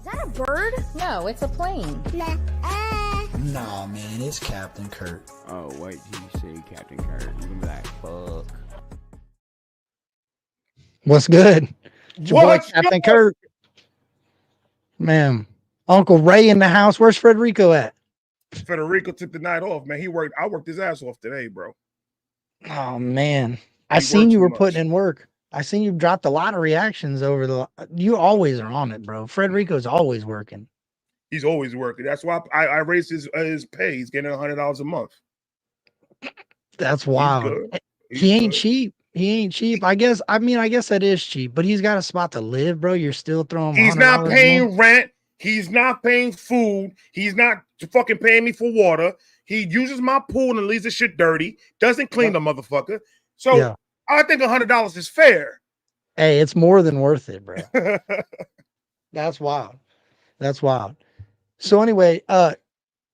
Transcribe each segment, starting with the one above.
Is that a bird? No, it's a plane. Nah, man, it's Captain CURT. Oh, wait till you see Captain CURT. You're gonna be like, fuck. What's good? It's your boy Captain CURT. Man, Uncle Ray in the house. Where's Federico at? Federico took the night off, man. I worked his ass off today, bro. Oh man, I seen you were putting in work. I seen you dropped a lot of reactions over the. You always are on it, bro. Federico's always working. He's always working. That's why I raised his pay. He's getting $100 a month. That's wild. He ain't cheap. He ain't cheap. I guess that is cheap, but he's got a spot to live, bro. You're still throwing. He's not paying rent. He's not paying food. He's not fucking paying me for water. He uses my pool and leaves the shit dirty. Doesn't clean the motherfucker. So yeah. I think $100 is fair. Hey, it's more than worth it, bro. That's wild. That's wild. So anyway,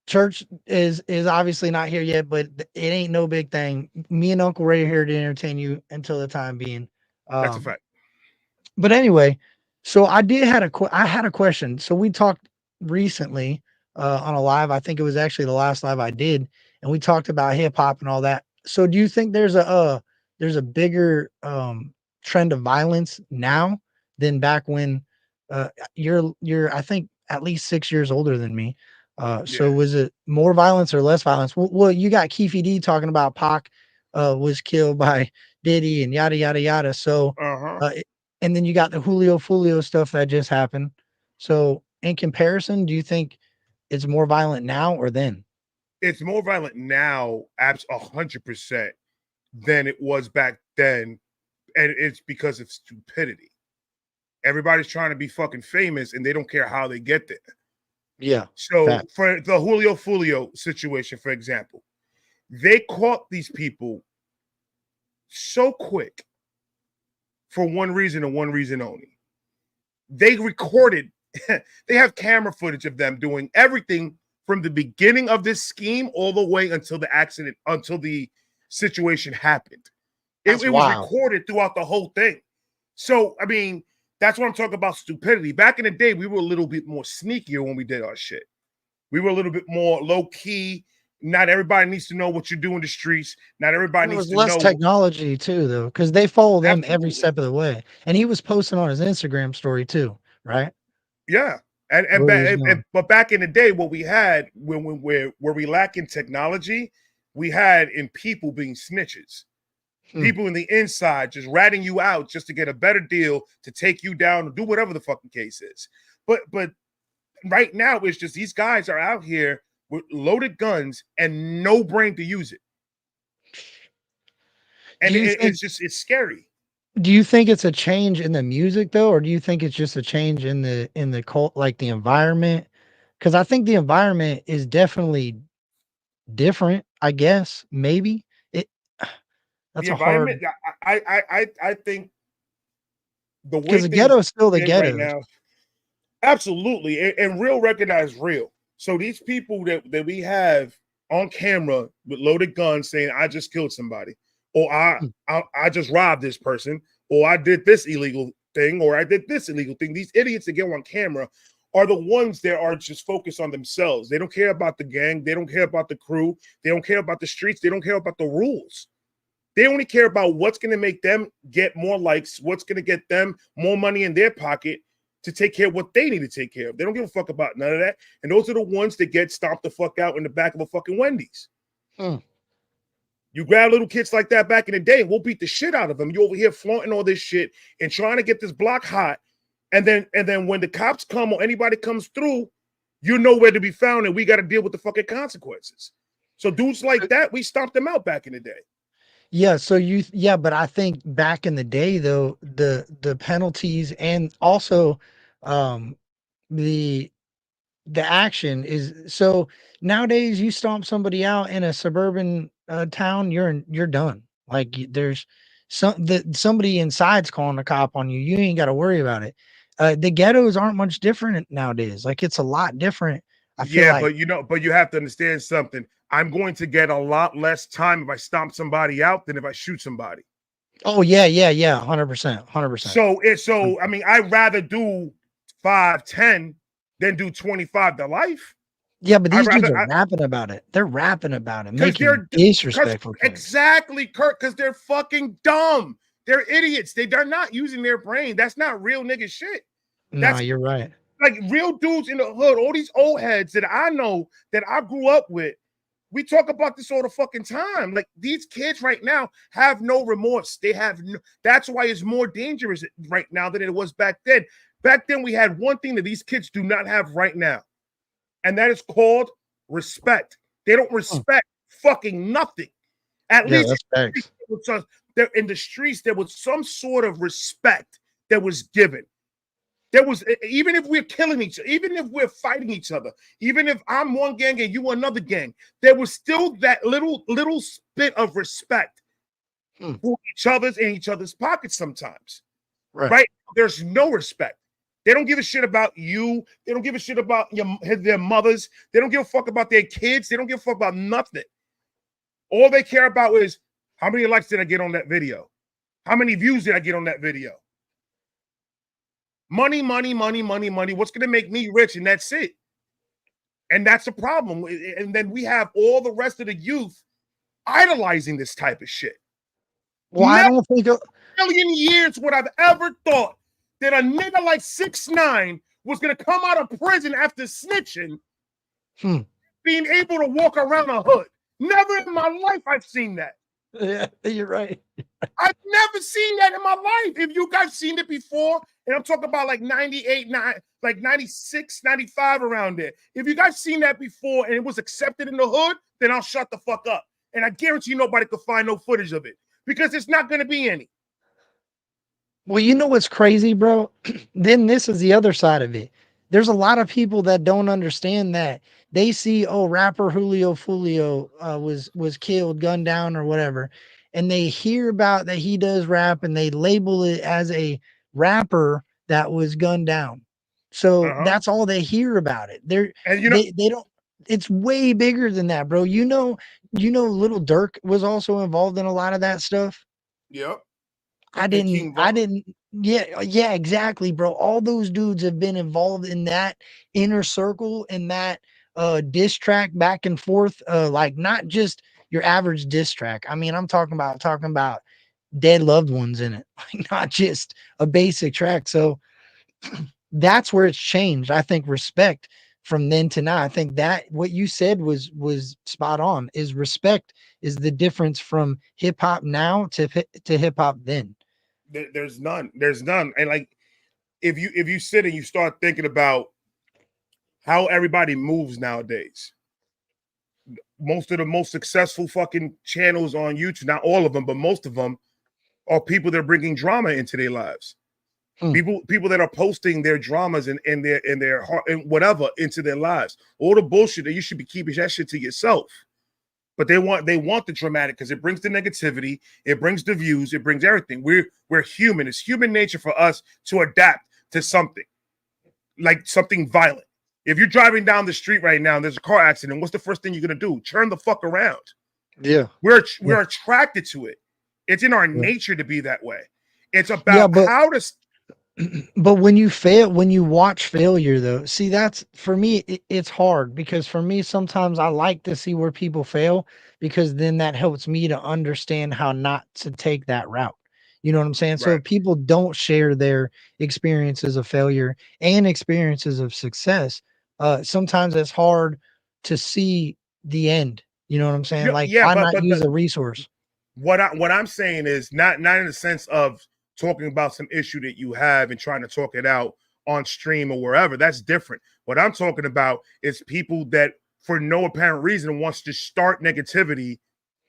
church is obviously not here yet, but it ain't no big thing. Me and Uncle Ray are here to entertain you until the time being. That's a fact. But anyway, so I had a question. So we talked recently on a live. I think it was actually the last live I did, and we talked about hip hop and all that. So do you think there's a bigger trend of violence now than back when you're I think at least 6 years older than me? So was it more violence or less violence? Well, you got Keefy D talking about Pac was killed by Diddy and yada yada yada. So and then you got the Julio Fulio stuff that just happened. So in comparison, do you think it's more violent now or then? It's more violent now, 100%, than it was back then, and it's because of stupidity. Everybody's trying to be fucking famous, and they don't care how they get there. Yeah. So for the Julio Fulio situation, for example, they caught these people so quick for one reason and one reason only. They recorded, they have camera footage of them doing everything from the beginning of this scheme all the way until the accident, until the situation happened. It was recorded throughout the whole thing. So, I mean, that's what I'm talking about, stupidity. Back in the day, we were a little bit more sneakier when we did our shit. We were a little bit more low-key. Not everybody needs to know what you do in the streets. Not everybody needs to know. There was less technology, too, though, because they follow them every step of the way. And he was posting on his Instagram story, too, right? Yeah. But back in the day, what we had, where we lack in technology, we had in people being snitches. People in the inside just ratting you out just to get a better deal, to take you down, or do whatever the fucking case is. But right now, it's just these guys are out here with loaded guns and no brain to use it. And it's scary. Do you think it's a change in the music though, or do you think it's just a change in the cult, like the environment? Because I think the environment is definitely different. I guess maybe that's the environment. I think the way because the ghetto is still the ghetto right now. Absolutely, and real recognize real. So these people that we have on camera with loaded guns saying, "I just killed somebody," or I just robbed this person, or I did this illegal thing, or I did this illegal thing. These idiots that get on camera are the ones that are just focused on themselves. They don't care about the gang. They don't care about the crew. They don't care about the streets. They don't care about the rules. They only care about what's going to make them get more likes, what's going to get them more money in their pocket to take care of what they need to take care of. They don't give a fuck about none of that. And those are the ones that get stomped the fuck out in the back of a fucking Wendy's. You grab little kids like that back in the day, and we'll beat the shit out of them. You over here flaunting all this shit and trying to get this block hot. And then when the cops come or anybody comes through, you're nowhere to be found, and we got to deal with the fucking consequences. So dudes like that, we stomped them out back in the day. Yeah, but I think back in the day though, the penalties and also the action is so nowadays you stomp somebody out in a suburban town, you're done. Like there's somebody inside's calling a cop on you. You ain't got to worry about it. The ghettos aren't much different nowadays. Like it's a lot different. I feel like, but you have to understand something. I'm going to get a lot less time if I stomp somebody out than if I shoot somebody. Oh yeah, 100%. So I mean, I'd rather do 5, 10 than do 25 to life. Yeah, but these dudes rather, are rapping about it. They're rapping about it, because making they're disrespectful. Exactly, Kurt, because they're fucking dumb. They're idiots. They're not using their brain. That's not real nigga shit. No, you're right. Like real dudes in the hood, all these old heads that I know that I grew up with, we talk about this all the fucking time. Like these kids right now have no remorse. They have no, that's why it's more dangerous right now than it was back then. Back then, we had one thing that these kids do not have right now, and that is called respect. They don't respect fucking nothing. At least they're in the streets, there was some sort of respect that was given. There was, even if we're killing each other, even if we're fighting each other, even if I'm one gang and you another gang, there was still that little bit of respect for each other's in each other's pockets sometimes. Right? There's no respect. They don't give a shit about you. They don't give a shit about their mothers. They don't give a fuck about their kids. They don't give a fuck about nothing. All they care about is how many likes did I get on that video? How many views did I get on that video? Money, money, money, money, money. What's going to make me rich? And that's it. And that's a problem. And then we have all the rest of the youth idolizing this type of shit. Well, I don't think a million years would I've ever thought that a nigga like 6ix9ine was going to come out of prison after snitching, being able to walk around a hood. Never in my life I've seen that. Yeah, you're right. I've never seen that in my life. If you guys seen it before, and I'm talking about like 98, like 96, 95 around there. If you guys seen that before and it was accepted in the hood, then I'll shut the fuck up. And I guarantee nobody could find no footage of it because it's not going to be any. Well, you know what's crazy, bro? Then this is the other side of it. There's a lot of people that don't understand that. They see, oh, rapper Julio Fulio was killed, gunned down, or whatever, and they hear about that he does rap, and they label it as a rapper that was gunned down. So that's all they hear about it. They don't. It's way bigger than that, bro. You know, Little Durk was also involved in a lot of that stuff. Yep. I didn't. Yeah, exactly, bro. All those dudes have been involved in that inner circle and that diss track back and forth. Like not just your average diss track. I mean, I'm talking about dead loved ones in it, like not just a basic track. So that's where it's changed. I think respect from then to now. I think that what you said was spot on. Is respect is the difference from hip hop now to hip hop then. There's none. And like, if you sit and you start thinking about how everybody moves nowadays, most of the most successful fucking channels on YouTube, not all of them, but most of them are people that are bringing drama into their lives. People that are posting their dramas and their heart and whatever into their lives. All the bullshit that you should be keeping that shit to yourself. But they want the dramatic because it brings the negativity, it brings the views, it brings everything. We're human. It's human nature for us to adapt to something, like something violent. If you're driving down the street right now and there's a car accident, what's the first thing you're gonna do? Turn the fuck around. Yeah. We're attracted to it. It's in our nature to be that way. It's about how to. But when you watch failure though, see, that's for me, it's hard because for me, sometimes I like to see where people fail because then that helps me to understand how not to take that route. You know what I'm saying? So if people don't share their experiences of failure and experiences of success, sometimes it's hard to see the end. You know what I'm saying? Like, why not use a resource? What I'm saying is not in the sense of talking about some issue that you have and trying to talk it out on stream or wherever. That's different. What I'm talking about is people that for no apparent reason wants to start negativity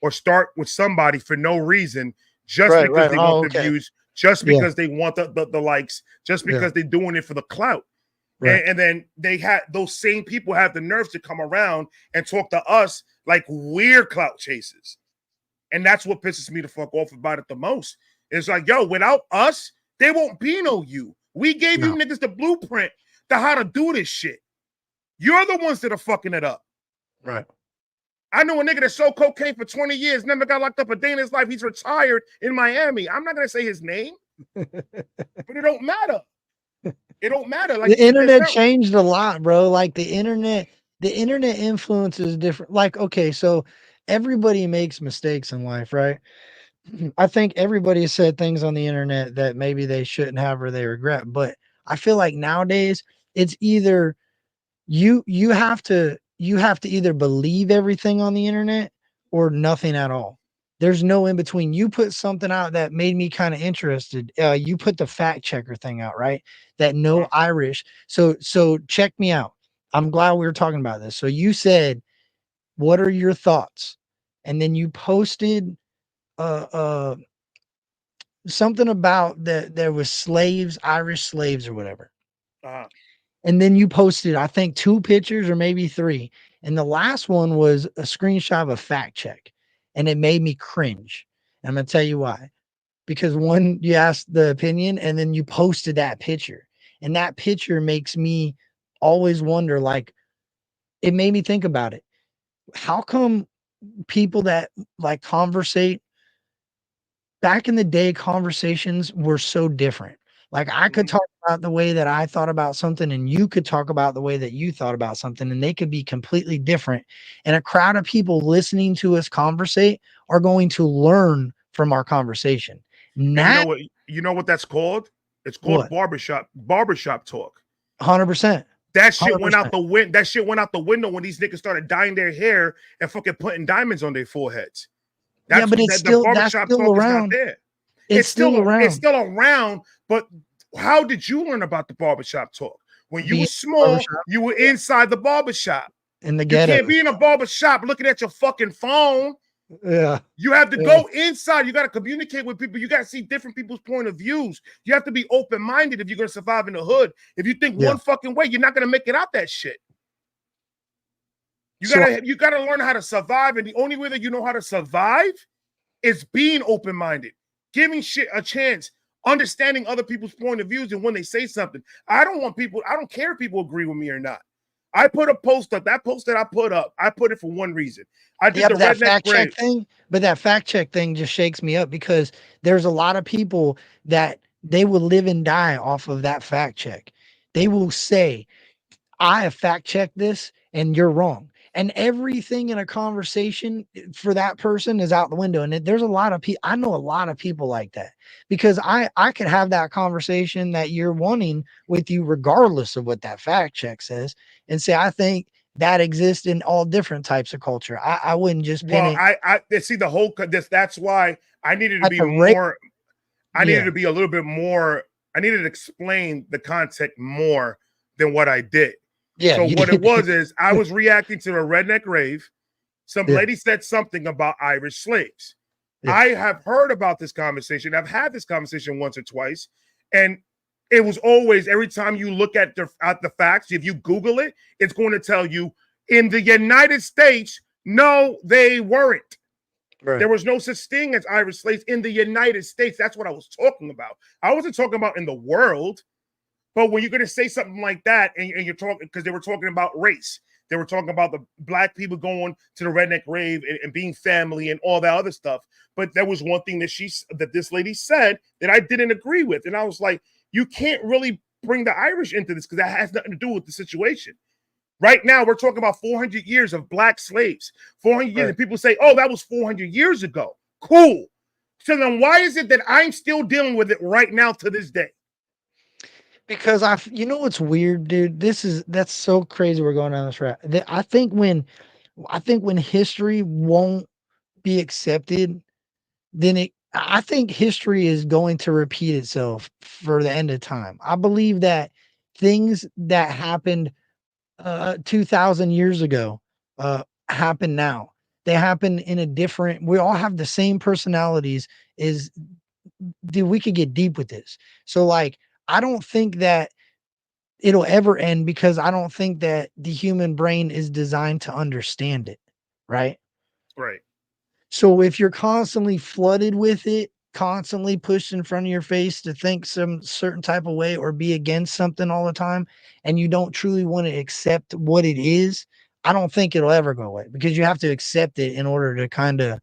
or start with somebody for no reason, just because they want the views, just because they want the likes, just because they're doing it for the clout. And then they had those same people have the nerves to come around and talk to us like we're clout chasers. And that's what pisses me the fuck off about it the most. It's like, yo, without us, there won't be no you. We gave you niggas the blueprint to how to do this shit. You're the ones that are fucking it up. Right. I know a nigga that sold cocaine for 20 years, never got locked up a day in his life. He's retired in Miami. I'm not going to say his name, but it don't matter. It don't matter. Like The internet changed a lot, bro. Like the internet influence is different. Like, okay, so everybody makes mistakes in life, right? I think everybody has said things on the internet that maybe they shouldn't have or they regret. But I feel like nowadays it's either you have to either believe everything on the internet or nothing at all. There's no in between. You put something out that made me kind of interested. You put the fact checker thing out, right? That no Irish. So check me out. I'm glad we were talking about this. So you said, what are your thoughts? And then you posted uh something about that there was slaves, Irish slaves or whatever. Uh-huh. And then you posted, I think, 2 pictures or maybe 3. And the last one was a screenshot of a fact check. And it made me cringe. And I'm going to tell you why. Because one, you asked the opinion and then you posted that picture. And that picture makes me always wonder, like, it made me think about it. How come people that like conversate back in the day, conversations were so different? Like I could talk about the way that I thought about something and you could talk about the way that you thought about something and they could be completely different. And a crowd of people listening to us conversate are going to learn from our conversation. Now, you know what that's called? It's called what? barbershop talk. 100%. That shit went out the wind. That shit went out the window when these niggas started dyeing their hair and fucking putting diamonds on their foreheads. Yeah, but it's still, that's still around. It's still around. It's still around. But how did you learn about the barbershop talk? When you were small, you were inside the barbershop. In the ghetto. You can't be in a barbershop looking at your fucking phone. Yeah. You have to go inside. You got to communicate with people. You got to see different people's point of views. You have to be open-minded if you're going to survive in the hood. If you think one fucking way, you're not going to make it out that shit. You gotta learn how to survive, and the only way that you know how to survive is being open-minded, giving shit a chance, understanding other people's point of views, and when they say something. I don't care if people agree with me or not. I put a post up. That post that I put up, I put it for one reason. I did the that redneck fact grave check thing, but that fact check thing just shakes me up because there's a lot of people that they will live and die off of that fact check. They will say, I have fact checked this and you're wrong. And everything in a conversation for that person is out the window. And there's a lot of people, I know a lot of people like that because I could have that conversation that you're wanting with you, regardless of what that fact check says, and say, I think that exists in all different types of culture. I wouldn't just pin it. I see the whole, that's why I needed to be more, I needed to be a little bit more, I needed to explain the context more than what I did. Yeah. So what it was is I was reacting to a redneck rave. Some lady said something about Irish slaves. Yeah. I have heard about this conversation. I've had this conversation once or twice. And it was always, every time you look at the facts, if you Google it, it's going to tell you in the United States, no, they weren't. Right. There was no such thing as Irish slaves in the United States. That's what I was talking about. I wasn't talking about in the world. But when you're going to say something like that, and you're talking, because they were talking about race, they were talking about the black people going to the redneck rave and being family and all that other stuff. But there was one thing that this lady said that I didn't agree with. And I was like, you can't really bring the Irish into this because that has nothing to do with the situation. Right now, we're talking about 400 years of black slaves, 400 years. And people say, oh, that was 400 years ago. Cool. So then why is it that I'm still dealing with it right now to this day? Because you know what's weird, dude? That's so crazy. We're going down this route. I think when history won't be accepted, then I think history is going to repeat itself for the end of time. I believe that things that happened 2,000 years ago happen now. They happen in a different. We all have the same personalities. Dude, we could get deep with this. So like, I don't think that it'll ever end because I don't think that the human brain is designed to understand it. Right. Right. So if you're constantly flooded with it, constantly pushed in front of your face to think some certain type of way or be against something all the time, and you don't truly want to accept what it is, I don't think it'll ever go away because you have to accept it in order to kind of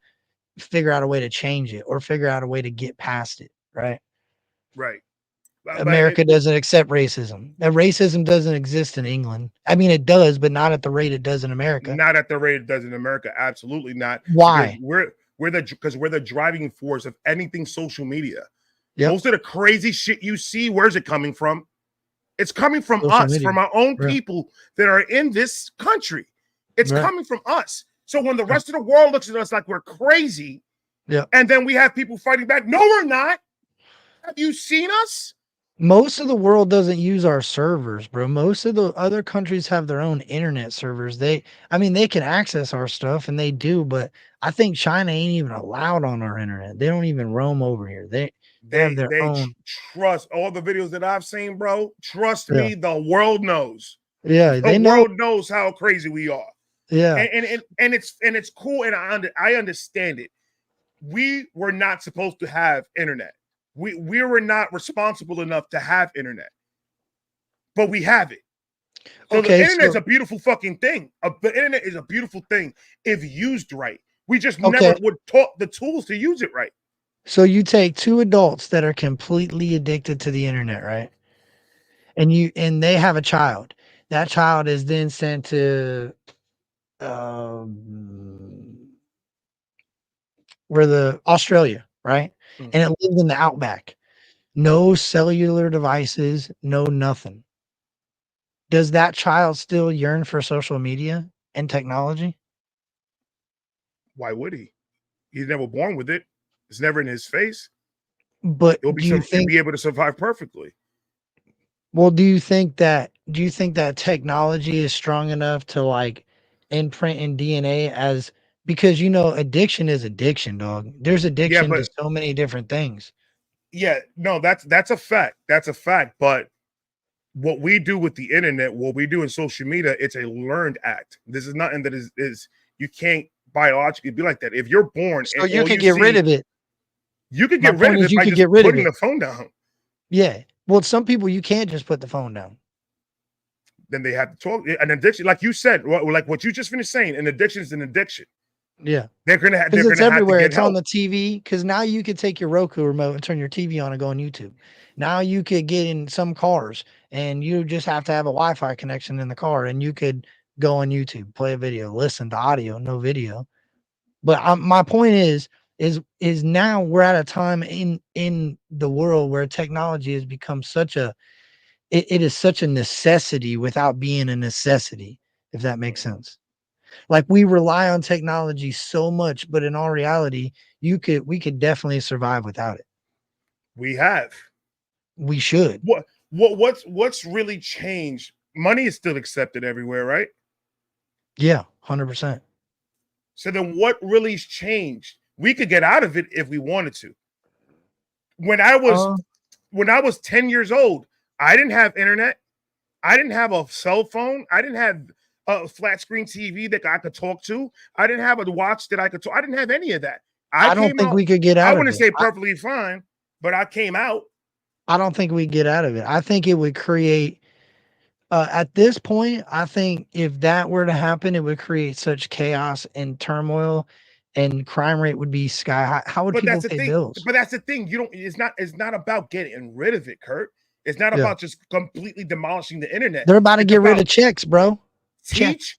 figure out a way to change it or figure out a way to get past it. Right. Right. America doesn't accept racism. That racism doesn't exist in England. I mean, it does, but not at the rate it does in America. Not at the rate it does in America. Absolutely not. Why? Because we're the driving force of anything social media. Yep. Most of the crazy shit you see, where's it coming from? It's coming from Social us, media. from our own Right. people that are in this country. It's Right. coming from us. So when the rest of the world looks at us like we're crazy, yeah, and then we have people fighting back, no, we're not. Have you seen us? most of the world doesn't use our servers, bro. Most of the other countries have their own internet servers. They can access our stuff, and they do, but I think China ain't even allowed on our internet. They don't even roam over here. They have their own. Trust all the videos that I've seen, bro. Trust Yeah. me, the world knows. Yeah, The they know. world knows how crazy we are. Yeah, And it's cool, and I understand it. We were not supposed to have internet. We were not responsible enough to have internet, but we have it. So Okay, the internet's so- a beautiful fucking thing. The internet is a beautiful thing if used right. We just Okay. never would taught the tools to use it right. So you take two adults that are completely addicted to the internet, right? And they have a child. That child is then sent to Australia, right? Mm. And it lives in the outback. No cellular devices, no nothing. Does that child still yearn for social media and technology? Why would he? He's never born with it. It's never in his face. But He'll do you think? be able to survive perfectly. Well, do you think that technology is strong enough to like imprint in DNA as because addiction is addiction, dog. There's addiction to so many different things. Yeah, no, that's a fact. That's a fact. But what we do with the internet, what we do in social media, it's a learned act. This is nothing that is you can't biologically be like that. If you're born, so you can get rid of it. You can get rid of it by just putting the phone down. Yeah. Well, some people you can't just put the phone down. Then they have to talk. An addiction, like you said, like what you just finished saying, an addiction is an addiction. Yeah. They're gonna have. It's everywhere. It's help. on the TV. Because now you could take your Roku remote and turn your TV on and go on YouTube. Now you could get in some cars and you just have to have a Wi-Fi connection in the car, and you could go on YouTube, play a video, listen to audio, no video. But my point is now we're at a time in the world where technology has become it is such a necessity without being a necessity, if that makes sense. Like we rely on technology so much, but in all reality, we could definitely survive without it. We should. What's really changed? Money is still accepted everywhere, right? Yeah, 100%. So then what really's changed? We could get out of it if we wanted to. When I was 10 years old, I didn't have internet. I didn't have a cell phone. I didn't have a flat screen TV that I could talk to. I didn't have a watch that I could talk. I didn't have any of that. I don't think we could get out of it. I wouldn't say perfectly fine, but I came out. I don't think we get out of it. I think it would create at this point, I think if that were to happen, it would create such chaos and turmoil, and crime rate would be sky high. How would people pay bills? But that's the thing. It's not about getting rid of it, Kurt. It's not about just completely demolishing the internet. They're about to get rid of checks, bro. Teach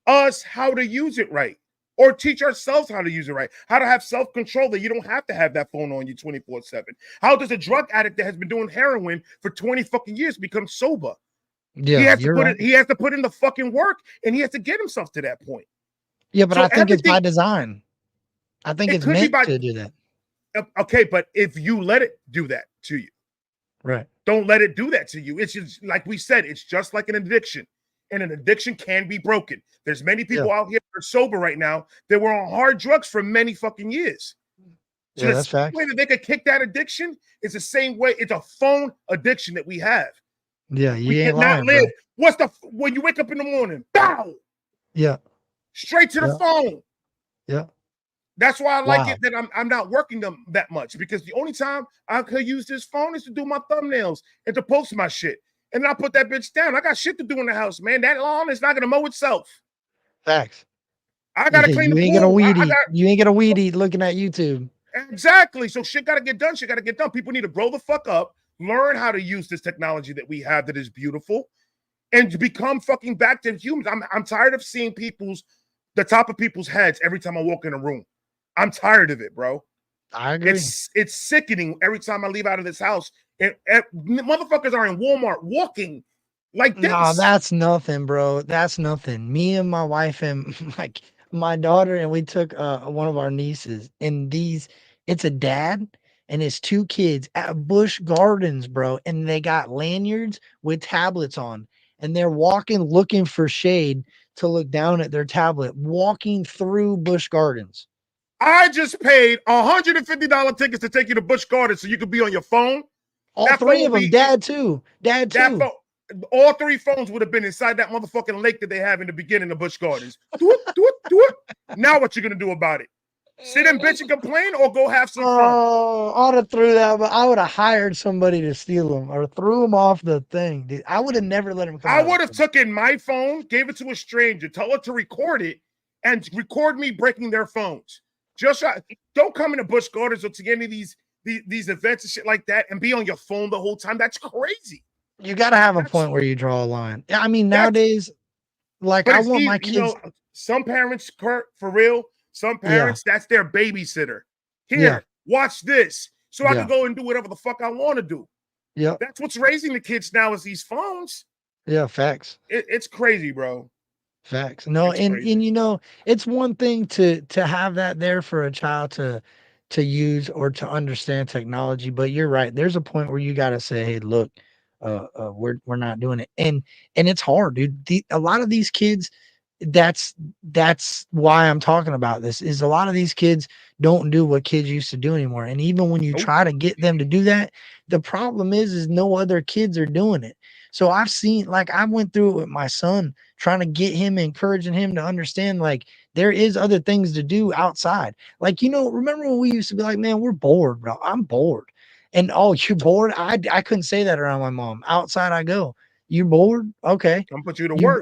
us how to use it right, or teach ourselves how to use it right. How to have self-control that you don't have to have that phone on you 24/7. How does a drug addict that has been doing heroin for 20 fucking years become sober? Yeah, he has to put in the fucking work, and he has to get himself to that point. Yeah, but I think it's by design. I think it's meant to do that. Okay, but if you let it do that to you, right? Don't let it do that to you. It's just like we said. It's just like an addiction. And an addiction can be broken. There's many people out here that are sober right now that were on hard drugs for many fucking years. So that's the way that they could kick that addiction is the same way. It's a phone addiction that we have. Yeah, we cannot live. Bro. When you wake up in the morning? Bow. Yeah. Straight to the phone. Yeah. That's why I like it that I'm not working them that much, because the only time I could use this phone is to do my thumbnails and to post my shit. And then I put that bitch down. I got shit to do in the house, man. That lawn is not gonna mow itself. Facts. I gotta clean the pool. You ain't gonna weed eat looking at YouTube. Exactly. So shit got to get done. Shit got to get done. People need to grow the fuck up, learn how to use this technology that we have that is beautiful, and to become fucking back to humans. I'm tired of seeing the top of people's heads every time I walk in a room. I'm tired of it, bro. I agree. It's sickening every time I leave out of this house. And motherfuckers are in Walmart walking like this. No, that's nothing, bro. That's nothing. Me and my wife and like my daughter, and we took one of our nieces, and it's a dad and his two kids at Busch Gardens, bro, and they got lanyards with tablets on, and they're walking looking for shade to look down at their tablet, walking through Busch Gardens. I just paid $150 tickets to take you to Busch Gardens so you could be on your phone. All three of them, dad too. All three phones would have been inside that motherfucking lake that they have in the beginning of Busch Gardens. Do it. Now what you gonna do about it? Sit and bitch and complain, or go have some fun? Oh, I would have threw that, but I would have hired somebody to steal them or threw them off the thing, dude. I would have never let him come. I would have taken my phone, gave it to a stranger, tell her to record it, and record me breaking their phones. Don't come into Busch Gardens or to any of these events and shit like that and be on your phone the whole time. That's crazy. You got to have a point where you draw a line. I mean, nowadays, like I want my kids. You know, some parents, Kurt, for real. Some parents, that's their babysitter. Here, watch this, so I can go and do whatever the fuck I want to do. Yeah, that's what's raising the kids now is these phones. Yeah, facts. It's crazy, bro. Facts. No, and you know, it's one thing to have that there for a child to use or to understand technology, but you're right. There's a point where you got to say, hey, look, we're not doing it, and it's hard, dude. A lot of these kids, that's why I'm talking about this, is a lot of these kids don't do what kids used to do anymore. And even when you try to get them to do that, the problem is no other kids are doing it. So I've seen, like, I went through it with my son, trying to get him, encouraging him to understand, like, there is other things to do outside. Like, you know, remember when we used to be like, man, we're bored, bro. I'm bored. And oh, you're bored? I couldn't say that around my mom. Outside I go. You bored? Okay. I'm put you to work.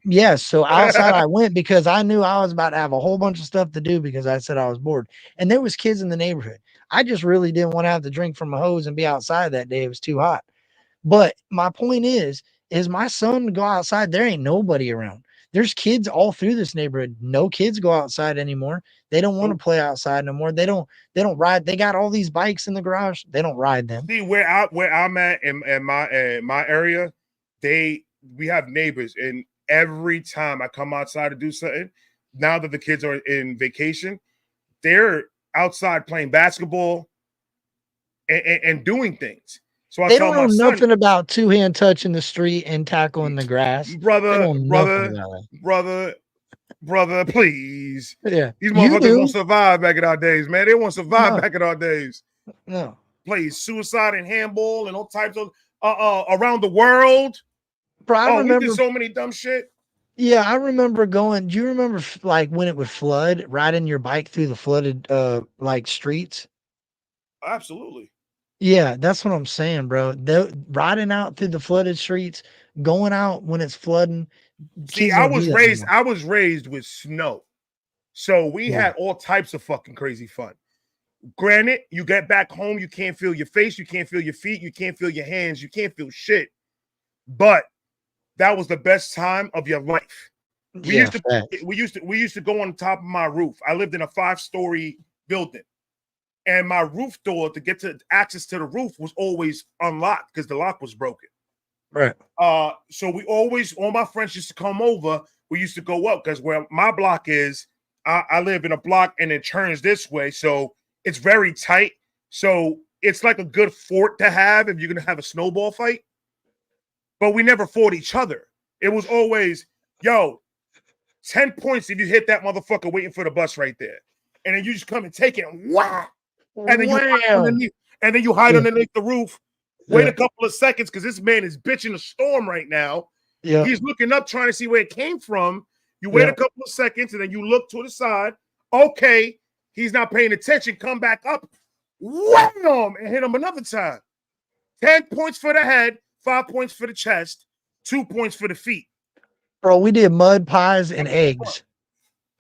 Yes. So outside I went because I knew I was about to have a whole bunch of stuff to do because I said I was bored. And there was kids in the neighborhood. I just really didn't want to have to drink from a hose and be outside that day. It was too hot. But my point is my son go outside. There ain't nobody around. There's kids all through this neighborhood. No kids go outside anymore. They don't want to play outside no more. They don't ride. They got all these bikes in the garage. They don't ride them. See where I'm at in my area. We have neighbors, and every time I come outside to do something, now that the kids are in vacation, they're outside playing basketball and doing things. So they don't know nothing about two-hand touch in the street and tackle in the grass. Brother, please. Yeah. These motherfuckers won't survive back in our days, man. They won't survive back in our days. No. Plays suicide and handball and all types of around the world. Bro, I remember we did so many dumb shit. Yeah, I remember going. Do you remember like when it would flood, riding your bike through the flooded like streets? Absolutely. Yeah, that's what I'm saying, bro. Riding out through the flooded streets, going out when it's flooding. See, I was raised with snow. So we had all types of fucking crazy fun. Granted, you get back home, you can't feel your face, you can't feel your feet, you can't feel your hands, you can't feel shit. But that was the best time of your life. We used to go on top of my roof. I lived in a 5-story building, and my roof door to get to access to the roof was always unlocked because the lock was broken. Right. So all my friends used to come over. We used to go up because where my block is, I live in a block and it turns this way, so it's very tight. So it's like a good fort to have if you're gonna have a snowball fight. But we never fought each other. It was always, 10 points if you hit that motherfucker waiting for the bus right there. And then you just come and take it and wow. And then you hide underneath the roof, wait a couple of seconds because this man is bitching a storm right now. Yeah. He's looking up trying to see where it came from. You wait a couple of seconds and then you look to the side. Okay, he's not paying attention. Come back up, wham, and hit him another time. 10 points for the head. 5 points for the chest, 2 points for the feet. Bro, we did mud pies and eggs.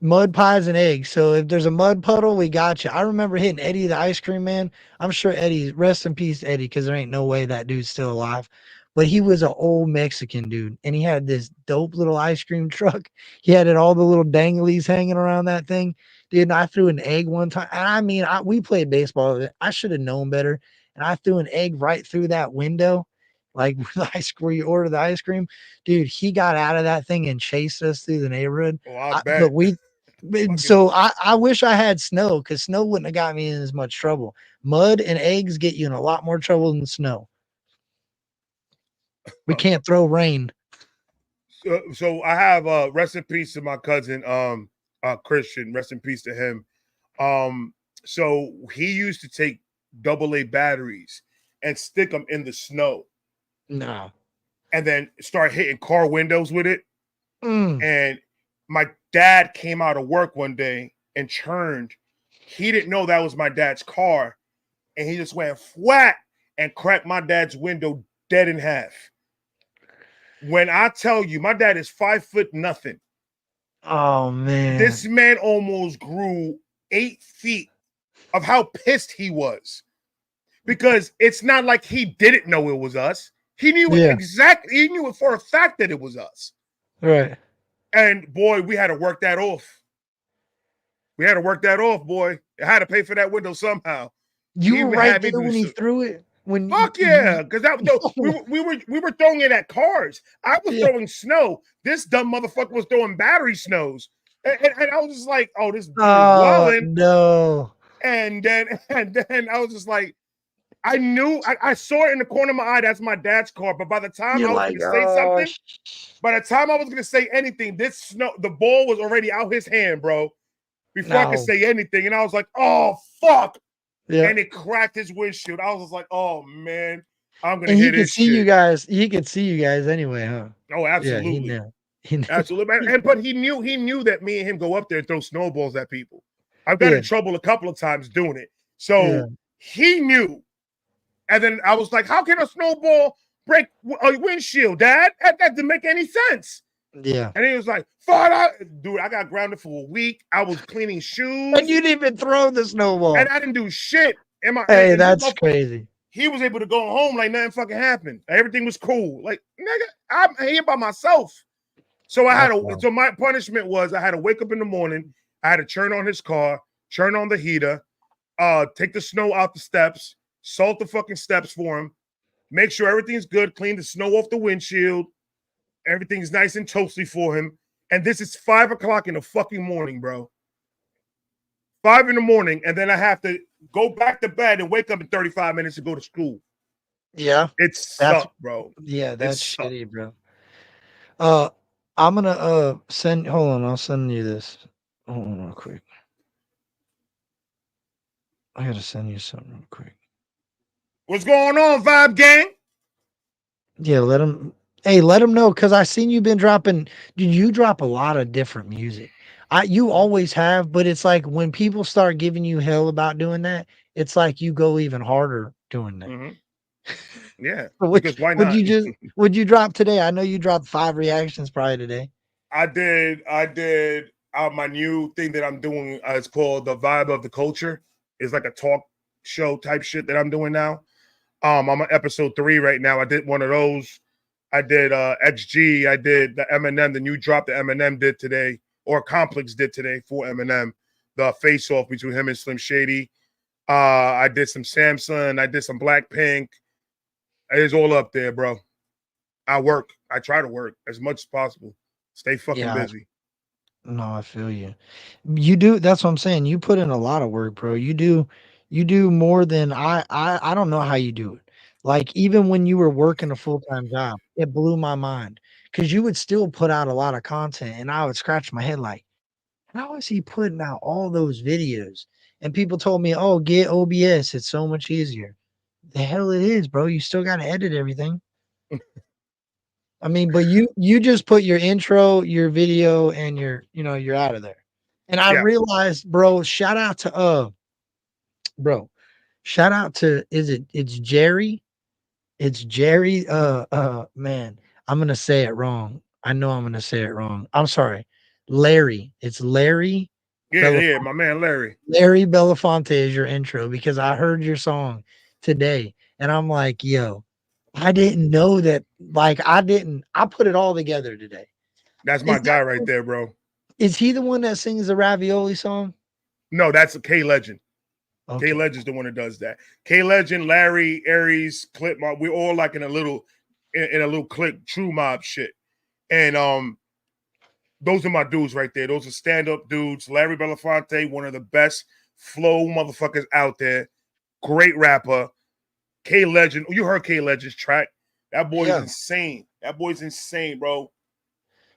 Mud pies and eggs. So if there's a mud puddle, we got you. I remember hitting Eddie the ice cream man. I'm sure Eddie, rest in peace, Eddie, because there ain't no way that dude's still alive. But he was an old Mexican dude, and he had this dope little ice cream truck. He had all the little danglies hanging around that thing. Dude, and I threw an egg one time. And I mean, we played baseball. I should have known better. And I threw an egg right through that window, like where you order the ice cream. Dude, he got out of that thing and chased us through the neighborhood. Oh, I But bet. so I wish I had snow, because snow wouldn't have got me in as much trouble. Mud and eggs get you in a lot more trouble than snow. We can't throw rain. So I have rest in peace to my cousin Christian, rest in peace to him. So he used to take AA batteries and stick them in the snow. No. And then start hitting car windows with it. Mm. And my dad came out of work one day and turned. He didn't know that was my dad's car. And he just went flat and cracked my dad's window dead in half. When I tell you, my dad is 5 foot nothing. Oh, man. This man almost grew 8 feet of how pissed he was. Because it's not like he didn't know it was us. He knew it exactly. He knew it for a fact that it was us. Right. And boy, we had to work that off. We had to work that off, boy. I had to pay for that window somehow. You were right there when he threw it. Fuck yeah, because we were throwing it at cars. I was throwing snow. This dumb motherfucker was throwing battery snows, and I was just like, "Oh, this dude is wilding." No. And then I was just like, I knew I saw it in the corner of my eye. That's my dad's car. But by the time I was going to say something, by the time I was going to say anything, the ball was already out his hand, bro. Before I could say anything, and I was like, "Oh fuck!" Yeah. And it cracked his windshield. I was just like, "Oh man, I'm gonna hit this shit." You guys. He could see you guys anyway, huh? Oh, absolutely. Yeah, he knew. Absolutely. But he knew that me and him go up there and throw snowballs at people. I've got in trouble a couple of times doing it, so he knew. And then I was like, "How can a snowball break a windshield, Dad? That didn't make any sense." Yeah. And he was like, "Fuck, dude, I got grounded for a week. I was cleaning shoes. And you didn't even throw the snowball. And I didn't do shit." Hey, that's crazy. He was able to go home like nothing fucking happened. Everything was cool. Like, nigga, I'm here by myself. So so my punishment was I had to wake up in the morning. I had to turn on his car, turn on the heater, take the snow out the steps, salt the fucking steps for him, make sure everything's good, clean the snow off the windshield. Everything's nice and toasty for him. And this is 5 o'clock in the fucking morning, bro. 5 in the morning. And then I have to go back to bed and wake up in 35 minutes to go to school. Yeah. It sucked, bro. Yeah, that's shitty, bro. I'm going to hold on. I'll send you this. Hold on real quick. I got to send you something real quick. What's going on, Vibe Gang? Yeah, let them know, because I seen you been dropping. Dude, you drop a lot of different music. You always have, but it's like when people start giving you hell about doing that, it's like you go even harder doing that. Mm-hmm. Yeah. Because why not? Would you drop today? I know you dropped 5 reactions probably today. I did. My new thing that I'm doing is called the Vibe of the Culture. It's like a talk show type shit that I'm doing now. I'm on episode 3 right now. I did one of those. I did XG. I did the Eminem, the new drop that Eminem did today, or Complex did today for Eminem, the face-off between him and Slim Shady. I did some Samson. I did some Blackpink. It's all up there, bro. I work. I try to work as much as possible. Stay fucking busy. No, I feel you. You do. That's what I'm saying. You put in a lot of work, bro. You do more than I don't know how you do it. Like, even when you were working a full-time job, it blew my mind, because you would still put out a lot of content, and I would scratch my head like, how is he putting out all those videos? And people told me, "Oh, get OBS. It's so much easier." The hell it is, bro. You still got to edit everything. I mean, but you just put your intro, your video, and you're out of there. And I realized, bro, shout out to it's Jerry. It's Jerry. Man, I'm gonna say it wrong. I know I'm gonna say it wrong. I'm sorry. Larry. It's Larry. Yeah, my man Larry. Larry Belafonte is your intro because I heard your song today and I'm like, yo, I didn't know that. Like, I put it all together today. That's my guy right there, bro. Is he the one that sings the Ravioli song? No, that's a K Legend. Okay. K Legend's the one that does that. K Legend, Larry, Aries, Clip Mob, we're all like in a little click, true mob shit. And those are my dudes right there. Those are stand-up dudes. Larry Belafonte, one of the best flow motherfuckers out there. Great rapper. K Legend. You heard K Legend's track. That boy's insane. That boy's insane, bro.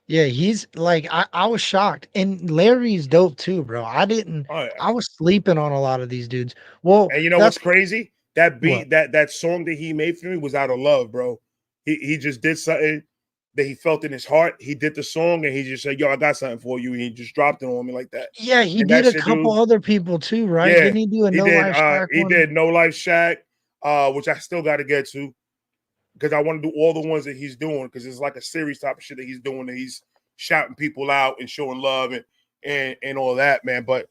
Yeah, he's like, I was shocked. And Larry's dope too, bro. I was sleeping on a lot of these dudes. Well, and you know what's crazy? That beat, what? that song that he made for me was out of love, bro. He just did something that he felt in his heart. He did the song and he just said, yo, I got something for you. And he just dropped it on me like that. Yeah, he did a couple other people too, right? Yeah, Didn't he do a No Life Shack he one? did No Life Shack, which I still got to get to because I want to do all the ones that he's doing because it's like a series type of shit that he's doing that he's shouting people out and showing love and all that, man. But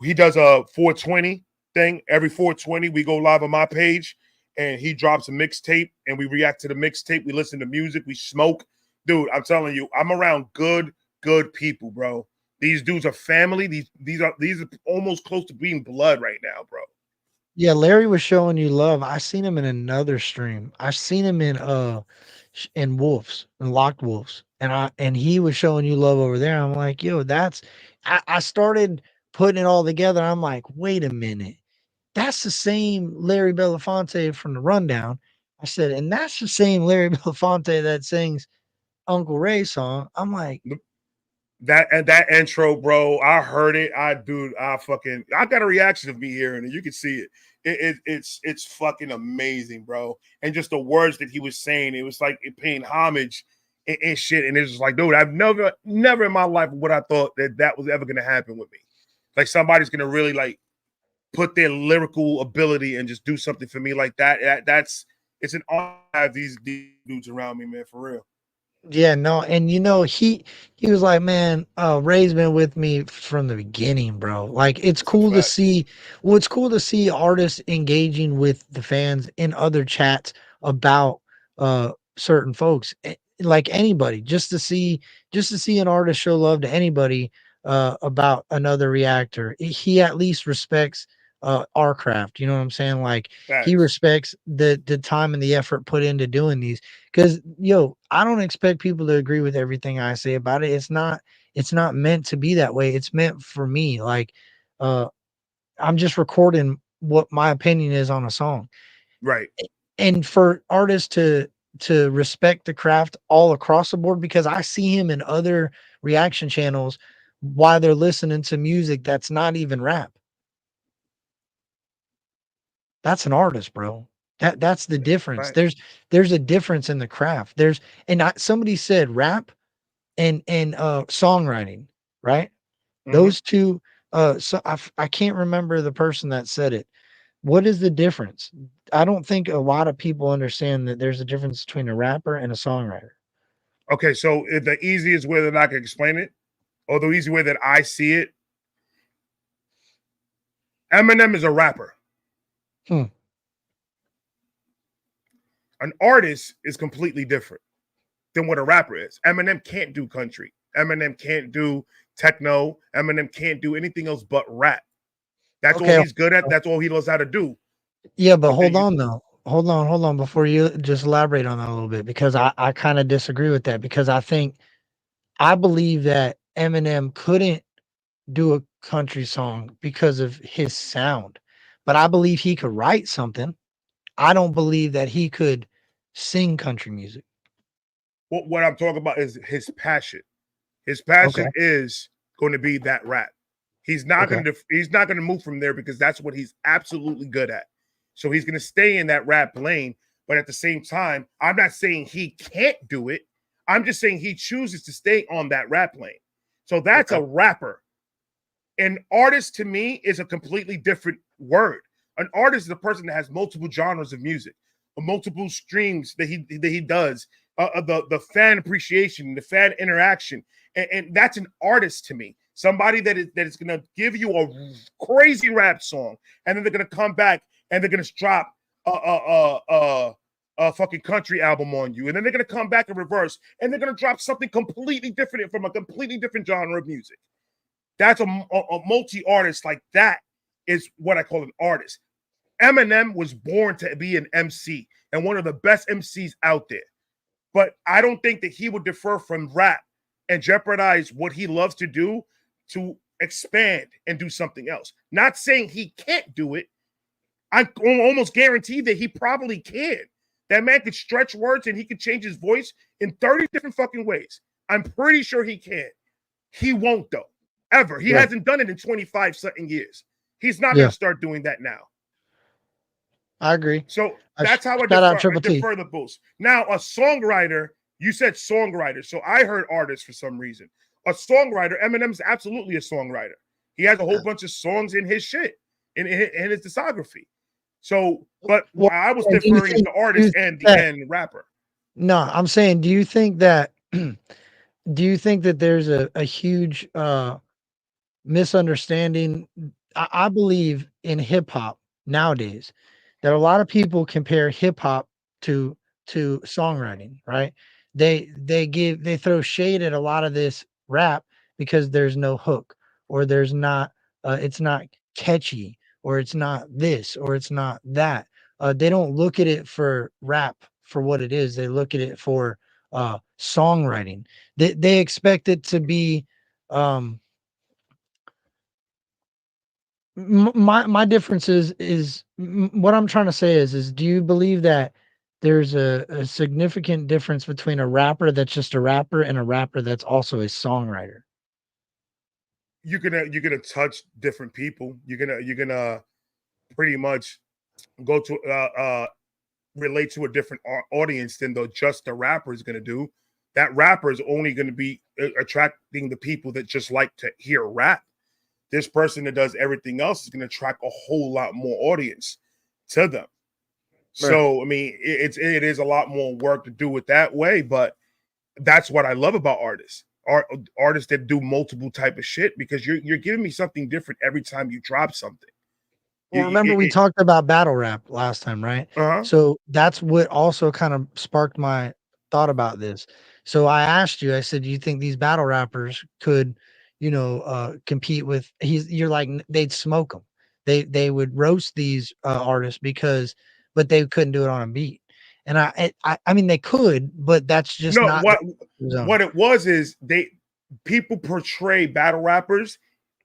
he does a 420 thing. Every 420, we go live on my page and he drops a mixtape and we react to the mixtape. We listen to music, we smoke. Dude, I'm telling you, I'm around good people, bro. These dudes are family. These are almost close to being blood right now, bro. Yeah, Larry was showing you love. I seen him in another stream. I seen him in Wolves and Locked Wolves. And he was showing you love over there. I'm like, yo, I started putting it all together. I'm like, wait a minute. That's the same Larry Belafonte from the Rundown. I said, and that's the same Larry Belafonte that sings Uncle Ray's song. I'm like, that intro, bro. I heard it. I got a reaction of me hearing it. You can see it. It's fucking amazing, bro. And just the words that he was saying, it was like it paying homage and shit. And it's just like, dude, I've never in my life would I thought that was ever gonna happen with me. Like somebody's gonna really like put their lyrical ability and just do something for me like that. It's an honor to have these dudes around me, man, for real. yeah, no, and you know, he was like, man, Ray's been with me from the beginning, bro. Like it's cool to see. Well, it's cool to see artists engaging with the fans in other chats about certain folks, like anybody, just to see an artist show love to anybody about another reactor. He at least respects our craft. You know what I'm saying? Like he respects the time and the effort put into doing these. Because I don't expect people to agree with everything I say about it. It's not meant to be that way. It's meant for me. Like I'm just recording what my opinion is on a song. Right. And for artists to respect the craft all across the board, because I see him in other reaction channels while they're listening to music that's not even rap. That's an artist, bro. That's the difference. Right. There's a difference in the craft. Somebody said rap and songwriting, right? Mm-hmm. Those two. So I can't remember the person that said it. What is the difference? I don't think a lot of people understand that there's a difference between a rapper and a songwriter. Okay, so the easiest way that I can explain it, or the easy way that I see it, Eminem is a rapper. An artist is completely different than what a rapper is. Eminem can't do country. Eminem can't do techno. Eminem can't do anything else but rap. That's all he's good at. That's all he knows how to do. Yeah, but hold on though. Hold on before you just elaborate on that a little bit, because I kind of disagree with that, because I believe that Eminem couldn't do a country song because of his sound, but I believe he could write something. I don't believe that he could sing country music. What I'm talking about is his passion. His passion is going to be that rap. He's not going to move from there because that's what he's absolutely good at. So he's going to stay in that rap lane. But at the same time, I'm not saying he can't do it. I'm just saying he chooses to stay on that rap lane. So that's a rapper. An artist to me is a completely different word. An artist is a person that has multiple genres of music, or multiple streams that he does the fan appreciation, the fan interaction, and that's an artist to me. Somebody that is going to give you a crazy rap song, and then they're going to come back and they're going to drop a fucking country album on you, and then they're going to come back in reverse, and they're going to drop something completely different from a completely different genre of music. That's a multi-artist. Like that is what I call an artist. Eminem was born to be an MC and one of the best MCs out there. But I don't think that he would defer from rap and jeopardize what he loves to do to expand and do something else. Not saying he can't do it. I almost guarantee that he probably can. That man could stretch words and he could change his voice in 30 different fucking ways. I'm pretty sure he can. He won't, though, ever. He hasn't done it in 25 something years. He's not going to start doing that now. I agree. So that's how I defer the boost. Now, a songwriter, you said songwriter. So I heard artist for some reason. A songwriter, Eminem's absolutely a songwriter. He has a whole bunch of songs in his shit, in his discography. So, but I was deferring to artist and rapper. No, I'm saying, do you think that there's a huge misunderstanding? I believe in hip hop nowadays that a lot of people compare hip hop to songwriting, right? They throw shade at a lot of this rap because there's no hook, or there's not it's not catchy, or it's not this, or it's not that. They don't look at it for rap for what it is. They look at it for songwriting. They expect it to be my difference is what I'm trying to say is do you believe that there's a significant difference between a rapper that's just a rapper and a rapper that's also a songwriter? You're gonna touch different people. You're gonna pretty much go to relate to a different audience than just the rapper is gonna do. That rapper is only gonna be attracting the people that just like to hear rap. This person that does everything else is going to attract a whole lot more audience to them. Right. So, I mean, it is a lot more work to do it that way, but that's what I love about artists. Artists that do multiple type of shit, because you're giving me something different every time you drop something. Well, remember we talked about battle rap last time, right? So that's what also kind of sparked my thought about this. So I asked you, I said, do you think these battle rappers could, compete with, you're like, they'd smoke them. They would roast these artists but they couldn't do it on a beat. And I mean, they could, but that's just not what it was is people portray battle rappers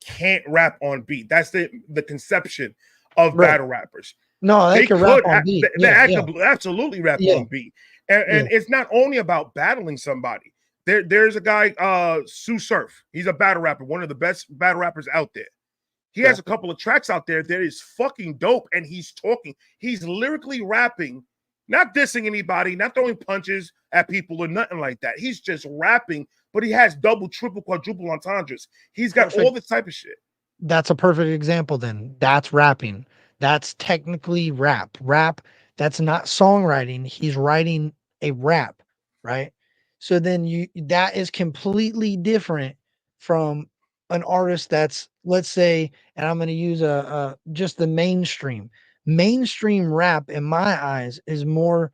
can't rap on beat. That's the conception of battle rappers. No, they can rap on beat. They absolutely rap on beat. And it's not only about battling somebody. There's a guy, Sue Surf. He's a battle rapper, one of the best battle rappers out there. He has a couple of tracks out there that is fucking dope, and he's lyrically rapping, not dissing anybody, not throwing punches at people or nothing like that. He's just rapping, but he has double, triple, quadruple entendres. He's got all this type of shit. That's a perfect example then. That's rapping. That's technically rap. Rap, that's not songwriting. He's writing a rap, right? So then that is completely different from an artist that's, let's say, and I'm going to use just the mainstream rap. In my eyes, is more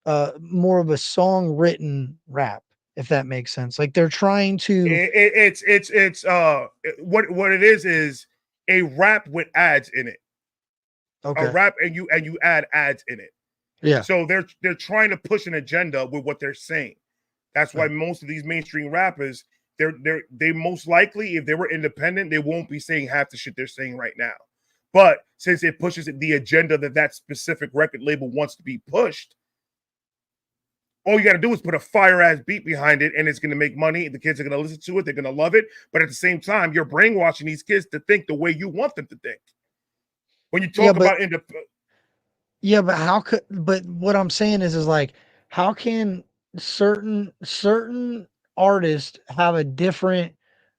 of a song written rap, if that makes sense. Like they're trying to. It's what it is a rap with ads in it. Okay. A rap and you add ads in it. Yeah. So they're trying to push an agenda with what they're saying. That's why most of these mainstream rappers, they most likely, if they were independent, they won't be saying half the shit they're saying right now. But since it pushes the agenda that specific record label wants to be pushed, all you got to do is put a fire ass beat behind it, and it's going to make money. The kids are going to listen to it. They're going to love it. But at the same time, you're brainwashing these kids to think the way you want them to think. When you talk about but what I'm saying is like, how can certain artists have a different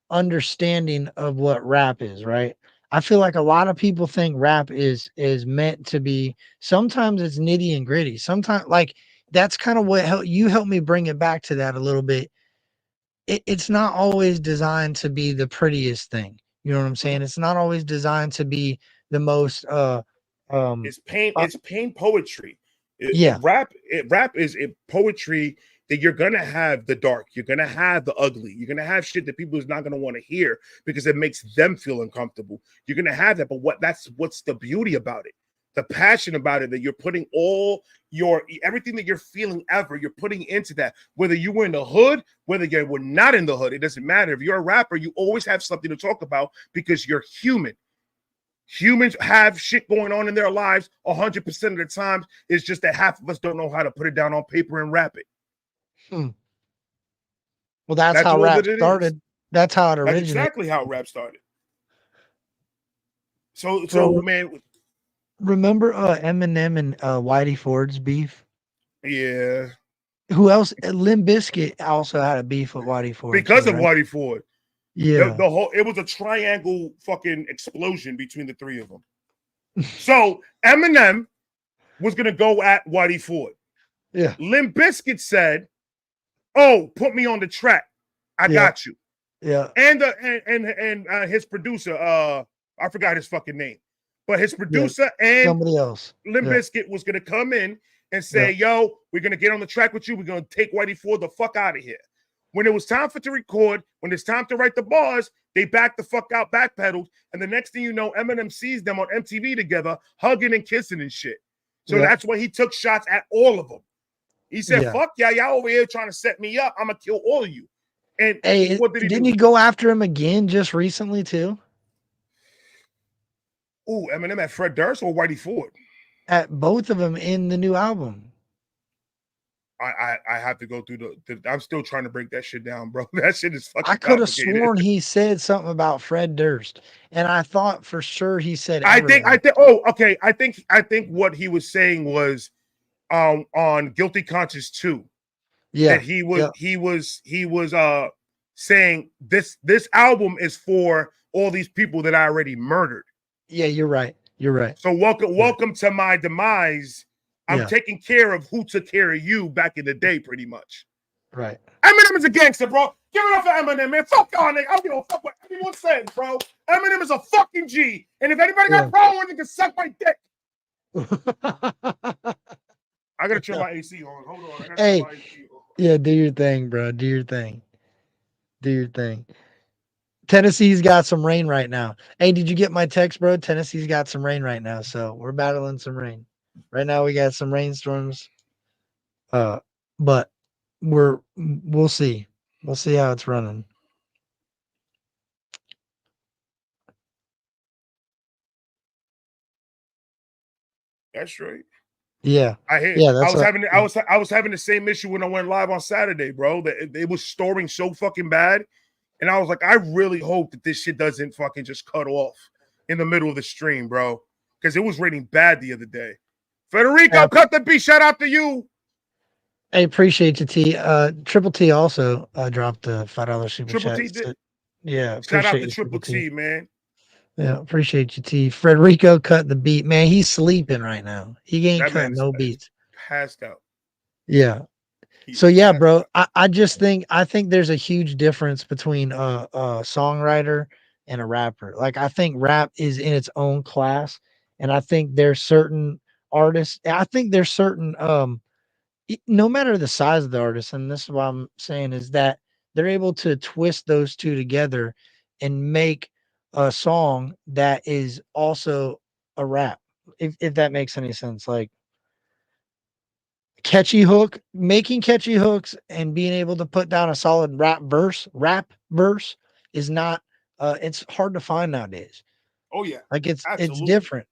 understanding of what rap is, right? I feel like a lot of people think rap is meant to be, sometimes it's nitty and gritty. Sometimes like that's kind of what you helped me bring it back to that a little bit. It's not always designed to be the prettiest thing. You know what I'm saying? It's not always designed to be the most It's pain. uh, It's pain poetry. yeah. Rap is a poetry that you're gonna have the dark. You're gonna have the ugly. You're gonna have shit that people is not gonna want to hear because it makes them feel uncomfortable. You're gonna have that, but what's the beauty about it? The passion about it, that you're putting all everything that you're feeling ever, you're putting into that. Whether you were in the hood, whether you were not in the hood, it doesn't matter. If you're a rapper, you always have something to talk about because you're human. Humans have shit going on in their lives 100% of the time. It's just that half of us don't know how to put it down on paper and rap it. Well, that's how rap started. That's how it That's originated. exactly how rap started. So Bro, man, remember Eminem and Whitey Ford's beef? yeah. Who else? Limp Bizkit also had a beef with Whitey Ford Because too, of right? Whitey Ford. Yeah. The whole, it was a triangle fucking explosion between the three of them. So Eminem was gonna go at Whitey Ford. Yeah. Limp Bizkit said, "Oh, put me on the track. I got you." Yeah. And his producer, I forgot his fucking name, but his producer and somebody else, Limp Bizkit was gonna come in and say, "Yo, we're gonna get on the track with you. We're gonna take Whitey Ford the fuck out of here." When it was time to record, when it's time to write the bars, they backed the fuck out, backpedaled, and the next thing you know, Eminem sees them on MTV together, hugging and kissing and shit. So that's when he took shots at all of them. He said, "Fuck y'all over here trying to set me up. I'm gonna kill all of you." And hey, what did he do? Didn't he go after him again just recently too? Ooh, Eminem at Fred Durst or Whitey Ford? At both of them in the new album. I have to go through the I'm still trying to break that shit down, bro. That shit is fucking I could have complicated. sworn he said something about Fred Durst, and I thought for sure he said I everyone. think oh, okay. I think what he was saying was on Guilty Conscience 2. Yeah. That he was saying this album is for all these people that I already murdered. Yeah, you're right. You're right. So welcome to my demise. I'm taking care of who took care of you back in the day, pretty much. Right. Eminem is a gangster, bro. Give it up for Eminem, man. Fuck y'all, nigga. I don't give a fuck what anyone says, bro. Eminem is a fucking G. And if anybody got a problem with it, can suck my dick. I gotta turn my AC on. Hold on. I gotta turn my AC on. Yeah, do your thing, bro. Do your thing. Do your thing. Tennessee's got some rain right now. Hey, did you get my text, bro? Tennessee's got some rain right now, so we're battling some rain. Right now we got some rainstorms. But we'll see. We'll see how it's running. That's right. Yeah. I hear. Yeah, I was having the same issue when I went live on Saturday, bro. That it was storing so fucking bad. And I was like, I really hope that this shit doesn't fucking just cut off in the middle of the stream, bro. Because it was raining bad the other day. Federico, cut the beat. Shout out to you. I appreciate you, T. Triple T also dropped the $5 super Triple chat. T did. Yeah. Shout out to Triple T, man. Yeah, appreciate you, T. Frederico cut the beat. Man, he's sleeping right now. He ain't cutting no beats. Passed out. Yeah. So yeah, bro. I think there's a huge difference between a songwriter and a rapper. Like I think rap is in its own class, and I think there's certain artists. I think there's certain no matter the size of the artist, and this is what I'm saying is that they're able to twist those two together and make a song that is also a rap. If that makes any sense, like making catchy hooks and being able to put down a solid rap verse is not it's hard to find nowadays. Oh yeah. Like it's different.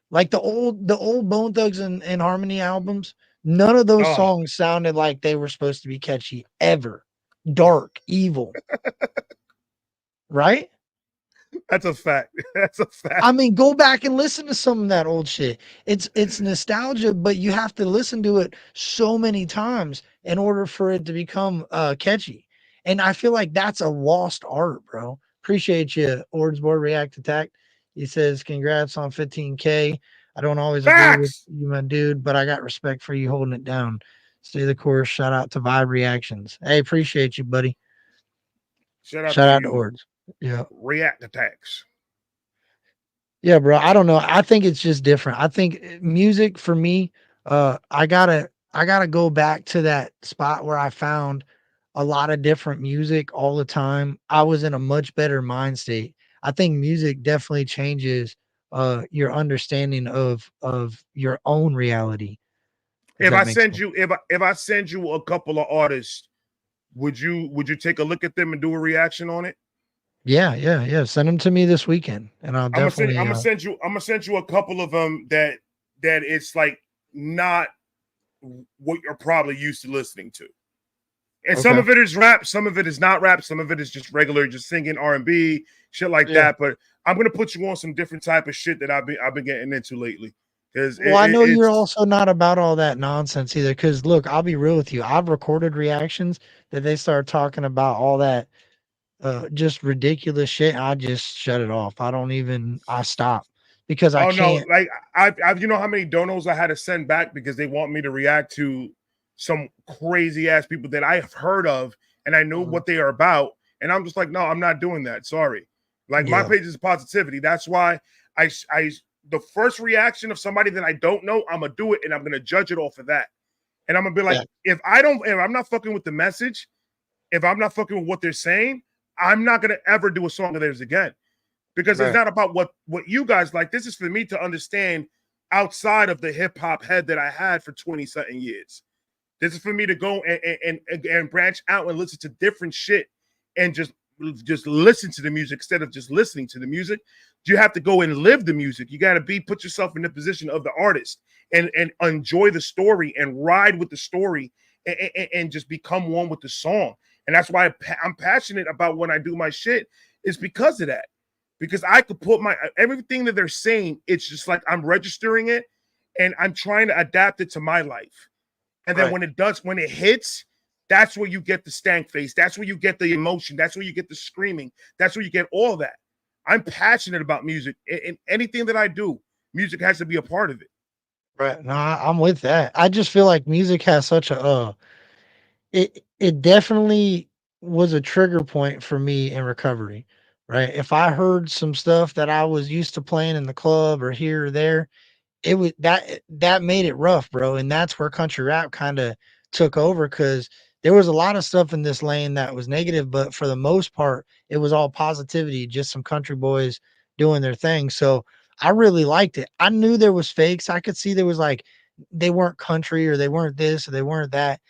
Like the old Bone Thugs and Harmony albums, none of those songs sounded like they were supposed to be catchy ever. Dark, evil. Right? That's a fact. That's a fact. I mean, go back and listen to some of that old shit. It's nostalgia, but you have to listen to it so many times in order for it to become catchy. And I feel like that's a lost art, bro. Appreciate you, Ordsboard React Attack. He says, congrats on 15K. I don't always agree with you, my dude, but I got respect for you holding it down. Stay the course. Shout out to Vibe Reactions. Hey, appreciate you, buddy. Shout out Shout to out to you. Ords. Yeah. React attacks. Yeah, bro. I don't know. I think it's just different. I think music for me, I gotta go back to that spot where I found a lot of different music all the time. I was in a much better mind state. I think music definitely changes your understanding of your own reality. If If that I makes send sense. you if I send you a couple of artists, would you take a look at them and do a reaction on it? Yeah, yeah, yeah. Send them to me this weekend, and I'll definitely. I'm gonna send you a couple of them that it's like not what you're probably used to listening to. And some Okay. of it is rap, some of it is not rap, some of it is just regular, just singing R&B, shit like Yeah. that. But I'm gonna put you on some different type of shit that I've been getting into lately. Because Well, I know you're it's also not about all that nonsense either. Because look, I'll be real with you. I've recorded reactions that they start talking about all that just ridiculous shit. I just shut it off. I stop because I oh no, can't. like I've you know how many donos I had to send back because they want me to react to some crazy ass people that I've heard of and I know Mhm. what they are about, and I'm just like, no, I'm not doing that. Sorry. Like my Yeah, page is positivity. That's why I the first reaction of somebody that I don't know, I'm gonna do it and I'm gonna judge it off of that. And I'm gonna be like, yeah, if I'm not fucking with the message, if I'm not fucking with what they're saying, I'm not gonna ever do a song of theirs again. Because it's right, not about what you guys like. This is for me to understand outside of the hip hop head that I had for 20 something years. This is for me to go and branch out and listen to different shit and just listen to the music instead of just listening to the music. You have to go and live the music. You got to put yourself in the position of the artist and enjoy the story and ride with the story and just become one with the song. And that's why I'm passionate about when I do my shit is because of that. Because I could put my everything that they're saying, it's just like I'm registering it and I'm trying to adapt it to my life. And then right. when it hits, that's where you get the stank face. That's where you get the emotion. That's where you get the screaming. That's where you get all that. I'm passionate about music. And anything that I do, music has to be a part of it. Right. No, I'm with that. I just feel like music has such a it definitely was a trigger point for me in recovery. Right. If I heard some stuff that I was used to playing in the club or here or there, it was that made it rough, bro, and that's where country rap kinda took over because there was a lot of stuff in this lane that was negative, but for the most part, it was all positivity, just some country boys doing their thing, so I really liked it. I knew there was fakes, I could see there was, like, they weren't country or they weren't this or they weren't that,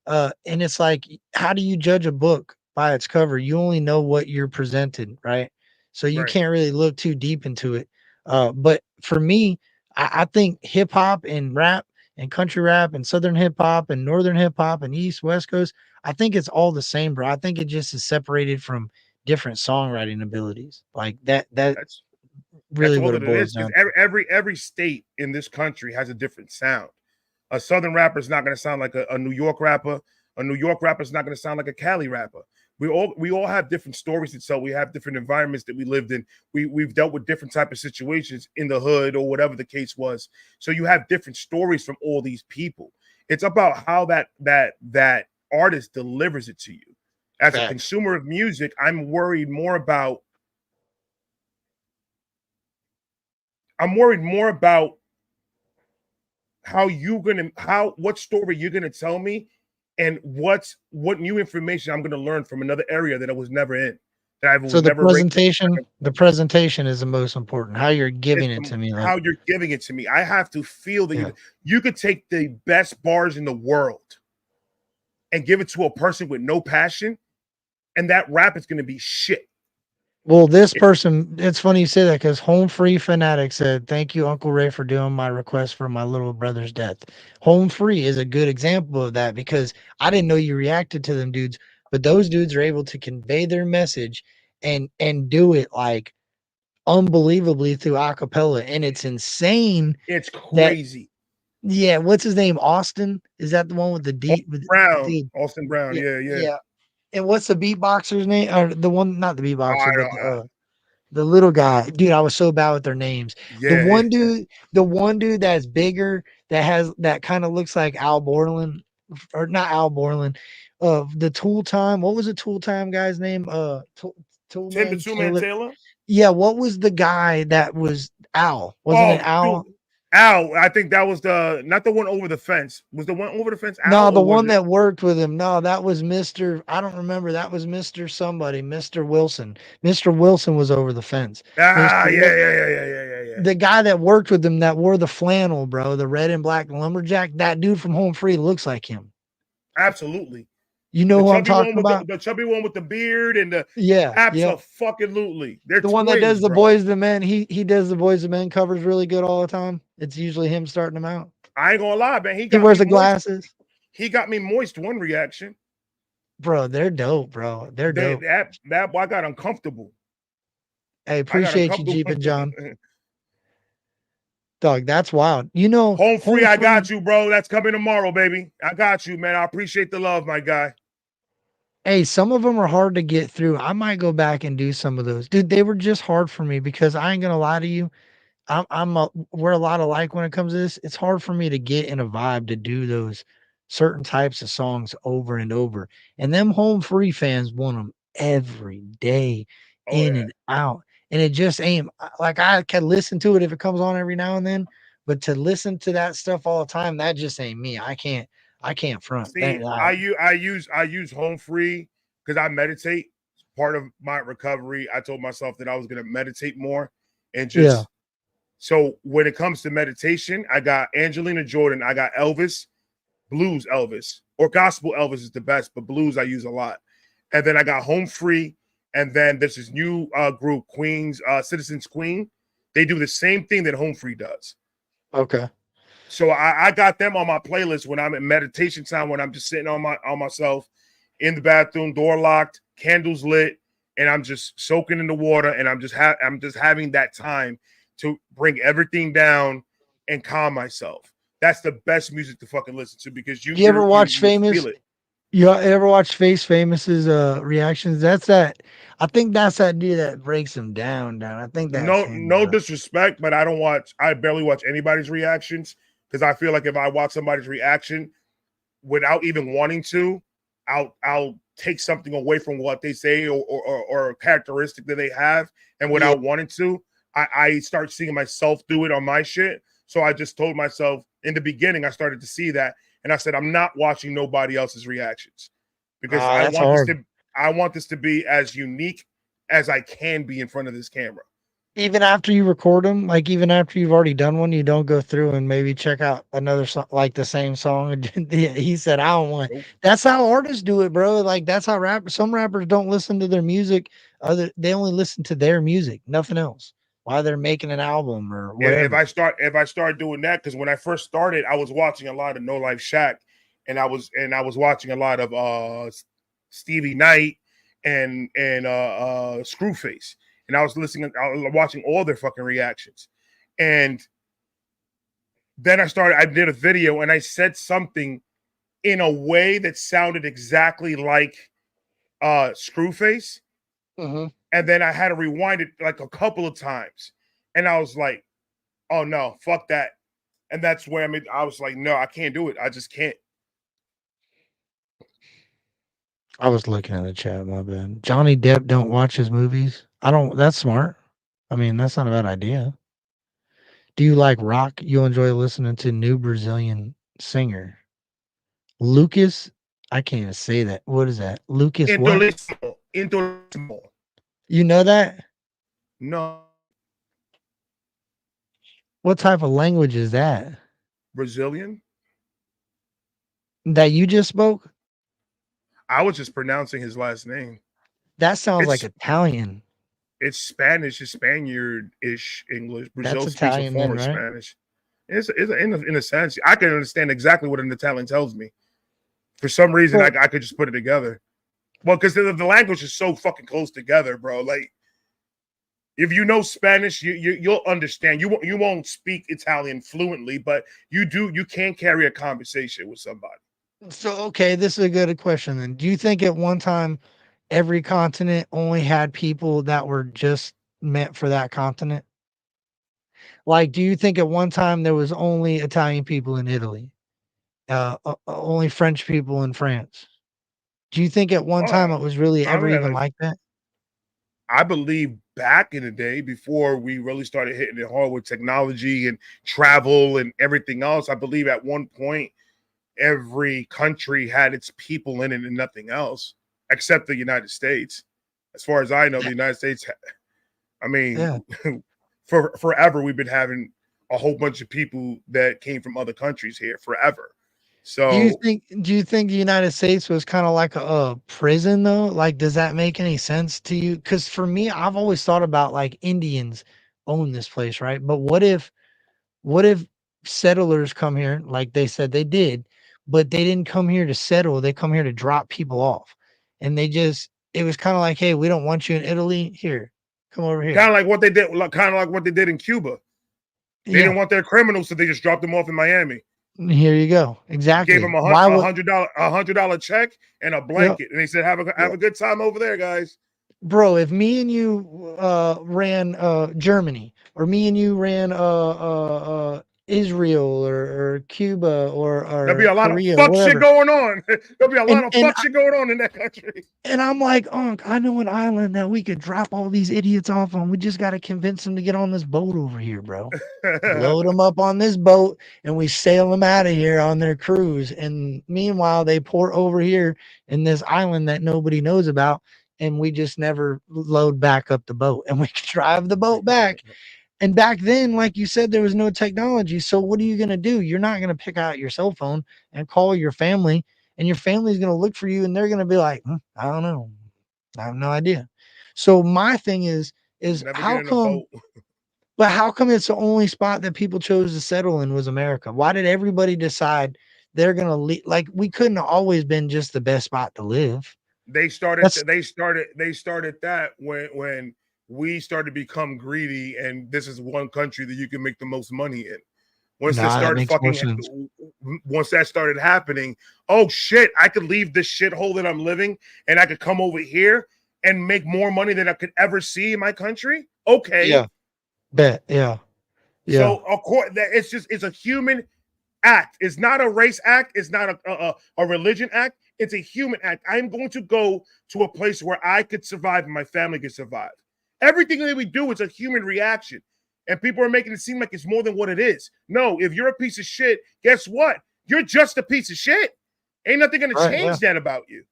and it's like, how do you judge a book by its cover? You only know what you're presented, right? So you Right. can't really look too deep into it. But for me, I think hip hop and rap and country rap and southern hip hop and northern hip hop and east west coast, I think it's all the same, bro. I think it just is separated from different songwriting abilities. Like that That's really all what it that it boils is. Because down to. every state in this country has a different sound. A Southern rapper is not going to sound like a New York rapper. A New York rapper is not going to sound like a Cali rapper. We all have different stories to tell. We have different environments that we lived in. We've dealt with different type of situations in the hood or whatever the case was. So you have different stories from all these people. It's about how that artist delivers it to you. As a Facts. consumer of music, I'm worried more about what story you're gonna tell me and what new information I'm gonna learn from another area that I was never in, that I So was never raised in. the presentation is the most important. How you're It's giving it to me. Like, how you're giving it to me. I have to feel that yeah. you could take the best bars in the world and give it to a person with no passion, and that rap is gonna be shit. Well, this person, it's funny you say that because Home Free Fanatic said, "Thank you, Uncle Ray, for doing my request for my little brother's death." Home Free is a good example of that because I didn't know you reacted to them dudes, but those dudes are able to convey their message and do it like unbelievably through acapella. And it's insane It's that crazy. yeah, what's his name? Austin? Is that the one with the deep with dude? Austin Brown, Yeah, yeah, yeah. yeah. And what's the beatboxer's name? Or the one, not the I beatboxer, but don't, the little guy, dude, I was so bad with their names. The yeah, one dude, the one dude that's bigger, that has that kind of looks like Al Borland. or not Al Borland, the Tool Time. What was the Tool Time guy's name? Tool Tim the Man Two Man Taylor. Taylor. Yeah, what was the guy that was Al? Wasn't it Oh, Al? dude, Al. I think that was not the one over the fence. Was the one over the fence Al, No, the or was one it? that worked with him. No, that was Mr. I don't remember. That was Mr. somebody, Mr. Wilson. Mr. Wilson was over the fence. Ah, Mr. yeah, Wil- yeah, yeah, yeah, yeah, yeah, yeah. the guy that worked with him that wore the flannel, bro, the red and black lumberjack, that dude from Home Free looks like him. Absolutely. You know The who I'm chubby one talking with about? the chubby one with the beard and the Yeah, yeah. absolutely. They're The one that does twins, the bro. Boys to Men. He does the Boys to Men covers really good all the time. It's usually him starting them out. I ain't gonna lie, man. He He got wears me the moist. glasses. He got me moist. One reaction. Bro, they're dope, bro. They're dope. That boy, I got uncomfortable. Hey, I got appreciate you, uncomfortable. Jeep and John. Dog, that's wild. You know, Home free, Home I Free, got you, bro. That's coming tomorrow, baby. I got you, man. I appreciate the love, my guy. hey, some of them are hard to get through. I might go back and do some of those. Dude, they were just hard for me because I ain't gonna lie to you. We're a lot alike when it comes to this. It's hard for me to get in a vibe to do those certain types of songs over and over. And them Home Free fans want them every day, Oh in yeah. and out. And it just ain't like I can listen to it if it comes on every now and then, but to listen to that stuff all the time, that just ain't me. I can't front See, that. I use home free because I meditate. Part of my recovery, I told myself that I was gonna meditate more and Yeah. just so when it comes to meditation, I got Angelina Jordan, I got Elvis, blues Elvis, or gospel Elvis is the best, but blues I use a lot. And then I got Home Free, and then there's this new group, Queens, Citizens Queen. They do the same thing that Home Free does. Okay. So I got them on my playlist when I'm in meditation time, when I'm just sitting on myself in the bathroom, door locked, candles lit, and I'm just soaking in the water, and I'm just having that time to bring everything down and calm myself. That's the best music to fucking listen to because Do you ever watch you Famous? feel it. You ever watch Famous's reactions? That's that. I think that's that dude that breaks him down. I think that's him, No bro. disrespect, but I barely watch anybody's reactions because I feel like if I watch somebody's reaction without even wanting to, I'll take something away from what they say or a characteristic that they have, and Yeah. without wanting to, I start seeing myself do it on my shit. So I just told myself in the beginning, I started to see that, and I said I'm not watching nobody else's reactions because Ah, that's hard. I want this to be as unique as I can be in front of this camera. Even after you record them, like even after you've already done one, you don't go through and maybe check out another song, like the same song. He said, "I don't want." Nope. That's how artists do it, bro. Like that's how some rappers don't listen to their music. They only listen to their music, nothing else. While they're making an album or If whatever. I start doing that, because when I first started, I was watching a lot of No Life Shack, and I was watching a lot of Stevie Knight and Screwface, and I was watching all their fucking reactions, and then I did a video and I said something in a way that sounded exactly like Screwface, Mhm. and then I had to rewind it like a couple of times, and I was like, oh no, fuck that. And that's where I was like, no, I can't do it. I just can't. I was looking at the chat, my bad. Johnny Depp don't watch his movies. I don't That's smart. I mean, that's not a bad idea. Do you like rock? You'll enjoy listening to new Brazilian singer. Lucas, I can't even say that. What is that? Lucas what? Intolissimo. You know that? No, What type of language is that? Brazilian. That you just spoke? I was just pronouncing his last name. That sounds like It's Italian. it's Spanish, it's Spaniard-ish English. That's Brazil speaks a Italian then, form of right? Spanish. It's in a sense, I can understand exactly what an Italian tells me. For some reason, Well, I could just put it together. Well, because the language is so fucking close together, bro. Like, if you know Spanish, you'll understand. You won't speak Italian fluently, but you can carry a conversation with somebody. so okay, this is a good question then. Do you think at one time every continent only had people that were just meant for that continent? Like, do you think at one time there was only Italian people in Italy? only French people in France. Do you think at one Oh, time it was really I ever mean, even like that? I believe back in the day, before we really started hitting it hard with technology and travel and everything else, I believe at one point every country had its people in it and nothing else, except the United States. As far as I know, the United States, I Yeah. mean, for forever we've been having a whole bunch of people that came from other countries here forever. So Do you think the United States was kind of like a prison though? Like, does that make any sense to you? Because for me, I've always thought about like Indians own this place, right? But what if settlers come here like they said they did, but they didn't come here to settle, they come here to drop people off. And they just it was kind of like, hey, we don't want you in Italy. Here, come over kind here. of like what they did, kind of like what they did in Cuba. They didn't Yeah, want their criminals, so they just dropped them off in Miami. here you go. Gave Exactly. them Why would $100 check and a Yep. blanket, and they said, have Yep. a good time over there, guys." Bro, if me and you ran Germany, or me and you ran Israel or Cuba There'll be or a lot of Korea, fuck shit wherever, going on. There'll be a lot and of and fuck shit going on in that country. And I'm like, Unc, I know an island that we could drop all these idiots off on. We just got to convince them to get on this boat over here, bro. Load them up on this boat and we sail them out of here on their cruise. And meanwhile, they port over here in this island that nobody knows about. And we just never load back up the boat and we can drive the boat back. And back then, like you said, there was no technology. So what are you going to do? You're not going to pick out your cell phone and call your family, and your family's going to look for you and they're going to be like, I don't know. I have no idea. So my thing is Never get how in a come, boat. but how come it's the only spot that people chose to settle in was America? Why did everybody decide they're going to leave? Like, we couldn't have always been just the best spot to live. They started. That's They started that when we started to become greedy, and this is one country that you can make the most money in. Once that Nah, that started makes more fucking, sense. once that started happening, oh shit, I could leave this shithole that I'm living, and I could come over here and make more money than I could ever see in my country. Okay, Yeah. Bet. Yeah. Yeah. so of course that it's a human act. It's not a race act. It's not a religion act. It's a human act. I'm going to go to a place where I could survive and my family could survive. Everything that we do is a human reaction. And people are making it seem like it's more than what it is. No, if you're a piece of shit, guess what? You're just a piece of shit. Ain't nothing going to Right. Yeah. change that about you.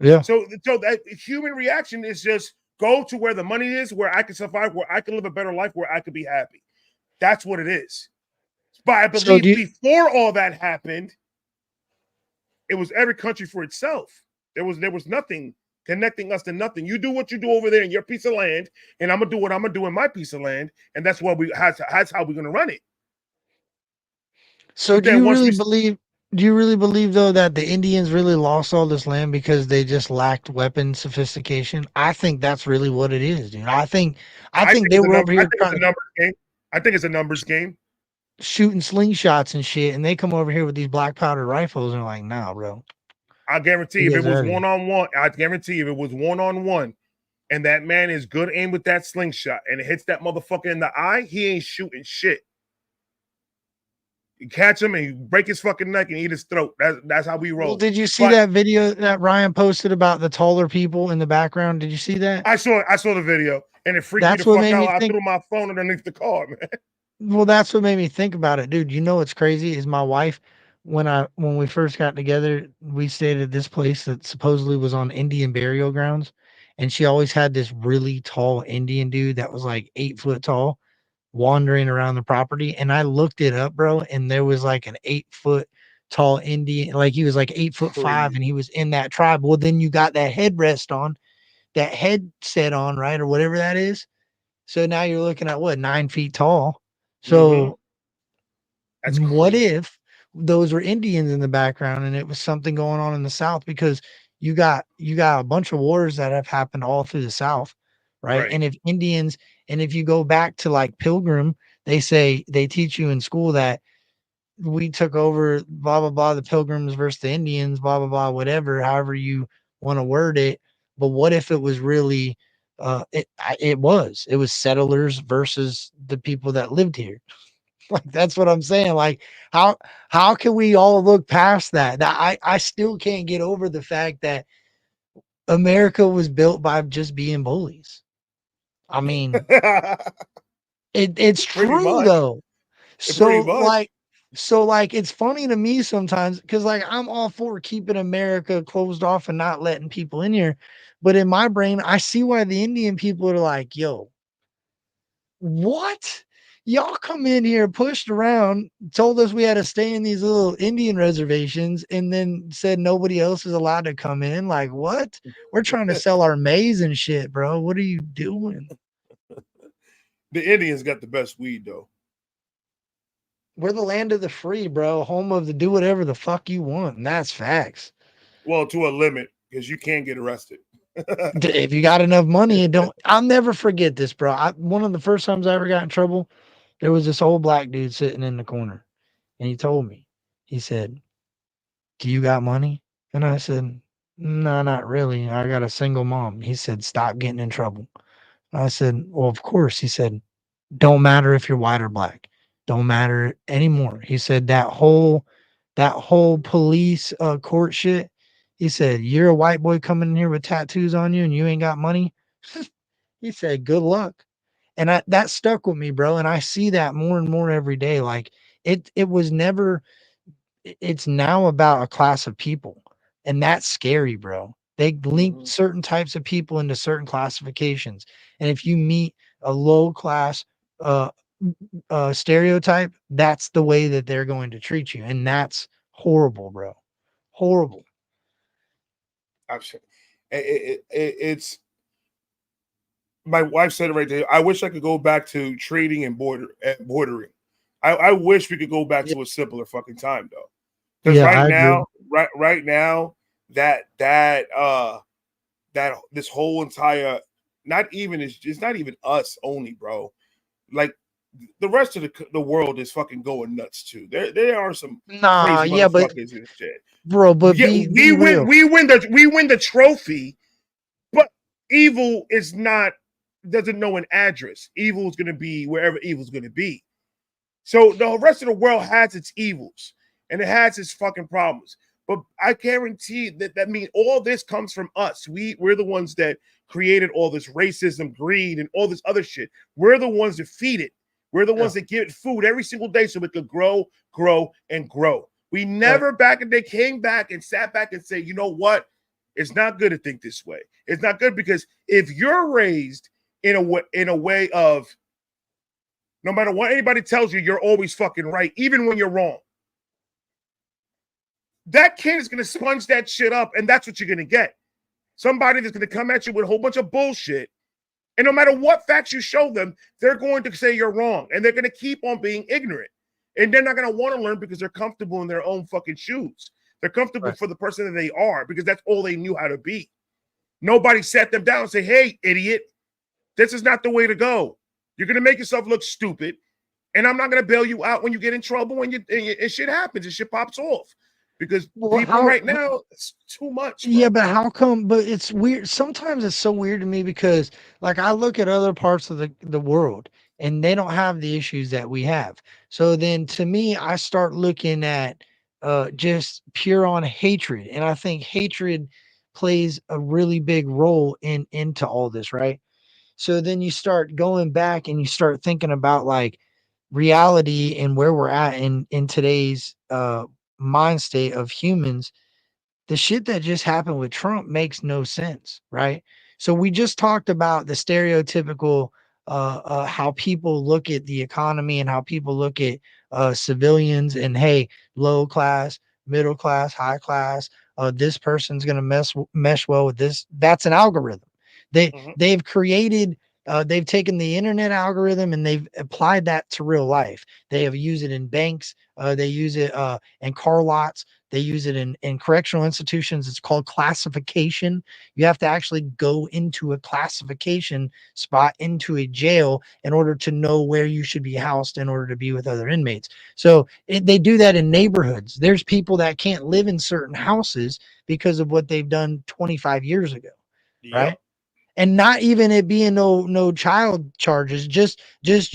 Yeah. So that human reaction is just go to where the money is, where I can survive, where I can live a better life, where I could be happy. That's what it is. But I So do believe you, before all that happened, it was every country for itself. There was nothing connecting us to nothing. You do what you do over there in your piece of land, and I'm gonna do what I'm gonna do in my piece of land, and that's what that's how we're gonna run it. So But do then you once really we believe though that the Indians really lost all this land because they just lacked weapon sophistication? I think that's really what it is, dude. I I think think they it's a were number over I here think it's trying a to numbers game. I think it's a numbers game. shooting slingshots and shit, and they come over here with these black powder rifles and are like, nah, bro. I guarantee You if it guys are was out of here. one on one, I guarantee if it was one on one, and that man is good aim with that slingshot and it hits that motherfucker in the eye, he ain't shooting shit. You catch him and you break his fucking neck and eat his throat. That's how we Well, roll. did you see But that video that Ryan posted about the taller people in the background? Did you see that? I saw the video and it freaked me the That's what fuck made out. me I think. threw my phone underneath the car, man. Well, that's what made me think about it, dude. You know what's crazy is my wife, when we first got together, we stayed at this place that supposedly was on Indian burial grounds, and she always had this really tall Indian dude that was like 8 foot tall wandering around the property. And I looked it up, bro, and there was like an 8 foot tall Indian, like he was like 8'5", and Crazy. he was in that tribe. Well, then you got that headrest on, that headset on, right, or whatever that is. So now you're looking at what, 9 feet tall. Mm-hmm. So That's what crazy. if those were Indians in the background and it was something going on in the South? Because you got a bunch of wars that have happened all through the South, right? Right. And if you go back to like Pilgrim, they teach you in school that we took over, blah blah blah, the Pilgrims versus the Indians, blah blah blah, whatever, however you want to word it. But what if it was really it was settlers versus the people that lived here? Like, that's what I'm saying. Like, how can we all look past that? I still can't get over the fact that America was built by just being bullies. I mean, it's Pretty true much. though. Pretty So much. like it's funny to me sometimes because like I'm all for keeping America closed off and not letting people in here. But in my brain, I see why the Indian people are like, yo, what? Y'all come in here, pushed around, told us we had to stay in these little Indian reservations, and then said nobody else is allowed to come in. Like, what? We're trying to sell our maize and shit, bro. What are you doing? The Indians got the best weed though. We're the land of the free, bro. Home of the do whatever the fuck you want. And that's facts. Well, to a limit, because you can't get arrested. If you got enough money, it don't. I'll never forget this, bro. One of the first times I ever got in trouble, there was this old black dude sitting in the corner, and he told me, he said, "Do you got money?" And I said, "No, not really. I got a single mom." He said, "Stop getting in trouble." I said, "Well, of course." He said, "Don't matter if you're white or black. Don't matter anymore." He said that whole police court shit. He said, "You're a white boy coming in here with tattoos on you and you ain't got money." He said, "Good luck." And that stuck with me, bro. And I see that more and more every day. Like it was never it's now about a class of people. And that's scary, bro. They link Mhm. certain types of people into certain classifications. And if you meet a low class uh stereotype, that's the way that they're going to treat you. And that's horrible, bro. Horrible. Absolutely. It's my wife said it right there. I wish I could go back to trading and bordering. I wish we could go back Yeah, to a simpler fucking time though. Because yeah, right I now, agree. right now, that this whole entire not even it's not even us only, bro. Like the rest of the world is fucking going nuts too. There are some Nah, crazy yeah, but motherfuckers and shit. bro, but Yeah, be real. we win the trophy, but evil is not doesn't know an address. Evil is going to be wherever evil is going to be. So the rest of the world has its evils and it has its fucking problems. But I guarantee that means all this comes from us. We're the ones that created all this racism, greed, and all this other shit. We're the ones that feed it. We're the Yeah, ones that give it food every single day so it could grow, grow, and grow. We right. never back in the day came back and sat back and say, you know what? It's not good to think this way. It's not good because if you're raised in a way of no matter what anybody tells you, you're always fucking right, even when you're wrong. That kid is going to sponge that shit up, and that's what you're going to get. Somebody that's going to come at you with a whole bunch of bullshit. And no matter what facts you show them, they're going to say you're wrong. And they're going to keep on being ignorant. And they're not going to want to learn because they're comfortable in their own fucking shoes. They're comfortable Right. for the person that they are because that's all they knew how to be. Nobody sat them down and said, hey, idiot, this is not the way to go. You're going to make yourself look stupid. And I'm not going to bail you out when you get in trouble and shit happens and shit pops off. Because Well, people right now, it's too much, yeah, bro. but how come? But it's weird. Sometimes it's so weird to me because, like, I look at other parts of the world and they don't have the issues that we have. So then, to me, I start looking at just pure on hatred, and I think hatred plays a really big role into all this, right? So then you start going back and you start thinking about like reality and where we're at in today's mind state of humans. The shit that just happened with Trump makes no sense, right? So we just talked about the stereotypical how people look at the economy and how people look at civilians and hey, low class, middle class, high class. This person's gonna mesh well with this. That's an algorithm. Mhm. They've created. They've taken the internet algorithm and they've applied that to real life. They have used it in banks. They use it in car lots. They use it in correctional institutions. It's called classification. You have to actually go into a classification spot, into a jail, in order to know where you should be housed in order to be with other inmates. So they do that in neighborhoods. There's people that can't live in certain houses because of what they've done 25 years ago, Yep. right? and not even it being no child charges, just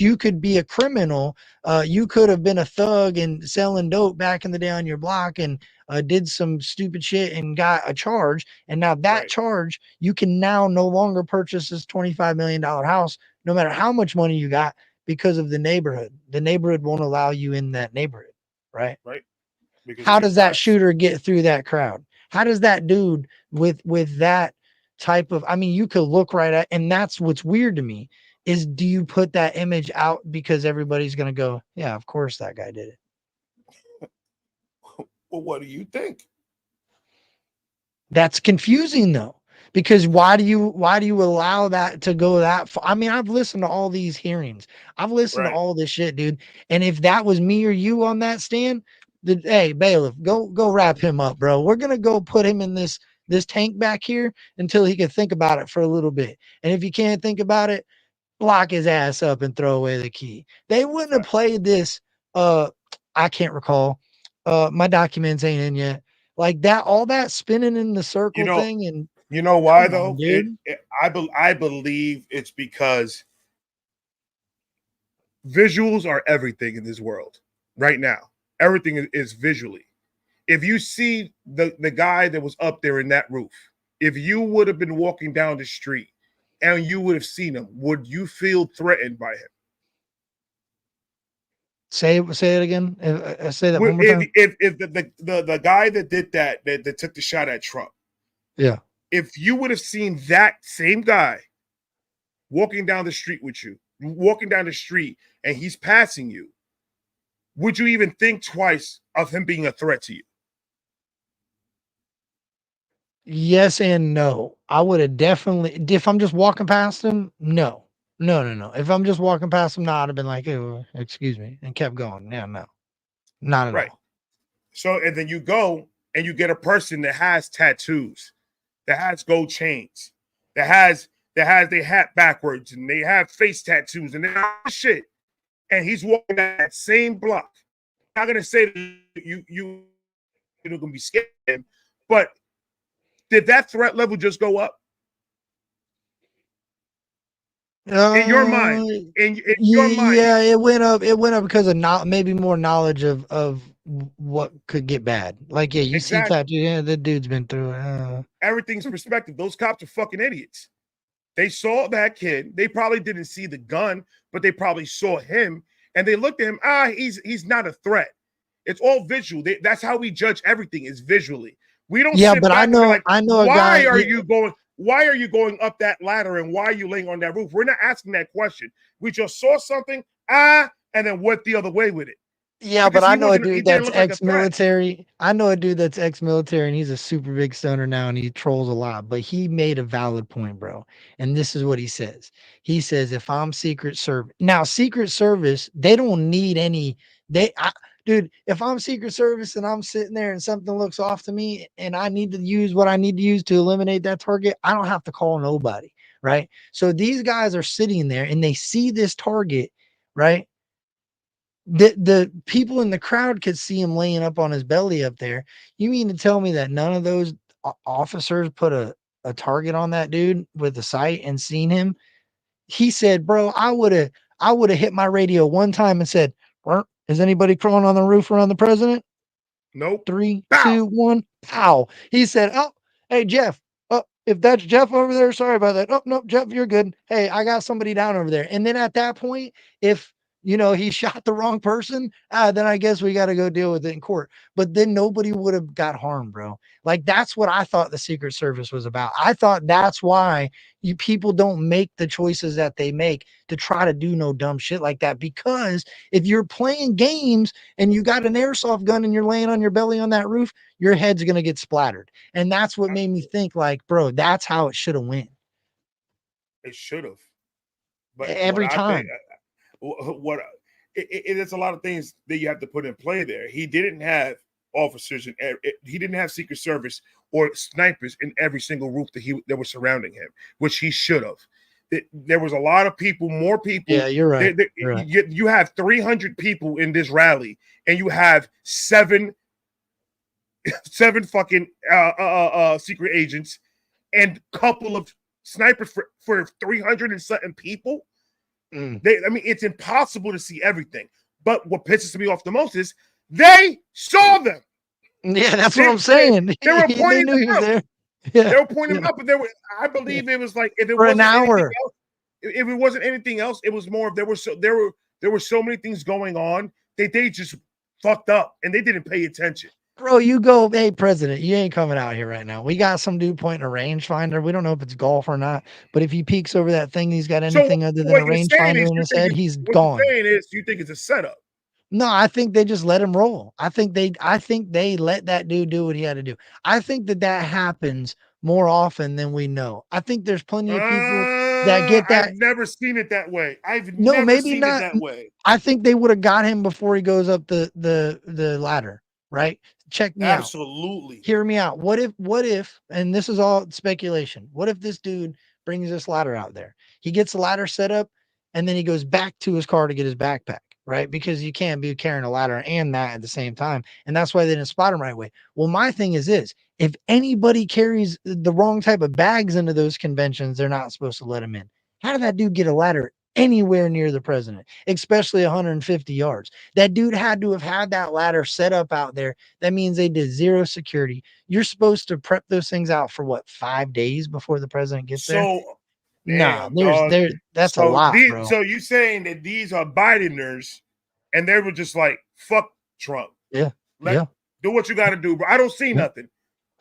you could be a criminal. You could have been a thug and selling dope back in the day on your block, and did some stupid shit and got a charge, and now that Right. charge, you can now no longer purchase this $25 million house, no matter how much money you got, because of the neighborhood won't allow you in that neighborhood, right? Right. Because of How your does that threats. shooter get through that crowd? How does that dude with that type of, I mean, you could look right at, and that's what's weird to me, is do you put that image out because everybody's going to go, yeah, of course that guy did it. Well, what do you think? That's confusing though, because why do you allow that to go that far? I mean, I've listened to all these hearings. I've listened to Right. all this shit, dude. And if that was me or you on that stand, hey, bailiff, go wrap him up, bro. We're gonna go put him in this tank back here until he can think about it for a little bit. And if he can't think about it, lock his ass up and throw away the key. They wouldn't have played this. I can't recall. My documents ain't in yet. Like that, all that spinning in the circle thing, and you know why come on, though? dude. I believe it's because visuals are everything in this world right now. Everything is visually. If you see the guy that was up there in that roof, if you would have been walking down the street and you would have seen him, would you feel threatened by him? Say it again. Say that one more time. If the guy that did that took the shot at Trump, Yeah. if you would have seen that same guy walking down the street with you, walking down the street, and he's passing you, would you even think twice of him being a threat to you? Yes and no. I would have definitely, if I'm just walking past him, no. If I'm just walking past him, no, I'd have been like, oh, excuse me, and kept going. Yeah, no, not at Right. all. So, and then you go and you get a person that has tattoos, that has gold chains, that has their hat backwards, and they have face tattoos, and they have shit. And he's walking down that same block. I'm not gonna say that you're gonna be scared, but did that threat level just go up in your mind? In your mind, Yeah, it went up. It went up because of maybe more knowledge of what could get bad. Like, yeah, you see exactly. tattoo. Yeah, the dude's been through it. Everything's perspective. Those cops are fucking idiots. They saw that kid. They probably didn't see the gun, but they probably saw him, and they looked at him. He's not a threat. It's all visual. That's how we judge everything, is visually. We don't sit but back and be like, I know a why guy. are you going? Why are you going up that ladder, and why are you laying on that roof? We're not asking that question. We just saw something, and then went the other way with it. Yeah, Because but I he know a didn't dude that's look like a threat. ex-military. I know a dude that's ex-military, and he's a super big stoner now, and he trolls a lot. But he made a valid point, bro. And this is what he says. He says, if I'm Secret Service, now Secret Service, they don't need any. Dude, if I'm Secret Service and I'm sitting there and something looks off to me, and I need to use what I need to use to eliminate that target, I don't have to call nobody, right? So these guys are sitting there and they see this target, right? The people in the crowd could see him laying up on his belly up there. You mean to tell me that none of those officers put a target on that dude with a sight and seen him? He said, bro, I would have hit my radio one time and said, is anybody crawling on the roof around the president? Nope. 3, Pow! 2, 1, pow. He said, oh, hey, Jeff. Oh, if that's Jeff over there, sorry about that. Oh, no, Jeff, you're good. Hey, I got somebody down over there. And then at that point, if he shot the wrong person, then I guess we got to go deal with it in court. But then nobody would have got harmed, bro. Like, that's what I thought the Secret Service was about. I thought that's why people don't make the choices that they make to try to do no dumb shit like that. Because if you're playing games and you got an airsoft gun and you're laying on your belly on that roof, your head's going to get splattered. And that's what made me think, like, bro, that's how it should have went. It should have. But every time. It's a lot of things that you have to put in play there. He didn't have officers and he didn't have Secret Service or snipers in every single roof that were surrounding him, which he should have. There was a lot of people, more people. Yeah, you're right. You're right. You have 300 people in this rally, and you have seven fucking secret agents and couple of snipers for 300 and something people. Mm. I mean, it's impossible to see everything. But what pisses me off the most is they saw them. Yeah, that's what I'm saying. They were They pointing knew he them was out. there. Yeah, They were pointing them yeah. out, but I believe it was like if it For an wasn't anything hour. else, if it wasn't anything else, it was more of there were so many things going on that they just fucked up and they didn't pay attention. Bro, you go, hey, president, you ain't coming out here right now. We got some dude pointing a rangefinder. We don't know if it's golf or not, but if he peeks over that thing, he's got anything other than a what you're saying rangefinder is in you his think head, it's- he's what gone. you're saying is you think it's a setup. No, I think they just let him roll. I think they let that dude do what he had to do. I think that happens more often than we know. I think there's plenty of people that get that. I've never seen it that way. I've No, never maybe seen not. it that way. I think they would have got him before he goes up the ladder, right? Check me out. Absolutely. Hear me out. What if, and this is all speculation. What if this dude brings this ladder out there? He gets the ladder set up and then he goes back to his car to get his backpack, right? Because you can't be carrying a ladder and that at the same time. And that's why they didn't spot him right away. Well, my thing is this: if anybody carries the wrong type of bags into those conventions, they're not supposed to let him in. How did that dude get a ladder anywhere near the president, especially 150 yards? That dude had to have had that ladder set up out there. That means they did zero security. You're supposed to prep those things out for what, 5 days before the president gets there? Nah, that's a lot, bro. So you saying that these are Bideners and they were just like, fuck Trump. Yeah. Do what you got to do, bro. I don't see nothing.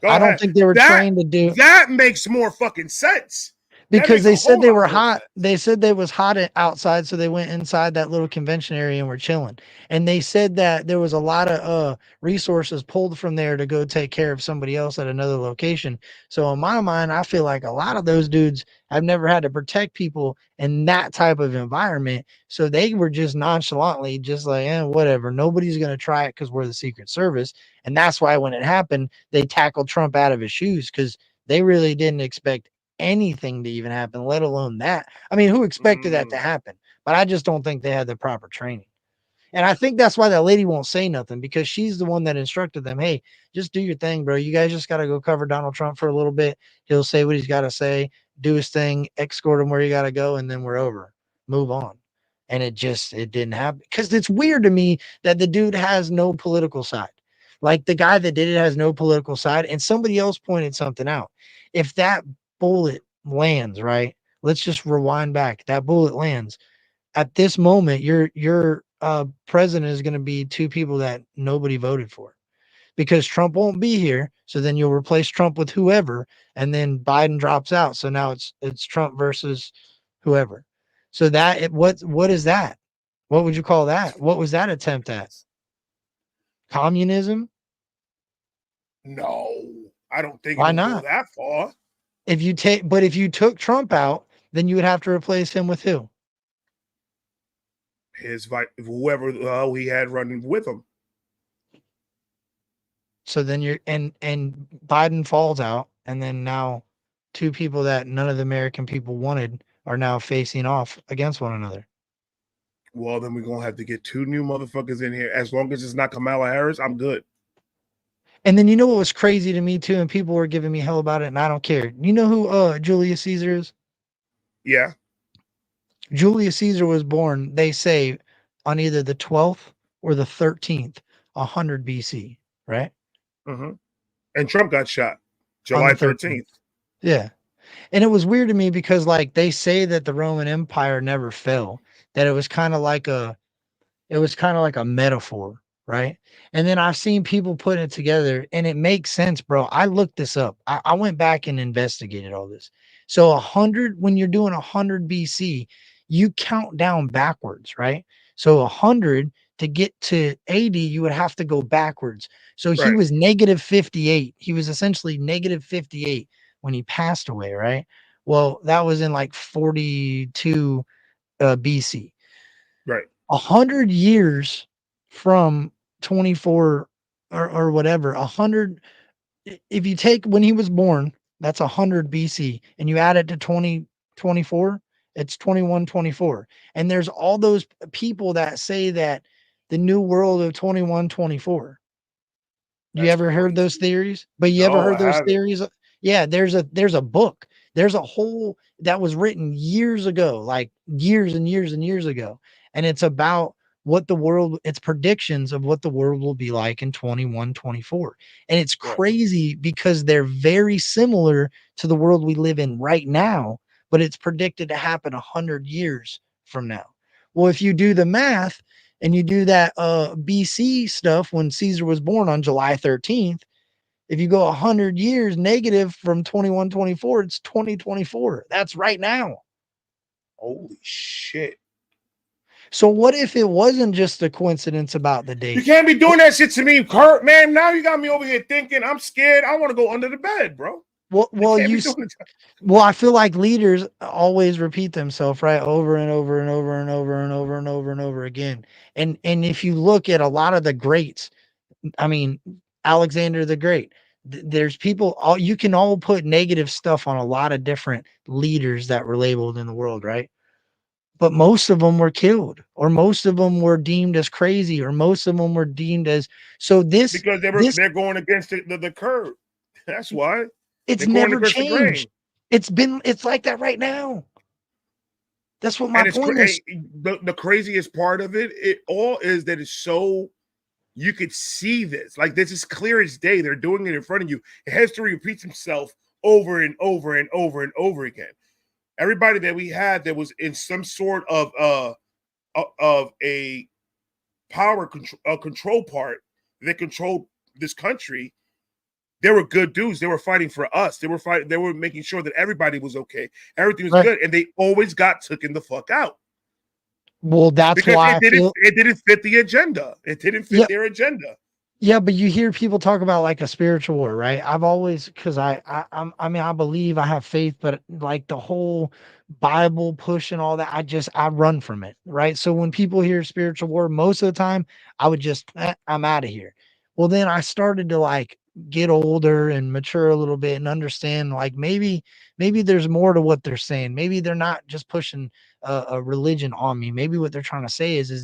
I don't think they were trained to do that. Makes more fucking sense. Because they said they were hot. They said they was hot outside, so they went inside that little convention area and were chilling. And they said that there was a lot of resources pulled from there to go take care of somebody else at another location. So in my mind, I feel like a lot of those dudes have never had to protect people in that type of environment. So they were just nonchalantly just like, whatever. Nobody's going to try it because we're the Secret Service. And that's why when it happened, they tackled Trump out of his shoes because they really didn't expect anything to even happen, let alone that. I mean, who expected that to happen? But I just don't think they had the proper training. And I think that's why that lady won't say nothing, because she's the one that instructed them. Hey, just do your thing, bro. You guys just got to go cover Donald Trump for a little bit. He'll say what he's got to say, do his thing, escort him where you got to go, and then we're over. Move on. And it didn't happen. Because it's weird to me that the dude has no political side. Like the guy that did it has no political side. And somebody else pointed something out. If that bullet lands, right? Let's just rewind back. That bullet lands. At this moment, your president is going to be two people that nobody voted for, because Trump won't be here. So then you'll replace Trump with whoever, and then Biden drops out. So now it's Trump versus whoever. So what is that? What would you call that? What was that attempt at? Communism? No, I don't think Why it would not go that far. If you took Trump out, then you would have to replace him with who? Whoever he had running with him. So then and Biden falls out, and then now two people that none of the American people wanted are now facing off against one another. Well, then we're gonna have to get two new motherfuckers in here. As long as it's not Kamala Harris, I'm good. And then you know what was crazy to me too, and people were giving me hell about it, and I don't care. You know who Julius Caesar is? Yeah. Julius Caesar was born, they say, on either the 12th or the 13th, 100 BC, right? Mm-hmm. And Trump got shot July 13th. Yeah. And it was weird to me because, like, they say that the Roman Empire never fell, that it was kind of like a metaphor, right? And then I've seen people put it together, and it makes sense, bro. I looked this up. I went back and investigated all this. So 100, when you're doing 100 BC, you count down backwards, right? So 100 to get to 80, you would have to go backwards. So he was negative 58. He was essentially negative 58 when he passed away, right? Well, that was in like 42 BC. Right. 100 years from 24 or whatever, 100, if you take when he was born, that's 100 BC, and you add it to 2024, it's 2124. And there's all those people that say that the new world of 2124. You ever heard those theories? But you ever heard those theories? Yeah, there's a book There's a whole that was written years ago, like years and years and years ago. And it's about what the world, it's predictions of what the world will be like in 21, 24. And it's Right. crazy because they're very similar to the world we live in right now, but it's predicted to happen 100 years from now. Well, if you do the math and you do that BC stuff when Caesar was born on July 13th, if you go 100 years negative from 21, 24, it's 2024. That's right now. Holy shit. So what if it wasn't just a coincidence about the date? You can't be doing that shit to me, Kurt, man. Now you got me over here thinking I'm scared. I want to go under the bed, bro. Well, I feel like leaders always repeat themselves, right? Over and over and over and over and over and over and over again. And if you look at a lot of the greats, I mean, Alexander the Great, there's people, all you can all put negative stuff on a lot of different leaders that were labeled in the world, right? But most of them were killed, or most of them were deemed as crazy, or most of them were deemed as because they're going against the curve. That's why it's they're going never against the grain. changed. It's like that right now. That's what my point is. The craziest part of it all is that it's so you could see this. Like, this is clear as day. They're doing it in front of you. History repeats itself over and over and over and over again. Everybody that we had that was in some sort of a power control part that controlled this country, they were good dudes. They were fighting for us. They were making sure that everybody was okay. Everything was good, and they always got taken the fuck out. Well, that's because why it didn't fit the agenda. It didn't fit their agenda. Yeah, but you hear people talk about like a spiritual war, right? I've always, because I mean, I believe, I have faith, but like the whole Bible push and all that, I run from it, right? So when people hear spiritual war, most of the time, I would just, I'm out of here. Well, then I started to like get older and mature a little bit and understand like maybe there's more to what they're saying. Maybe they're not just pushing a religion on me. Maybe what they're trying to say is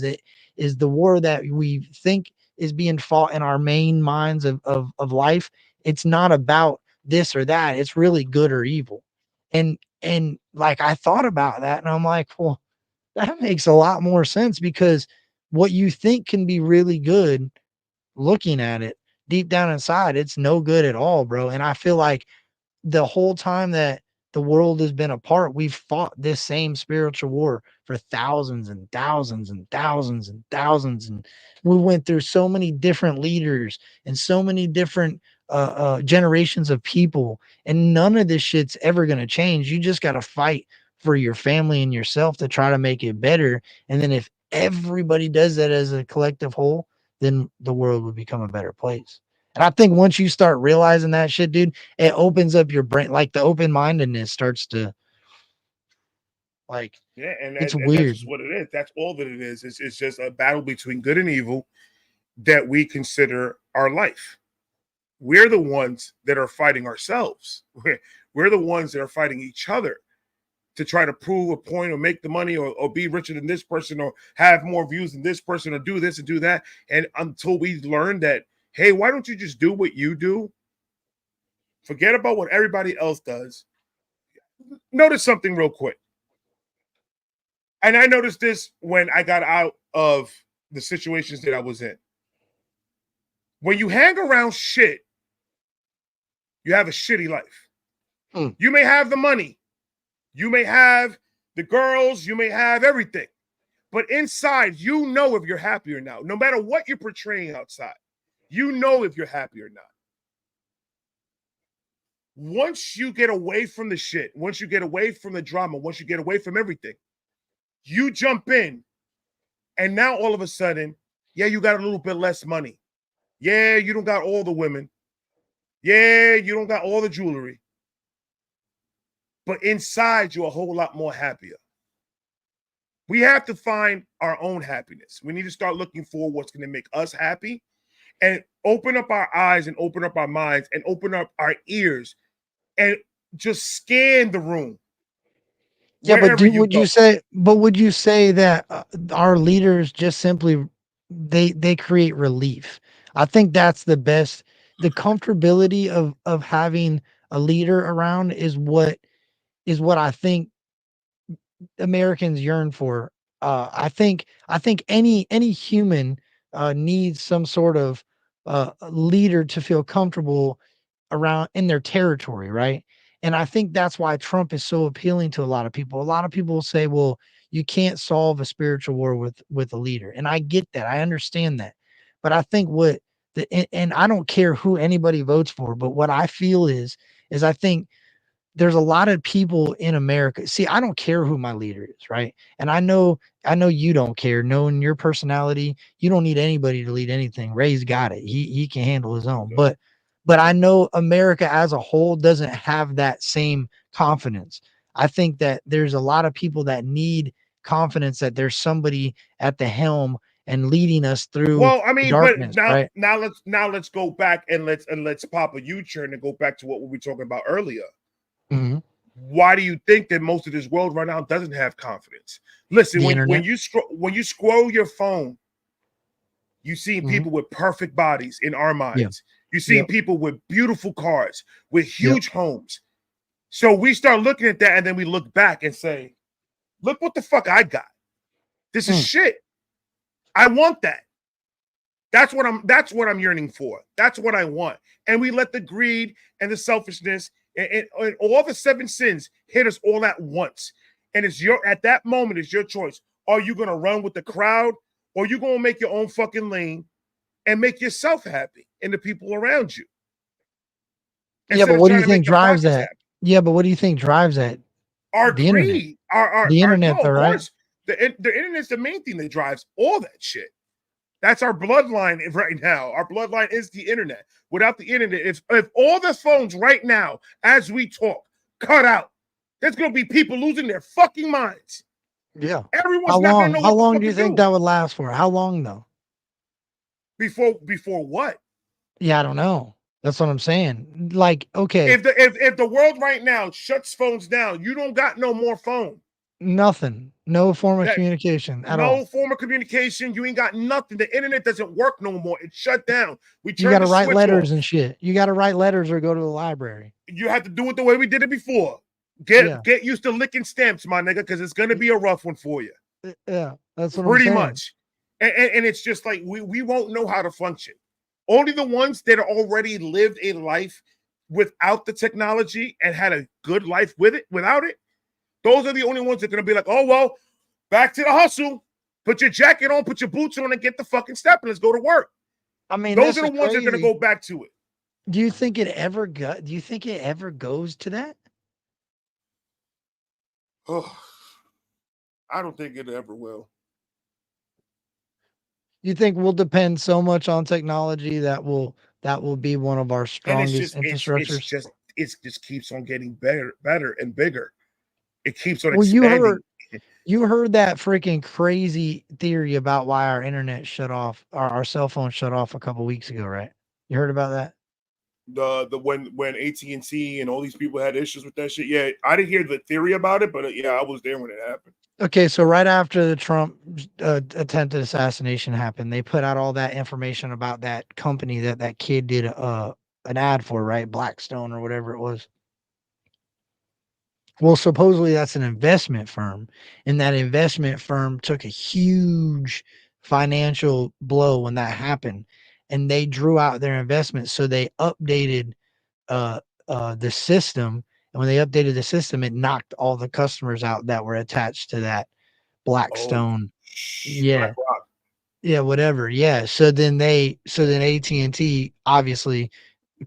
the war that we think is being fought in our main minds of life. It's not about this or that. It's really good or evil. And like I thought about that and I'm like, well, that makes a lot more sense, because what you think can be really good, looking at it deep down inside, it's no good at all, bro. And I feel like the whole time that the world has been apart, we've fought this same spiritual war for thousands and thousands and thousands and thousands. And we went through so many different leaders and so many different generations of people. And none of this shit's ever going to change. You just got to fight for your family and yourself to try to make it better. And then if everybody does that as a collective whole, then the world would become a better place. And I think once you start realizing that shit, dude, it opens up your brain. Like the open-mindedness starts to, like, and it's and weird. that's just what it is. That's all that it is. It's just a battle between good and evil that we consider our life. We're the ones that are fighting ourselves. We're the ones that are fighting each other to try to prove a point or make the money or be richer than this person or have more views than this person or do this and do that. And until we learn that, hey, why don't you just do what you do? Forget about what everybody else does. Notice something real quick. And I noticed this when I got out of the situations that I was in. When you hang around shit, you have a shitty life. You may have the money. You may have the girls. You may have everything. But inside, you know if you're happy or not. No matter what you're portraying outside, you know if you're happy or not. Once you get away from the shit, once you get away from the drama, once you get away from everything, you jump in. And now all of a sudden, yeah, you got a little bit less money. Yeah, you don't got all the women. Yeah, you don't got all the jewelry. But inside, you're a whole lot more happier. We have to find our own happiness. We need to start looking for what's going to make us happy and open up our eyes and open up our minds and open up our ears and just scan the room. Yeah, but would you say that our leaders just simply they create relief? I think that's the best. The comfortability of having a leader around is what is what I think Americans yearn for. I think any human needs some sort of leader to feel comfortable around in their territory, right? And I think that's why Trump is so appealing to a lot of people. A lot of people say, "Well, you can't solve a spiritual war with a leader," and I get that. I understand that, but I think what and I don't care who anybody votes for, but what I feel is I think there's a lot of people in America. See, I don't care who my leader is, right? And I know you don't care. Knowing your personality, you don't need anybody to lead anything. Ray's got it. He can handle his own. But I know America as a whole doesn't have that same confidence. I think that there's a lot of people that need confidence that there's somebody at the helm and leading us through Well, I mean, but darkness, right? now let's go back and let's pop a U-turn and go back to what we were talking about earlier. Mhm. Why do you think that most of this world right now doesn't have confidence? Listen, when you scroll your phone, you see people with perfect bodies in our minds. Yeah. You see people with beautiful cars, with huge homes. So we start looking at that, and then we look back and say, "Look what the fuck I got. This is shit. I want that. That's what I'm yearning for. That's what I want." And we let the greed and the selfishness and all the seven sins hit us all at once. And at that moment, it's your choice. Are you gonna run with the crowd, or are you gonna make your own fucking lane and make yourself happy and the people around you? Yeah, but what do you think drives that? Happy. Yeah, but what do you think drives that? Our The internet. greed, our internet, no, though, of right? course. The internet's the main thing that drives all that shit. That's our bloodline right now. Our bloodline is the internet. Without the internet, if all the phones right now, as we talk, cut out, there's gonna be people losing their fucking minds. Yeah. Everyone's not gonna know How what long the do you fuck to think do. that would last for? How long though? Before what? Yeah, I don't know. That's what I'm saying. Like, okay, If the world right now shuts phones down, you don't got no more phone. nothing. No form of That communication at all. no form of communication. You ain't got nothing. The internet doesn't work no more. It's shut down. We You turned got to the write switch letters off. and shit. You got to write letters or go to the library. You have to do it the way we did it before. Yeah. Get used to licking stamps, my nigga, because it's gonna be a rough one for you. Yeah, that's what Pretty I'm saying. much. And it's just like we won't know how to function. Only the ones that already lived a life without the technology and had a good life without it, those are the only ones that are gonna be like, oh well, back to the hustle. Put your jacket on, put your boots on, and get the fucking step, and let's go to work. I mean, Those this are the is ones that are gonna crazy. go back to it. Do you think it ever goes to that? Oh, I don't think it ever will. You think we'll depend so much on technology that will be one of our And strongest infrastructures? it just keeps on getting better and bigger. It keeps on Well, expanding. you heard that freaking crazy theory about why our internet shut off, our cell phone shut off a couple weeks ago, right? You heard about that? The when AT&T and all these people had issues with that shit. Yeah, I didn't hear the theory about it, but yeah, I was there when it happened. Okay, so right after the Trump attempted assassination happened, they put out all that information about that company that kid did an ad for, right? Blackstone or whatever it was. Well, supposedly that's an investment firm, and that investment firm took a huge financial blow when that happened, and they drew out their investment. So they updated the system, and when they updated the system, it knocked all the customers out that were attached to that Blackstone. Yeah, BlackRock. yeah, whatever. Yeah. So then AT&T obviously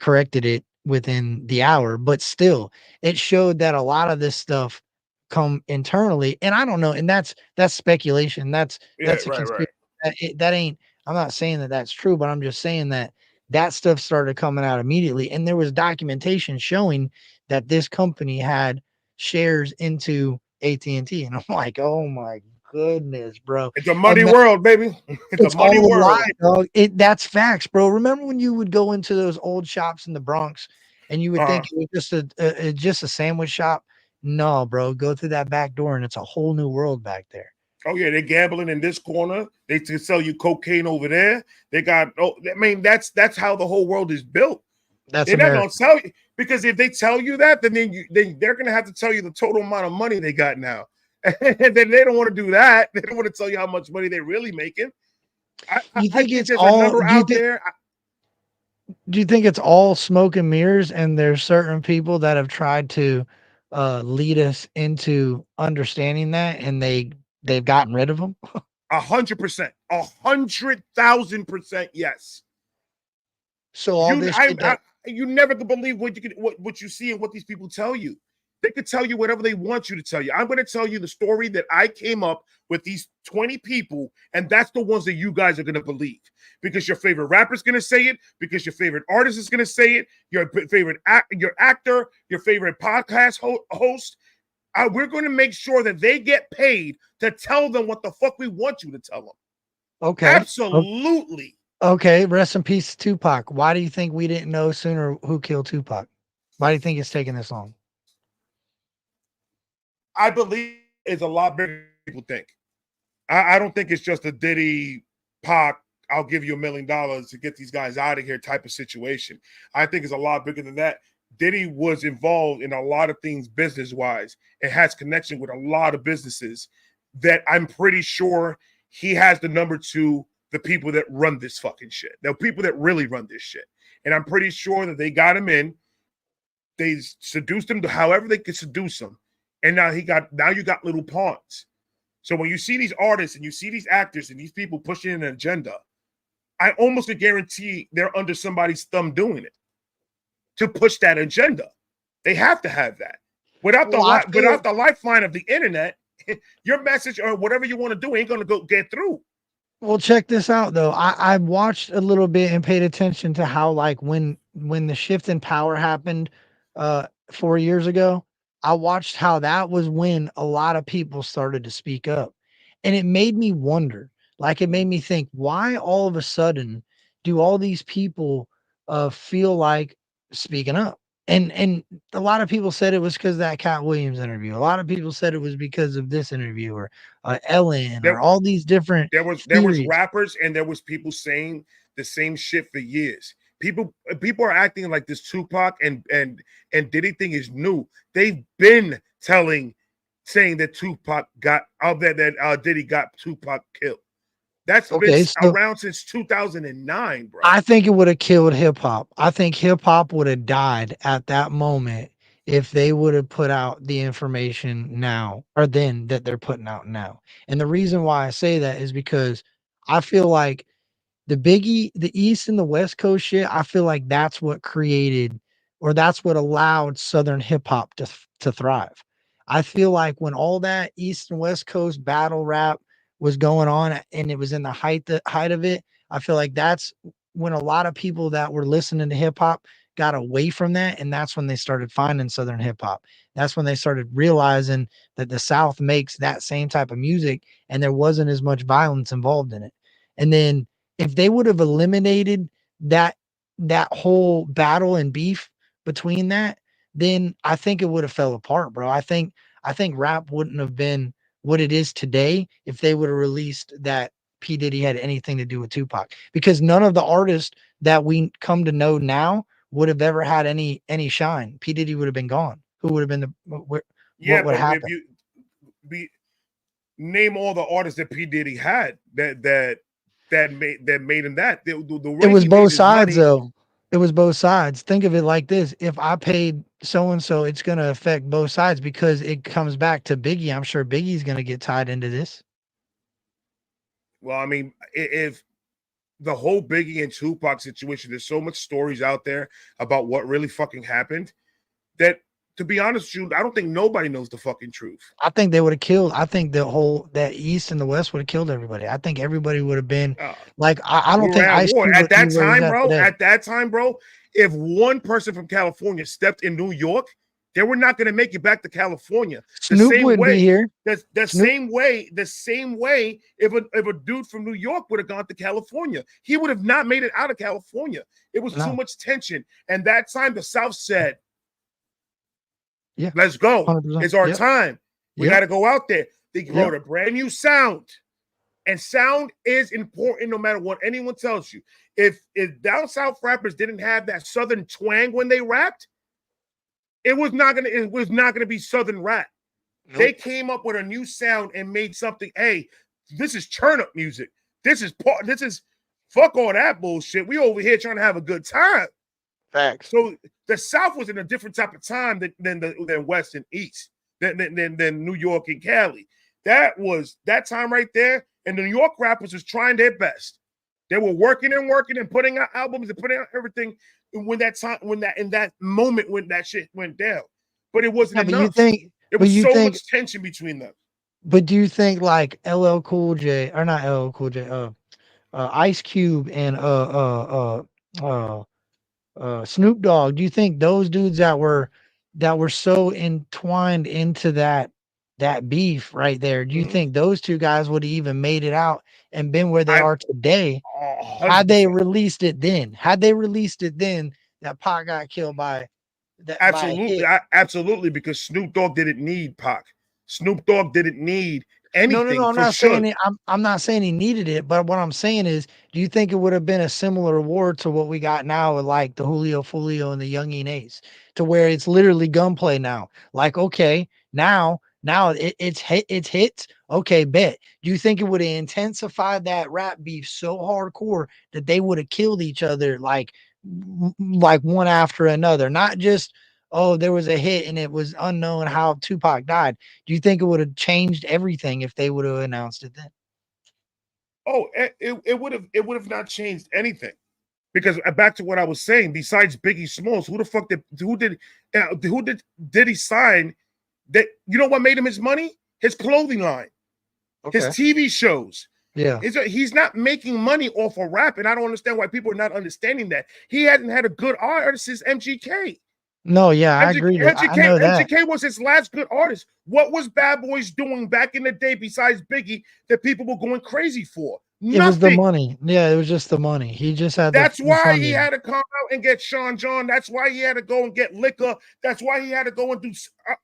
corrected it within the hour, but still it showed that a lot of this stuff come internally, and I don't know, and that's speculation. That's Yeah, a right. conspiracy. That ain't, I'm not saying that that's true, but I'm just saying that that stuff started coming out immediately, and there was documentation showing that this company had shares into AT&T, and I'm like, oh my goodness, bro. It's a muddy world, baby. It's a muddy all a world. lie, dog. That's facts, bro. Remember when you would go into those old shops in the Bronx and you would think it was just a sandwich shop? No, bro. Go through that back door and it's a whole new world back there. Oh yeah, they're gambling in this corner. They can sell you cocaine over there. They got. Oh, I mean, that's how the whole world is built. That's They're not America. gonna tell you. Because if they tell you that, then they're going to have to tell you the total amount of money they got now. And then they don't want to do that. They don't want to tell you how much money they're really making. You I think think it's there's all? a number out there. Do you think it's all smoke and mirrors, and there's certain people that have tried to lead us into understanding that, and they've gotten rid of them? 100%, 100,000%, yes. So all this shit You never could believe what you see and what these people tell you. They could tell you whatever they want you to tell you. I'm going to tell you the story that I came up with these 20 people, and that's the ones that you guys are going to believe. Because your favorite rapper is going to say it, because your favorite artist is going to say it, your favorite your actor, your favorite podcast host. We're going to make sure that they get paid to tell them what the fuck we want you to tell them. Okay. Absolutely. Okay. Rest in peace, Tupac. Why do you think we didn't know sooner who killed Tupac? Why do you think it's taking this long? I believe it's a lot bigger than people think. I don't think it's just a Diddy, Pac, I'll give you $1 million to get these guys out of here type of situation. I think it's a lot bigger than that. Diddy was involved in a lot of things business-wise and has connection with a lot of businesses that I'm pretty sure he has the number to the people that run this fucking shit. The people that really run this shit. And I'm pretty sure that they got him in. They seduced him to however they could seduce him. And now you got little pawns. So when you see these artists and you see these actors and these people pushing an agenda, I almost can guarantee they're under somebody's thumb doing it to push that agenda. They have to have that. Without the lifeline of the internet, your message or whatever you want to do ain't going to go get through. Well, check this out though. I watched a little bit and paid attention to how, like, when the shift in power happened 4 years ago, I watched how that was when a lot of people started to speak up. And it made me wonder, like, it made me think, why all of a sudden do all these people feel like speaking up? And a lot of people said it was because of that Cat Williams interview. A lot of people said it was because of this interview, or Ellen, or all these different there was rappers and there was people saying the same shit for years. People are acting like this Tupac and Diddy thing is new. They've been saying that Tupac got that Diddy got Tupac killed. That's been around since 2009, bro. I think it would have killed hip hop. I think hip hop would have died at that moment if they would have put out the information now, or then, that they're putting out now. And the reason why I say that is because I feel like the East and the West Coast shit, I feel like that's what created, or that's what allowed Southern hip hop to thrive. I feel like when all that East and West Coast battle rap was going on and it was in the height of it, I feel like that's when a lot of people that were listening to hip hop got away from that. And that's when they started finding Southern hip hop. That's when they started realizing that the South makes that same type of music and there wasn't as much violence involved in it. And then if they would have eliminated that whole battle and beef between that, then I think it would have fell apart, bro. I think rap wouldn't have been what it is today if they would have released that P. Diddy had anything to do with Tupac, because none of the artists that we come to know now would have ever had any shine. P. Diddy would have been gone. Who would have been what would happen? Name all the artists that P. Diddy had that made him that. It was both sides though. It was both sides. Think of it like this. If I paid so-and-so, it's going to affect both sides, because it comes back to Biggie. I'm sure Biggie's going to get tied into this. Well, I mean, if the whole Biggie and Tupac situation, there's so much stories out there about what really fucking happened that, to be honest with you, I don't think nobody knows the fucking truth. I think they would have killed. I think that East and the West would have killed everybody. I think everybody would have been like, I don't think Ice Cube at that time, bro. At that time, bro, if one person from California stepped in New York, they were not going to make it back to California. Snoop wouldn't be here. The same way, if a dude from New York would have gone to California, he would have not made it out of California. It was too much tension. And that time the South said, yeah, let's go. 100%. It's our time. We got to go out there. They wrote a brand new sound. And sound is important no matter what anyone tells you. If down South rappers didn't have that Southern twang when they rapped, It was not gonna be Southern rap. Nope. They came up with a new sound and made something. Hey, this is turn up music. This is fuck all that bullshit. We over here trying to have a good time. Facts. So the South was in a different type of time than West and East, than New York and Cali. That time right there, and the New York rappers was trying their best. They were working and putting out albums and putting out everything in that moment when that shit went down. But it wasn't enough. There was so much tension between them. But do you think like LL Cool J, or not LL Cool J, Ice Cube and Snoop Dogg, do you think those dudes that were so entwined into that beef right there, do you think those two guys would have even made it out and been where they are today had they released it then? Had they released it then, that Pac got killed by that? Absolutely, absolutely, because Snoop Dogg didn't need Pac. Snoop Dogg didn't need anything. No, I'm not saying it. I'm not saying he needed it, but what I'm saying is, do you think it would have been a similar war to what we got now with like the Julio Folio and the Youngin Ace, to where it's literally gunplay now? Like, okay, now it's hits. Okay, bet. Do you think it would have intensified that rap beef so hardcore that they would have killed each other like one after another? Not just, oh, there was a hit and it was unknown how Tupac died. Do you think it would have changed everything if they would have announced it then? Oh, it would have not changed anything, because back to what I was saying. Besides Biggie Smalls, who did he sign? That, you know what made him his money? His clothing line, his TV shows. Yeah, he's not making money off of rap, and I don't understand why people are not understanding that. He hasn't had a good artist since MGK. No, yeah, I agree. MGK was his last good artist. What was Bad Boys doing back in the day besides Biggie that people were going crazy for? Nothing. It was the money. Yeah, it was just the money. He just had. That's why he had to come out and get Sean John. That's why he had to go and get liquor. That's why he had to go and do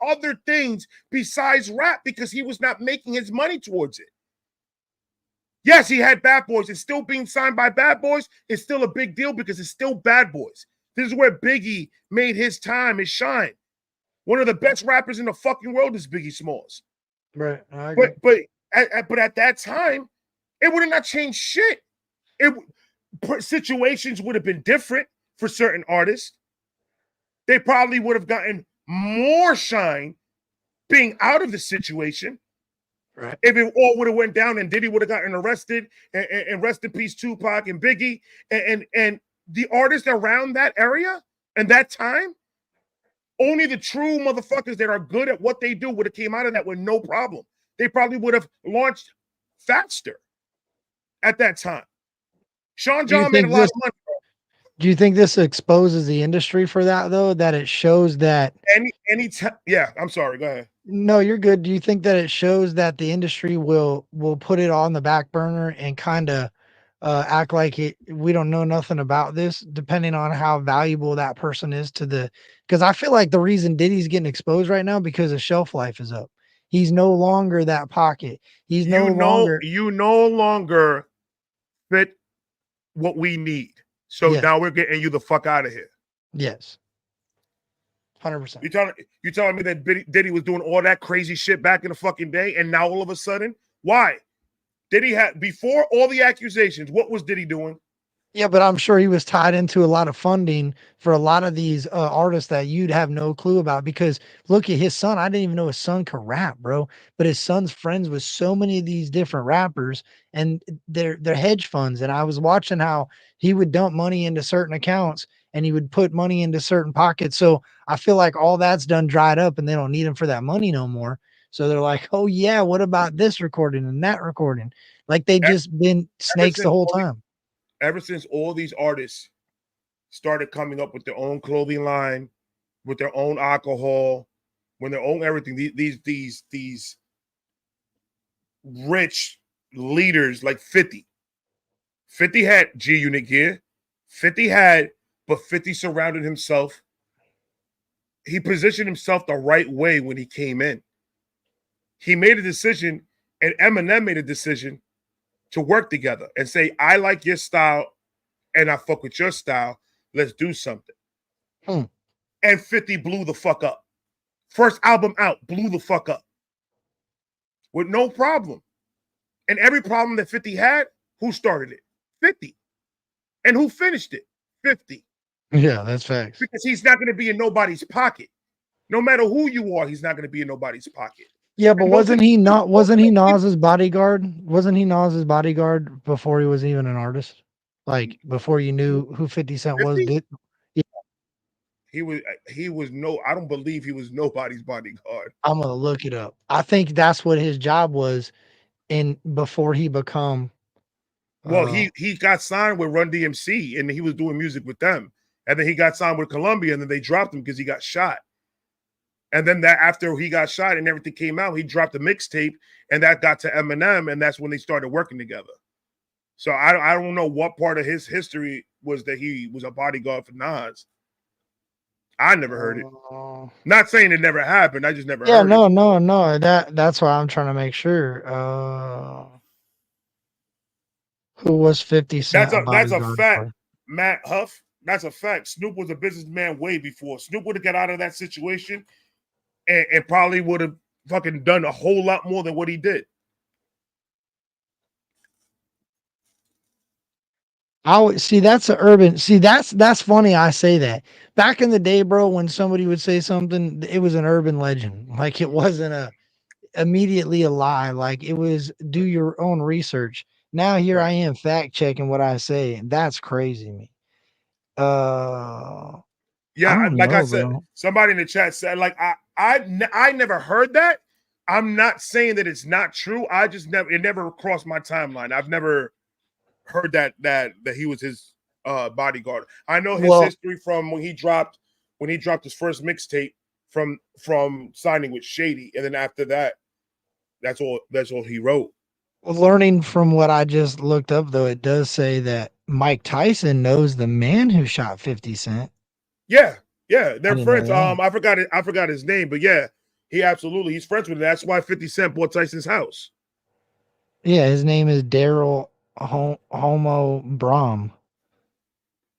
other things besides rap, because he was not making his money towards it. Yes, he had Bad Boys. It's still being signed by Bad Boys. It's still a big deal because it's still Bad Boys. This is where Biggie made his time, his shine. One of the best rappers in the fucking world is Biggie Smalls. Right. I agree. But at that time, it would have not changed shit. Situations would have been different for certain artists. They probably would have gotten more shine being out of the situation. Right. If it all would have went down and Diddy would have gotten arrested, and rest in peace Tupac and Biggie and the artists around that area and that time, only the true motherfuckers that are good at what they do would have came out of that with no problem. They probably would have launched faster at that time. Sean John made a lot of money. Do you think this exposes the industry for that, though? That it shows that yeah, I'm sorry. Go ahead. No, you're good. Do you think that it shows that the industry will put it on the back burner and kind of act like we don't know nothing about this, depending on how valuable that person is to the? Because I feel like the reason Diddy's getting exposed right now because the shelf life is up. He's no longer that pocket. He's no longer. You no longer fit what we need. So now we're getting you the fuck out of here. Yes. 100%. You telling me that Diddy was doing all that crazy shit back in the fucking day, and now all of a sudden, why? Diddy had, before all the accusations, what was Diddy doing? Yeah, but I'm sure he was tied into a lot of funding for a lot of these artists that you'd have no clue about, because look at his son. I didn't even know his son could rap, bro. But his son's friends with so many of these different rappers, and they're hedge funds. And I was watching how he would dump money into certain accounts and he would put money into certain pockets. So I feel like all that's done dried up and they don't need him for that money no more. So they're like, oh yeah, what about this recording and that recording? Like they just been snakes the whole time. Ever since all these artists started coming up with their own clothing line, with their own alcohol, with their own everything, these rich leaders like 50 had G-Unit gear, 50 had, but 50 surrounded himself. He positioned himself the right way when he came in. He made a decision, and Eminem made a decision to work together and say, I like your style and I fuck with your style. Let's do something. and 50 blew the fuck up. First album out, blew the fuck up with no problem. And every problem that 50 had, who started it? 50. And who finished it? 50. Yeah, that's facts. Because he's not going to be in nobody's pocket. No matter who you are, he's not going to be in nobody's pocket. Yeah, but And wasn't he Nas's bodyguard? Wasn't he Nas's bodyguard before he was even an artist? Like before you knew who 50 Cent was? 50? Yeah. He was no, I don't believe he was nobody's bodyguard. I'm gonna look it up. I think that's what his job was in before he become Well, he got signed with Run DMC and he was doing music with them. And then he got signed with Columbia and then they dropped him because he got shot. And then that after he got shot and everything came out, he dropped a mixtape and that got to Eminem and that's when they started working together. So I don't know what part of his history was that he was a bodyguard for Nas. I never heard it. Not saying it never happened. I just never heard it. No. That's why I'm trying to make sure. Who was 50 Cent? That's a fact, Matt Huff. That's a fact. Snoop was a businessman way before. Snoop would have got out of that situation and probably would have fucking done a whole lot more than what he did. I would see that's a urban. See, that's funny. I say that back in the day, bro, when somebody would say something, it was an urban legend. Like it wasn't immediately a lie. Like it was do your own research. Now here I am fact checking what I say, and that's crazy to me. Yeah, like I said, somebody in the chat said, like I never heard that. I'm not saying that it's not true. It never crossed my timeline. I've never heard that he was his bodyguard. I know his history from when he dropped his first mixtape from signing with Shady, and then after that, that's all he wrote. Well, learning from what I just looked up, though, it does say that Mike Tyson knows the man who shot 50 Cent. Yeah, they're friends. I forgot his name, but yeah, he's friends with him. That's why 50 Cent bought Tyson's house. Yeah, his name is Daryl Homo Brom.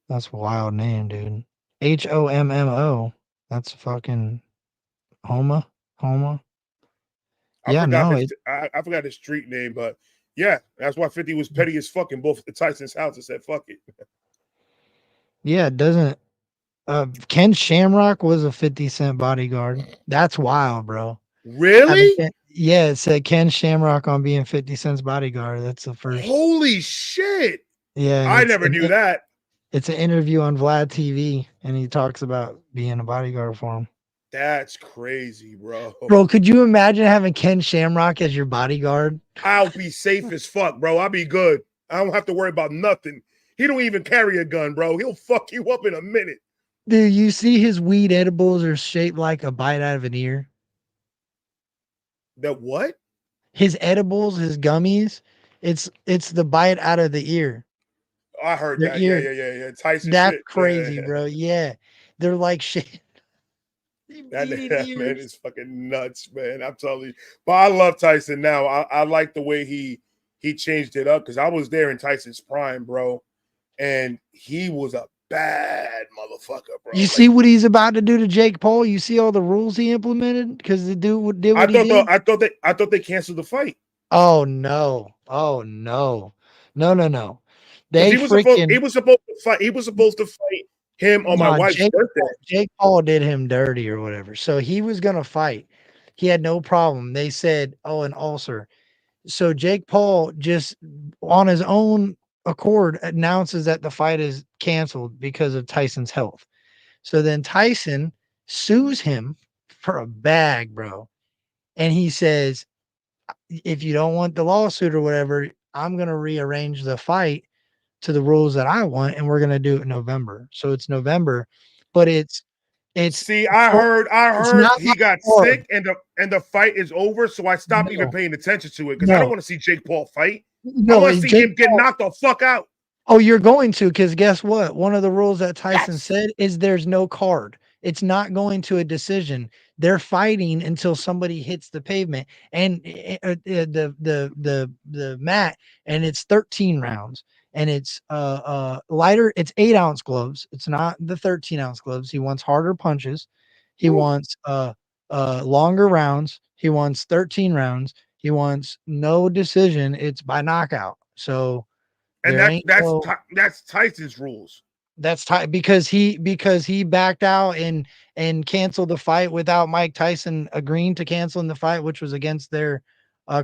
That's a wild name, dude. HOMMO. That's fucking Homa. I forgot his street name, but yeah, that's why 50 was petty as fucking both at Tyson's house and said fuck it. Yeah, it doesn't. Ken Shamrock was a 50 Cent bodyguard. That's wild, bro. Really? Yeah, it said Ken Shamrock on being 50 Cent's bodyguard. That's the first. Holy shit. Yeah. I never knew that. It's an interview on Vlad TV, and he talks about being a bodyguard for him. That's crazy, bro. Bro, could you imagine having Ken Shamrock as your bodyguard? I'll be safe as fuck, bro. I'll be good. I don't have to worry about nothing. He don't even carry a gun, bro. He'll fuck you up in a minute. Dude, you see his weed edibles are shaped like a bite out of an ear? The what? His edibles, his gummies, it's the bite out of the ear. I heard that. Yeah. Tyson. That's shit. crazy, bro. Yeah. They're like shit. That man is fucking nuts, man. I'm telling you. But I love Tyson now. I like the way he changed it up because I was there in Tyson's prime, bro. And he was a bad motherfucker, bro. You see what he's about to do to Jake Paul? You see all the rules he implemented? Because the dude did what he did? I thought they canceled the fight. Oh no. No. He was supposed to fight. He was supposed to fight him on my wife's birthday. Jake Paul did him dirty or whatever. So he was gonna fight. He had no problem. They said, an ulcer. So Jake Paul just on his own accord announces that the fight is canceled because of Tyson's health. So then Tyson sues him for a bag, bro. And he says, if you don't want the lawsuit or whatever, I'm going to rearrange the fight to the rules that I want, and we're going to do it in November. So it's November, but it's see, I heard he got sick and the fight is over, so I stopped even paying attention to it because I don't want to see Jake Paul fight. I want to see him get knocked the fuck out. Oh, you're going to, because guess what? One of the rules that Tyson said is there's no card. It's not going to a decision. They're fighting until somebody hits the pavement and the mat, and it's 13 rounds. and it's lighter. It's 8-ounce gloves. It's not the 13-ounce gloves. He wants harder punches. He wants longer rounds. He wants 13 rounds. He wants no decision. It's by knockout. So And there ain't no, that's Tyson's rules. that's because he backed out and canceled the fight without Mike Tyson agreeing to cancel in the fight, which was against their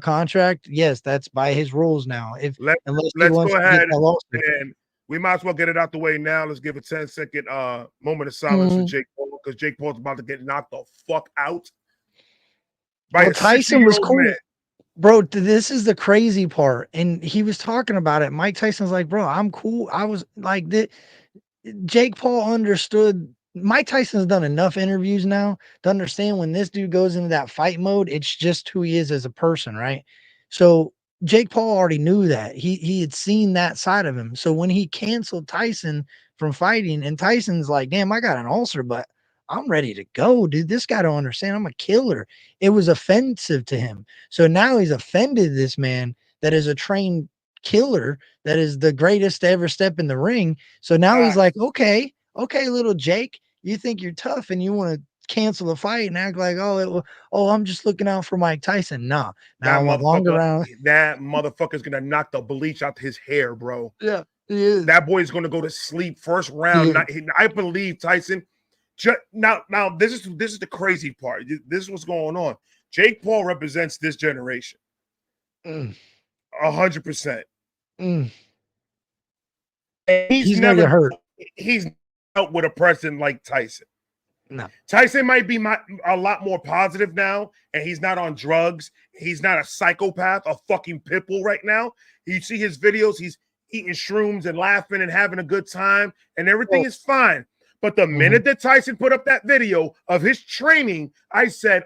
contract. Yes, that's by his rules now. Unless he Let's wants go to get ahead that lawsuit. and we might as well get it out the way now. Let's give a 10-second moment of silence for Jake Paul, because Jake Paul's about to get knocked the fuck out by Tyson was cool. Man. Bro, this is the crazy part. And he was talking about it. Mike Tyson's like, bro, I'm cool. I was like, Jake Paul understood. Mike Tyson's done enough interviews now to understand when this dude goes into that fight mode, it's just who he is as a person, right? So Jake Paul already knew that. He had seen that side of him. So when he canceled Tyson from fighting, and Tyson's like, damn, I got an ulcer, but I'm ready to go, dude. This guy don't understand. I'm a killer. It was offensive to him. So now he's offended this man that is a trained killer, that is the greatest to ever step in the ring. So now he's like, okay, little Jake, you think you're tough and you want to cancel the fight and act like, I'm just looking out for Mike Tyson. Nah, now I want longer round. That motherfucker's gonna knock the bleach out his hair, bro. Yeah, he is. That boy's gonna go to sleep first round. I believe Tyson. Now, this is the crazy part. This is what's going on. Jake Paul represents this generation. 100%. He's never get hurt. He's out with a person like Tyson. No. Tyson might be a lot more positive now, and he's not on drugs. He's not a psychopath, a fucking pit bull right now. You see his videos, he's eating shrooms and laughing and having a good time, and everything is fine. But the minute that Tyson put up that video of his training, I said,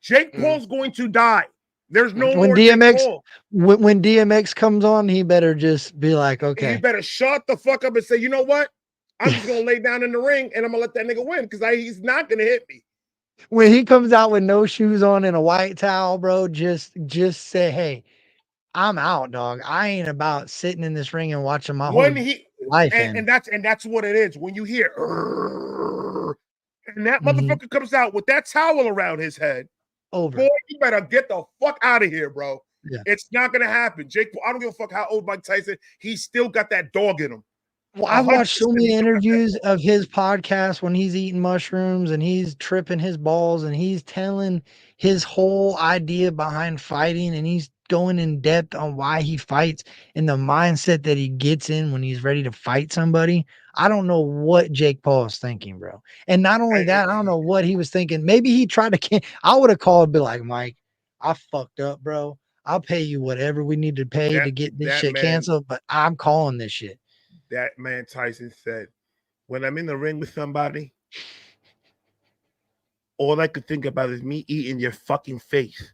Jake Paul's going to die. There's no more DMX. Jake Paul. When DMX comes on, he better just be like, okay. He better shut the fuck up and say, you know what? I'm just going to lay down in the ring and I'm going to let that nigga win, because he's not going to hit me. When he comes out with no shoes on and a white towel, bro, just say, hey, I'm out, dog. I ain't about sitting in this ring and watching my whole life. And that's what it is. When you hear and that motherfucker comes out with that towel around his head, boy, you better get the fuck out of here, bro. Yeah. It's not gonna happen. Jake Paul, I don't give a fuck how old Mike Tyson, he's still got that dog in him. Well, I've watched so many interviews of his podcast when he's eating mushrooms and he's tripping his balls and he's telling his whole idea behind fighting, and he's going in depth on why he fights and the mindset that he gets in when he's ready to fight somebody. I don't know what Jake Paul is thinking, bro. And not only that, I don't know what he was thinking. Maybe he tried to I would have called and be like, Mike, I fucked up, bro. I'll pay you whatever we need to pay to get this shit canceled, but I'm calling this shit. That man Tyson said, when I'm in the ring with somebody, all I could think about is me eating your fucking face.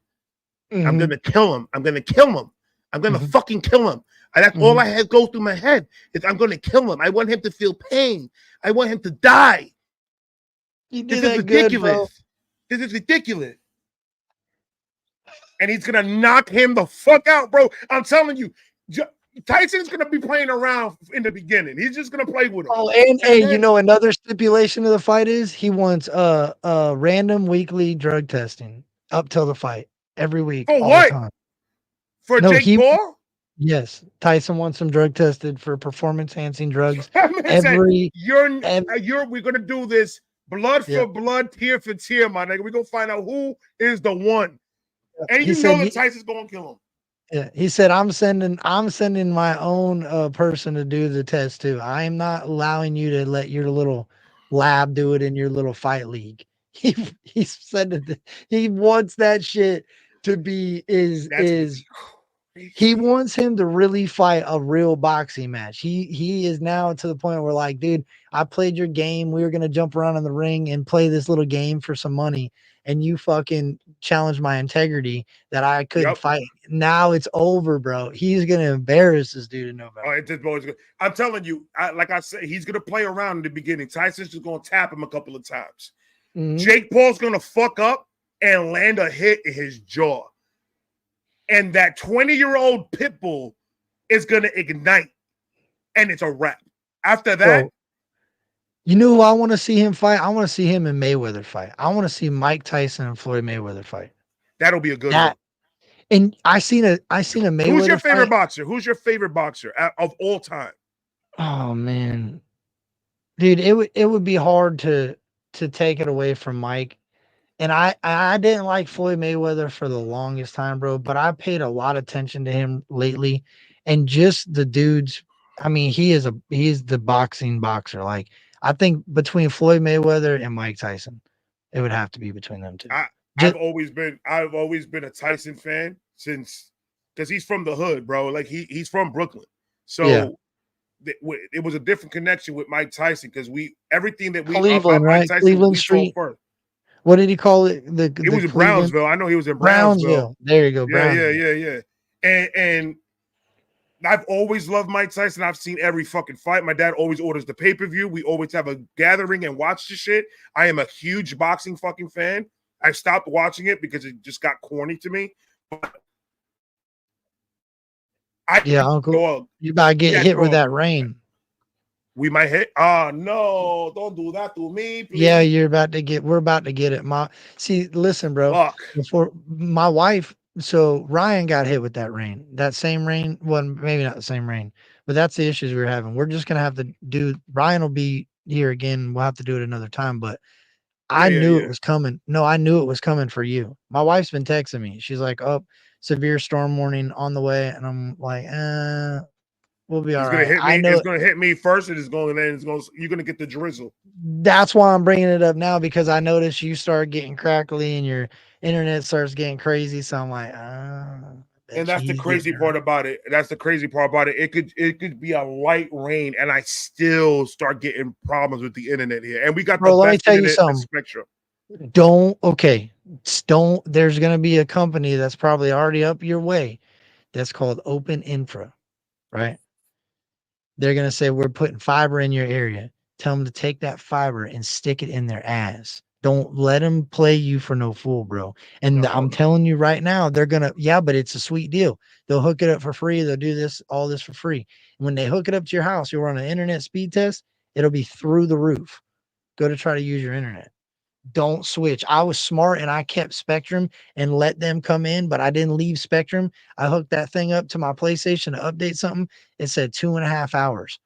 I'm gonna kill him. I'm gonna kill him. I'm gonna fucking kill him. And that's all I had go through my head is I'm gonna kill him. I want him to feel pain. I want him to die. This is ridiculous. This is ridiculous. And he's gonna knock him the fuck out, bro. I'm telling you, Tyson's gonna be playing around in the beginning. He's just gonna play with him. Oh, and hey, you know, another stipulation of the fight is he wants random weekly drug testing up till the fight. Every week. For what? For Jake Paul? Yes. Tyson wants some drug tested for performance-enhancing drugs. We're gonna do this blood for blood, tear for tear, my nigga. We're gonna find out who is the one. And you know that Tyson's gonna kill him. Yeah, he said, I'm sending my own person to do the test too. I am not allowing you to let your little lab do it in your little fight league. He said that he wants that shit to be he wants him to really fight a real boxing match. He is now to the point where, like, dude, I played your game. We were gonna jump around in the ring and play this little game for some money, and you fucking challenged my integrity that I couldn't fight. Now it's over, bro. He's gonna embarrass this dude in November. I'm telling you, like I said, he's gonna play around in the beginning. Tyson's just gonna tap him a couple of times. Jake Paul's gonna fuck up and land a hit in his jaw. And that 20-year-old pit bull is gonna ignite. and it's a wrap. After that, Bro, you know who I want to see him fight? I want to see him and Mayweather fight. I want to see Mike Tyson and Floyd Mayweather fight. that'll be a good That one. and I seen a Mayweather Who's your favorite fight. boxer? Who's your favorite boxer of all time? Oh man, dude, it would be hard to take it away from Mike. And I didn't like Floyd Mayweather for the longest time, bro, but I paid a lot of attention to him lately. And just the dude's, I mean, he is the boxing boxer. Like, I think between Floyd Mayweather and Mike Tyson, it would have to be between them two. I've always been a Tyson fan since, because he's from the hood, bro. Like he's from Brooklyn, so Yeah. It was a different connection with Mike Tyson because everything that we Cleveland, right? Tyson, Cleveland we saw Street. first. What did he call it? It was in Brownsville. I know he was in Brownsville. There you go. Yeah. And I've always loved Mike Tyson. I've seen every fucking fight. My dad always orders the pay-per-view. We always have a gathering and watch the shit. I am a huge boxing fucking fan. I stopped watching it because it just got corny to me. Uncle, you about to get hit with that rain. We might hit. Oh no! Don't do that to me, please. Yeah, we're about to get it. Listen, bro. Fuck. Before my wife, so Ryan got hit with that rain. That same rain. Well, maybe not the same rain, but that's the issues we're having. We're just gonna have to do. Ryan will be here again. We'll have to do it another time. But I knew it was coming. No, I knew it was coming for you. My wife's been texting me. She's like, "Oh, severe storm warning on the way," and I'm like, we'll be all right. It's gonna hit me first, and you're gonna get the drizzle. That's why I'm bringing it up now, because I noticed you start getting crackly and your internet starts getting crazy. So I'm like, and that's the crazy part about it. It could be a light rain, and I still start getting problems with the internet here. And we got the best internet in the spectrum. There's gonna be a company that's probably already up your way that's called Open Infra, right? They're going to say, we're putting fiber in your area. Tell them to take that fiber and stick it in their ass. Don't let them play you for no fool, bro. And I'm telling you right now, they're going to, but it's a sweet deal. They'll hook it up for free. They'll do all this for free. And when they hook it up to your house, you'll run an internet speed test. It'll be through the roof. Go to try to use your internet. Don't switch. I was smart and I kept Spectrum and let them come in, but I didn't leave Spectrum. I hooked that thing up to my PlayStation to update something. It said 2.5 hours.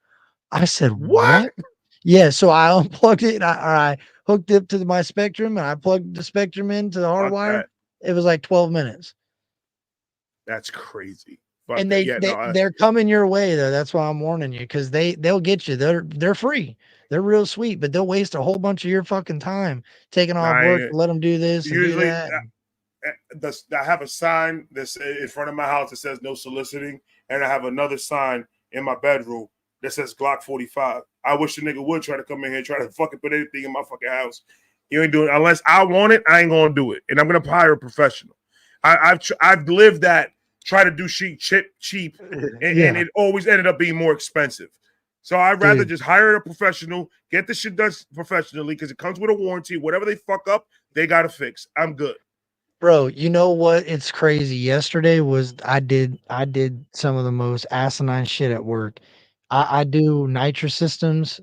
I said, what? Yeah. So I unplugged it. I hooked it to my Spectrum and I plugged the Spectrum into the hardwire. It was like 12 minutes. That's crazy. And they're coming your way though. That's why I'm warning you, because they'll get you. They're free. They're real sweet, but they'll waste a whole bunch of your fucking time taking off work to let them do this and do that. I have a sign that's in front of my house that says no soliciting, and I have another sign in my bedroom that says Glock 45. I wish the nigga would try to come in here and try to fucking put anything in my fucking house. You ain't doing it unless I want it. I ain't gonna do it, and I'm gonna hire a professional. I've lived that. Try to do shit cheap, and it always ended up being more expensive. So I'd rather just hire a professional, get the shit done professionally, because it comes with a warranty. Whatever they fuck up, they got to fix. I'm good. Bro, you know what? It's crazy. Yesterday was I did some of the most asinine shit at work. I do nitrous systems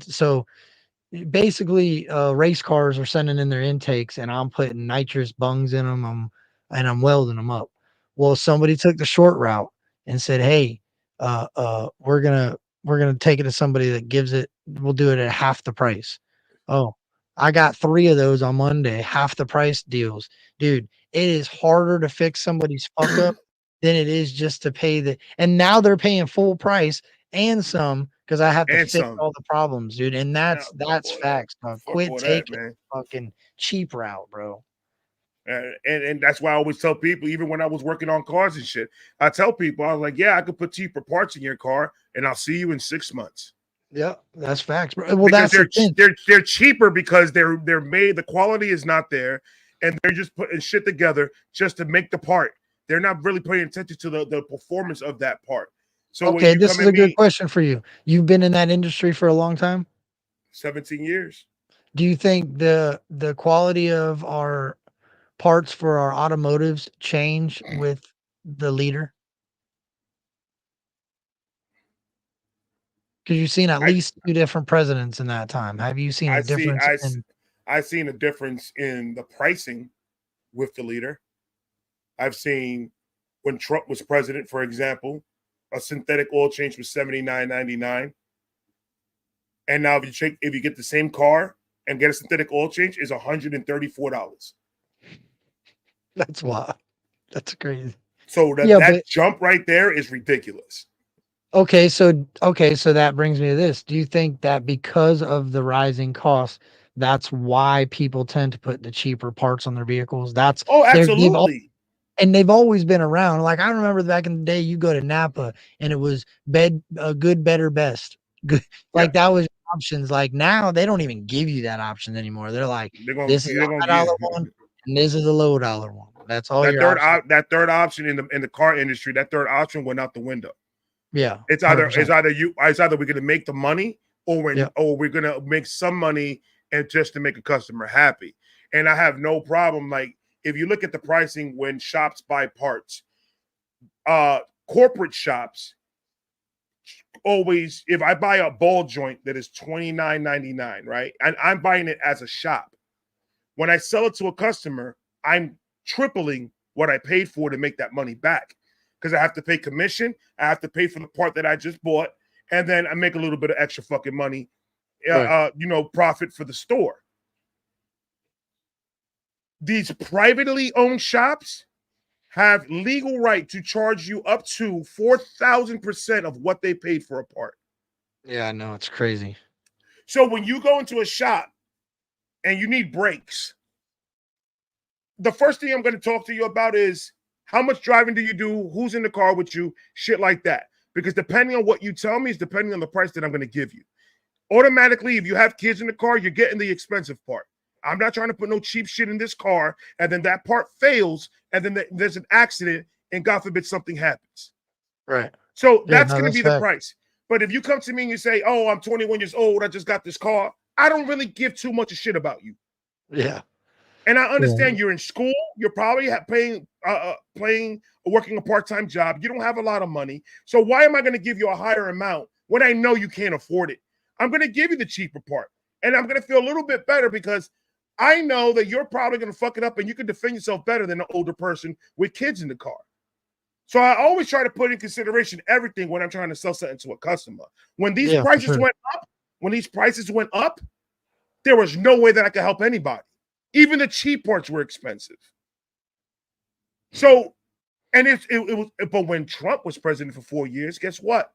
so basically race cars are sending in their intakes and I'm putting nitrous bungs in them and I'm welding them up. Well, somebody took the short route and said, "Hey, we're gonna take it to somebody that gives it. We'll do it at half the price." Oh, I got 3 of those on Monday, half the price deals, dude. It is harder to fix somebody's fuck up than it is just to pay and now they're paying full price and some, because I have to fix all the problems, dude. And that's facts. Quit taking fucking cheap route, bro. And that's why I always tell people, even when I was working on cars and shit, I tell people, I was like, yeah, I could put cheaper parts in your car and I'll see you in 6 months. Yeah, that's facts, bro. Well, because they're cheaper because they're made, the quality is not there, and they're just putting shit together just to make the part. They're not really paying attention to the performance of that part. So okay, this is a good question for you. You've been in that industry for a long time? 17 years. Do you think the quality of our parts for our automotives change with the leader? Because you've seen at least 2 different presidents in that time. Have you seen a difference in? I've seen a difference in the pricing with the leader. I've seen when Trump was president, for example, a synthetic oil change was $79.99. And now if you get the same car and get a synthetic oil change, is $134. That's wild. That's crazy. So that jump right there is ridiculous. Okay, so that brings me to this. Do you think that because of the rising costs, that's why people tend to put the cheaper parts on their vehicles? Absolutely. They've always been around. Like I remember back in the day, you go to Napa and it was good, better, best. Good, like that was options. Like now they don't even give you that option anymore. They're like, this is a $5 one, and this is a low dollar one. That's all. That third option in the car industry, that third option went out the window. Yeah, it's either we're gonna make the money or we're gonna make some money and just to make a customer happy. And I have no problem. Like if you look at the pricing when shops buy parts, corporate shops always, if I buy a ball joint that is $29.99, right, and I'm buying it as a shop, when I sell it to a customer, I'm tripling what I paid for to make that money back. Because I have to pay commission, I have to pay for the part that I just bought, and then I make a little bit of extra fucking money, profit for the store. These privately owned shops have legal right to charge you up to 4,000% of what they paid for a part. Yeah, I know, it's crazy. So when you go into a shop and you need brakes, the first thing I'm going to talk to you about is how much driving do you do? Who's in the car with you? Shit like that. Because depending on what you tell me is depending on the price that I'm going to give you. Automatically, if you have kids in the car, you're getting the expensive part. I'm not trying to put no cheap shit in this car, and then that part fails, and then there's an accident, and God forbid something happens. Right. So that's going to be the price. But if you come to me and you say, oh, I'm 21 years old, I just got this car, I don't really give too much of shit about you. Yeah. And I understand you're in school. You're probably working a part-time job. You don't have a lot of money. So why am I going to give you a higher amount when I know you can't afford it? I'm going to give you the cheaper part. And I'm going to feel a little bit better because I know that you're probably going to fuck it up and you can defend yourself better than an older person with kids in the car. So I always try to put in consideration everything when I'm trying to sell something to a customer. When these prices went up, there was no way that I could help anybody. Even the cheap parts were expensive. So, and it was, but when Trump was president for 4 years, guess what?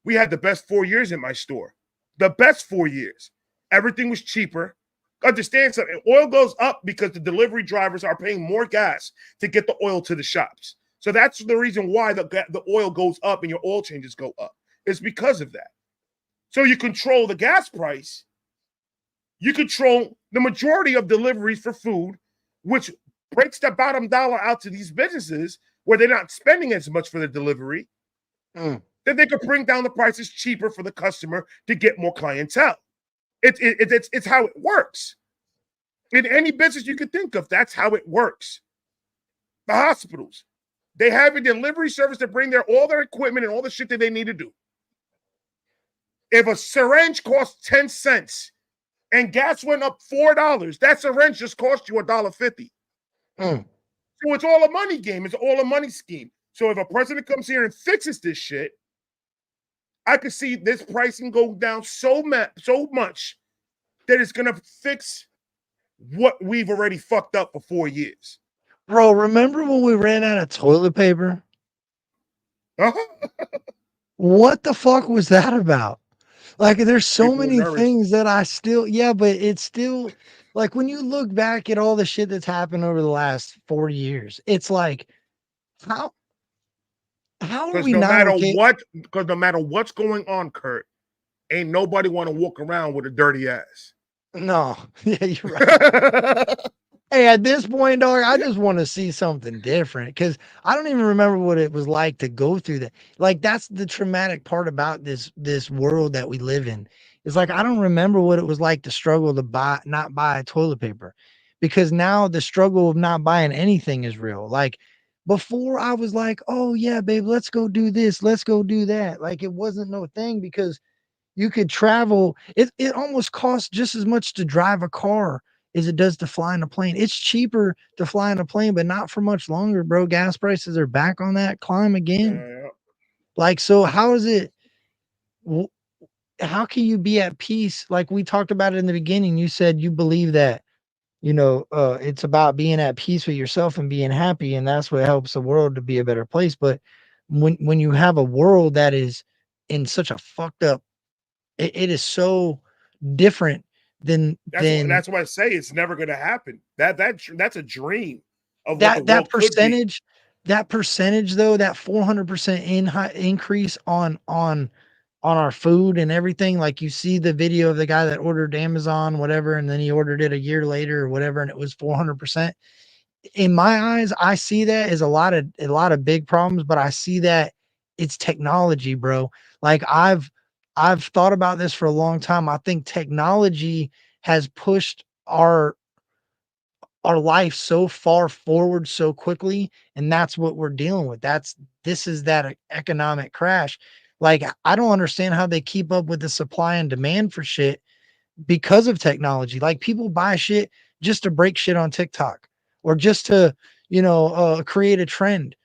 We had the best 4 years in my store. The best 4 years. Everything was cheaper. Understand something. Oil goes up because the delivery drivers are paying more gas to get the oil to the shops. So that's the reason why the oil goes up and your oil changes go up. It's because of that. So you control the gas price. You control the majority of deliveries for food, which breaks the bottom dollar out to these businesses where they're not spending as much for the delivery. Then they could bring down the prices cheaper for the customer to get more clientele. It's how it works. In any business you could think of, that's how it works. The hospitals, they have a delivery service to bring all their equipment and all the shit that they need to do. If a syringe costs 10 cents and gas went up $4, that syringe just cost you $1.50. So it's all a money game. It's all a money scheme. So if a president comes here and fixes this shit, I could see this pricing go down so much that it's going to fix what we've already fucked up for 4 years. Bro, remember when we ran out of toilet paper? What the fuck was that about? Like, there's so many things that I still, but it's still, like, when you look back at all the shit that's happened over the last 40 years, it's like, how do we Because no matter what's going on, Kurt, ain't nobody want to walk around with a dirty ass. No. Yeah, you're right. Hey, at this point, dog, I just want to see something different because I don't even remember what it was like to go through that. Like, that's the traumatic part about this world that we live in. It's like, I don't remember what it was like to struggle to not buy toilet paper, because now the struggle of not buying anything is real. Like, before I was like, oh yeah, babe, let's go do this. Let's go do that. Like, it wasn't no thing because You could travel. It almost costs just as much to drive a car as it does to fly in a plane. It's cheaper to fly in a plane, but not for much longer, bro. Gas prices are back on that climb again. Like, so how is it? How can you be at peace? Like we talked about it in the beginning. You said you believe that, it's about being at peace with yourself and being happy, and that's what helps the world to be a better place. But when you have a world that is in such a fucked up, it is so different than That's why I say it's never going to happen. That's a dream of what the that world could be. that percentage though, that 400% increase on our food and everything. Like you see the video of the guy that ordered Amazon, whatever, and then he ordered it a year later or whatever, and it was 400%. In my eyes, I see that as a lot of big problems, but I see that it's technology, bro. Like I've thought about this for a long time. I think technology has pushed our life so far forward so quickly, and that's what we're dealing with. This is that economic crash. Like I don't understand how they keep up with the supply and demand for shit because of technology. Like people buy shit just to break shit on TikTok or just to, create a trend.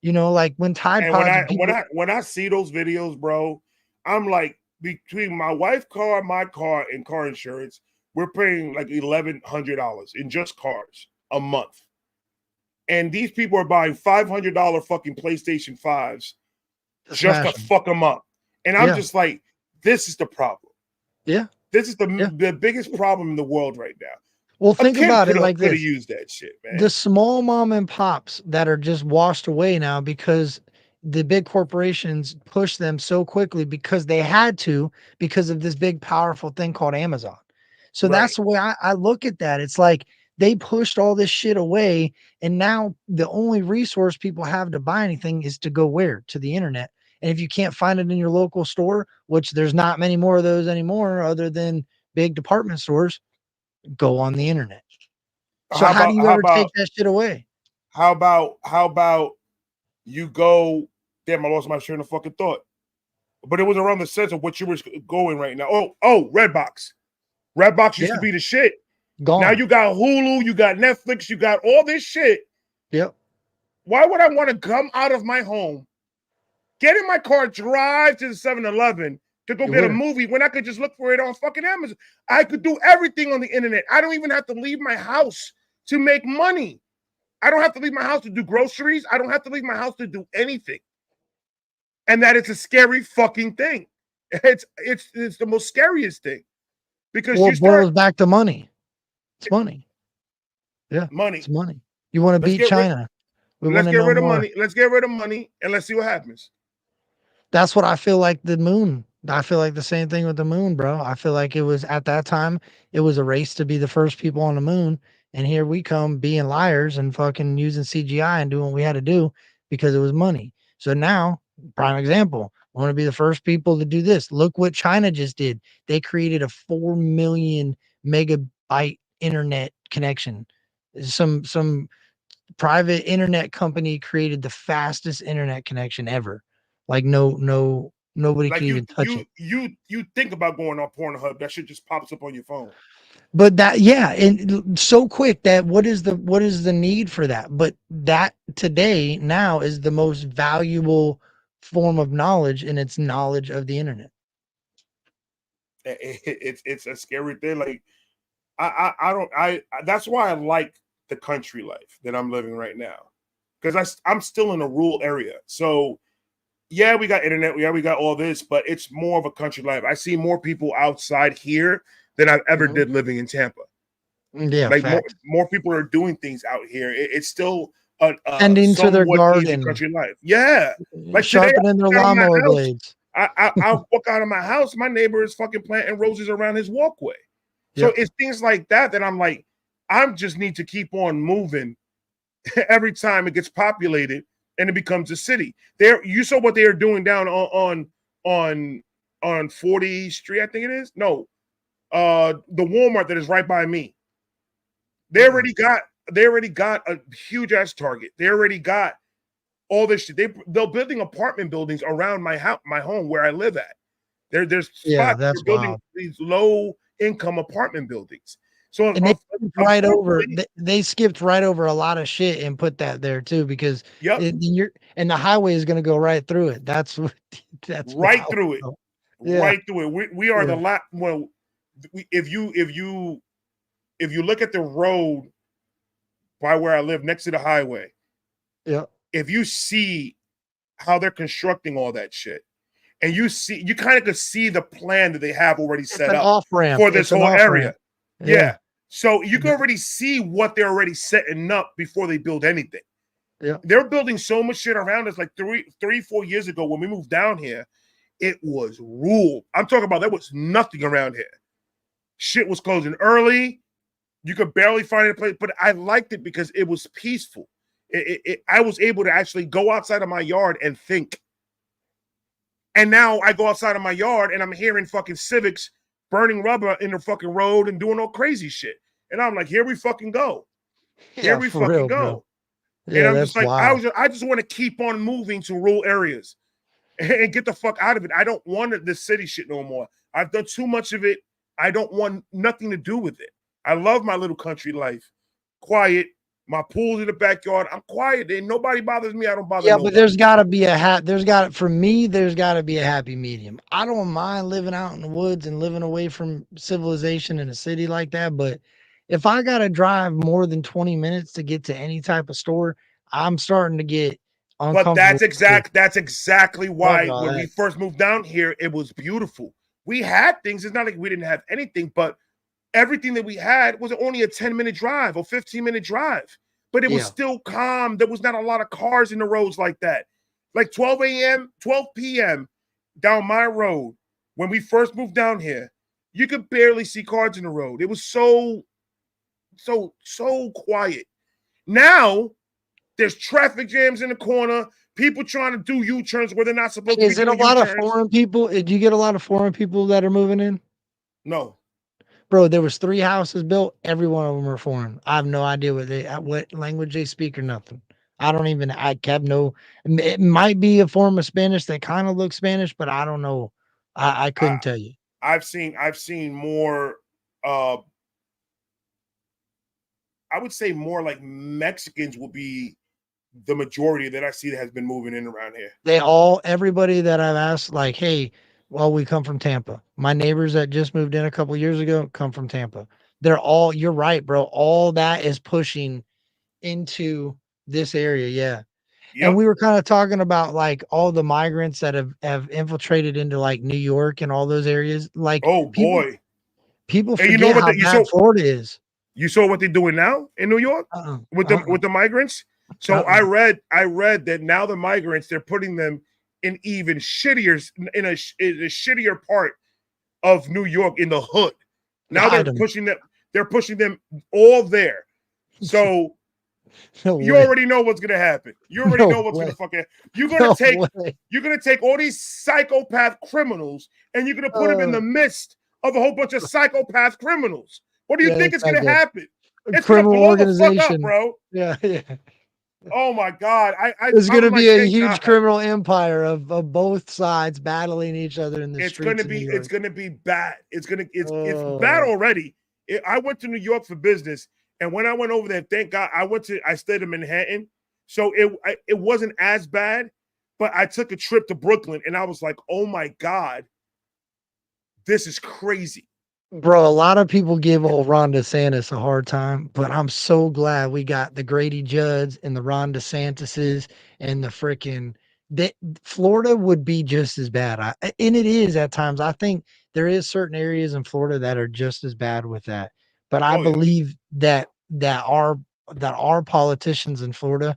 Like when Tide And when Pods I and people, when I see those videos, bro, I'm like, between my wife's car, my car, and car insurance, we're paying like $1,100 in just cars a month. And these people are buying $500 fucking PlayStation 5s just to fuck them up. And I'm just like, this is the problem. Yeah. This is the biggest problem in the world right now. Well, think about it like could have this. used that shit, man. The small mom and pops that are just washed away now because the big corporations push them so quickly because they had to, because of this big, powerful thing called Amazon. So that's the way I look at that. It's like they pushed all this shit away. And now the only resource people have to buy anything is to go where? To the internet. And if you can't find it in your local store, which there's not many more of those anymore, other than big department stores, go on the internet. So how do you ever take that shit away? How about you go? Damn, I lost my train of fucking thought. But it was around the sense of what you were going right now. Oh, Redbox. Redbox used to be the shit. Gone. Now you got Hulu, you got Netflix, you got all this shit. Yep. Why would I want to come out of my home, get in my car, drive to the 7-Eleven to go get a movie when I could just look for it on fucking Amazon? I could do everything on the internet. I don't even have to leave my house to make money. I don't have to leave my house to do groceries. I don't have to leave my house to do anything. And that it's a scary fucking thing. It's the most scariest thing. Because it boils back to money. It's money. Yeah. Money. It's money. You want to beat China. Let's get rid of money. Let's get rid of money and let's see what happens. That's what I feel like the moon. I feel like the same thing with the moon, bro. I feel like it was at that time, it was a race to be the first people on the moon. And here we come being liars and fucking using CGI and doing what we had to do because it was money. So now, prime example, we want to be the first people to do this. Look what China just did. They created a 4 million megabyte internet connection. Some private internet company created the fastest internet connection ever. Like nobody can even touch it. You think about going on Pornhub, that shit just pops up on your phone. But that, yeah, and so quick that what is the need for that? But that today now is the most valuable form of knowledge, and it's knowledge of the internet. It's a scary thing. Like I that's why I like the country life that I'm living right now, because I'm still in a rural area. So yeah, we got internet, we got all this, but it's more of a country life. I see more people outside here than I've ever did living in Tampa. Yeah, like more people are doing things out here. It's still tending to their garden, country life. Yeah, like sharpening their lawnmower blades. I'll walk out of my house. My neighbor is fucking planting roses around his walkway. So it's things like that I'm like, I just need to keep on moving every time it gets populated and it becomes a city. You saw what they are doing down on 40th Street, I think it is. No, the Walmart that is right by me. They already got a huge ass Target. They already got all this shit. They're building apartment buildings around my home where I live at. There's Yeah, spots that's they're building wild. these low income apartment buildings. So And they skipped right over unfortunately, they skipped right over a lot of shit and put that there too because yep, the highway is going to go right through it. That's what that's right wild. through it, Bro. Yeah. right through it. We are the Yeah. last. Well, if you look at the road by where I live next to the highway, Yeah. if you see how they're constructing all that shit, and you kind of could see the plan that they have already It's set an up off ramp. for this It's an whole off area. ramp. Yeah. So you can Yeah. already see what they're already setting up before they build anything. Yeah. They're building so much shit around us. Like 4 years ago when we moved down here, it was rule. I'm talking about there was nothing around here. Shit was closing early. You could barely find a place, but I liked it because it was peaceful. I was able to actually go outside of my yard and think. And now I go outside of my yard and I'm hearing fucking civics burning rubber in the fucking road and doing all crazy shit. And I'm like, here we fucking go. Here Yeah, we for fucking real, bro. go. And Yeah, I'm just that's like, wild. I just want to keep on moving to rural areas and get the fuck out of it. I don't want this city shit no more. I've done too much of it. I don't want nothing to do with it. I love my little country life. Quiet. My pool's in the backyard. I'm quiet. And nobody bothers me. I don't bother Yeah, nobody. but there's got to be there's got for me there's got to be a happy medium. I don't mind living out in the woods and living away from civilization in a city like that, but if I got to drive more than 20 minutes to get to any type of store, I'm starting to get But uncomfortable. that's exactly Fuck why all when we that. first moved down here, it was beautiful. We had things. It's not like we didn't have anything, but everything that we had was only a 10-minute drive or 15-minute drive. But it was Yeah. still calm. There was not a lot of cars in the roads like that. Like 12 a.m., 12 p.m. down my road, when we first moved down here, you could barely see cars in the road. It was so quiet. Now there's traffic jams in the corner, people trying to do U-turns where they're not supposed to be Is it a doing lot of U-turns. foreign people? Do you get a lot of foreign people that are moving in? No. Bro, there was 3 houses built. Every one of them are foreign. I have no idea what language they speak or nothing. I have no. It might be a form of Spanish that kind of looks Spanish, but I don't know. I couldn't tell you. I've seen more. I would say more like Mexicans will be the majority that I see that has been moving in around here. Everybody that I've asked, like, hey, well, we come from Tampa. My neighbors that just moved in a couple years ago come from Tampa. You're right, bro. All that is pushing into this area. Yeah. Yep. And we were kind of talking about like all the migrants that have infiltrated into like New York and all those areas. Like, oh boy, people and you know forget what how bad Florida is. You saw what they're doing now in New York with the migrants. So I read that now the migrants, they're putting them in even shittier in a shittier part of New York in the hood. Now they're pushing them all there. So you already know what's gonna happen. You already know what's gonna fucking you're gonna take all these psychopath criminals and you're gonna put them in the midst of a whole bunch of psychopath criminals. What do you think is gonna happen? It's criminal gonna blow organization. the fuck up, bro. Yeah. Oh my god. It's gonna be a huge criminal empire of both sides battling each other in the streets. It's gonna be bad. It's bad already. I went to New York for business, and when I went over there, thank God I stayed in Manhattan, so it wasn't as bad. But I took a trip to Brooklyn, and I was like, oh my god, this is crazy. Bro, a lot of people give old Ron DeSantis a hard time, but I'm so glad we got the Grady Judds and the Ron DeSantises and the freaking that Florida would be just as bad. And it is at times. I think there is certain areas in Florida that are just as bad with that. But I believe that our politicians in Florida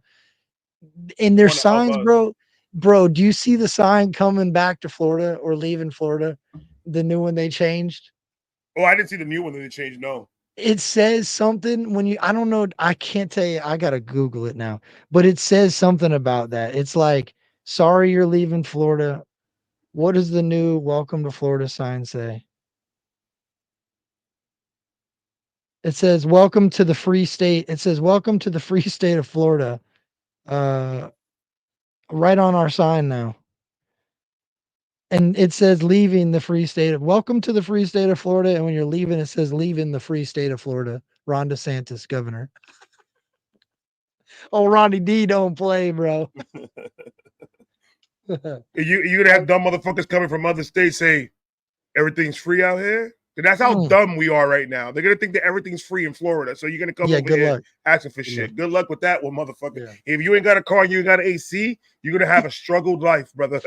and their signs, bro, do you see the sign coming back to Florida or leaving Florida? The new one they changed? Oh, I didn't see the new one that they changed. No. It says something I don't know. I can't tell you. I got to Google it now, but it says something about that. It's like, sorry, you're leaving Florida. What does the new welcome to Florida sign say? It says, welcome to the free state. It says, welcome to the free state of Florida. Right on our sign now. And it says leaving the free state of welcome to the free state of Florida. And when you're leaving, it says leaving the free state of Florida. Ron DeSantis, governor. Oh, Ronnie D don't play, bro. You're gonna have dumb motherfuckers coming from other states say everything's free out here. That's how dumb we are right now. They're gonna think that everything's free in Florida. So you're gonna come over good here luck. asking for shit. Good luck with that one, motherfucker. If you ain't got a car and you ain't got an AC, you're gonna have a struggled life, brother.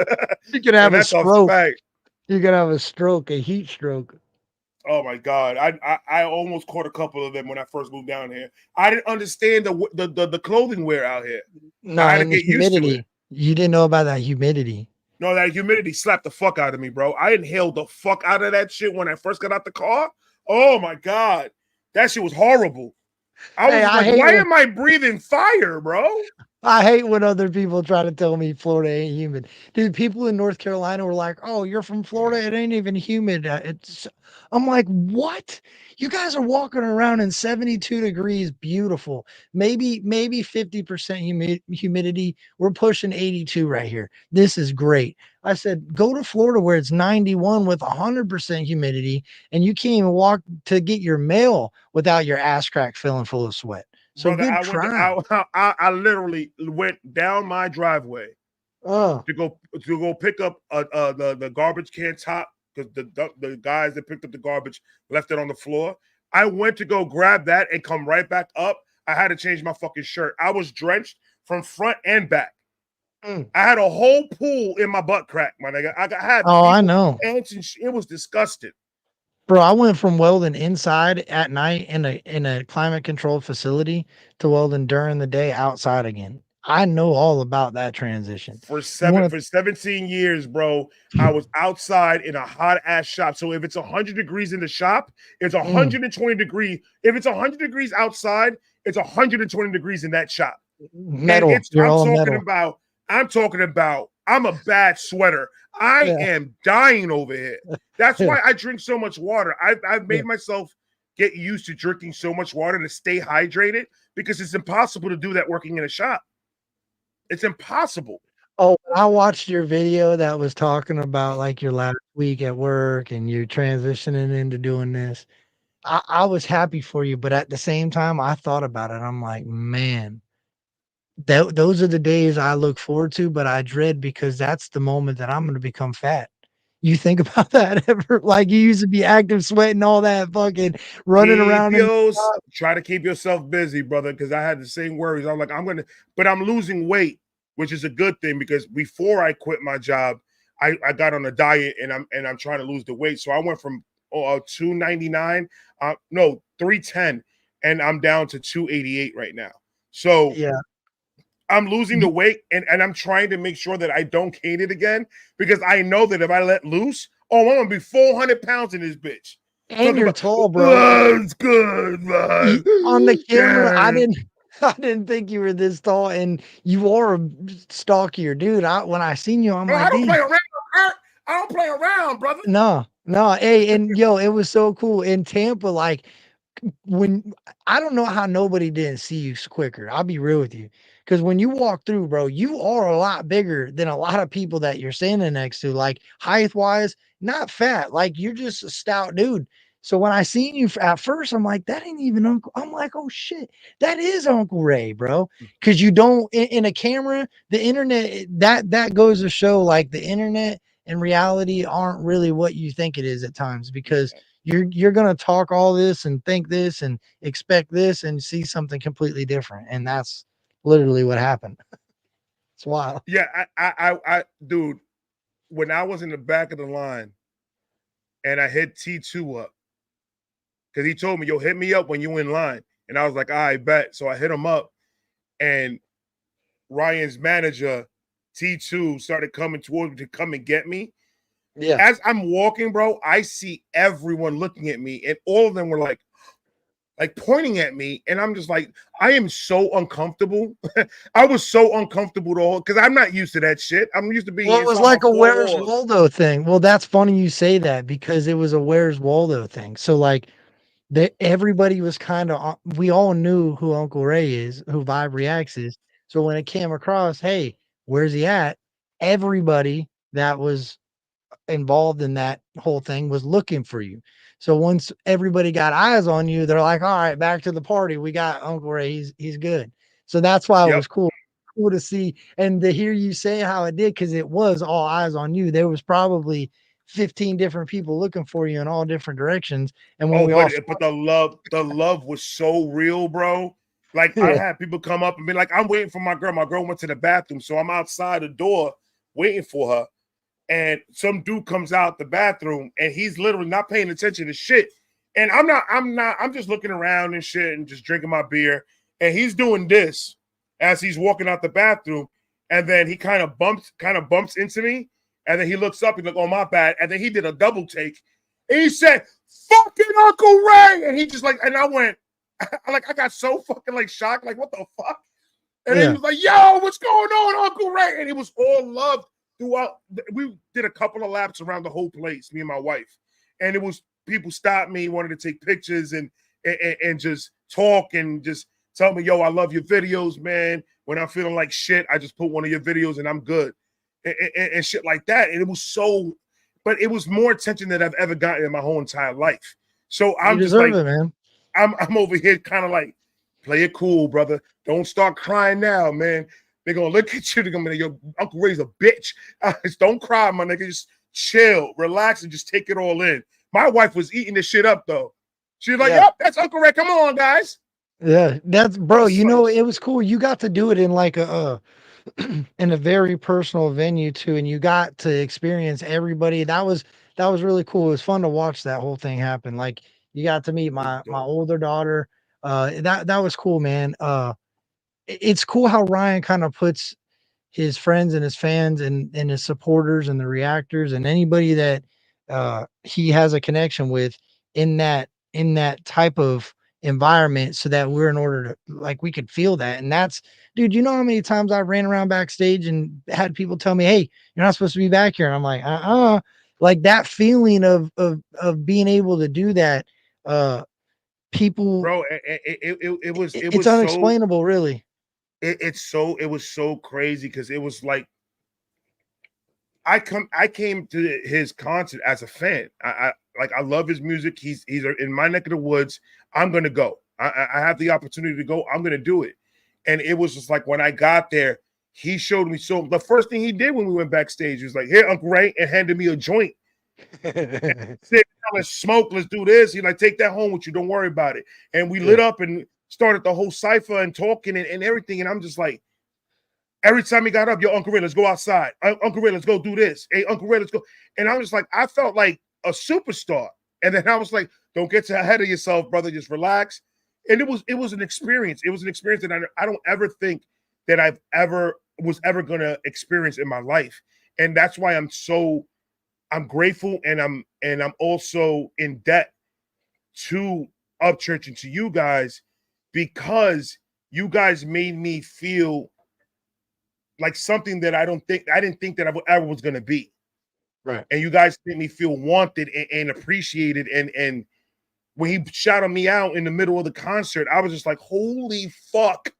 You could have a stroke. fact. You're gonna have a stroke, a heat stroke. Oh my God. I almost caught a couple of them when I first moved down here. I didn't understand the clothing wear out here. No, I had to and the get used to humidity. it. You didn't know about that humidity. No, that humidity slapped the fuck out of me, bro. I inhaled the fuck out of that shit when I first got out the car. Oh my God. That shit was horrible. I was like, why am I breathing fire, bro? I hate when other people try to tell me Florida ain't humid. Dude, people in North Carolina were like, oh, you're from Florida. It ain't even humid. I'm like, what? You guys are walking around in 72 degrees. Beautiful. Maybe 50% humidity. We're pushing 82 right here. This is great. I said, go to Florida where it's 91 with 100% humidity, and you can't even walk to get your mail without your ass crack feeling full of sweat. So brother, I literally went down my driveway to go pick up the garbage can top because the guys that picked up the garbage left it on the floor. I went to go grab that and come right back up. I had to change my fucking shirt. I was drenched from front and back. I had a whole pool in my butt crack, my nigga. I know. Ants and it was disgusting. Bro, I went from welding inside at night in a climate controlled facility to welding during the day outside again. I know all about that transition. For 17 years, bro, I was outside in a hot ass shop. So if it's 100 degrees in the shop, it's 120 degrees. If it's 100 degrees outside, it's 120 degrees in that shop. Metal. I'm talking about I'm a bad sweater. I am dying over here. That's why I drink so much water. I've made myself get used to drinking so much water to stay hydrated because it's impossible to do that working in a shop. It's impossible. Oh, I watched your video that was talking about like your last week at work and you're transitioning into doing this. I was happy for you, but at the same time, I thought about it. I'm like, man, those are the days I look forward to, but I dread because that's the moment that I'm going to become fat. You think about that ever? Like you used to be active, sweating, all that fucking running around. Try to keep yourself busy, brother, because I had the same worries. I'm like, but I'm losing weight, which is a good thing because before I quit my job, I got on a diet and I'm trying to lose the weight. So I went from 299, 310, and I'm down to 288 right now. So yeah. I'm losing the weight and I'm trying to make sure that I don't gain it again because I know that if I let loose, I'm gonna be 400 pounds in this bitch. And you're tall, bro. That's good, man. On the camera, I didn't think you were this tall, and you are a stockier dude. When I seen you, I'm like, I don't play around. I don't play around, brother. No. Hey, and yo, it was so cool in Tampa. Like when I don't know how nobody didn't see you quicker. I'll be real with you. Because when you walk through, bro, you are a lot bigger than a lot of people that you're standing next to, like height wise, not fat. Like you're just a stout dude. So when I seen you at first, I'm like, that ain't even Uncle. I'm like, oh shit, that is Uncle Ray, bro. Because you don't in a camera, the internet, that goes to show like the internet and reality aren't really what you think it is at times because you're gonna talk all this and think this and expect this and see something completely different. And that's literally what happened. It's wild. Yeah, I dude, when I was in the back of the line and I hit T2 up, because he told me, yo, hit me up when you in line. And I was like, I bet. So I hit him up and Ryan's manager, T2, started coming towards me to come and get me. Yeah. As I'm walking, bro, I see everyone looking at me and all of them were like pointing at me, and I'm just like, I am so uncomfortable. I was so uncomfortable because I'm not used to that shit. I'm used to being. Well, it was like a Where's Waldo thing. Well, that's funny you say that because it was a Where's Waldo thing. So like, everybody was kind of. We all knew who Uncle Ray is, who Vibe Reacts is. So when it came across, hey, where's he at? Everybody that was involved in that whole thing was looking for you. So once everybody got eyes on you, they're like, all right, back to the party. We got Uncle Ray. He's good. So that's why it Yep. was cool to see and to hear you say how it did, because it was all eyes on you. There was probably 15 different people looking for you in all different directions. And when Oh, we all but the love was so real, bro. Like I yeah, had people come up and be like, I'm waiting for my girl. My girl went to the bathroom, so I'm outside the door waiting for her. And some dude comes out the bathroom and he's literally not paying attention to shit. And I'm just looking around and shit and just drinking my beer. And he's doing this as he's walking out the bathroom. And then he kind of bumps into me. And then he looks up, he's like, oh, my bad. And then he did a double take. And he said, fucking Uncle Ray. And he just like, and I went, I got so fucking like shocked, like, what the fuck? And then he was like, yo, what's going on, Uncle Ray? And it was all love throughout. We did a couple of laps around the whole place, me and my wife. And it was people stopped me, wanted to take pictures and just talk and just tell me, yo, I love your videos, man. When I'm feeling like shit, I just put one of your videos and I'm good. And shit like that. And it was so, but it was more attention than I've ever gotten in my whole entire life. So I'm just like, it, man. I'm over here kind of like, play it cool, brother. Don't start crying now, man. They're gonna look at you. They're gonna be like, your Uncle Ray's a bitch. Don't cry, my nigga. Just chill, relax, and just take it all in. My wife was eating this shit up though. She was like, yep, that's Uncle Ray. Come on, guys. Yeah, that's bro. You know, it was cool. You got to do it in like a in a very personal venue too, and you got to experience everybody. That was really cool. It was fun to watch that whole thing happen. Like you got to meet my older daughter. That was cool, man. It's cool how Ryan kind of puts his friends and his fans and his supporters and the reactors and anybody that he has a connection with in that type of environment, so that we're in order to like we could feel that. And that's, dude, you know how many times I ran around backstage and had people tell me, hey, you're not supposed to be back here, and I'm like, like that feeling of being able to do that. People, Bro, it was it's unexplainable, so, really. It was so crazy because it was like I came to his concert as a fan. I love his music. He's in my neck of the woods. I'm gonna go. I have the opportunity to go. I'm gonna do it. And it was just like when I got there, he showed me. So the first thing he did when we went backstage, he was like, "Here, Uncle Ray," and handed me a joint. Said, let's smoke. Let's do this. He like, take that home with you. Don't worry about it. And we lit up and started the whole cipher and talking and everything. And I'm just like, every time he got up, yo, Uncle Ray, let's go outside. Uncle Ray, let's go do this. Hey, Uncle Ray, let's go. And I was just like, I felt like a superstar. And then I was like, don't get ahead of yourself, brother. Just relax. And it was an experience. It was an experience that I don't ever think that I was ever going to experience in my life. And that's why I'm grateful, and I'm also in debt to Upchurch and to you guys, because you guys made me feel like something that I didn't think that I ever was going to be. Right. And you guys made me feel wanted and appreciated. And when he shouted me out in the middle of the concert, I was just like, holy fuck,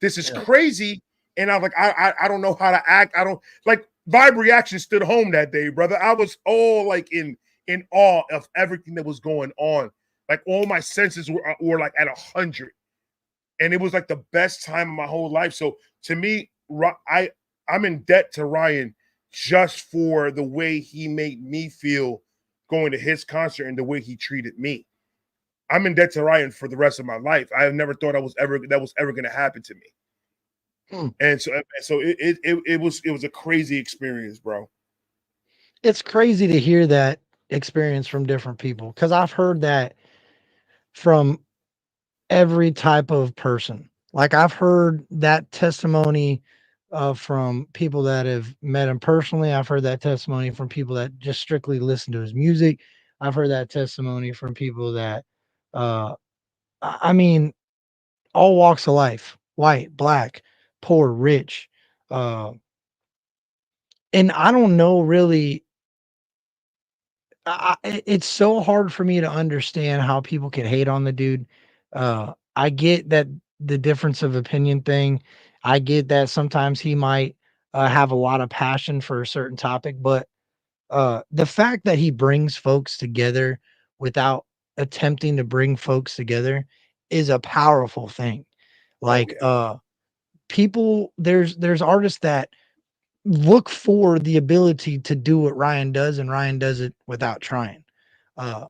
this is crazy. And I was like, I don't know how to act. I don't like. Vibe reaction stood home that day, brother. I was all like in awe of everything that was going on. Like all my senses were like at 100, and it was like the best time of my whole life. So to me, I'm in debt to Ryan just for the way he made me feel going to his concert and the way he treated me. I'm in debt to Ryan for the rest of my life. I never thought that was ever going to happen to me. And so it was a crazy experience, bro. It's crazy to hear that experience from different people, because I've heard that from every type of person. Like I've heard that testimony from people that have met him personally. I've heard that testimony from people that just strictly listen to his music. I've heard that testimony from people that, I mean, all walks of life, white, black, poor, rich. And I don't know really. It's so hard for me to understand how people can hate on the dude. I get that the difference of opinion thing. I get that sometimes he might have a lot of passion for a certain topic, but The fact that he brings folks together without attempting to bring folks together is a powerful thing. Oh Like, yeah. people, there's artists that look for the ability to do what Ryan does, and Ryan does it without trying. Uh,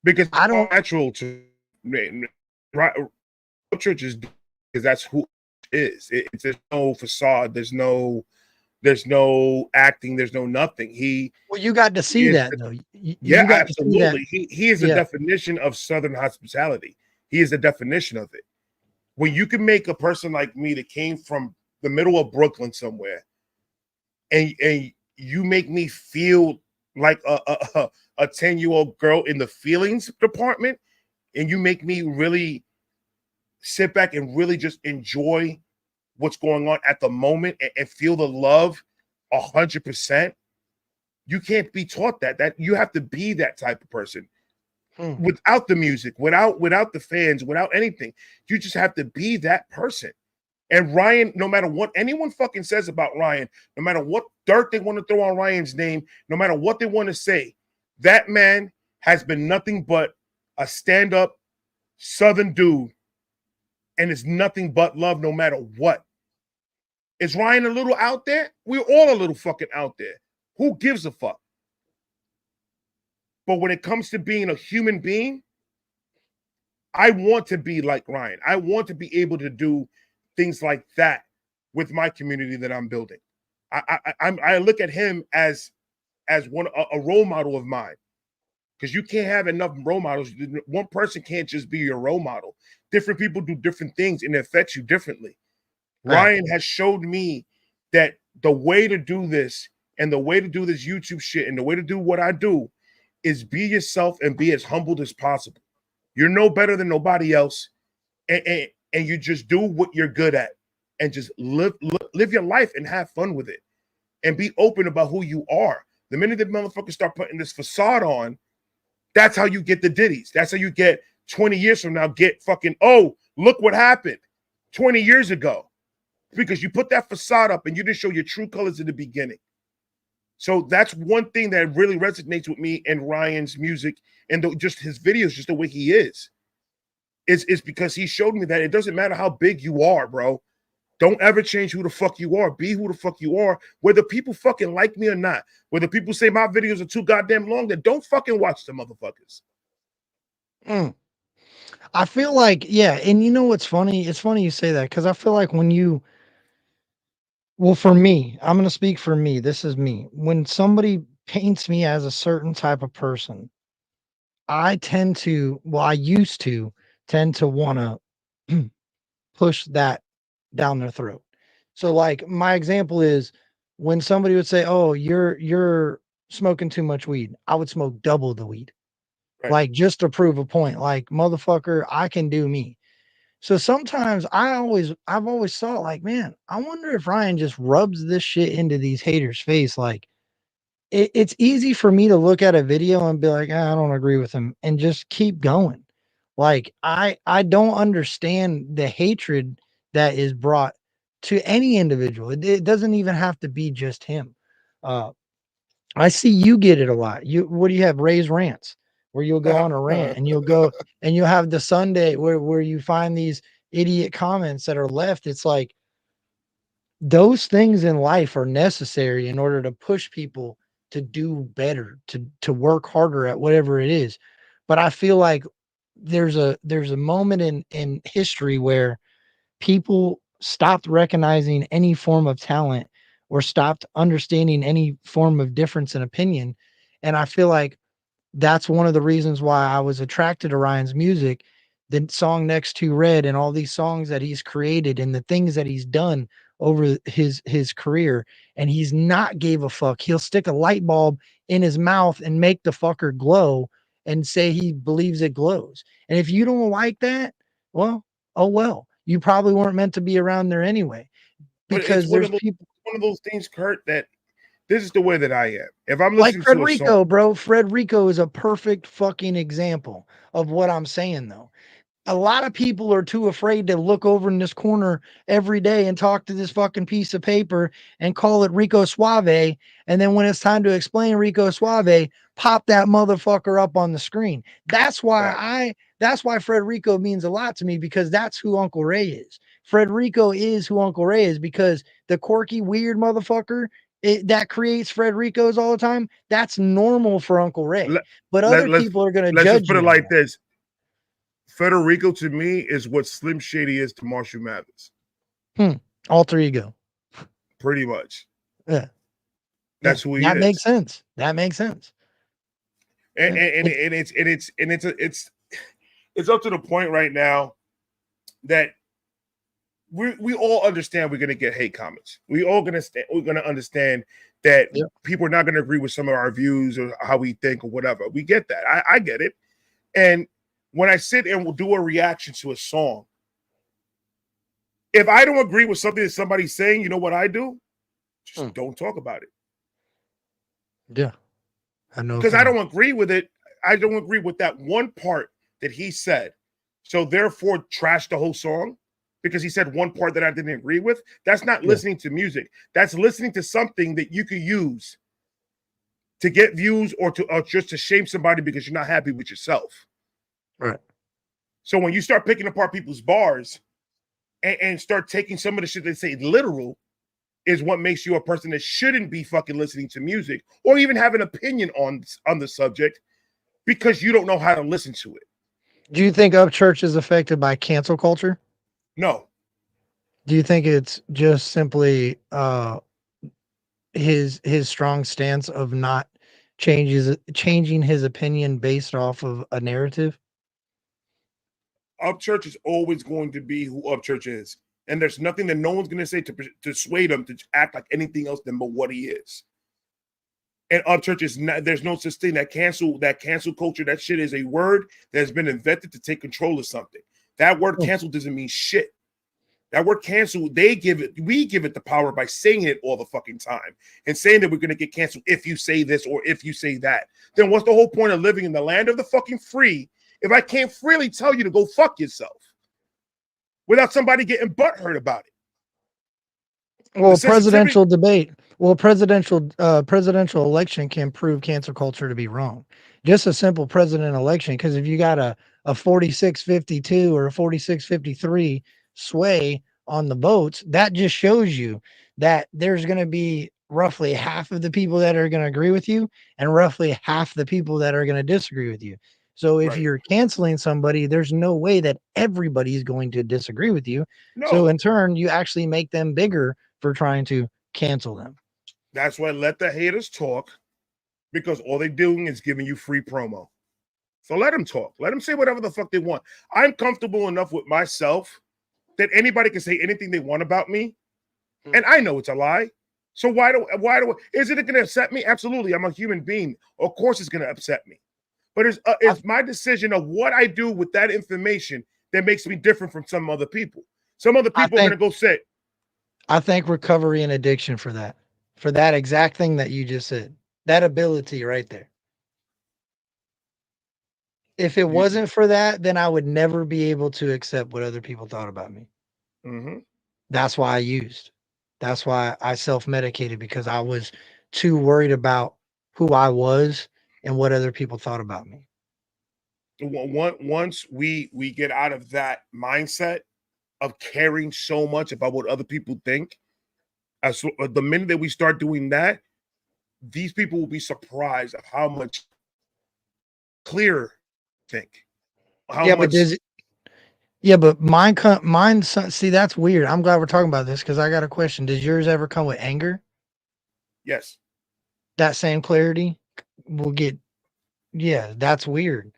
Because I it's don't. natural to right. Church is because that's who it is. There's no facade. There's no acting. There's no nothing. Well, you got to He see is. that though. Yeah, You got to see that. absolutely. He is the Yeah. definition of Southern hospitality. He is the definition of it. When you can make a person like me that came from the middle of Brooklyn somewhere, and you make me feel like a 10-year-old girl in the feelings department, and you make me really sit back and really just enjoy what's going on at the moment and feel the love 100%. You can't be taught that you have to be that type of person without the music, without the fans, without anything. You just have to be that person. And Ryan, no matter what anyone fucking says about Ryan, no matter what dirt they want to throw on Ryan's name, no matter what they want to say, that man has been nothing but a stand-up Southern dude, and it's nothing but love no matter what. Is Ryan a little out there? We're all a little fucking out there. Who gives a fuck? But when it comes to being a human being, I want to be like Ryan. I want to be able to do things like that with my community that I'm building. I look at him as a role model of mine, because you can't have enough role models. One person can't just be your role model. Different people do different things, and it affects you differently. Right. Ryan has showed me that the way to do this and the way to do this YouTube shit and the way to do what I do is be yourself and be as humbled as possible. You're no better than nobody else, and you just do what you're good at and just live your life and have fun with it and be open about who you are. The minute that motherfuckers start putting this facade on, that's how you get the ditties. That's how you get 20 years from now, get fucking, oh, look what happened 20 years ago. Because you put that facade up and you didn't show your true colors in the beginning. So that's one thing that really resonates with me and Ryan's music and just his videos, just the way he is. It's because he showed me that it doesn't matter how big you are, bro. Don't ever change who the fuck you are. Be who the fuck you are, whether people fucking like me or not. Whether people say my videos are too goddamn long, then don't fucking watch the motherfuckers. I feel like, yeah, and you know what's funny? It's funny you say that, because I feel like well, for me, I'm going to speak for me. This is me. When somebody paints me as a certain type of person, I used to tend to want to push that down their throat. So, like, my example is when somebody would say, "Oh, you're smoking too much weed," I would smoke double the weed, Right. like, just to prove a point. Like, motherfucker, I can do me. So sometimes I've always thought, like, man, I wonder if Ryan just rubs this shit into these haters' face. Like, it's easy for me to look at a video and be like, "Ah, I don't agree with him," and just keep going. Like, I don't understand the hatred that is brought to any individual. It doesn't even have to be just him. Uh, I see you get it a lot. What do you have? Raise rants, where you'll go on a rant and you'll go and you'll have the Sunday where you find these idiot comments that are left. It's like those things in life are necessary in order to push people to do better, to work harder at whatever it is. But I feel like there's a moment in history where people stopped recognizing any form of talent or stopped understanding any form of difference in opinion. And I feel like that's one of the reasons why I was attracted to Ryan's music, the song Next to Red and all these songs that he's created and the things that he's done over his career. And he's not gave a fuck. He'll stick a light bulb in his mouth and make the fucker glow and say he believes it glows. And if you don't like that, well, oh well. You probably weren't meant to be around there anyway. But it's Because there's people one of those things, Kurt, that this is the way that I am. If I'm like listening to a song, Frederico, bro. Frederico is a perfect fucking example of what I'm saying, though. A lot of people are too afraid to look over in this corner every day and talk to this fucking piece of paper and call it Rico Suave. And then when it's time to explain Rico Suave, pop that motherfucker up on the screen. That's why Frederico means a lot to me, because that's who Uncle Ray is. Frederico is who Uncle Ray is, because the quirky, weird motherfucker that creates Fredericos all the time, that's normal for Uncle Ray. But other people are going to judge you. Let's just put it like this. Federico to me is what Slim Shady is to Marshall Mathers. Alter ego. Pretty much. Yeah. That's who he is. That makes sense. That makes sense. And it's up to the point right now that we all understand we're gonna get hate comments. We're gonna understand that people are not gonna agree with some of our views or how we think or whatever. We get that. I get it. And when I sit and will do a reaction to a song, if I don't agree with something that somebody's saying, you know what I do? Just don't talk about it. Yeah. I know. Because I don't agree with it. I don't agree with that one part that he said. So therefore, trash the whole song because he said one part that I didn't agree with. That's not listening to music. That's listening to something that you could use to get views or just to shame somebody because you're not happy with yourself. Right. So when you start picking apart people's bars and start taking some of the shit they say literal, is what makes you a person that shouldn't be fucking listening to music or even have an opinion on the subject because you don't know how to listen to it. Do you think Upchurch is affected by cancel culture? No. Do you think it's just simply his strong stance of not changing his opinion based off of a narrative? Upchurch is always going to be who Upchurch is. And there's nothing that no one's going to say to sway him to act like anything else than but what he is. And Upchurch is not, there's no such thing. That cancel culture, that shit is a word that has been invented to take control of something. That word cancel doesn't mean shit. That word cancel, we give it the power by saying it all the fucking time and saying that we're going to get canceled if you say this or if you say that. Then what's the whole point of living in the land of the fucking free if I can't freely tell you to go fuck yourself without somebody getting butthurt about it? Well, presidential debate. Well, presidential election can prove cancel culture to be wrong. Just a simple president election, because if you got a 46-52 or a 46-53 sway on the votes, that just shows you that there's going to be roughly half of the people that are going to agree with you and roughly half the people that are going to disagree with you. So if you're canceling somebody, there's no way that everybody's going to disagree with you. No. So in turn, you actually make them bigger for trying to cancel them. That's why let the haters talk, because all they're doing is giving you free promo. So let them talk. Let them say whatever the fuck they want. I'm comfortable enough with myself that anybody can say anything they want about me. And I know it's a lie. So why do is it going to upset me? Absolutely. I'm a human being. Of course it's going to upset me. But it's my decision of what I do with that information that makes me different from some other people. Some other people are going to go sit. I think recovery and addiction for that exact thing that you just said, that ability right there. If it wasn't for that, then I would never be able to accept what other people thought about me. Mm-hmm. That's why I used. That's why I self-medicated, because I was too worried about who I was and what other people thought about me. Once we get out of that mindset of caring so much about what other people think, the minute that we start doing that, these people will be surprised of how much clearer think. But mine. See, that's weird. I'm glad we're talking about this because I got a question. Does yours ever come with anger? Yes. That same clarity will get. Yeah, that's weird.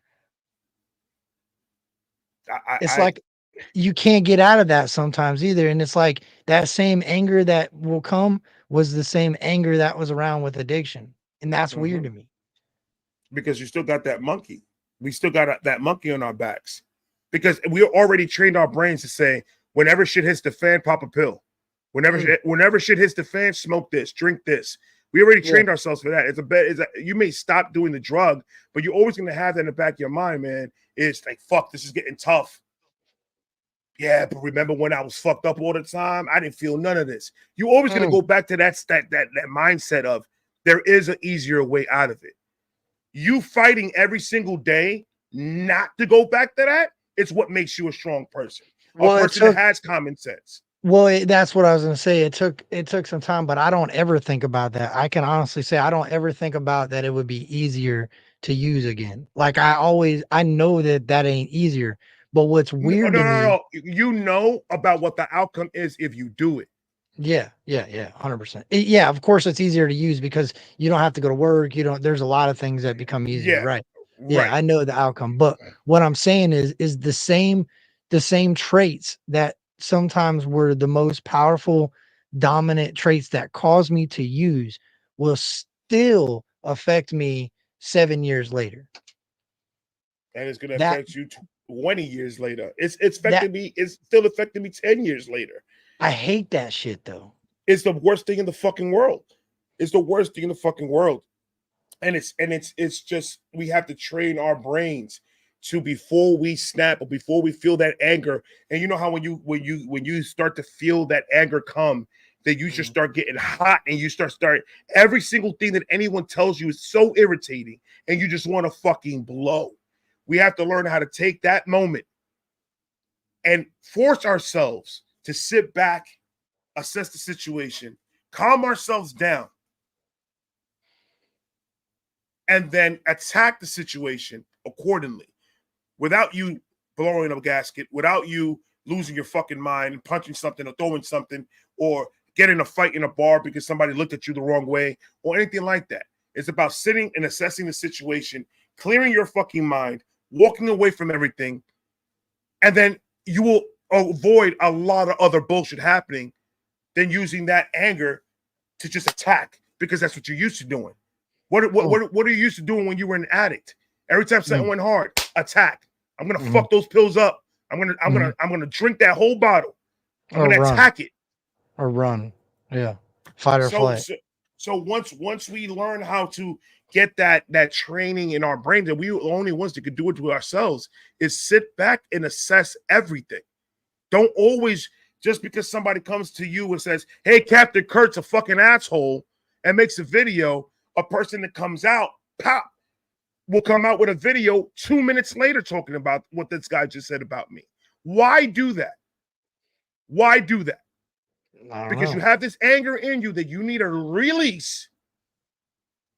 It's like you can't get out of that sometimes either. And it's like that same anger that will come was the same anger that was around with addiction. And that's weird to me. Because you still got that monkey. We still got that monkey on our backs. Because we already trained our brains to say, whenever shit hits the fan, pop a pill. Whenever shit hits the fan, smoke this, drink this. We already trained ourselves for that. You may stop doing the drug, but you're always going to have that in the back of your mind, man. It's like, fuck, this is getting tough. Yeah, but remember when I was fucked up all the time? I didn't feel none of this. You always gonna go back to that mindset of there is an easier way out of it. You fighting every single day not to go back to that, it's what makes you a strong person. Well, A person that has common sense. Well, that's what I was going to say. It took some time, but I don't ever think about that. I can honestly say I don't ever think about that it would be easier to use again. Like I know that ain't easier. But what's weird to me, you know about what the outcome is if you do it. Yeah, 100%. Yeah, of course it's easier to use because you don't have to go to work. You don't. There's a lot of things that become easier, Yeah, right? right. Yeah, I know the outcome. But what I'm saying is the same traits that sometimes were the most powerful, dominant traits that caused me to use will still affect me 7 years later. And it's going to affect you 20 years later. It's affecting me. It's still affecting me 10 years later. I hate that shit though. It's the worst thing in the fucking world. It's the worst thing in the fucking world. And it's just, we have to train our brains to, before we snap or before we feel that anger. And you know how when you start to feel that anger come, that you just start getting hot and you start every single thing that anyone tells you is so irritating and you just want to fucking blow. We have to learn how to take that moment and force ourselves to sit back, assess the situation, calm ourselves down, and then attack the situation accordingly without you blowing up a gasket, without you losing your fucking mind and punching something or throwing something or getting a fight in a bar because somebody looked at you the wrong way or anything like that. It's about sitting and assessing the situation, clearing your fucking mind, walking away from everything, and then you will avoid a lot of other bullshit happening than using that anger to just attack, because that's what you're used to doing. What are you used to doing when you were an addict? Every time something went hard, attack. I'm gonna fuck those pills up. I'm gonna drink that whole bottle. I'm gonna attack it or run. Yeah, fight or flight. So once we learn how to get that training in our brains, and we are the only ones that could do it to ourselves, is sit back and assess everything. Don't always, just because somebody comes to you and says, "Hey, Captain Kurt's a fucking asshole," and makes a video, a person that comes out, will come out with a video 2 minutes later talking about what this guy just said about me. Why do that? Why do that? Because you have this anger in you that you need to release,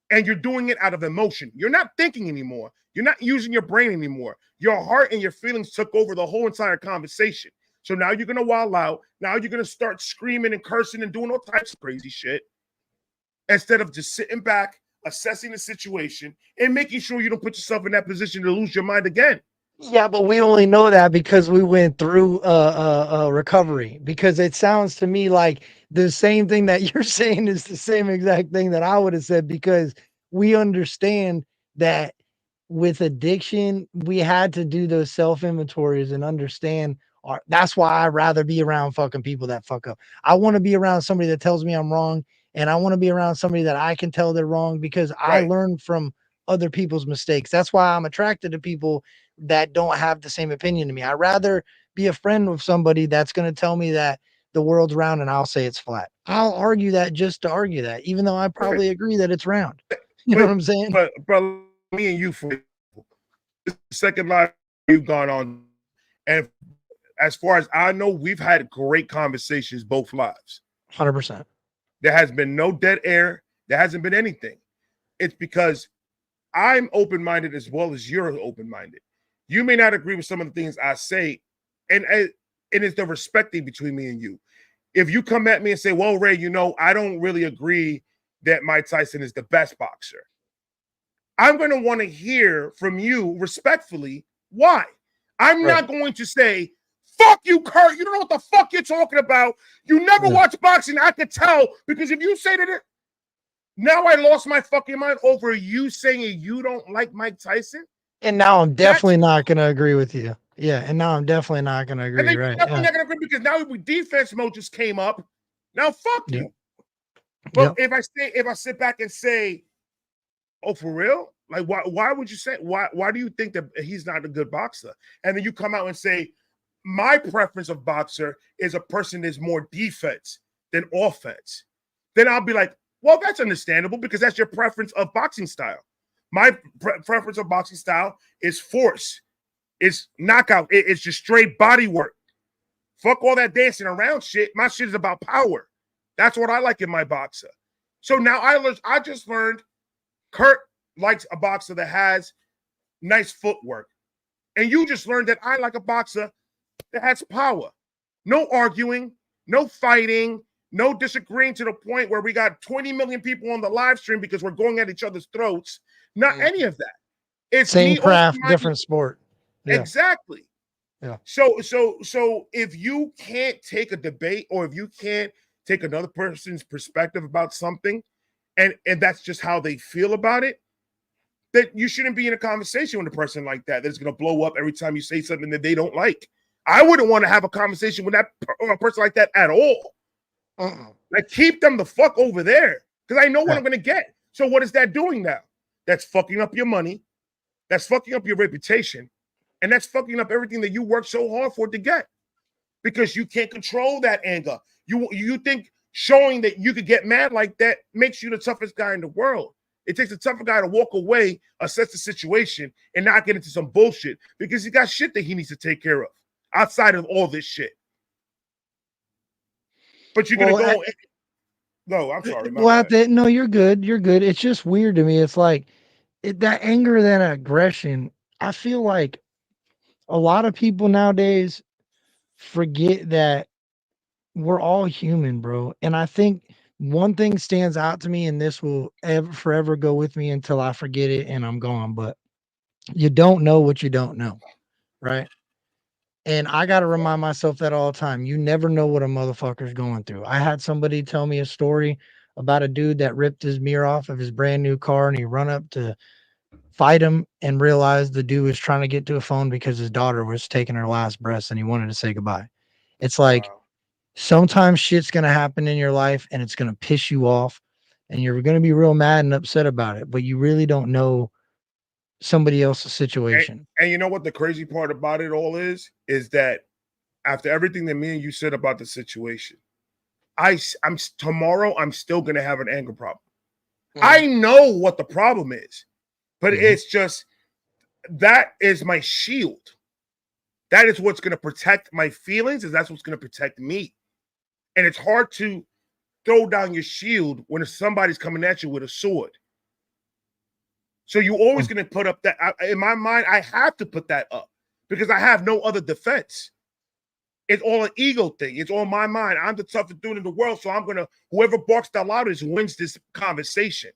and you're doing it out of emotion. You're not thinking anymore. You're not using your brain anymore. Your heart and your feelings took over the whole entire conversation. So now you're going to wild out. Now you're going to start screaming and cursing and doing all types of crazy shit, instead of just sitting back, assessing the situation, and making sure you don't put yourself in that position to lose your mind again. Yeah, but we only know that because we went through recovery. Because it sounds to me like the same thing that you're saying is the same exact thing that I would have said, because we understand that with addiction, we had to do those self-inventories and understand. That's why I'd rather be around fucking people that fuck up. I want to be around somebody that tells me I'm wrong, and I want to be around somebody that I can tell they're wrong, because I learn from other people's mistakes. That's why I'm attracted to people that don't have the same opinion to me. I'd rather be a friend with somebody that's going to tell me that the world's round and I'll say it's flat. I'll argue that just to argue that, even though I probably agree that it's round. You know what I'm saying? But me and you, for the second live you've gone on, and as far as I know, we've had great conversations both lives. 100%. There has been no dead air. There hasn't been anything. It's because I'm open-minded as well as you're open-minded. You may not agree with some of the things I say, and it's the respecting between me and you. If you come at me and say, "Well, Ray, I don't really agree that Mike Tyson is the best boxer," I'm going to want to hear from you respectfully why. I'm not going to say, "Fuck you, Kurt. You don't know what the fuck you're talking about. You never watch boxing." I could tell, because if you say that, now I lost my fucking mind over you saying you don't like Mike Tyson. And now I'm definitely not going to agree with you. Yeah. And now I'm definitely not going to agree. And then definitely not going to agree, because now defense mode just came up. Now fuck you. But if I sit back and say, "Oh, for real? Like, why would you say, why do you think that he's not a good boxer?" And then you come out and say, my preference of boxer is a person that's more defense than offense, then I'll be like, well, that's understandable because that's your preference of boxing style. My preference of boxing style is force, it's knockout, it's just straight body work. Fuck all that dancing around shit. My shit is about power. That's what I like in my boxer. So now I just learned CURT likes a boxer that has nice footwork. And you just learned that I like a boxer that has power. No arguing, no fighting, no disagreeing to the point where we got 20 million people on the live stream because we're going at each other's throats. Not any of that. It's same me craft, different sport. Yeah. Exactly. Yeah. So if you can't take a debate or if you can't take another person's perspective about something, and that's just how they feel about it, that you shouldn't be in a conversation with a person like that that's going to blow up every time you say something that they don't like. I wouldn't want to have a conversation with a person like that at all. Like, keep them the fuck over there because I know what I'm going to get. So what is that doing now? That's fucking up your money. That's fucking up your reputation. And that's fucking up everything that you worked so hard for to get because you can't control that anger. You think showing that you could get mad like that makes you the toughest guy in the world. It takes a tougher guy to walk away, assess the situation, and not get into some bullshit because he got shit that he needs to take care of outside of all this shit. But you're going to go... No, I'm sorry. No, you're good. You're good. It's just weird to me. It's like that anger, that aggression. I feel like a lot of people nowadays forget that we're all human, bro. And I think one thing stands out to me, and this will forever go with me until I forget it and I'm gone. But you don't know what you don't know, right? And I got to remind myself that all the time. You never know what a motherfucker's going through. I had somebody tell me a story about a dude that ripped his mirror off of his brand new car and he run up to fight him and realized the dude was trying to get to a phone because his daughter was taking her last breaths and he wanted to say goodbye. It's like sometimes shit's going to happen in your life and it's going to piss you off and you're going to be real mad and upset about it, but you really don't know somebody else's situation. And you know what the crazy part about it all is that after everything that me and you said about the situation, I'm tomorrow I'm still going to have an anger problem. I know what the problem is, but it's just that is my shield. That is what's going to protect my feelings, and that's what's going to protect me. And it's hard to throw down your shield when somebody's coming at you with a sword. So you're always going to put up that. In my mind, I have to put that up because I have no other defense. It's all an ego thing. It's all my mind. I'm the toughest dude in the world, so I'm going to, whoever barks the loudest wins this conversation.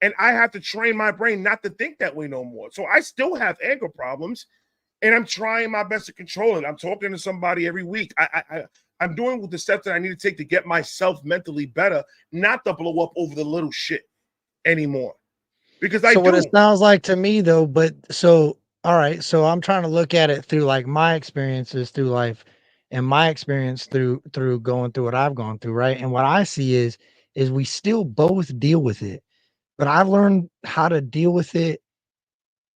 And I have to train my brain not to think that way no more. So I still have anger problems, and I'm trying my best to control it. I'm talking to somebody every week. I'm doing the steps that I need to take to get myself mentally better, not to blow up over the little shit anymore. Because what it sounds like to me though, all right, so I'm trying to look at it through like my experiences through life and my experience through going through what I've gone through, right? And what I see is we still both deal with it, but I've learned how to deal with it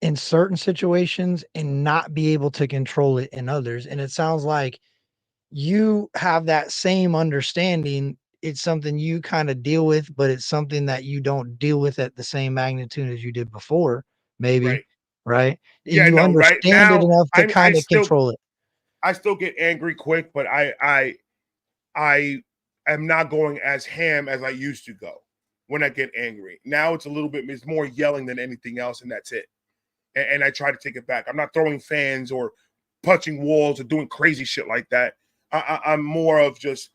in certain situations and not be able to control it in others. And it sounds like you have that same understanding. It's something you kind of deal with, but it's something that you don't deal with at the same magnitude as you did before, maybe, right? Yeah, you understand right now, it enough to kind of control it. I still get angry quick, but I am not going as ham as I used to go when I get angry. Now it's it's more yelling than anything else, and that's it. And I try to take it back. I'm not throwing fans or punching walls or doing crazy shit like that. I'm more of just,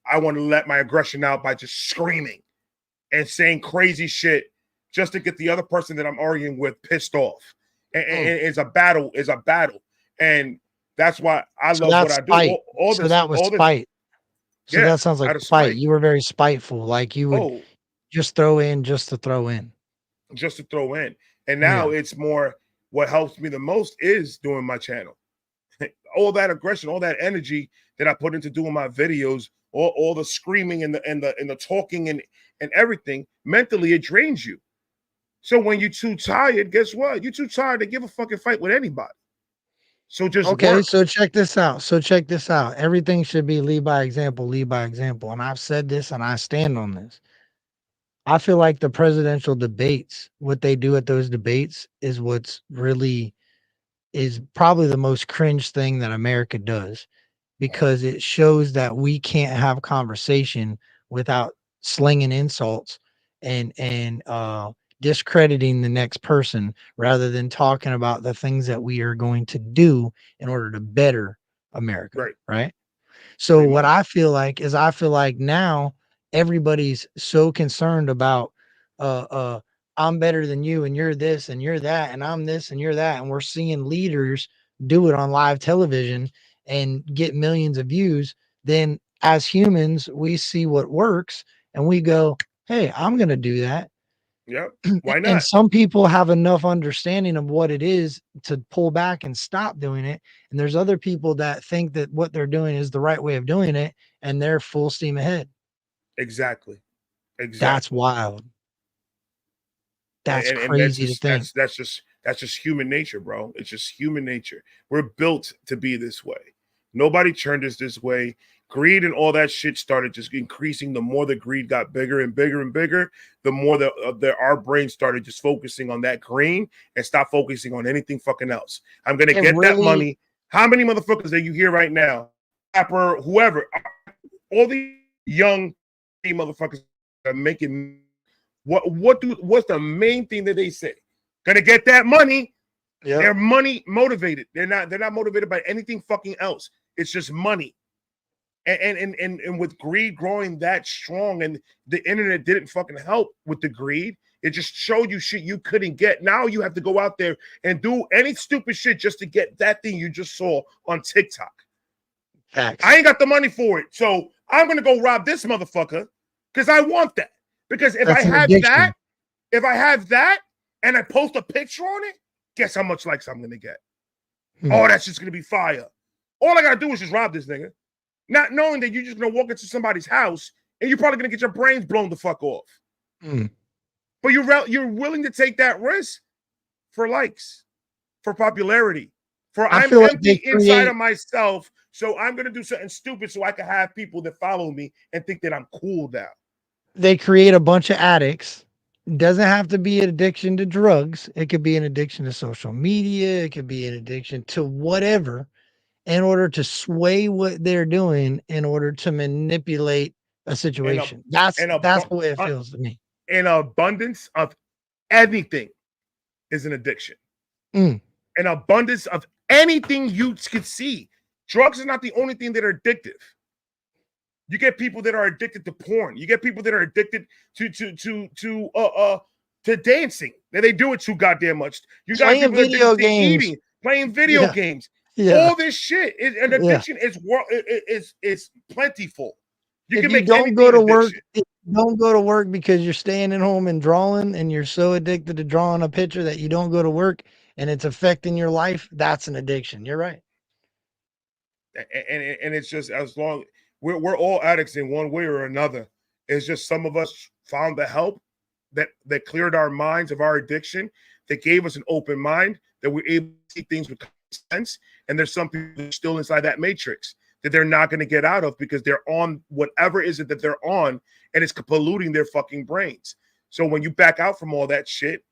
I want to let my aggression out by just screaming and saying crazy shit just to get the other person that I'm arguing with pissed off. And it's a battle. And that's why I love what I do. That was spite. So that sounds like spite. You were very spiteful. Like you would just throw in just to throw in. Just to throw in. And now it's more, what helps me the most is doing my channel. All that aggression, all that energy that I put into doing my videos, all the screaming and the talking and everything, mentally it drains you. So when you're too tired, guess what? You're too tired to give a fucking fight with anybody. So just Okay, work. so check this out. So check this out. Everything should be lead by example, lead by example. And I've said this and I stand on this. I feel like the presidential debates, what they do at those debates is what's really is probably the most cringe thing that America does, because it shows that we can't have conversation without slinging insults and discrediting the next person rather than talking about the things that we are going to do in order to better America, Right. right? So Pretty what much. I feel like is I feel like now everybody's so concerned about uh uh I'm better than you and you're this and you're that and I'm this and you're that, and we're seeing leaders do it on live television and get millions of views. Then as humans we see what works and we go, hey, I'm going to do that. Yep. Why And not? some people have enough understanding of what it is to pull back and stop doing it. And there's other people that think that what they're doing is the right way of doing it and they're full steam ahead. Exactly. That's Exactly. wild. That's And that's crazy to just think. that's just human nature, bro. It's just human nature. We're built to be this way. Nobody turned us this way. Greed and all that shit started just increasing. The more the greed got bigger and bigger and bigger, the more our brains started just focusing on that green and stop focusing on anything fucking else. I'm gonna It get that really, money. How many motherfuckers that you hear right now, rapper, whoever, all these young motherfuckers are making what's the main thing that they say? Gonna get that money. yeah, They're money motivated. They're not motivated by anything fucking else. It's just money. And with greed growing that strong, and the internet didn't fucking help with the greed. It just showed you shit you couldn't get. Now you have to go out there and do any stupid shit just to get that thing you just saw on TikTok. facts. I ain't got the money for it, so I'm gonna go rob this motherfucker because I want that. Because if That's I an have addiction. that and I post a picture on it, guess how much likes I'm gonna get? Hmm. Oh, that's just gonna be fire. All I gotta do is just rob this nigga, not knowing that you're just gonna walk into somebody's house and you're probably gonna get your brains blown the fuck off. Hmm. But you're willing to take that risk for likes, for popularity, for I I'm feel like empty they inside create of myself, so I'm gonna do something stupid so I can have people that follow me and think that I'm cool now. they create a bunch of addicts. Doesn't have to be an addiction to drugs. It could be an addiction to social media. It could be an addiction to whatever, in order to sway what they're doing in order to manipulate a And a situation. and a That's the way it feels to me. an abundance of anything is an addiction. Mm. An abundance of anything you could see. Drugs are not the only thing that are addictive. You get people that are addicted to porn. You get people that are addicted to dancing. And they do it too goddamn much. You got Playing people that are video addicted to games. eating, playing video Yeah, games. yeah, All this shit is an yeah. addiction. Is plentiful. You If can you make don't anything go an to work, addiction. if you don't go to work because you're staying at home and drawing, and you're so addicted to drawing a picture that you don't go to work and it's affecting your life, that's an addiction. You're right. And it's just as long we're all addicts in one way or another. It's just some of us found the help that cleared our minds of our addiction, that gave us an open mind, that we're able to see things with sense. And there's some people that are still inside that matrix that they're not going to get out of because they're on whatever is it that they're on, and it's polluting their fucking brains. So when you back out from all that shit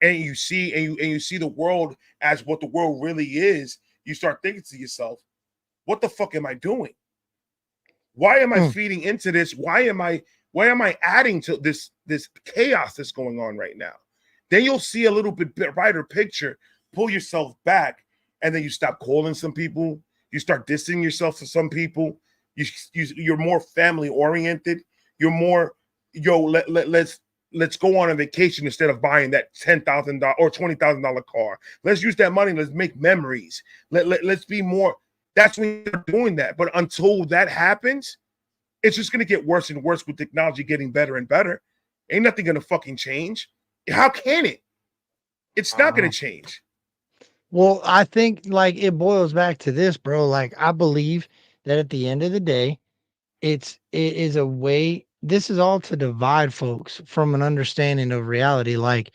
and you see the world as what the world really is, you start thinking to yourself, what the fuck am I doing? Why am I feeding into this? Why am I adding to this chaos that's going on right now? Then you'll see a little bit brighter picture, pull yourself back, and then you stop calling some people. You start distancing yourself to some people. You're more family oriented. You're more, let's go on a vacation instead of buying that $10,000 or $20,000 car. Let's use that money. Let's make memories. Let's be more. That's when you're doing that. But until that happens, it's just going to get worse and worse with technology getting better and better. Ain't nothing going to fucking change. How can it? It's not going to change. Well, I think like it boils back to this, bro. Like I believe that at the end of the day, it is a way. This is all to divide folks from an understanding of reality. Like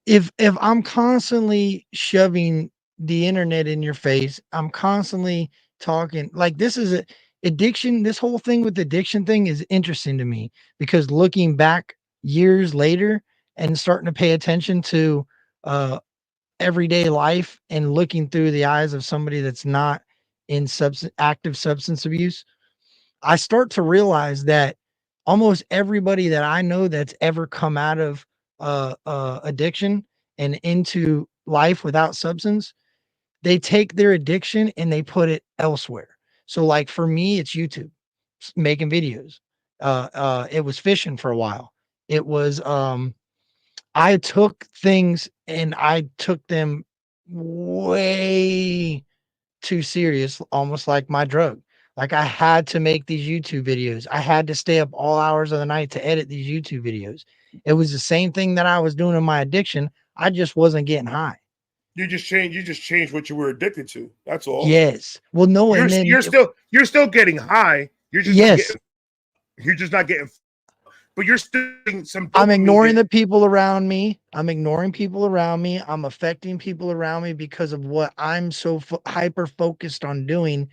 if I'm constantly shoving the internet in your face. I'm constantly talking like this is a addiction. This whole thing with addiction thing is interesting to me because looking back years later and starting to pay attention to uh everyday life and looking through the eyes of somebody that's not in active substance abuse, I start to realize that almost everybody that I know that's ever come out of addiction and into life without substance, they take their addiction and they put it elsewhere. So like for me, it's YouTube, making videos. It was fishing for a while. It was I took things and I took them way too serious, almost like my drug. Like I had to make these YouTube videos. I had to stay up all hours of the night to edit these YouTube videos. It was the same thing that I was doing in my addiction. I just wasn't getting high. You just changed what you were addicted to. That's all. Yes. Well, no, You're and then you're still getting high. yes, You're just not getting, but you're still getting some I'm dopamine ignoring hit. the people around me. I'm ignoring people around me. I'm affecting people around me because of what I'm so hyper focused on doing.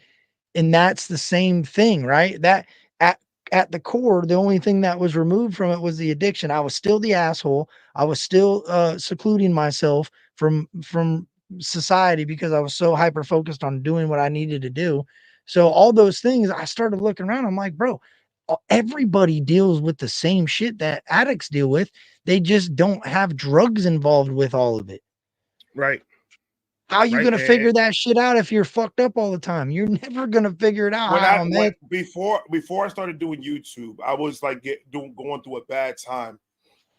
And that's the same thing, right? That at the core, the only thing that was removed from it was the addiction. I was still the asshole. I was still secluding myself from society because I was so hyper focused on doing what I needed to do. So all those things, I started looking around. I'm like, bro, everybody deals with the same shit that addicts deal with. They just don't have drugs involved with all of it. Right. How are you Right. gonna figure that shit out if you're fucked up all the time? You're never gonna figure it out. Before I started doing YouTube, I was like going through a bad time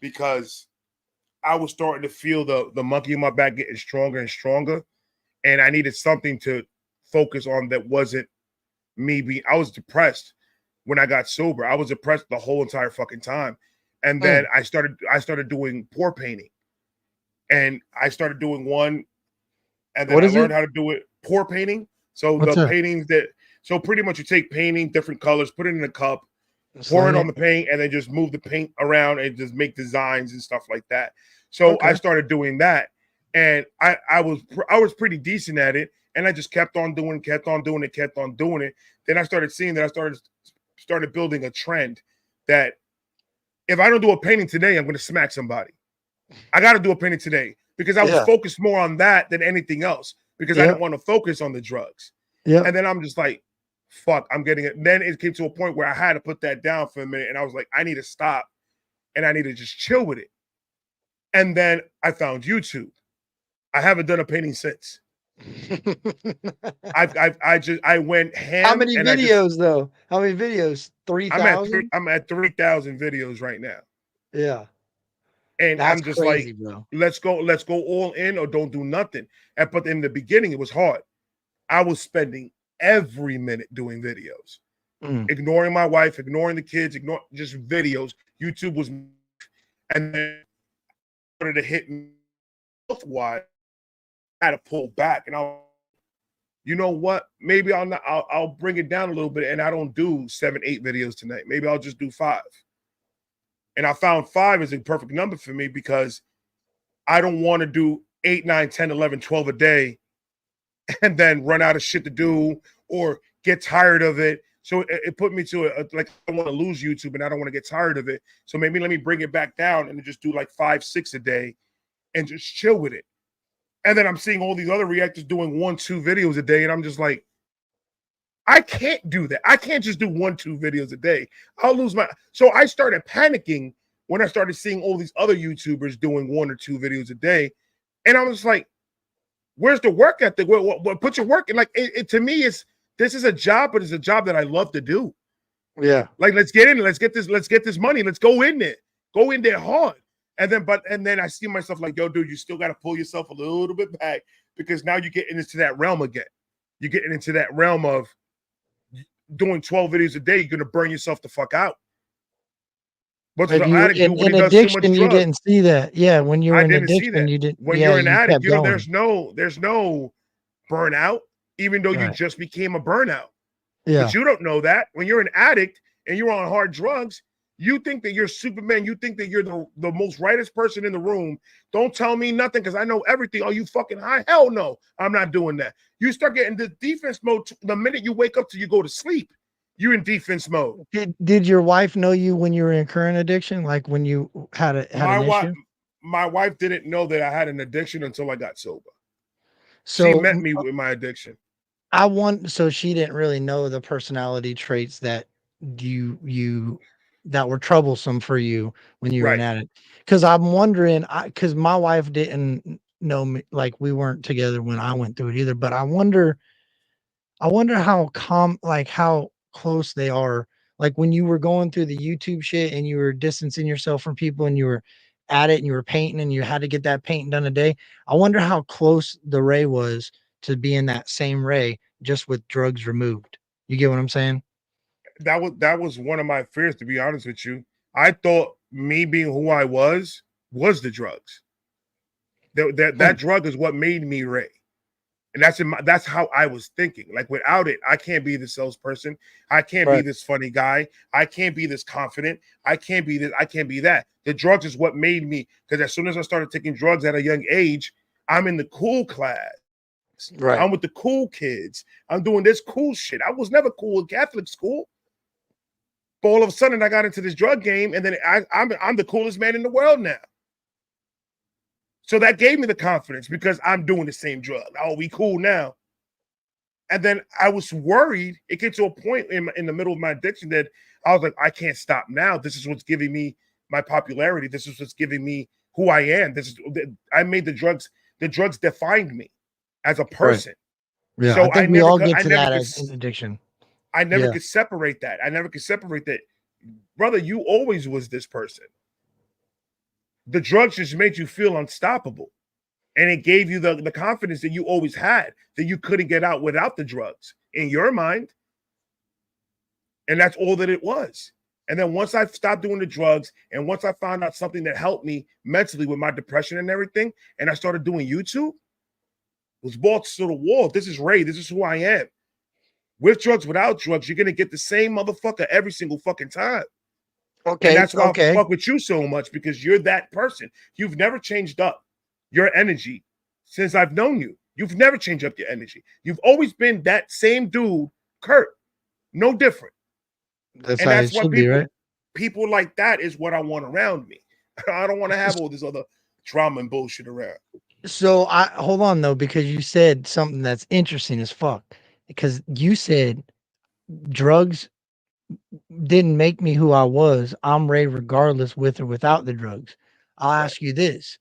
because I was starting to feel the monkey in my back getting stronger and stronger, and I needed something to focus on that wasn't me being. I was depressed when I got sober. I was depressed the whole entire fucking time, and then I started doing pour painting, and I started doing one. And then What I is learned it? how to do it pour painting. So What's the that? paintings so pretty much you take painting, different colors, put it in a cup, pour it Sling on it. the paint, and then just move the paint around and just make designs and stuff like that. So I Okay. started doing that, and I was pretty decent at it, and I just kept on doing it. Then I started seeing that I started building a trend that if I don't do a painting today, I'm going to smack somebody. I got to do a painting today because I was Yeah. focused more on that than anything else because I Yeah. didn't want to focus on the drugs. Yeah. And then I'm just like, fuck, I'm getting it. And then it came to a point where I had to put that down for a minute. And I was like, I need to stop and I need to just chill with it. And then I found YouTube. I haven't done a painting since. I went How ham many and videos though? How many videos? I'm at 3,000? I'm at 3,000 videos right now. Yeah. And That's I'm just like, crazy, bro. let's go all in or don't do nothing. But in the beginning, it was hard. I was spending every minute doing videos, ignoring my wife, ignoring the kids, just videos. YouTube was, and then started to hit me health-wise. I had to pull back, and you know what? Maybe I'll bring it down a little bit, and I don't do 7, 8 videos tonight. Maybe I'll just do 5. And I found 5 is a perfect number for me because I don't want to do 8, 9, 10, 11, 12 a day and then run out of shit to do or get tired of it. So it put me to like, I want to lose YouTube and I don't want to get tired of it. So maybe let me bring it back down and just do like 5, 6 a day and just chill with it. And then I'm seeing all these other reactors doing 1, 2 videos a day. And I'm just like, I can't do that. I can't just do 1, 2 videos a day. I'll lose my. So I started panicking when I started seeing all these other YouTubers doing 1 or 2 videos a day. And I was like, where's the work ethic? What put your work in? Like to me, this is a job, but it's a job that I love to do. Yeah. Like, let's get in, let's get this money, let's go in there hard. And then I see myself like, yo, dude, you still got to pull yourself a little bit back because now you're getting into that realm again. You're getting into that realm of doing 12 videos a day. You're gonna burn yourself the fuck out. What does an addict do when he does too much addiction, you drugs? didn't see that. Yeah, when you were I in didn't see addiction, that. you didn't. When Yeah, you're an you addict, kept going. there's no burnout, even though you Right. just became a burnout. Yeah. But you don't know that. When you're an addict and you're on hard drugs, You think that you're Superman. You think that you're the most rightest person in the room. Don't tell me nothing because I know everything. Are you fucking high? Hell no. I'm not doing that. You start getting the defense mode the minute you wake up till you go to sleep. You're in defense mode. Did your wife know you when you were in current addiction? Like when you had an issue? My wife didn't know that I had an addiction until I got sober. So she met me with my addiction. So she didn't really know the personality traits that you that were troublesome for you when you were an addict. Because I'm wondering, because my wife didn't know me, like we weren't together when I went through it either. But I wonder how how close they are. Like when you were going through the YouTube shit and you were distancing yourself from people and you were at it and you were painting and you had to get that painting done a day. I wonder how close the Ray was to being that same Ray, just with drugs removed. You get what I'm saying? That was one of my fears, to be honest with you. I thought me being who I was the drugs. That drug is what made me Ray. And that's how I was thinking. Like without it, I can't be the salesperson. I can't be this funny guy. I can't be this confident. I can't be this. I can't be that. The drugs is what made me, because as soon as I started taking drugs at a young age, I'm in the cool class. Right. I'm with the cool kids. I'm doing this cool shit. I was never cool in Catholic school. But all of a sudden, I got into this drug game, and then I'm the coolest man in the world now. So that gave me the confidence because I'm doing the same drug. Oh, we cool now. And then I was worried. It came to a point in the middle of my addiction that I was like, I can't stop now. This is what's giving me my popularity. This is what's giving me who I am. I made the drugs. The drugs defined me as a person. Right. Yeah, so I think we all get to that as an addiction. I never could separate that. I never could separate that. Brother, you always was this person. The drugs just made you feel unstoppable. And it gave you the confidence that you always had, that you couldn't get out without the drugs in your mind. And that's all that it was. And then once I stopped doing the drugs, and once I found out something that helped me mentally with my depression and everything, and I started doing YouTube, it was balls to the wall. This is Ray. This is who I am. With drugs, without drugs, you're going to get the same motherfucker every single fucking time. Okay. And that's why I fuck with you so much, because you're that person. You've never changed up your energy since I've known you. You've never changed up your energy. You've always been that same dude, Kurt. No different. That's how it should be, right? People like that is what I want around me. I don't want to have all this other drama and bullshit around. So hold on though, because you said something that's interesting as fuck. Because you said drugs didn't make me who I was. I'm Ray regardless, with or without the drugs. I'll ask you this.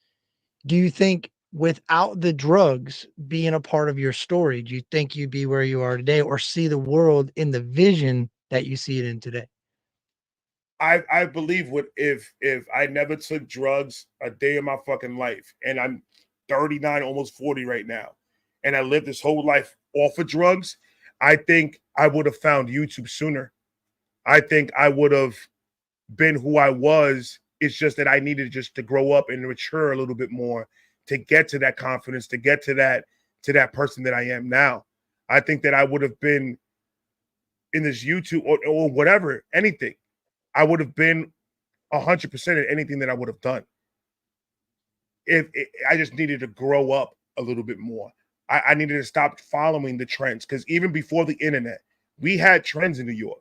Do you think without the drugs being a part of your story, do you think you'd be where you are today, or see the world in the vision that you see it in today? I believe if I never took drugs a day in my fucking life, and I'm 39, almost 40 right now, and I lived this whole life off of drugs, I think I would have found YouTube sooner. I think I would have been who I was. It's just that I needed just to grow up and mature a little bit more to get to that confidence, to get to that person that I am now. I think that I would have been in this YouTube or whatever, anything. I would have been 100% at anything that I would have done. I just needed to grow up a little bit more. I needed to stop following the trends, because even before the internet, we had trends in New York.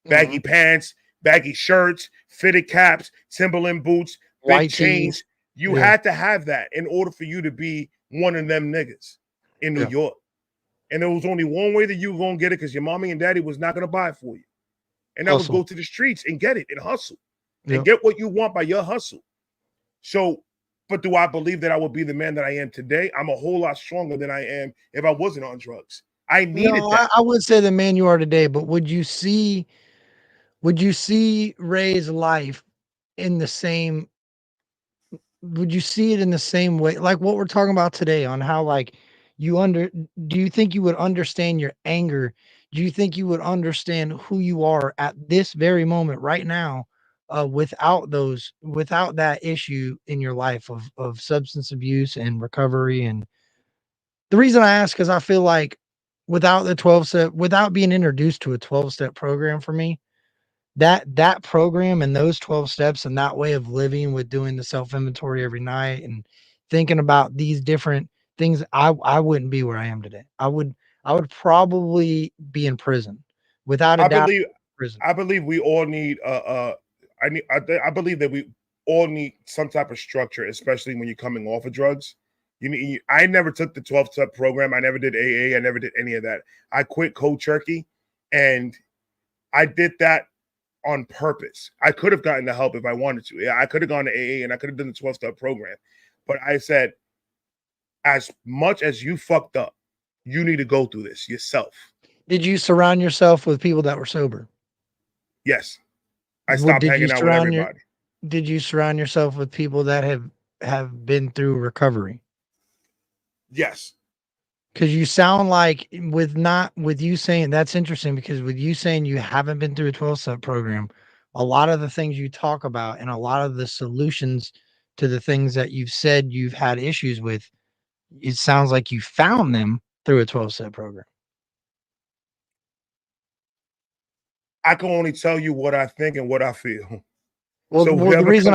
Baggy pants, baggy shirts, fitted caps, Timberland boots, big chains. You had to have that in order for you to be one of them niggas in New York. And there was only one way that you were going to get it, because your mommy and daddy was not going to buy it for you. And that was go to the streets and get it and hustle. And get what you want by your hustle. So, but do I believe that I will be the man that I am today? I'm a whole lot stronger than I am if I wasn't on drugs. I needed that. I would say the man you are today, but would you see Ray's life in the same, would you see it in the same way, like what we're talking about today, on how like do you think you would understand your anger? Do you think you would understand who you are at this very moment right now, without that issue in your life of substance abuse and recovery? And the reason I ask is I feel like without the 12-step, without being introduced to a 12-step program for me, that program and those 12 steps and that way of living with doing the self-inventory every night and thinking about these different things, I wouldn't be where I am today. I would probably be in prison without a I doubt. believe Prison. I believe we all need I believe that we all need some type of structure, especially when you're coming off of drugs. I never took the 12-step program. I never did AA. I never did any of that. I quit cold turkey, and I did that on purpose. I could have gotten the help if I wanted to. Yeah, I could have gone to AA and I could have done the 12-step program. But I said, as much as you fucked up, you need to go through this yourself. Did you surround yourself with people that were sober? Yes. I stopped hanging out with everybody. Did you surround yourself with people that have been through recovery? Yes. Because you sound like with you saying that's interesting, because with you saying you haven't been through a 12-step program, a lot of the things you talk about and a lot of the solutions to the things that you've said you've had issues with, it sounds like you found them through a 12-step program. I can only tell you what I think and what I feel. Well, So the reason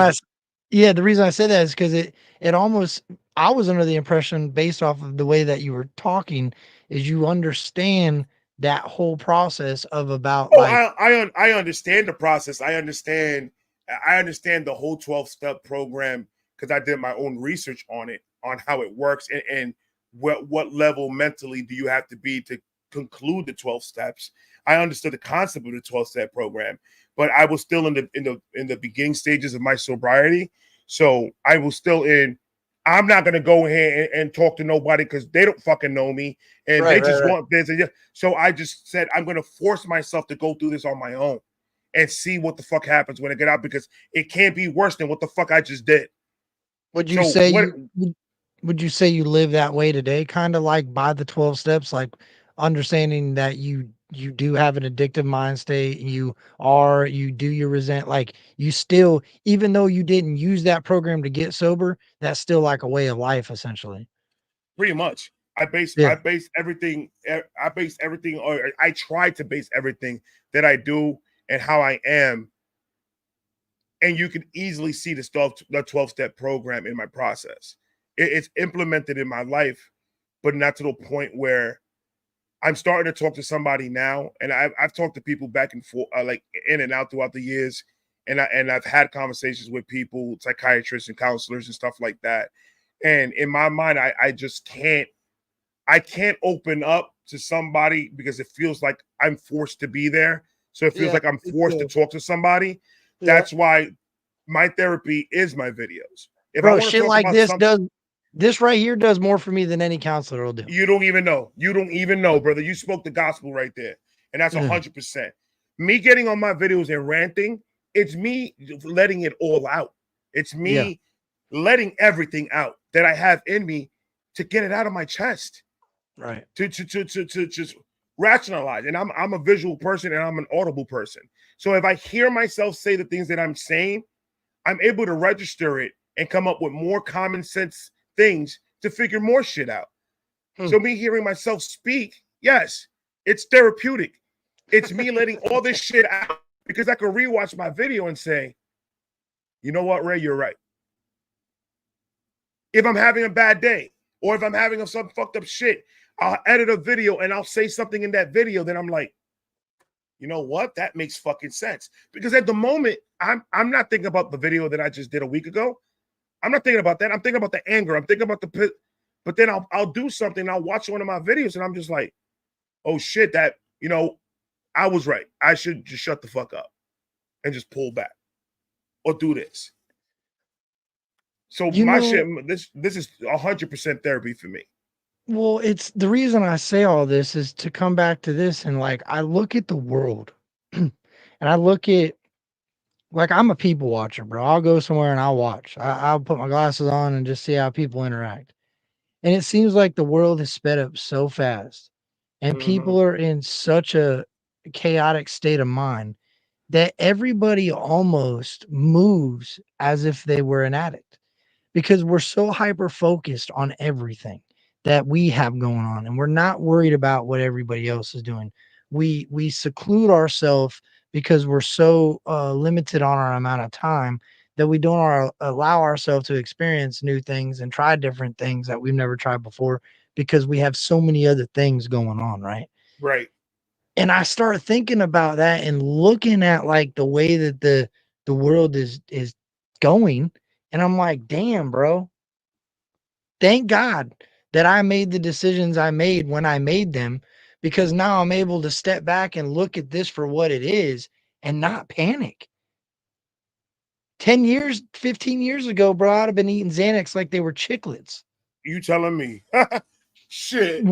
the reason I said that is because it almost, I was under the impression based off of the way that you were talking is you understand that whole process of about like, I understand the process. I understand the whole 12-step program because I did my own research on it, on how it works and what level mentally do you have to be to conclude the 12 steps. I understood the concept of the 12-step program, but I was still in the beginning stages of my sobriety. So I was still in, I'm not going to go ahead and talk to nobody because they don't fucking know me. And they just want this. So I just said, I'm going to force myself to go through this on my own and see what the fuck happens when I get out, because it can't be worse than what the fuck I just did. Would you say you live that way today? Kind of like by the 12 steps, like understanding that you do have an addictive mind state, you do your resent, like you still, even though you didn't use that program to get sober, that's still like a way of life essentially. Pretty much. I base everything, or I try to base everything that I do and how I am. And you can easily see the 12-step program in my process. It's implemented in my life, but not to the point where I'm starting to talk to somebody now. And I've talked to people back and forth, like in and out throughout the years. And I've had conversations with people, psychiatrists and counselors and stuff like that. And in my mind, I just can't open up to somebody because it feels like I'm forced to be there. So it feels like I'm forced to talk to somebody. Yeah. That's why my therapy is my videos. If bro, shit like this right here does more for me than any counselor will do. You don't even know. You don't even know, brother. You spoke the gospel right there. And that's 100%. Me getting on my videos and ranting, it's me letting it all out. It's me letting everything out that I have in me to get it out of my chest. Right. To just rationalize. And I'm a visual person and I'm an audible person. So if I hear myself say the things that I'm saying, I'm able to register it and come up with more common sense things to figure more shit out. So me hearing myself speak, yes, it's therapeutic. It's me letting all this shit out because I can rewatch my video and say, you know what, Ray, you're right. If I'm having a bad day or if I'm having some fucked up shit, I'll edit a video and I'll say something in that video. Then I'm like, you know what? That makes fucking sense. Because at the moment, I'm not thinking about the video that I just did a week ago. I'm not thinking about that. I'm thinking about the anger. I'm thinking about the pit. But then I'll do something. I'll watch one of my videos and I'm just like, oh shit, that, I was right. I should just shut the fuck up and just pull back or do this. So this is 100% therapy for me. Well, it's the reason I say all this is to come back to this. And like, I look at the world and I look at, like, I'm a people watcher, bro. I'll go somewhere and I'll watch. I'll put my glasses on and just see how people interact. And it seems like the world has sped up so fast and people are in such a chaotic state of mind that everybody almost moves as if they were an addict because we're so hyper focused on everything that we have going on and we're not worried about what everybody else is doing. We seclude ourselves because we're so limited on our amount of time that we don't allow ourselves to experience new things and try different things that we've never tried before because we have so many other things going on, right? Right. And I start thinking about that and looking at like the way that the world is going, and I'm like, damn, bro. Thank God that I made the decisions I made when I made them, because now I'm able to step back and look at this for what it is and not panic. 10 years, 15 years ago, bro, I'd have been eating Xanax like they were chiclets. You telling me? Shit.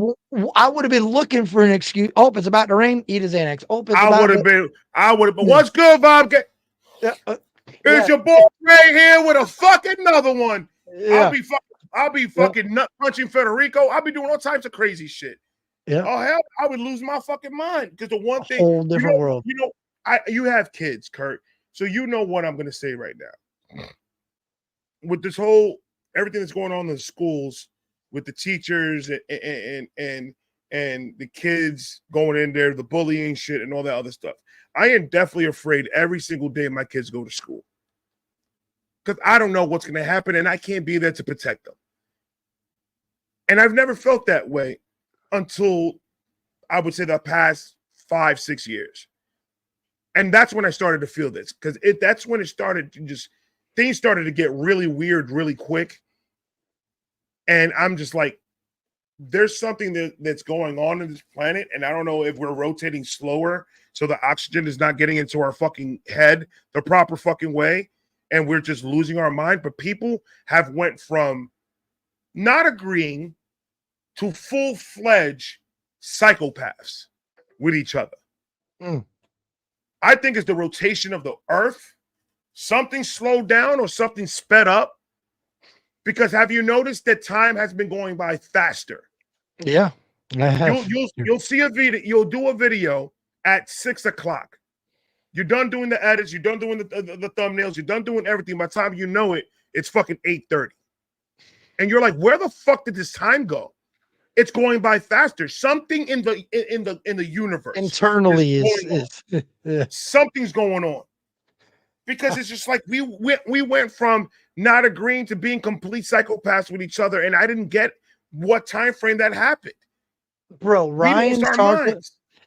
I would have been looking for an excuse. Oh, it's about to rain. Eat a Xanax. Oh, it's I about would have been. What's good, Bob? yeah, It's your boy right here with a fucking another one. yeah, I'll be fucking nut punching Federico. I'll be doing all types of crazy shit. yeah. Oh hell, I would lose my fucking mind because the one thing, Whole different world. You have kids, Kurt, so you know what I'm gonna say right now. With this whole everything that's going on in the schools, with the teachers and the kids going in there, the bullying shit and all that other stuff, I am definitely afraid every single day my kids go to school. Because I don't know what's going to happen, and I can't be there to protect them. And I've never felt that way until I would say the past 5-6 years. And that's when I started to feel this, because that's when it started to things started to get really weird really quick. And I'm just like, there's something that's going on in this planet, and I don't know if we're rotating slower so the oxygen is not getting into our fucking head the proper fucking way, and we're just losing our mind. But people have went from not agreeing to full-fledged psychopaths with each other. I think it's the rotation of the earth. Something slowed down or something sped up. Because have you noticed that time has been going by faster? Yeah. You'll see a video. You'll do a video at 6 o'clock. You're done doing the edits. You're done doing the thumbnails. You're done doing everything. By the time you know it, it's fucking 8:30. And you're like, where the fuck did this time go? It's going by faster. Something in the universe internally is yeah. Something's going on. Because it's just like we went from not agreeing to being complete psychopaths with each other, and I didn't get what time frame that happened. Bro, Ryan's talking.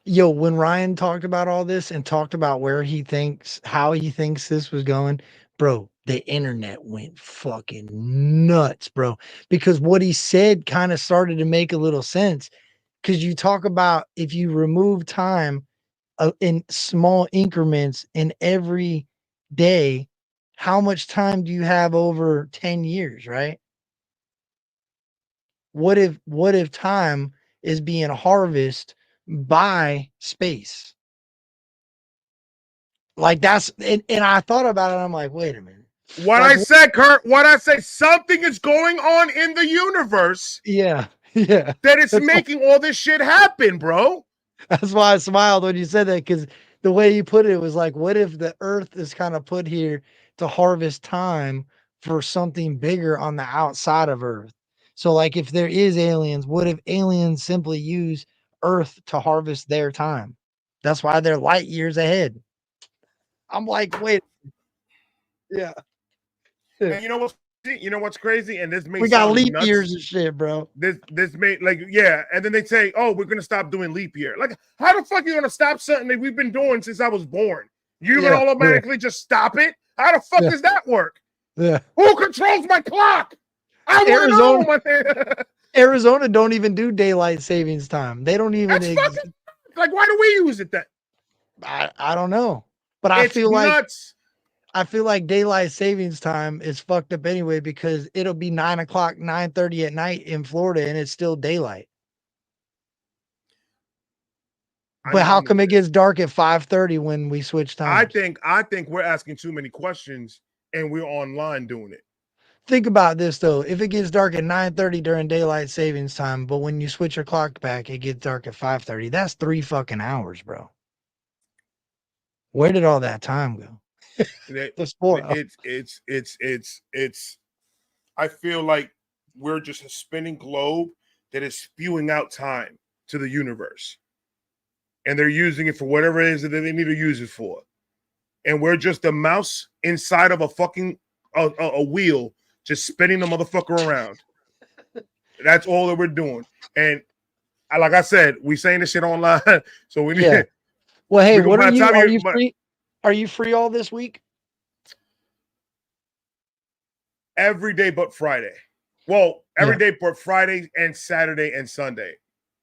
Yo, when Ryan talked about all this and talked about how he thinks this was going, bro, the internet went fucking nuts, bro. Because what he said kind of started to make a little sense. Because you talk about if you remove time in small increments in every day, how much time do you have over 10 years, right? What if time is being harvested by space? Like that's and I thought about it, and I'm like, wait a minute. What like, I said, Kurt, what I said, something is going on in the universe. Yeah. That it's making all this shit happen, bro. That's why I smiled when you said that, because the way you put it was like, what if the earth is kind of put here to harvest time for something bigger on the outside of Earth? So like if there is aliens, what if aliens simply use Earth to harvest their time? That's why they're light years ahead. I'm like, wait. Yeah. And you know what's crazy? And this may we got sound leap nuts. years and shit, bro. This may and then they say, oh, we're gonna stop doing leap year. Like, how the fuck are you gonna stop something that we've been doing since I was born? You're gonna automatically just stop it? How the fuck does that work? Yeah. Who controls my clock? I want to know. Arizona don't even do daylight savings time. They don't even like, why do we use it then? I don't know. But I feel nuts. I feel like daylight savings time is fucked up anyway, because it'll be 9 o'clock, 9:30 at night in Florida, and it's still daylight. But how come it gets dark at 5:30 when we switch times? I think we're asking too many questions, and we're online doing it. Think about this though. If it gets dark at 9:30 during daylight savings time, but when you switch your clock back, it gets dark at 5:30. That's 3 fucking hours, bro. Where did all that time go? It's I feel like we're just a spinning globe that is spewing out time to the universe. and they're using it for whatever it is that they need to use it for. And we're just a mouse inside of a fucking a wheel, just spinning the motherfucker around. That's all that we're doing. And like I said, we saying this shit online, so we need. Yeah. Well, hey, what by are the you? time Are you- you free? Are you free all this week? Every day but Friday. Well, every Yeah. day but Friday and Saturday and Sunday.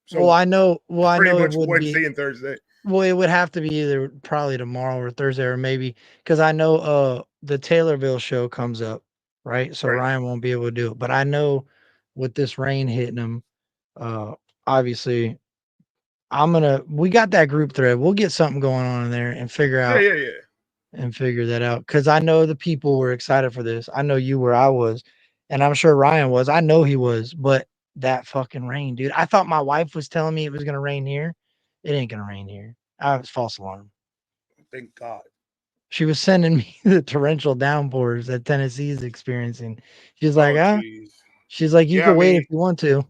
So Well, I know. Well, I pretty know it much wouldn't Wednesday be. and Thursday. Well, it would have to be either probably tomorrow or Thursday or maybe because I know the Taylorville show comes up, right? So Right. Ryan won't be able to do it. But I know with this rain hitting him, obviously we got that group thread. We'll get something going on in there and figure out Yeah. and figure that out. Cause I know the people were excited for this. I know you were, I was, and I'm sure Ryan was. I know he was, but that fucking rain, dude. I thought my wife was telling me it was gonna rain here. It ain't gonna rain here. I was false alarm. Thank God. She was sending me the torrential downpours that Tennessee is experiencing. She's like, Jeez. she's like, you Yeah, can I wait mean, if you want to.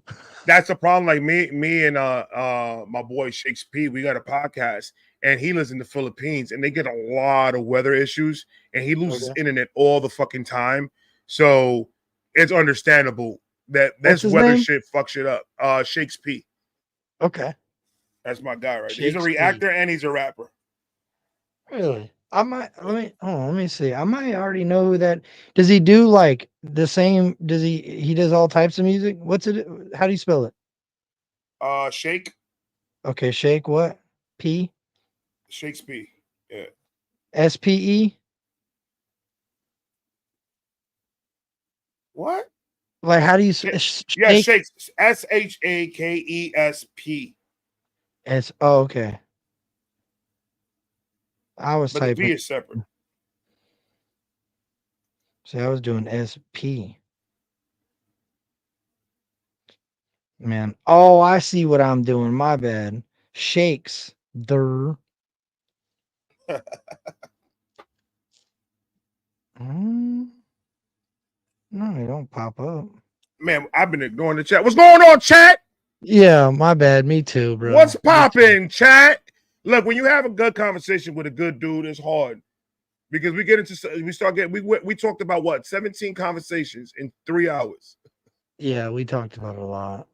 that's the problem. Like me and my boy Shakespeare, we got a podcast, and he lives in the Philippines, and they get a lot of weather issues, and he loses Okay. internet all the fucking time. So it's understandable that What's this his weather name? shit fucks shit up. Shakespeare. Okay. That's my guy, right? He's a Shakespeare. reactor and he's a rapper. Really? I might let me see. I might already know who that. Does he do like the same? Does he does all types of music? What's it? How do you spell it? Shake. Okay, Shake what? P Shakespeare. Yeah. SPE? What? Like how do you Yeah, Shake? Shakes. SHAKESP. Oh, okay. I was But the typing. P is separate. See, I was doing SP. Man. Oh, I see what I'm doing. My bad. Shakes. The. No, they don't pop up. Man, I've been ignoring the chat. What's going on, chat? Yeah, my bad. Me too, bro. What's Me too. popping, chat? Look, when you have a good conversation with a good dude, it's hard because we talked about what 17 conversations in 3 hours. Yeah, we talked about it a lot.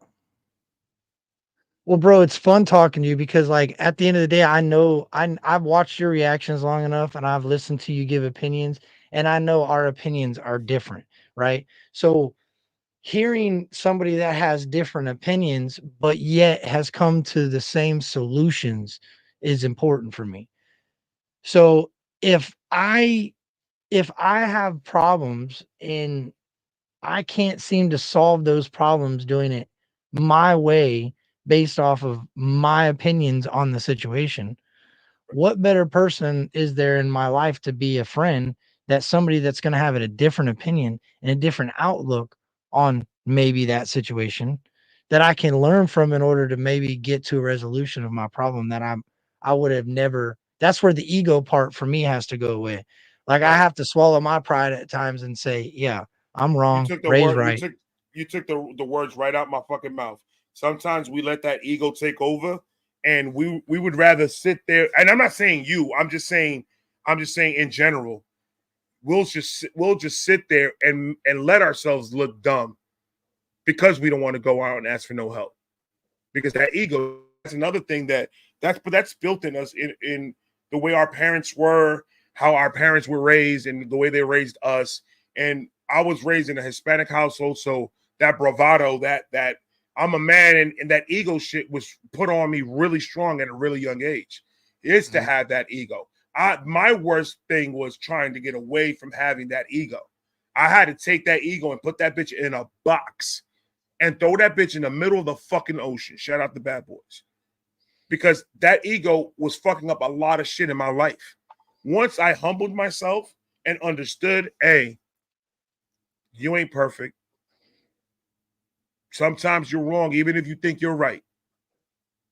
Well, bro, it's fun talking to you because, like, at the end of the day, I know I've watched your reactions long enough, and I've listened to you give opinions, and I know our opinions are different, right? So, hearing somebody that has different opinions, but yet has come to the same solutions is important for me. So, if I have problems and I can't seem to solve those problems doing it my way based off of my opinions on the situation, what better person is there in my life to be a friend that somebody that's going to have a different opinion and a different outlook on maybe that situation that I can learn from in order to maybe get to a resolution of my problem that I would have never. That's where the ego part for me has to go away. Like I have to swallow my pride at times and say, yeah, I'm You wrong. took the Ray's word. right. You took the words right out my fucking mouth. Sometimes we let that ego take over, and we would rather sit there. And I'm not saying you. I'm just saying in general. We'll just sit there and let ourselves look dumb because we don't want to go out and ask for no help. Because that ego, that's another thing that's built in us in the way our parents were, how our parents were raised, and the way they raised us. And I was raised in a Hispanic household, so that bravado, that I'm a man, and that ego shit was put on me really strong at a really young age. Is to have that ego. My worst thing was trying to get away from having that ego. I had to take that ego and put that bitch in a box and throw that bitch in the middle of the fucking ocean. Shout out the bad boys. Because that ego was fucking up a lot of shit in my life. Once I humbled myself and understood, hey, you ain't perfect. Sometimes you're wrong, even if you think you're right.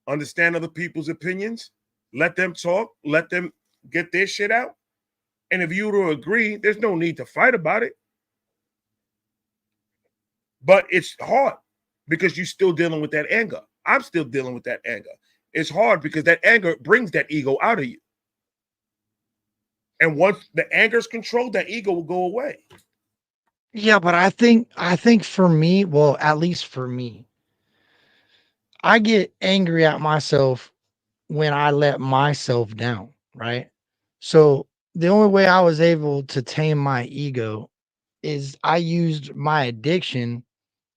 Understand other people's opinions. Let them talk. Let them get their shit out. And if you don't agree, there's no need to fight about it. But it's hard because you're still dealing with that anger. I'm still dealing with that anger. it's hard because that anger brings that ego out of you. And once the anger is controlled, that ego will go away. Yeah, but I think for me, well, at least for me, I get angry at myself when I let myself down, right? So the only way I was able to tame my ego is I used my addiction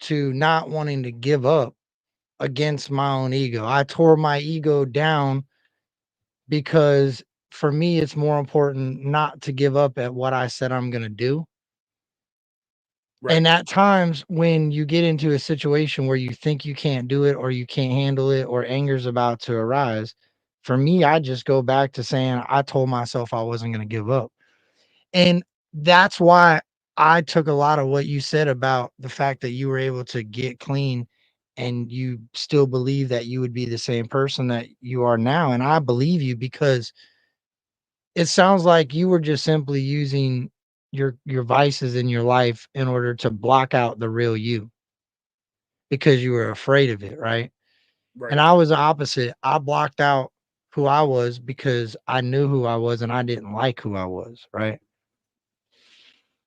to not wanting to give up against my own ego. I tore my ego down because for me, it's more important not to give up at what I said I'm going to do. Right. And at times when you get into a situation where you think you can't do it or you can't handle it or anger's about to arise, for me, I just go back to saying I told myself I wasn't going to give up. And that's why I took a lot of what you said about the fact that you were able to get clean and you still believe that you would be the same person that you are now. And I believe you because it sounds like you were just simply using your vices in your life in order to block out the real you because you were afraid of it, right? Right. And I was the opposite. I blocked out who I was because I knew who I was and I didn't like who I was, right?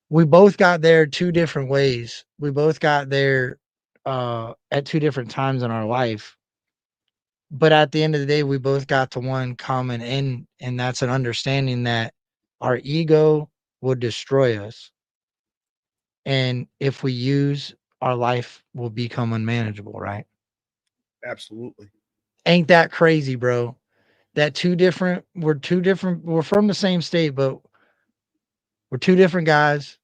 We both got there two different ways. We both got there at two different times in our life. But at the end of the day, we both got to one common end, and that's an understanding that our ego will destroy us. And if we use, our life will become unmanageable, right? Absolutely. Ain't that crazy, bro? That we're from the same state, but we're two different guys,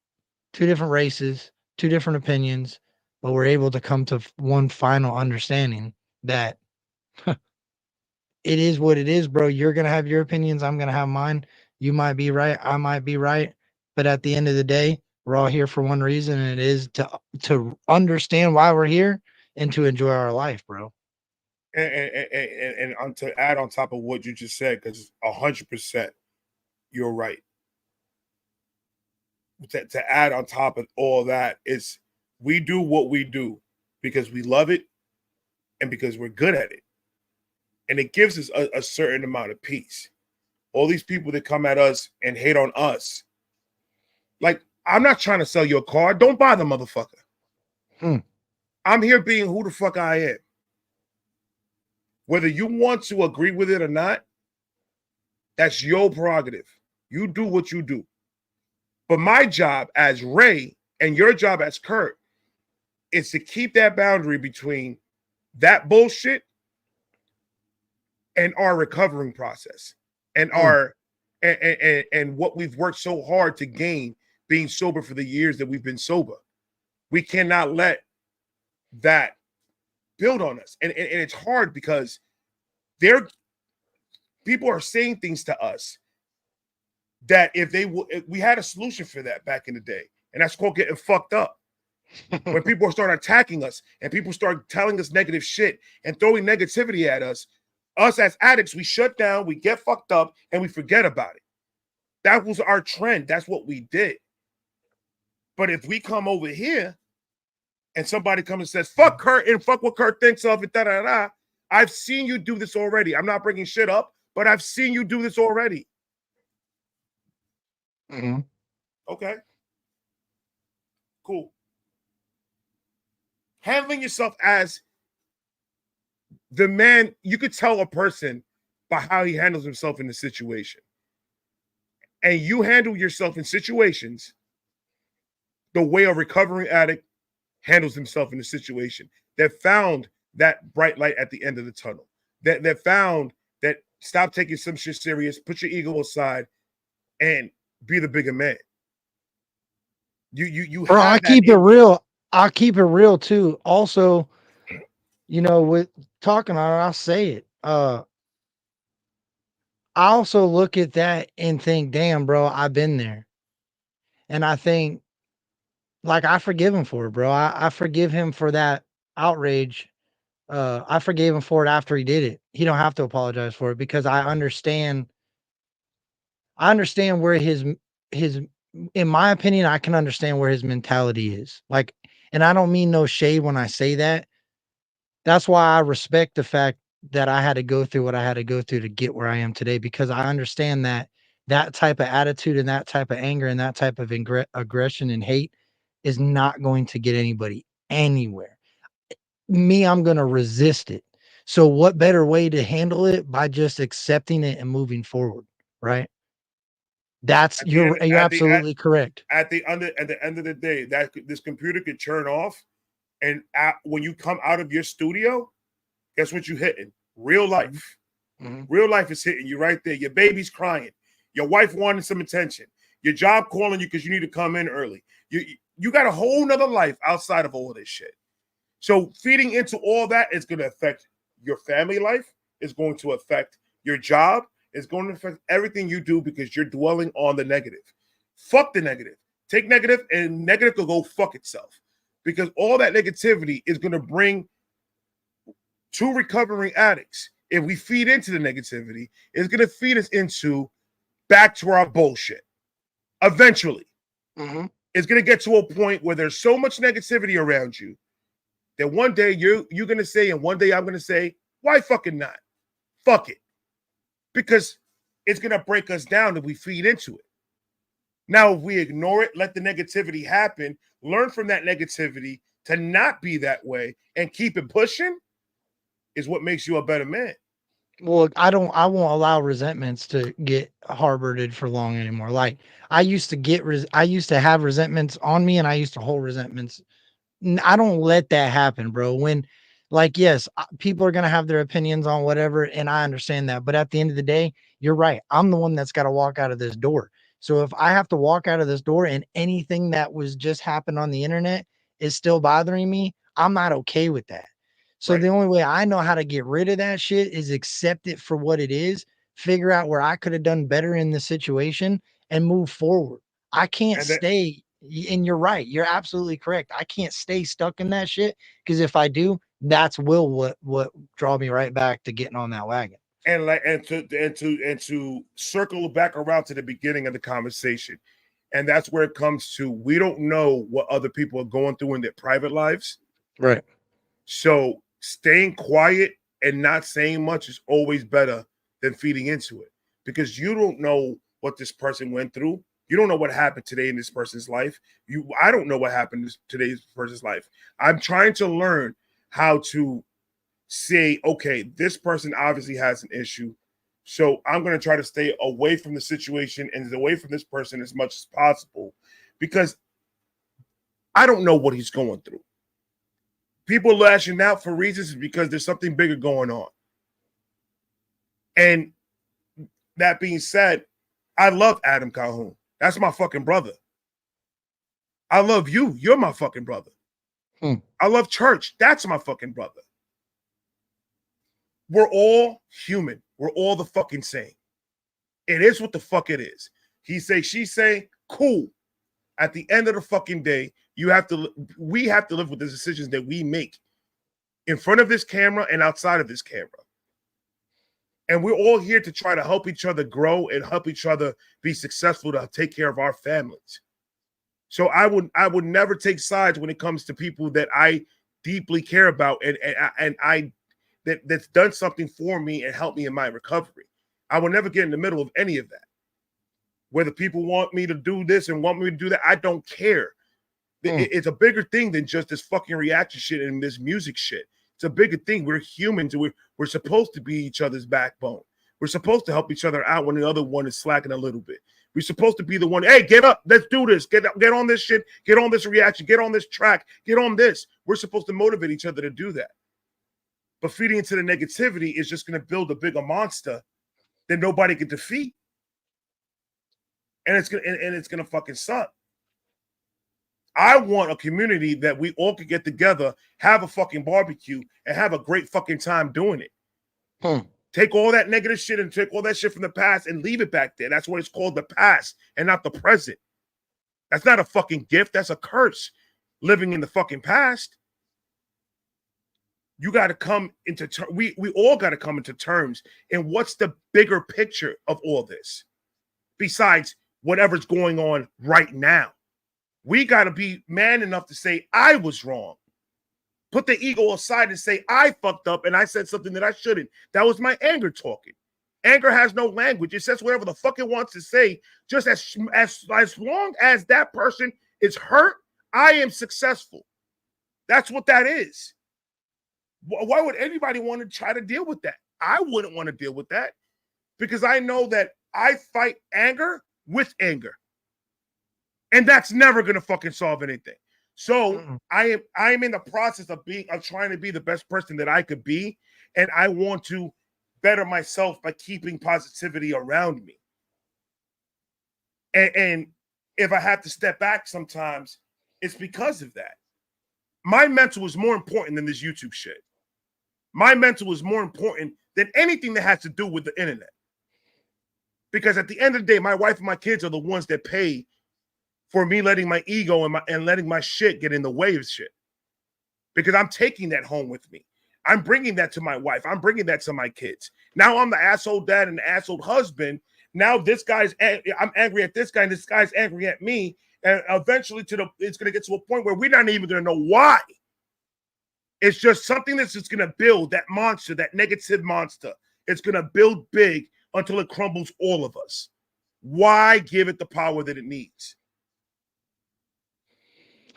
two different races, two different opinions, but we're able to come to one final understanding that it is what it is, bro. You're going to have your opinions. I'm going to have mine. You might be right. I might be right. But at the end of the day, we're all here for one reason, and it is to understand why we're here and to enjoy our life, bro. And to add on top of what you just said, because 100% you're right. To add on top of all that is we do what we do because we love it and because we're good at it. And it gives us a certain amount of peace. All these people that come at us and hate on us, like, I'm not trying to sell you a car. Don't buy the motherfucker. I'm here being who the fuck I am. Whether you want to agree with it or not, that's your prerogative. You do what you do. But my job as Ray and your job as Kurt is to keep that boundary between that bullshit and our recovering process and our and what we've worked so hard to gain being sober for the years that we've been sober. We cannot let that build on us. And it's hard because people are saying things to us that if we had a solution for that back in the day, and that's called getting fucked up. When people start attacking us and people start telling us negative shit and throwing negativity at us as addicts, we shut down, we get fucked up, and we forget about it. That was our trend. That's what we did. But if we come over here and somebody comes and says, fuck Kurt and fuck what Kurt thinks of it, da-da-da, I've seen you do this already. I'm not bringing shit up, but I've seen you do this already. Mm-hmm. Okay. Cool. Handling yourself as the man, you could tell a person by how he handles himself in the situation. And you handle yourself in situations the way a recovering addict handles himself in a situation that found that bright light at the end of the tunnel, that found that stop taking some shit serious, put your ego aside, and be the bigger man. You Bro, I keep it real. I keep it real too. Also, you know, with talking on it, I'll say it. I also look at that and think, damn, bro, I've been there. And I think, like, I forgive him for it, bro. I forgive him for that outrage. I forgave him for it after he did it. He don't have to apologize for it because I understand where his, in my opinion, I can understand where his mentality is. Like, and I don't mean no shade when I say that. That's why I respect the fact that I had to go through what I had to go through to get where I am today, because I understand that that type of attitude and that type of anger and that type of aggression and hate is not going to get anybody anywhere. Me, I'm going to resist it. So what better way to handle it by just accepting it and moving forward, right? That's At the end, you're absolutely correct. at the end of the day, that this computer could turn off, and when you come out of your studio, guess what you hitting? Real life. Mm-hmm. Real life is hitting you right there. Your baby's crying. Your wife wanting some attention. Your job calling you because you need to come in early. You got a whole nother life outside of all of this shit. So feeding into all that is going to affect your family life. It's going to affect your job. It's going to affect everything you do because you're dwelling on the negative. Fuck the negative. Take negative, and negative will go fuck itself, because all that negativity is going to bring two recovering addicts. If we feed into the negativity, it's going to feed us into back to our bullshit. Eventually, it's going to get to a point where there's so much negativity around you that one day you're going to say, and one day I'm going to say, why fucking not? Fuck it. Because it's going to break us down if we feed into it. Now, if we ignore it, let the negativity happen, learn from that negativity to not be that way and keep it pushing, is what makes you a better man. Well, I won't allow resentments to get harbored for long anymore. Like I used to have resentments on me, and I used to hold resentments. I don't let that happen, bro. When, like, yes, people are going to have their opinions on whatever, and I understand that. But at the end of the day, you're right. I'm the one that's got to walk out of this door. So if I have to walk out of this door and anything that was just happened on the internet is still bothering me, I'm not okay with that. So Right. the only way I know how to get rid of that shit is accept it for what it is, figure out where I could have done better in the situation, and move forward. I can't And that, stay. And you're right. You're absolutely correct. I can't stay stuck in that shit, because if I do, that's what draw me right back to getting on that wagon. and to circle back around to the beginning of the conversation. And that's where it comes to, we don't know what other people are going through in their private lives. Right. So staying quiet and not saying much is always better than feeding into it, because you don't know what this person went through. You don't know what happened today in this person's life. I don't know what happened in today's person's life. I'm trying to learn how to say, okay, this person obviously has an issue, so I'm going to try to stay away from the situation and away from this person as much as possible, because I don't know what he's going through. People lashing out for reasons because there's something bigger going on. And that being said, I love Adam Calhoun. That's my fucking brother. I love you. You're my fucking brother. I love Church. That's my fucking brother. We're all human. We're all the fucking same. It is what the fuck it is. He say, she say, cool. At the end of the fucking day, we have to live with the decisions that we make in front of this camera and outside of this camera. And we're all here to try to help each other grow and help each other be successful to take care of our families. So I would never take sides when it comes to people that I deeply care about and that's done something for me and helped me in my recovery. I will never get in the middle of any of that. Whether people want me to do this and want me to do that, I don't care. It's a bigger thing than just this fucking reaction shit and this music shit. It's a bigger thing. We're humans. We're supposed to be each other's backbone. We're supposed to help each other out when the other one is slacking a little bit. We're supposed to be the one, hey, get up, let's do this. Get on this shit, get on this reaction, get on this track, get on this. We're supposed to motivate each other to do that. But feeding into the negativity is just going to build a bigger monster that nobody can defeat. And it's gonna fucking suck. I want a community that we all could get together, have a fucking barbecue, and have a great fucking time doing it. Take all that negative shit and take all that shit from the past and leave it back there. That's what it's called, the past, and not the present. That's not a fucking gift. That's a curse, living in the fucking past. You got to come into terms. We all got to come into terms. And what's the bigger picture of all this? Besides whatever's going on right now. We got to be man enough to say, I was wrong. put the ego aside and say, I fucked up and I said something that I shouldn't. That was my anger talking. Anger has no language. It says whatever the fuck it wants to say. Just as long as that person is hurt, I am successful. That's what that is. Why would anybody want to try to deal with that? I wouldn't want to deal with that because I know that I fight anger with anger. And that's never going to fucking solve anything. So I am in the process of trying to be the best person that I could be. And I want to better myself by keeping positivity around me. And if I have to step back sometimes, it's because of that. My mental is more important than this YouTube shit. My mental is more important than anything that has to do with the internet. Because at the end of the day, my wife and my kids are the ones that pay for me letting my ego and letting my shit get in the way of shit. Because I'm taking that home with me. I'm bringing that to my wife. I'm bringing that to my kids. Now I'm the asshole dad and the asshole husband. Now I'm angry at this guy and this guy's angry at me. And eventually it's going to get to a point where we're not even going to know why. It's just something that's just going to build that monster, that negative monster. It's going to build big until it crumbles all of us. Why give it the power that it needs?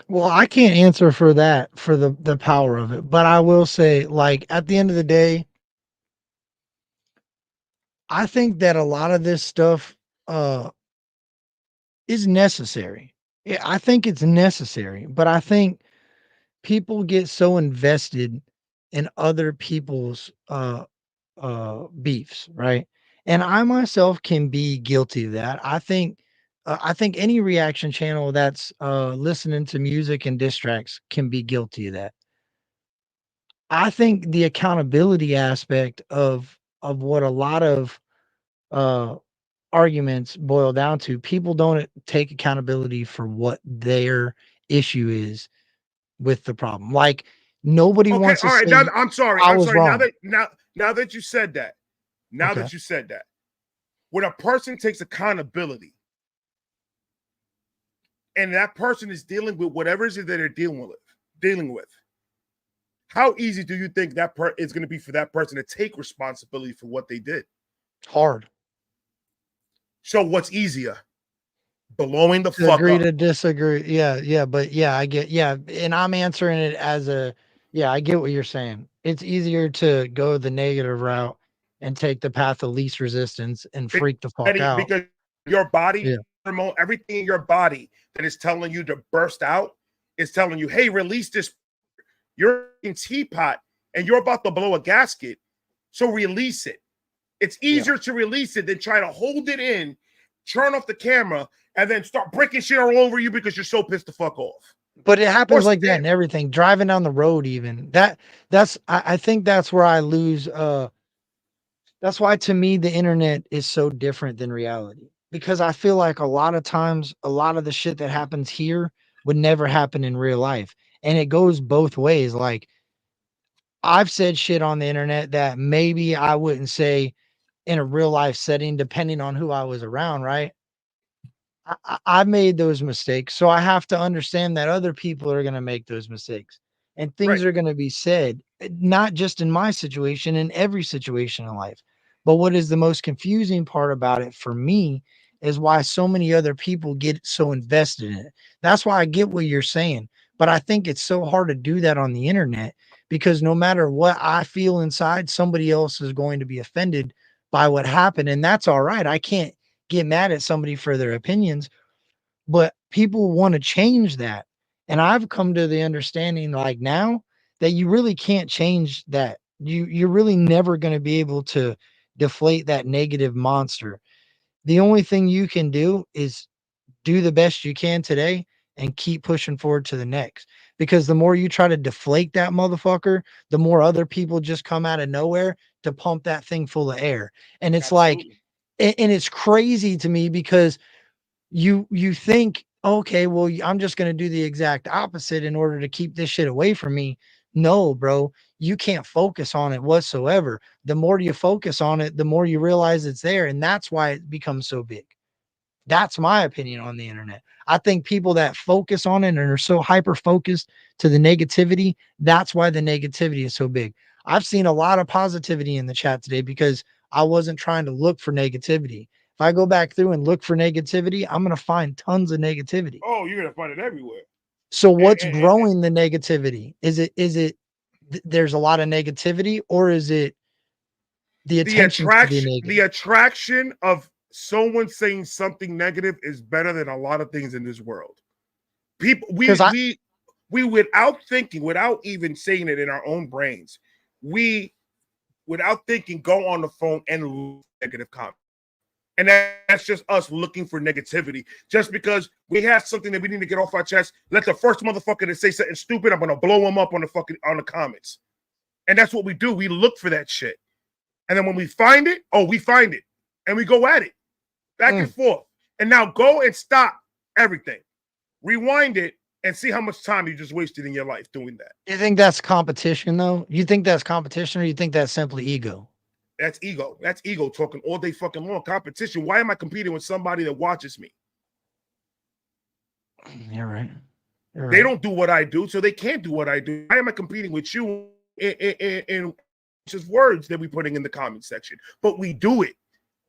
Well, I can't answer for that, for the power of it, but I will say, like, at the end of the day, I think that a lot of this stuff is necessary. I think it's necessary, but I think people get so invested in other people's beefs, right? And I myself can be guilty of that. I think any reaction channel that's listening to music and diss tracks can be guilty of that. I think the accountability aspect of what a lot of uh arguments boil down to, people don't take accountability for what their issue is with the problem. Like, nobody Okay, wants to all right. say Now I'm sorry. I I'm was sorry. wrong. Now that you said that, Okay. when a person takes accountability and that person is dealing with whatever it is that they're dealing with, how easy do you think that is going to be for that person to take responsibility for what they did? Hard. So what's easier? Blowing the To fuck agree up. to disagree. Yeah, but yeah, I get, yeah, and I'm answering it as a, yeah, I get what you're saying. It's easier to go the negative route and take the path of least resistance and freak the fuck out. Because your body Yeah. hormone, everything in your body that is telling you to burst out is telling you, hey, release this. You're in teapot and you're about to blow a gasket. So release it. It's easier to release it than try to hold it in, turn off the camera, and then start breaking shit all over you because you're so pissed the fuck off. But it happens like that stand- in everything. Driving down the road, even I think that's where I lose. That's why, to me, the internet is so different than reality, because I feel like a lot of times, a lot of the shit that happens here would never happen in real life. And it goes both ways. Like, I've said shit on the internet that maybe I wouldn't say in a real life setting, depending on who I was around, right? I've made those mistakes. So I have to understand that other people are going to make those mistakes and things Right. are going to be said, not just in my situation, in every situation in life. But what is the most confusing part about it for me is why so many other people get so invested in it. That's why I get what you're saying. But I think it's so hard to do that on the internet, because no matter what I feel inside, somebody else is going to be offended by what happened. And that's all right. I can't get mad at somebody for their opinions, but people want to change that. And I've come to the understanding, like, now, that you really can't change that. You're really never going to be able to deflate that negative monster. The only thing you can do is do the best you can today and keep pushing forward to the next. Because the more you try to deflate that motherfucker, the more other people just come out of nowhere to pump that thing full of air. And it's like, and it's crazy to me, because you think, okay, well, I'm just going to do the exact opposite in order to keep this shit away from me. No, bro, you can't focus on it whatsoever. The more you focus on it, the more you realize it's there. And that's why it becomes so big. That's my opinion on the internet. I think people that focus on it and are so hyper focused to the negativity, that's why the negativity is so big. I've seen a lot of positivity in the chat today because I wasn't trying to look for negativity. If I go back through and look for negativity, I'm going to find tons of negativity. Oh, you're gonna find it everywhere. So what's And growing the negativity? Is it there's a lot of negativity, or is it the attention to the negative? the attraction of someone saying something negative is better than a lot of things in this world. People, we without thinking, without even saying it in our own brains, we without thinking go on the phone and look at negative comments. And that's just us looking for negativity. Just because we have something that we need to get off our chest, let the first motherfucker that say something stupid, I'm gonna blow him up on the comments. And that's what we do. We look for that shit. And then when we find it, we find it. And we go at it. Back and forth. And now go and stop everything. Rewind it and see how much time you just wasted in your life doing that. You think that's competition, though? You think that's competition, or you think that's simply ego? That's ego. That's ego talking all day fucking long. Competition. Why am I competing with somebody that watches me? You're right. They don't do what I do, so they can't do what I do. Why am I competing with you in just words that we're putting in the comment section? But we do it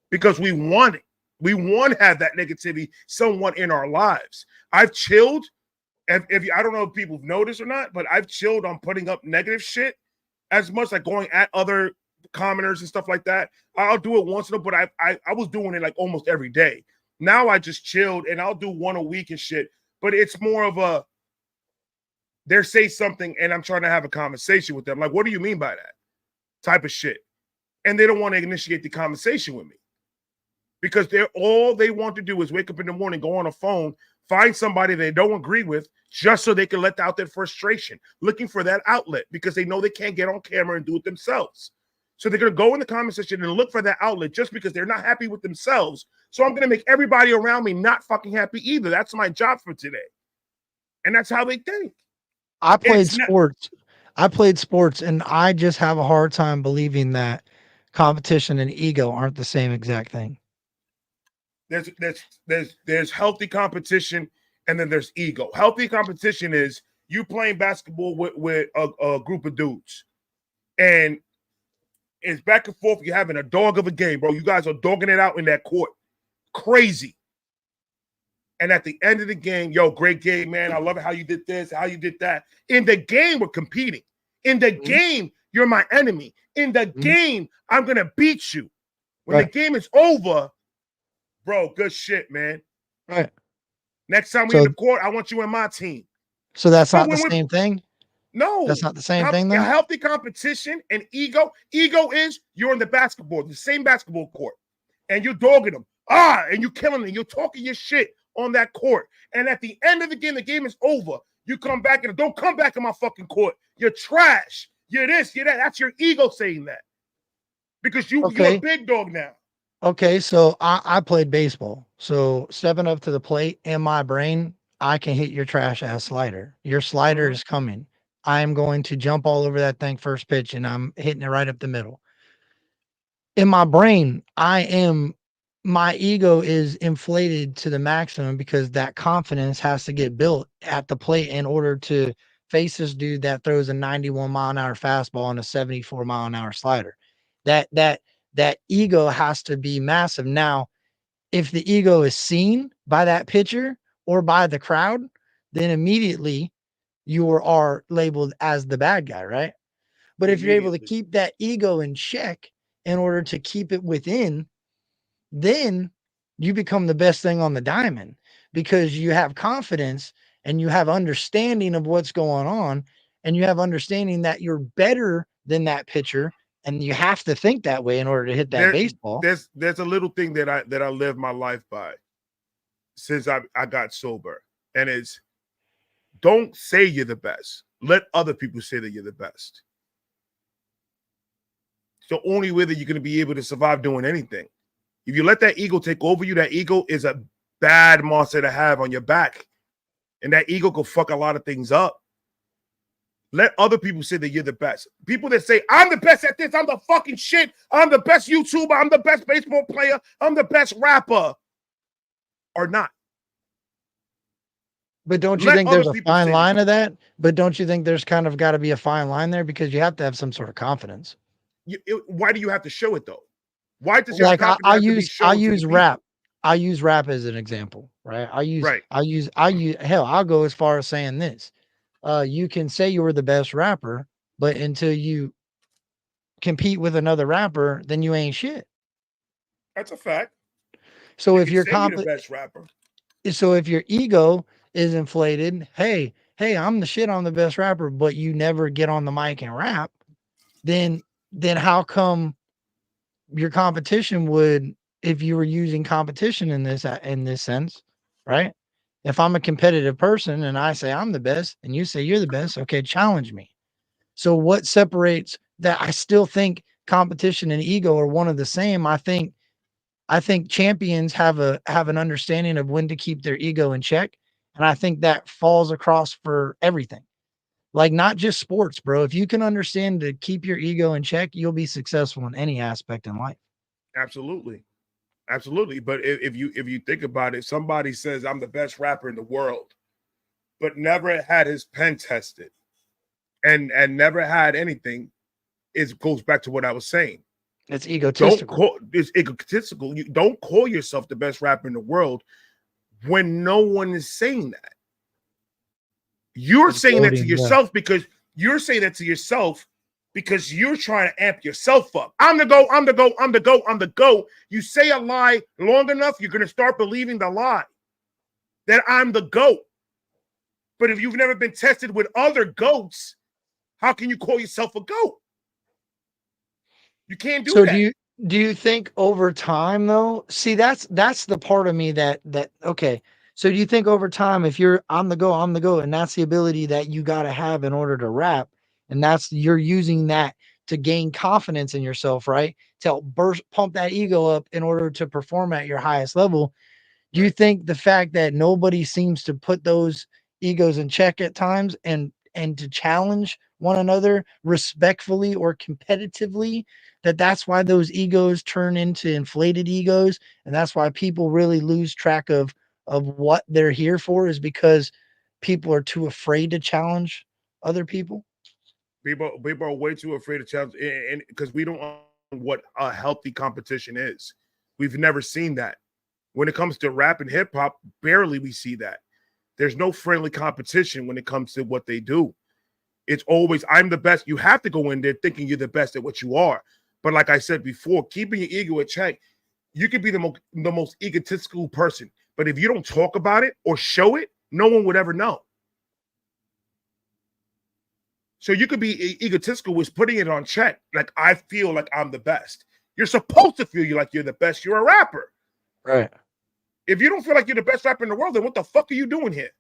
because we want it. We want to have that negativity somewhat in our lives. I've chilled. If I don't know if people have noticed or not, but I've chilled on putting up negative shit as much, like going at other commenters and stuff like that. I'll do it once in a while, but I was doing it like almost every day. Now I just chilled and I'll do one a week and shit. But it's more of a they say something and I'm trying to have a conversation with them. Like, what do you mean by that? Type of shit. And they don't want to initiate the conversation with me. Because all they want to do is wake up in the morning, go on a phone, find somebody they don't agree with, just so they can let out their frustration, looking for that outlet because they know they can't get on camera and do it themselves. So they're going to go in the comment section and look for that outlet just because they're not happy with themselves. So I'm going to make everybody around me not fucking happy either. That's my job for today. And that's how they think. I played sports, and I just have a hard time believing that competition and ego aren't the same exact thing. There's healthy competition, and then there's ego. Healthy competition is you playing basketball with a group of dudes, and it's back and forth. You're having a dog of a game, bro. You guys are dogging it out in that court. Crazy. And at the end of the game, great game, man. I love it how you did this, how you did that. In the game, we're competing. In the game, you're my enemy. In the game, I'm going to beat you. When the game is over, bro, good shit, man. Right. Next time we're in the court, I want you in my team. So that's not the same thing? No. That's not the same thing, then? A healthy competition and ego. Ego is you're in the same basketball court, and you're dogging them. And you're killing them. You're talking your shit on that court. And at the end of the game is over. You come back and don't come back in my fucking court. You're trash. You're this, you're that. That's your ego saying that. Because you're a big dog now. Okay, so I played baseball. So stepping up to the plate in my brain, I can hit your trash ass slider. Your slider is coming. I am going to jump all over that thing first pitch, and I'm hitting it right up the middle. In my brain, my ego is inflated to the maximum because that confidence has to get built at the plate in order to face this dude that throws a 91-mile-an-hour fastball and a 74-mile-an-hour slider. That ego has to be massive. Now, if the ego is seen by that pitcher or by the crowd, then immediately you are labeled as the bad guy, right? But if you're able to keep that ego in check in order to keep it within, then you become the best thing on the diamond because you have confidence and you have understanding of what's going on, and you have understanding that you're better than that pitcher, and you have to think that way in order to hit that baseball. There's a little thing that I live my life by since I got sober, and it's don't say you're the best. Let other people say that you're the best. It's the only way that you're going to be able to survive doing anything. If you let that ego take over you, that ego is a bad monster to have on your back. And that ego can fuck a lot of things up. Let other people say that you're the best. People that say, I'm the best at this, I'm the fucking shit, I'm the best YouTuber, I'm the best baseball player, I'm the best rapper. or not. But don't you Let think other there's a people fine say line that. of that? But don't you think there's kind of got to be a fine line there, because you have to have some sort of confidence? Why do you have to show it though? Why does your Like confidence have to be I shown to the use people? rap. I use rap as an example, right? Right. I use hell, I'll go as far as saying this. You can say you were the best rapper, but until you compete with another rapper, then you ain't shit. That's a fact. So You if can you're say you're the best rapper. so if your ego is inflated, hey, I'm the shit, I'm the best rapper, but you never get on the mic and rap, then how come your competition would, if you were using competition in this sense, right? If I'm a competitive person and I say I'm the best and you say you're the best, okay, challenge me. So what separates that? I still think competition and ego are one of the same. I think champions have an understanding of when to keep their ego in check, and I think that falls across for everything. Like, not just sports, bro. If you can understand to keep your ego in check, you'll be successful in any aspect in life. Absolutely. Absolutely. But if you think about it, somebody says I'm the best rapper in the world, but never had his pen tested and never had anything, it goes back to what I was saying. It's egotistical. It's egotistical. You don't call yourself the best rapper in the world when no one is saying that. You're It's saying that to gloating, yeah. yourself because you're saying that to yourself because you're trying to amp yourself up. I'm the GOAT, I'm the GOAT, I'm the GOAT, I'm the GOAT. You say a lie long enough, you're going to start believing the lie that I'm the GOAT. But if you've never been tested with other GOATs, how can you call yourself a GOAT? You can't do So that. do you think over time though? See, that's the part of me that okay. So do you think over time, if you're I'm the go, and that's the ability that you got to have in order to rap, and that's you're using that to gain confidence in yourself, right? To help pump that ego up in order to perform at your highest level. Do you think the fact that nobody seems to put those egos in check at times, and to challenge one another respectfully or competitively, that's why those egos turn into inflated egos, and that's why people really lose track of what they're here for, is because people are too afraid to challenge other people? People are way too afraid to challenge, and because we don't know what a healthy competition is. We've never seen that. When it comes to rap and hip hop, barely we see that. There's no friendly competition when it comes to what they do. It's always, I'm the best. You have to go in there thinking you're the best at what you are. But like I said before, keeping your ego in check, you could be the most egotistical person. But if you don't talk about it or show it, no one would ever know. So you could be egotistical with putting it on check. Like, I feel like I'm the best. You're supposed to feel like you're the best. You're a rapper. Right. If you don't feel like you're the best rapper in the world, then what the fuck are you doing here?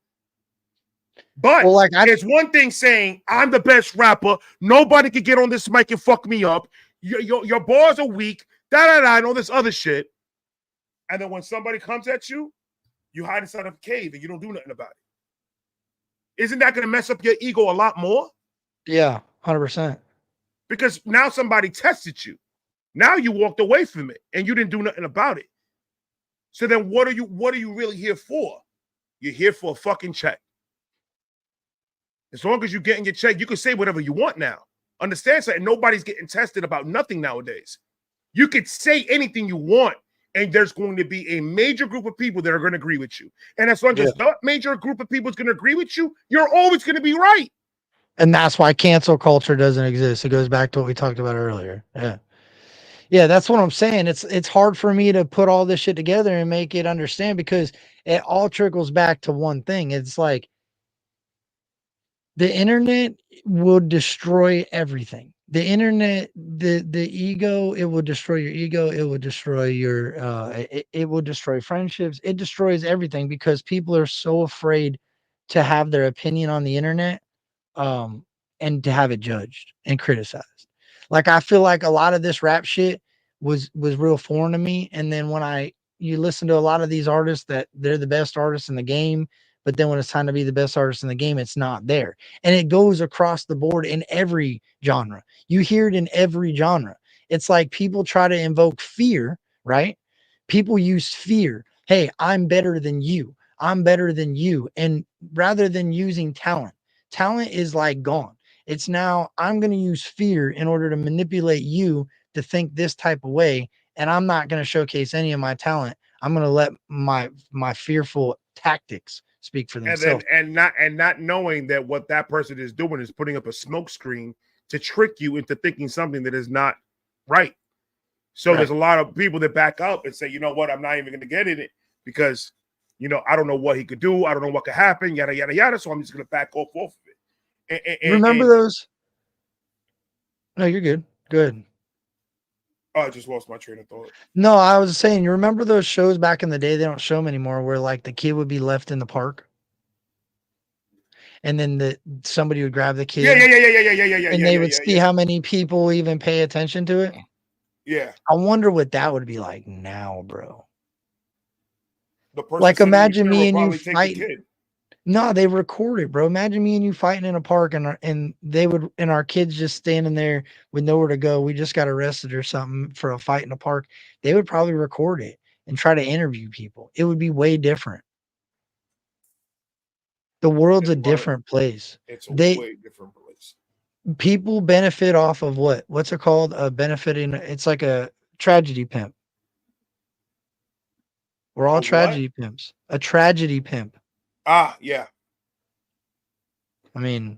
But Well, like it's one thing saying I'm the best rapper. Nobody can get on this mic and fuck me up. Your bars are weak. And all this other shit. And then when somebody comes at you, you hide inside of a cave and you don't do nothing about it. Isn't that going to mess up your ego a lot more? Yeah, 100%. Because now somebody tested you. Now you walked away from it and you didn't do nothing about it. So then what are you really here for? You're here for a fucking check. As long as you're getting your check, you can say whatever you want now. Understand something? Nobody's getting tested about nothing nowadays. You could say anything you want, and there's going to be a major group of people that are going to agree with you. And as long as that major group of people is going to agree with you, you're always going to be right. And that's why cancel culture doesn't exist. It goes back to what we talked about earlier. Yeah. Yeah, that's what I'm saying. It's hard for me to put all this shit together and make it understand, because it all trickles back to one thing. It's like the internet will destroy everything. The internet, the ego, it will destroy your ego. It will destroy your it will destroy friendships. It destroys everything, because people are so afraid to have their opinion on the internet, um, and to have it judged and criticized. Like, I feel like a lot of this rap shit was real foreign to me. And then when you listen to a lot of these artists that they're the best artists in the game, but then when it's time to be the best artist in the game, it's not there. And it goes across the board in every genre. You hear it in every genre. It's like people try to invoke fear, right? People use fear. Hey, I'm better than you. I'm better than you. And rather than using talent, talent is like gone. It's now I'm going to use fear in order to manipulate you to think this type of way. And I'm not going to showcase any of my talent. I'm going to let my fearful tactics speak for And then themselves. and not knowing that what that person is doing is putting up a smoke screen to trick you into thinking something that is not right. So there's a lot of people that back up and say, you know what, I'm not even going to get in it because, I don't know what he could do. I don't know what could happen, yada, yada, yada. So I'm just going to back off of it. Remember those? No, you're good. Good. Oh, I just lost my train of thought. No, I was saying, you remember those shows back in the day? They don't show them anymore where like the kid would be left in the park and then somebody would grab the kid. Yeah. And they would see how many people even pay attention to it. Yeah. I wonder what that would be like now, bro. The person Like imagine me and you fighting. fighting. No, they record it, bro. Imagine me and you fighting in a park and they would, and our kids just standing there with nowhere to go. We just got arrested or something for a fight in a park. They would probably record it and try to interview people. It would be way different. The world's a different place. It's a way different place. People benefit off of what's it called? Benefiting. It's like a tragedy pimp. We're all tragedy pimps. A tragedy pimp. Ah, yeah. I mean,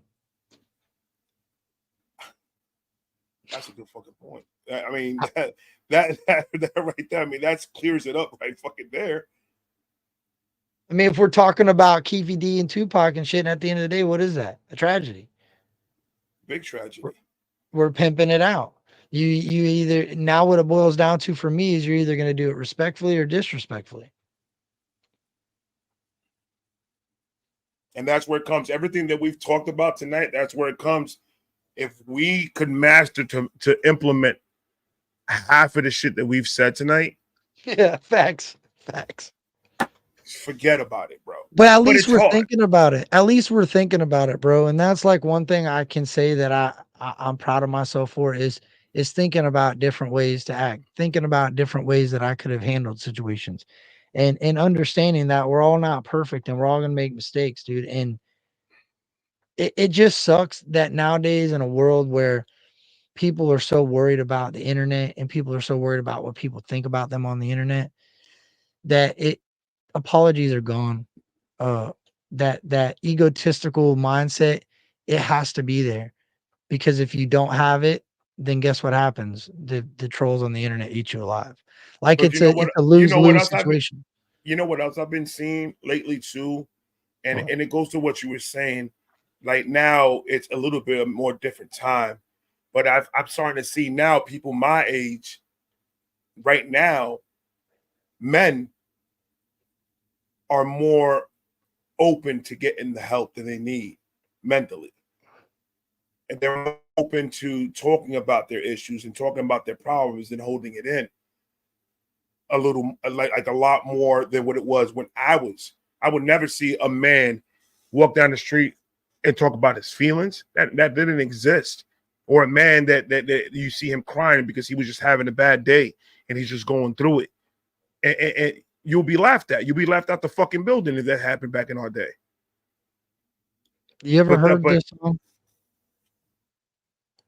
that's a good fucking point. I mean, that right there. I mean, that clears it up right fucking there. I mean, if we're talking about Keefy D and Tupac and shit, and at the end of the day, what is that? A tragedy. Big tragedy. We're pimping it out. You either, now what it boils down to for me is you're either going to do it respectfully or disrespectfully. And that's where it comes. Everything that we've talked about tonight, that's where it comes. If we could master to implement half of the shit that we've said tonight. Yeah, facts. Forget about it, bro. But at least we're thinking about it. At least we're thinking about it, bro. And that's like one thing I can say that I'm proud of myself for is thinking about different ways to act, thinking about different ways that I could have handled situations, and understanding that we're all not perfect and we're all gonna make mistakes, dude. And it just sucks that nowadays in a world where people are so worried about the internet and people are so worried about what people think about them on the internet that apologies are gone. That egotistical mindset, it has to be there, because if you don't have it, then guess what happens? The trolls on the internet eat you alive. Like it's a lose-lose situation. You know what else I've been seeing lately too? And it goes to what you were saying. Like now it's a little bit of more different time. But I'm starting to see now people my age right now, men are more open to getting the help that they need mentally. And they're open to talking about their issues and talking about their problems and holding it in a little, like a lot more than what it was when I would never see a man walk down the street and talk about his feelings. That didn't exist. Or a man that you see him crying because he was just having a bad day and he's just going through it. And you'll be laughed at. You'll be laughed out the fucking building if that happened back in our day. You ever heard this song?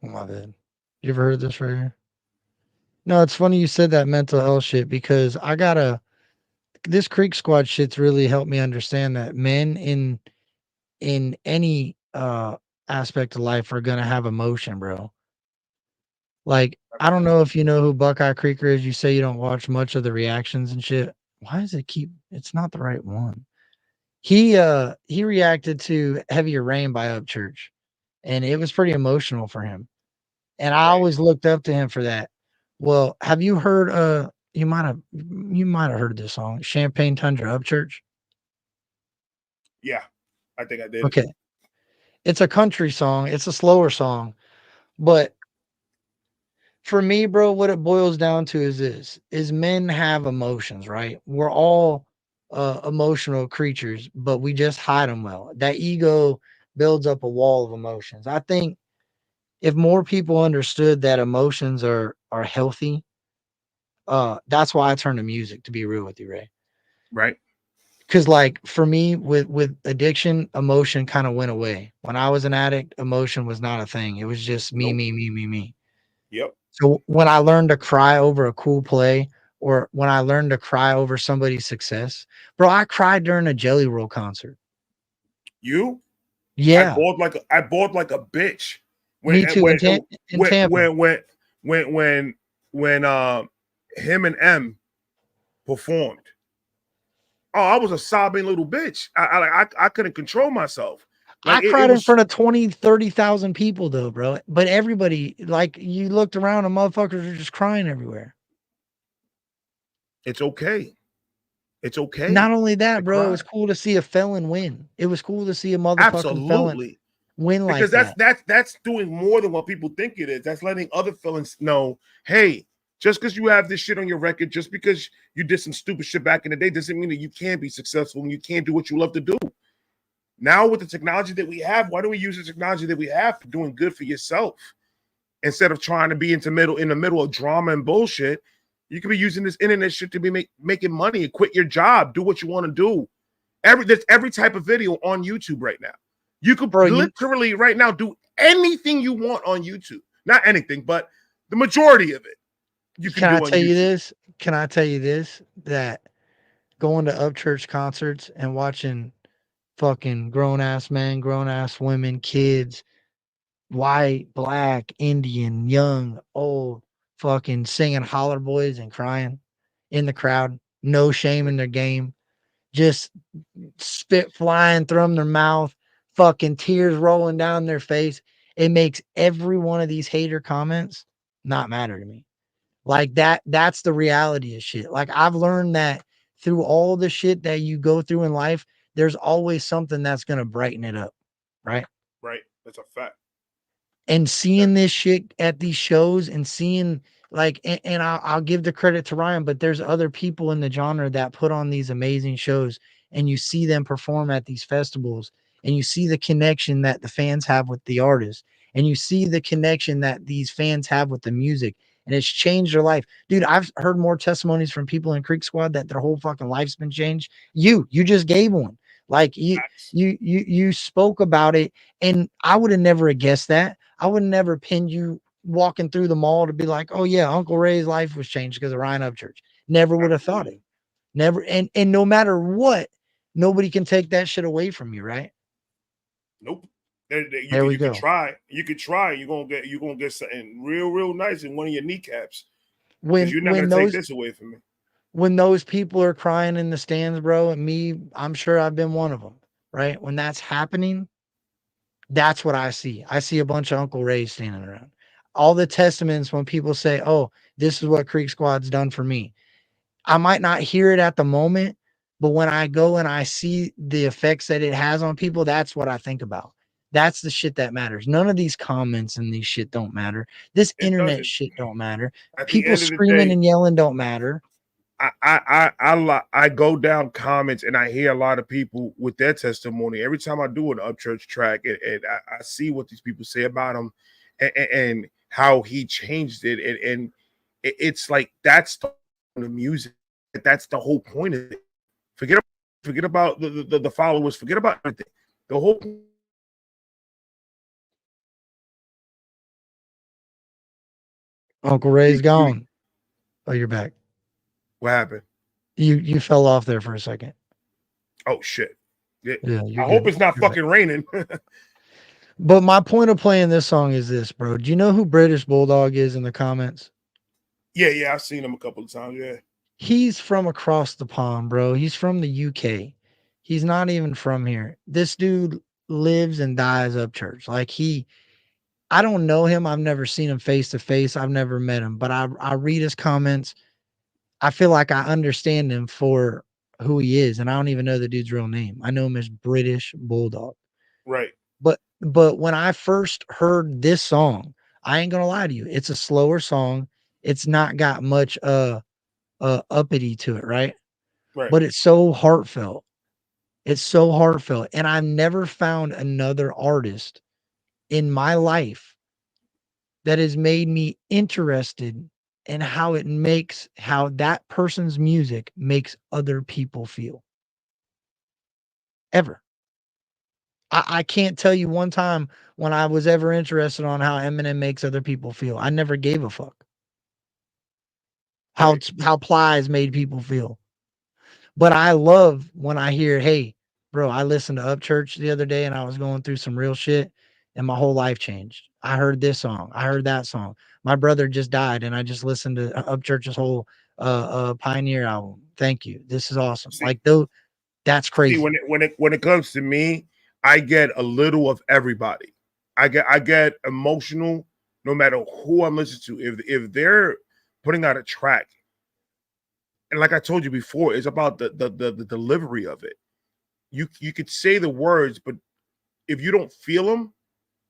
Oh, my bad. You ever heard this right here? No, it's funny you said that mental health shit, because this Creek Squad shit's really helped me understand that men in any aspect of life are gonna have emotion, bro. Like, I don't know if you know who Buckeye Creeker is. You say you don't watch much of the reactions and shit. Why does it keep? It's not the right one. He reacted to Heavier Rain by Upchurch, and it was pretty emotional for him. And I always looked up to him for that. Well, have you heard you might have heard this song, Champagne Tundra, Upchurch? Yeah, I think I did. Okay. It's a country song. It's a slower song. But for me, bro, what it boils down to is this: is men have emotions, right? We're all emotional creatures, but we just hide them well. That ego builds up a wall of emotions. I think if more people understood that emotions are healthy, that's why I turn to music, to be real with you, Ray. Right. Because like for me with addiction, emotion kind of went away. When I was an addict, emotion was not a thing. It was just me, Nope. me, me, me, me. Yep. So when I learned to cry over a cool play, or when I learned to cry over somebody's success, bro, I cried during a Jelly Roll concert. You? Yeah, I bought like a bitch when me too. In when Tampa, when when when him and M performed. Oh, I was a sobbing little bitch. I couldn't control myself. I Like it cried in was. front of 20, 30,000 people though, bro. But everybody, like you looked around and motherfuckers were just crying everywhere. It's okay. It's Not okay only to that, bro, it cry. was cool to see a felon win. It was cool to see a motherfucking felon Absolutely. win Because like that. that's doing more than what people think it is. That's letting other felons know, hey, just because you have this shit on your record, just because you did some stupid shit back in the day, doesn't mean that you can't be successful and you can't do what you love to do. Now with the technology that we have, why don't we use the technology that we have for doing good for yourself instead of trying to be in the middle of drama and bullshit? You could be using this internet shit to be making money and quit your job, do what you want to do. There's every type of video on YouTube right now. You could Bro, literally right now do anything you want on YouTube. Not anything, but the majority of it you can can I do on tell you YouTube. this? Can I tell you this? That going to Upchurch concerts and watching fucking grown ass men, grown ass women, kids, white, black, Indian, young, old, fucking singing Holler Boys and crying in the crowd, no shame in their game, just spit flying from their mouth, fucking tears rolling down their face. It makes every one of these hater comments not matter to me. Like that's the reality of shit. Like I've learned that through all the shit that you go through in life, there's always something that's going to brighten it up, right? Right. That's a fact. And seeing this shit at these shows and seeing like and I'll give the credit to Ryan, but there's other people in the genre that put on these amazing shows, and you see them perform at these festivals, and you see the connection that the fans have with the artist, and you see the connection that these fans have with the music, and it's changed their life. Dude, I've heard more testimonies from people in Creek Squad that their whole fucking life's been changed. You just gave one. Like Facts. you spoke about it, and I would have never guessed that. I would never pin you walking through the mall to be like, oh yeah, Uncle Ray's life was changed because of Ryan Upchurch. Never would have thought Absolutely. it. Never. And no matter what, nobody can take that shit away from you, right? Nope. There we You could go. try. You could try. You're gonna get something real nice in one of your kneecaps. Because When you're not when gonna take those this away from me. when those people are crying in the stands, bro, and me, I'm sure I've been one of them, right? When that's happening, that's what I see. I see a bunch of Uncle Rays standing around. All the testaments when people say, oh, this is what Creek Squad's done for me. I might not hear it at the moment, but when I go and I see the effects that it has on people, that's what I think about. That's the shit that matters. None of these comments and these shit don't matter. This It internet doesn't. shit don't matter. At the People end of the screaming day, and yelling don't matter. I go down comments and I hear a lot of people with their testimony every time I do an Upchurch track, and I see what these people say about him, and how he changed it, and it's like that's the music. That's the whole point of it. Forget about the followers. Forget about everything. The whole Uncle Ray's you gone. Oh, you're back. what happened? You fell off there for a second. Oh shit! Yeah, Yeah, you're I hope good. it's not You're back. fucking raining. But my point of playing this song is this, bro. Do you know who British Bulldog is in the comments? Yeah, I've seen him a couple of times. Yeah, He's from across the pond, bro. He's from the UK. He's not even from here. This dude lives and dies up church. Like I don't know him. I've never seen him face to face. I've never met him, but I read his comments. I feel like I understand him for who he is, and I don't even know the dude's real name. I know him as British Bulldog. right. But when I first heard this song, I ain't gonna lie to you, it's a slower song. It's not got much uppity to it, right? Right. But it's so heartfelt. It's so heartfelt. And I never found another artist in my life that has made me interested and how that person's music makes other people feel. Ever. I can't tell you one time when I was ever interested on how Eminem makes other people feel. I never gave a fuck. How Right. how Plies made people feel. But I love when I hear, hey, bro, I listened to Upchurch the other day and I was going through some real shit and my whole life changed. I heard this song. I heard that song. My brother just died and I just listened to Upchurch's whole Pioneer album. Thank you. This is awesome. See, Like, though, that's see, crazy. when it comes to me, I get a little of everybody. I get emotional no matter who I'm listening to. If they're putting out a track, and like I told you before, it's about the delivery of it. You could say the words, but if you don't feel them,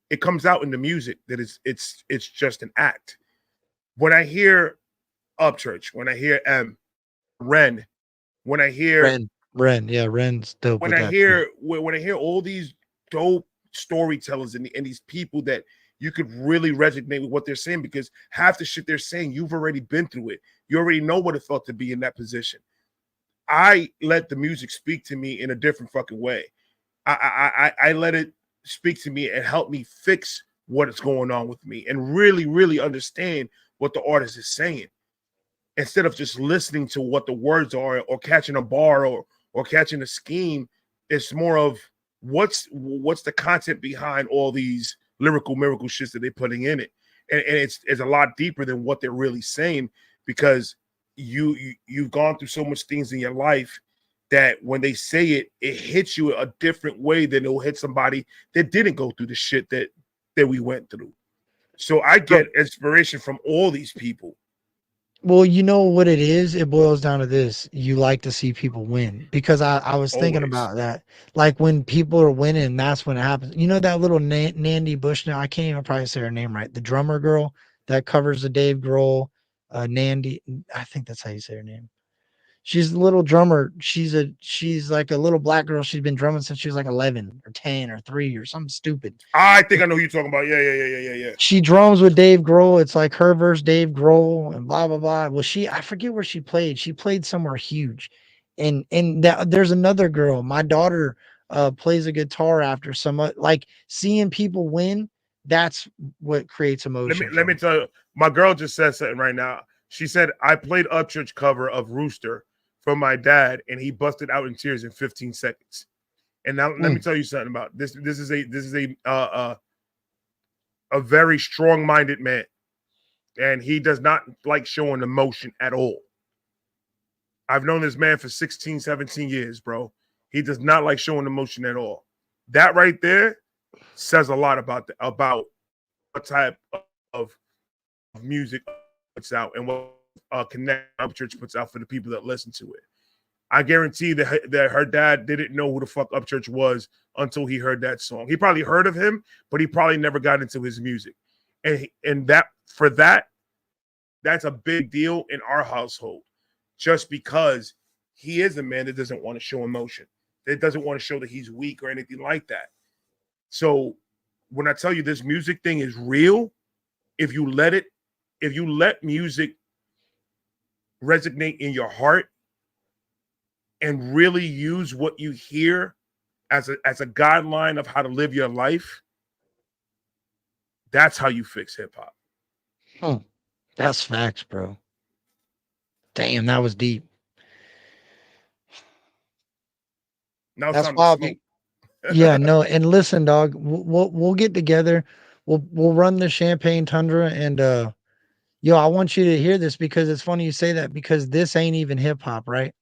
it comes out in the music that it's just an act. When I hear Upchurch, when I hear Ren, when I hear Yeah, Ren's dope with that too. when I hear all these dope storytellers and these people that you could really resonate with what they're saying, because half the shit they're saying, you've already been through it. You already know what it felt to be in that position. I let the music speak to me in a different fucking way. I let it speak to me and help me fix what is going on with me and really, really understand what the artist is saying, instead of just listening to what the words are or catching a bar or catching a scheme. It's more of what's the content behind all these lyrical miracle shits that they're putting in it. And it's a lot deeper than what they're really saying, because you've gone through so much things in your life that when they say it, it hits you a different way than it'll hit somebody that didn't go through the shit that we went through. So I get inspiration from all these people. Well, you know what it is? It boils down to this. You like to see people win, because I was thinking Always. about that. Like, when people are winning, that's when it happens. You know that little Nandy Bush, now I can't even probably say her name right. The drummer girl that covers the Dave Grohl, Nandy. I think that's how you say her name. She's a little drummer. She's like a little black girl. She's been drumming since she was like 11 or 10 or 3 or something stupid. I think I know who you're talking about. Yeah. She drums with Dave Grohl. It's like her versus Dave Grohl and blah blah blah. Well, I forget where she played. She played somewhere huge, and that there's another girl. My daughter plays a guitar after some like seeing people win. That's what creates emotion. Let me tell you, my girl just said something right now. She said, I played Upchurch cover of Rooster for my dad, and he busted out in tears in 15 seconds. And now let me tell you something about this. This is a very strong-minded man, and he does not like showing emotion at all. I've known this man for 16, 17 years, bro. He does not like showing emotion at all. That right there says a lot about what type of music puts out and what Connect Upchurch puts out for the people that listen to it. I guarantee that her dad didn't know who the fuck Upchurch was until he heard that song. He probably heard of him, but he probably never got into his music. And that's a big deal in our household, just because he is a man that doesn't want to show emotion, that doesn't want to show that he's weak or anything like that. So when I tell you this music thing is real, if you let music resonate in your heart and really use what you hear as a guideline of how to live your life, that's how you fix hip hop. That's facts, bro. Damn, that was deep. Now it's That's time to wild. smoke. Yeah, no, and listen, dog, we'll get together. We'll run the Champagne Tundra, and yo, I want you to hear this, because it's funny you say that, because this ain't even hip hop, right?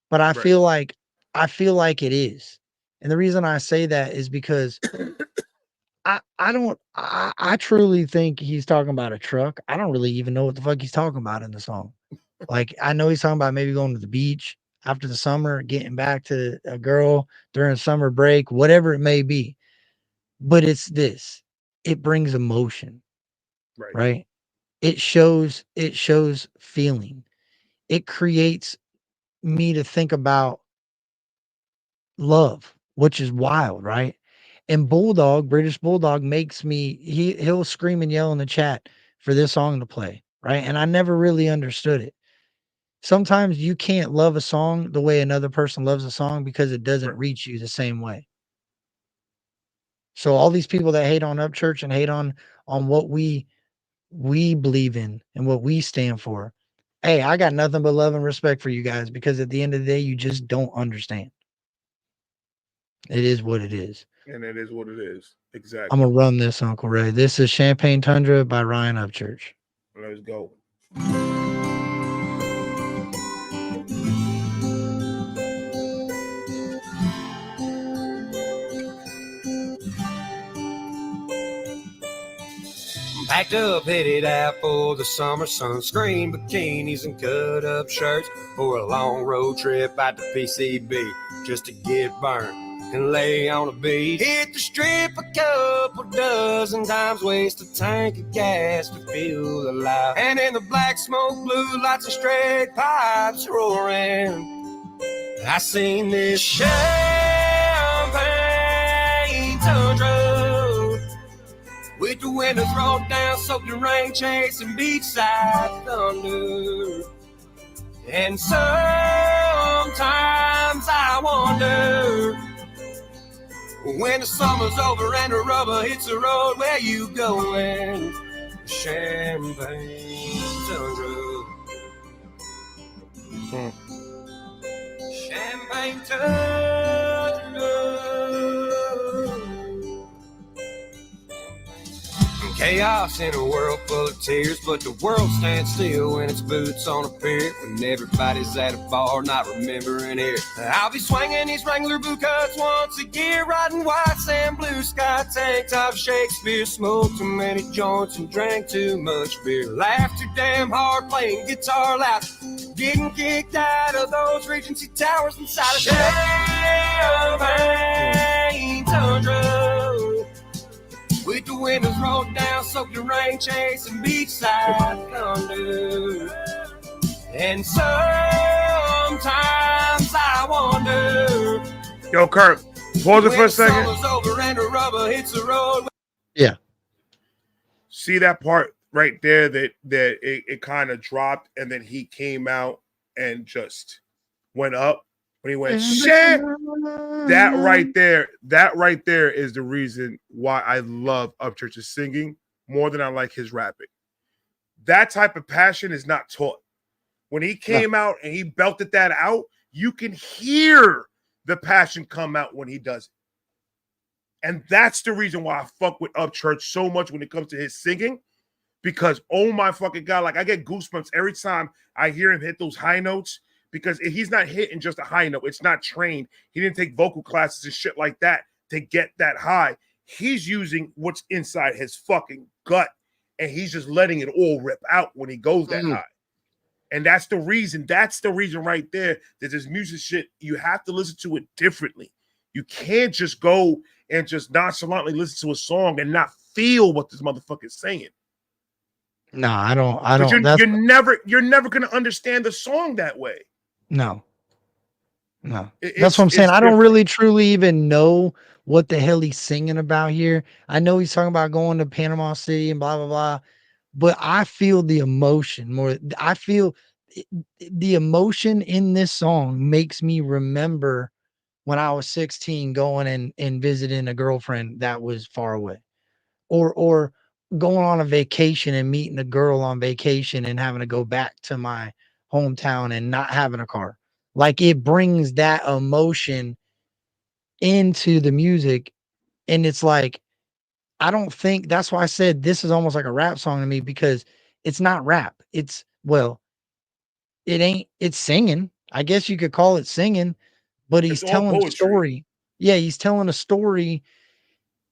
But I Right. feel like it is. And the reason I say that is because I truly think he's talking about a truck. I don't really even know what the fuck he's talking about in the song. Like, I know he's talking about maybe going to the beach after the summer, getting back to a girl during summer break, whatever it may be. But it's this. It brings emotion, Right. right? It shows feeling. It creates me to think about love, which is wild, right? And British Bulldog makes me, he'll scream and yell in the chat for this song to play. right? And I never really understood it. Sometimes you can't love a song the way another person loves a song because it doesn't reach you the same way. So all these people that hate on Upchurch and hate on what we believe in and what we stand for. Hey, I got nothing but love and respect for you guys because at the end of the day, you just don't understand. It is what it is. And it is what it is. Exactly. I'm gonna run this, Uncle Ray. This is Champagne Tundra by Ryan Upchurch. Let's go. Packed up, headed out for the summer, sunscreen, bikinis, and cut-up shirts for a long road trip out to PCB just to get burned and lay on a beach. Hit the strip a couple dozen times, waste a tank of gas to feel alive. And in the black smoke, blue lights and straight pipes roaring, I seen this champagne tundra with the windows rolled down, soaked in rain, chasing beachside thunder. And sometimes I wonder, when the summer's over and the rubber hits the road, where you going? Champagne tundra. Champagne tundra. Chaos in a world full of tears, but the world stands still when its boots on a pier. When everybody's at a bar, not remembering it. I'll be swinging these Wrangler boot cuts once a year, riding white sand, blue sky tank top Shakespeare. Smoked too many joints and drank too much beer. Laughed too damn hard, playing guitar loud, getting kicked out of those Regency towers inside of Champagne Tundra. With the windows rolled down, soaked in rain, chasing beachside thunder. And sometimes I wonder. Yo, Kurt, pause it for a second. Over and the rubber hits the road. Yeah. See that part right there that it kind of dropped, and then he came out and just went up. When he went, shit, that right there is the reason why I love Upchurch's singing more than I like his rapping. That type of passion is not taught. When he came out and he belted that out, you can hear the passion come out when he does it. And that's the reason why I fuck with Upchurch so much when it comes to his singing, because oh my fucking God, like I get goosebumps every time I hear him hit those high notes. Because he's not hitting just a high note. It's not trained. He didn't take vocal classes and shit like that to get that high. He's using what's inside his fucking gut, and he's just letting it all rip out when he goes that high. And that's the reason. That's the reason right there that this music shit, you have to listen to it differently. You can't just go and just nonchalantly listen to a song and not feel what this motherfucker's saying. No, I don't. You're never gonna understand the song that way. No. That's what I'm saying. I don't really truly even know what the hell he's singing about here. I know he's talking about going to Panama City and blah, blah, blah. But I feel the emotion more. I feel the emotion in this song makes me remember when I was 16 going and visiting a girlfriend that was far away. Or going on a vacation and meeting a girl on vacation and having to go back to my hometown and not having a car. Like it brings that emotion into the music. And it's like, I don't think that's why I said this is almost like a rap song to me, because it's not rap. It's singing. I guess you could call it singing, but he's telling a story. Yeah. He's telling a story.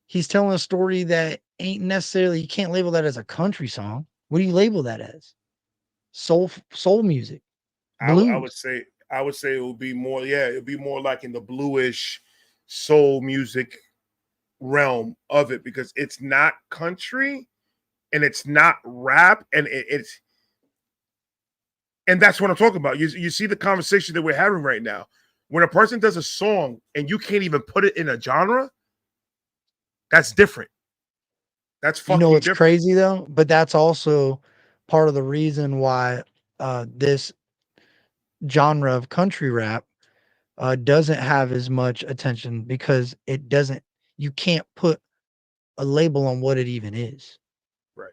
He's telling a story that ain't necessarily, you can't label that as a country song. What do you label that as? Soul music. I would say it would be more, it would be more like in the bluish soul music realm of it, because it's not country and it's not rap, and and that's what I'm talking about. You see the conversation that we're having right now. When a person does a song and you can't even put it in a genre, that's different. That's fucking it's different. crazy though, but that's also part of the reason why this genre of country rap doesn't have as much attention, because you can't put a label on what it even is. Right.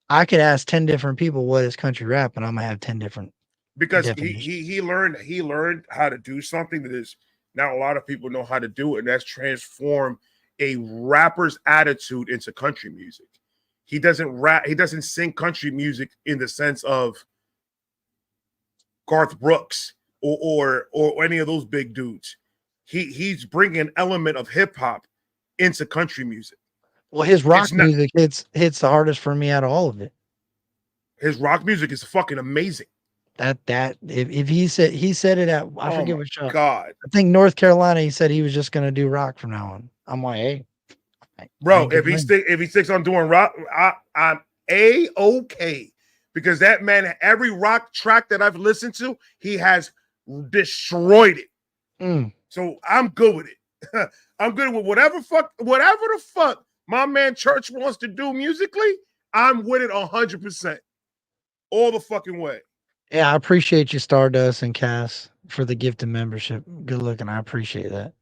I could ask 10 different people what is country rap, and I'm gonna have 10 different Because definitions. he learned how to do something that is not a lot of people know how to do it, and that's transform a rapper's attitude into country music. He doesn't rap, he doesn't sing country music in the sense of Garth Brooks or any of those big dudes. He's bringing an element of hip hop into country music. Well, his rock It's not, music hits the hardest for me out of all of it. his rock music is fucking amazing. If he said it at, I Oh forget my what show. God, I think North Carolina, he said he was just gonna do rock from now on. I'm like, hey, bro, if he sticks on doing rock, I'm A-okay. Because that man, every rock track that I've listened to, he has destroyed it. So I'm good with it. I'm good with whatever the fuck my man Church wants to do musically. I'm with it 100%, all the fucking way. Yeah, I appreciate you, Stardust and Cass, for the gift of membership. Good looking. I appreciate that.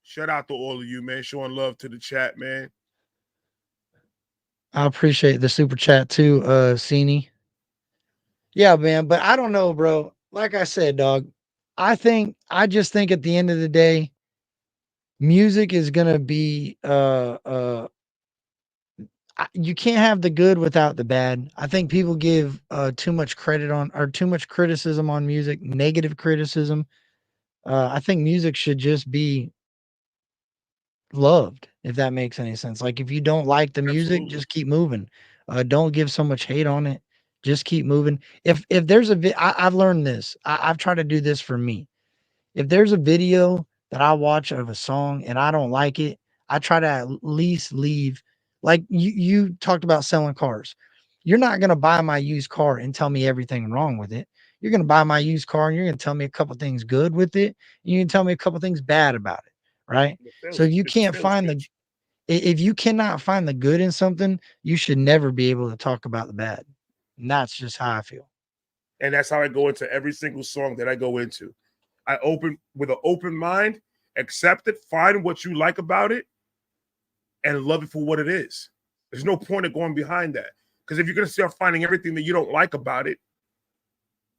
Shout out to all of you, man. Showing love to the chat, man. I appreciate the super chat too, Cini. Yeah, man, but I don't know, bro. Like I said, dog, I just think at the end of the day, music is gonna be you can't have the good without the bad. I think people give too much credit on, or too much criticism on music, negative criticism. I think music should just be loved, if that makes any sense. Like, if you don't like the music, Absolutely. just keep moving. Don't give so much hate on it. Just keep moving. If there's I've learned this. I've tried to do this for me. If there's a video that I watch of a song and I don't like it, I try to at least leave. Like you talked about selling cars. You're not going to buy my used car and tell me everything wrong with it. You're going to buy my used car and you're going to tell me a couple things good with it. And you can tell me a couple things bad about it. Right. So if you can't find if you cannot find the good in something, you should never be able to talk about the bad. And that's just how I feel. And that's how I go into every single song that I go into. I open with an open mind, accept it, find what you like about it, and love it for what it is. There's no point of going behind that. Because if you're going to start finding everything that you don't like about it,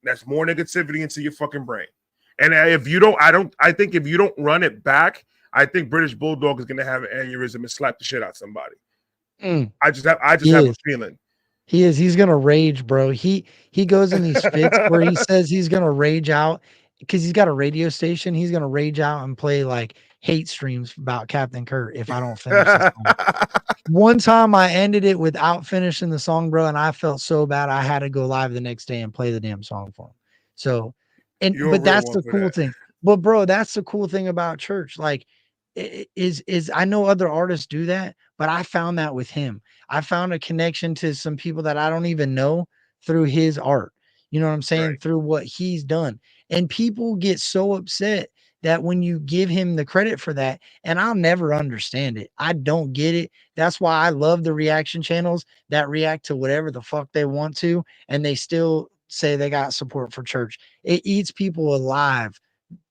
that's more negativity into your fucking brain. And if you don't, I think if you don't run it back, I think British Bulldog is going to have an aneurysm and slap the shit out of somebody. I just have a feeling. He is. He's gonna rage, bro. He goes in these fits where he says he's gonna rage out because he's got a radio station. He's gonna rage out and play like hate streams about Captain Kurt if I don't finish the song. One time I ended it without finishing the song, bro, and I felt so bad I had to go live the next day and play the damn song for him. So, but that's the cool thing. But bro, that's the cool thing about church. Like, is I know other artists do that, but I found that with him. I found a connection to some people that I don't even know through his art. You know what I'm saying? Right. Through what he's done. And people get so upset that when you give him the credit for that, and I'll never understand it. I don't get it. That's why I love the reaction channels that react to whatever the fuck they want to, and they still say they got support for church. It eats people alive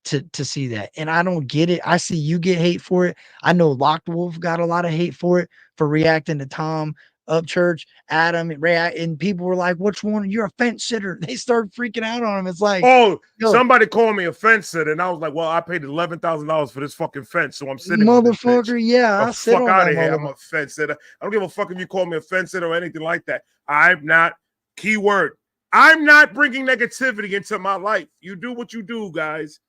to see that. And I don't get it. I see you get hate for it. I know Locked Wolf got a lot of hate for it, for reacting to Tom, Upchurch, Adam, and people were like, which one? You're a fence sitter. They start freaking out on him. It's like, oh, somebody called me a fence sitter, and I was like, well, I paid $11,000 for this fucking fence, so I'm sitting motherfucker. Yeah, I sit fuck on out of that here. I'm a fence sitter. I don't give a fuck if you call me a fence sitter or anything like that. I'm not, keyword, I'm not bringing negativity into my life. You do what you do, guys.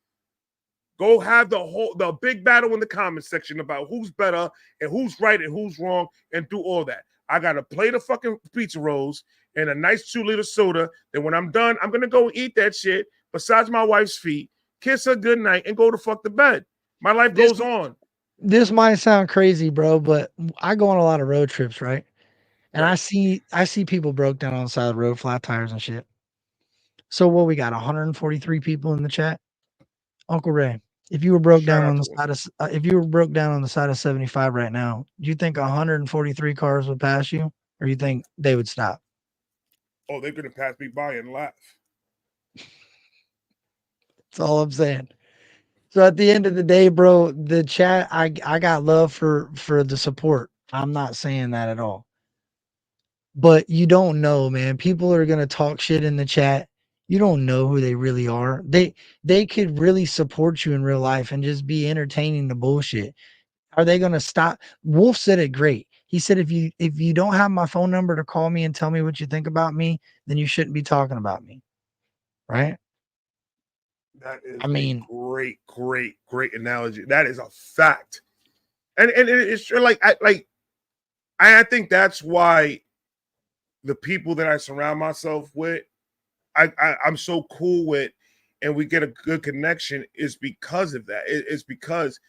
Go have the big battle in the comment section about who's better and who's right and who's wrong, and do all that. I got to plate of fucking pizza rolls and a nice 2-liter soda. Then when I'm done, I'm going to go eat that shit besides my wife's feet, kiss her good night, and go to fuck the bed. My life goes on. This might sound crazy, bro, but I go on a lot of road trips, right? And Right. I see people broke down on the side of the road, flat tires and shit. So what, we got 143 people in the chat. Uncle Ray, if you were broke down on the side of if you were broke down on the side of 75 right now, do you think 143 cars would pass you, or you think they would stop? Oh, they're gonna pass me by and laugh. That's all I'm saying. So at the end of the day, bro, the chat, I got love for the support. I'm not saying that at all. But you don't know, man. People are gonna talk shit in the chat. You don't know who they really are. They could really support you in real life and just be entertaining the bullshit. Are they gonna stop? Wolf said it great. He said if you don't have my phone number to call me and tell me what you think about me, then you shouldn't be talking about me. Right? That is I mean, a great analogy. That is a fact. And it's true, I think that's why the people that I surround myself with, I'm so cool with, and we get a good connection is because of that. It's because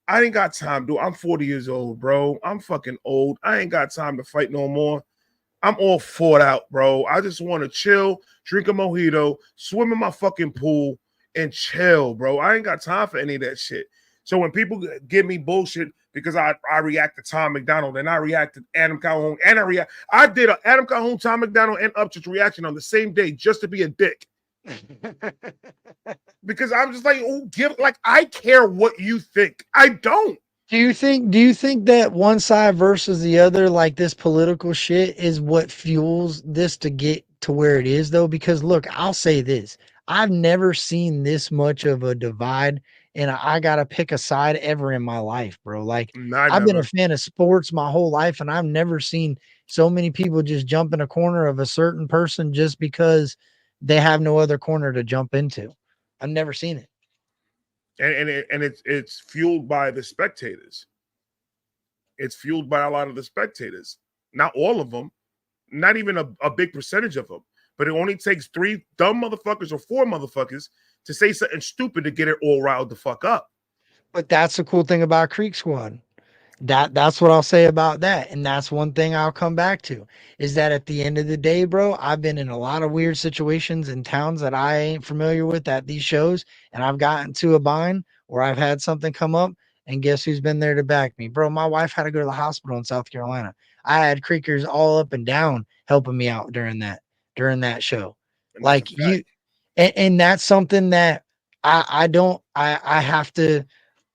I ain't got time, dude. I'm 40 years old, bro. I'm fucking old. I ain't got time to fight no more. I'm all fought out, bro. I just want to chill, drink a mojito, swim in my fucking pool, and chill, bro. I ain't got time for any of that shit. So when people give me bullshit because I react to Tom McDonald and I react to Adam Calhoun and I did an Adam Calhoun, Tom McDonald, and Upchurch reaction on the same day just to be a dick. Because I'm just like, oh, I care what you think. I don't. do you think that one side versus the other, like this political shit, is what fuels this to get to where it is though? Because look, I'll say this. I've never seen this much of a divide, and I gotta pick a side ever in my life, bro. Like I've been a fan of sports my whole life, and I've never seen so many people just jump in a corner of a certain person just because they have no other corner to jump into. I've never seen it. And it's fueled by the spectators. It's fueled by a lot of the spectators. Not all of them, not even a big percentage of them. But it only takes 3 dumb motherfuckers or 4 motherfuckers to say something stupid to get it all riled the fuck up. But that's the cool thing about Creek Squad. That's what I'll say about that. And that's one thing I'll come back to is that at the end of the day, bro, I've been in a lot of weird situations in towns that I ain't familiar with at these shows. And I've gotten to a bind where I've had something come up, and guess who's been there to back me? Bro, my wife had to go to the hospital in South Carolina. I had Creekers all up and down helping me out during that show. Like you, and that's something that I have to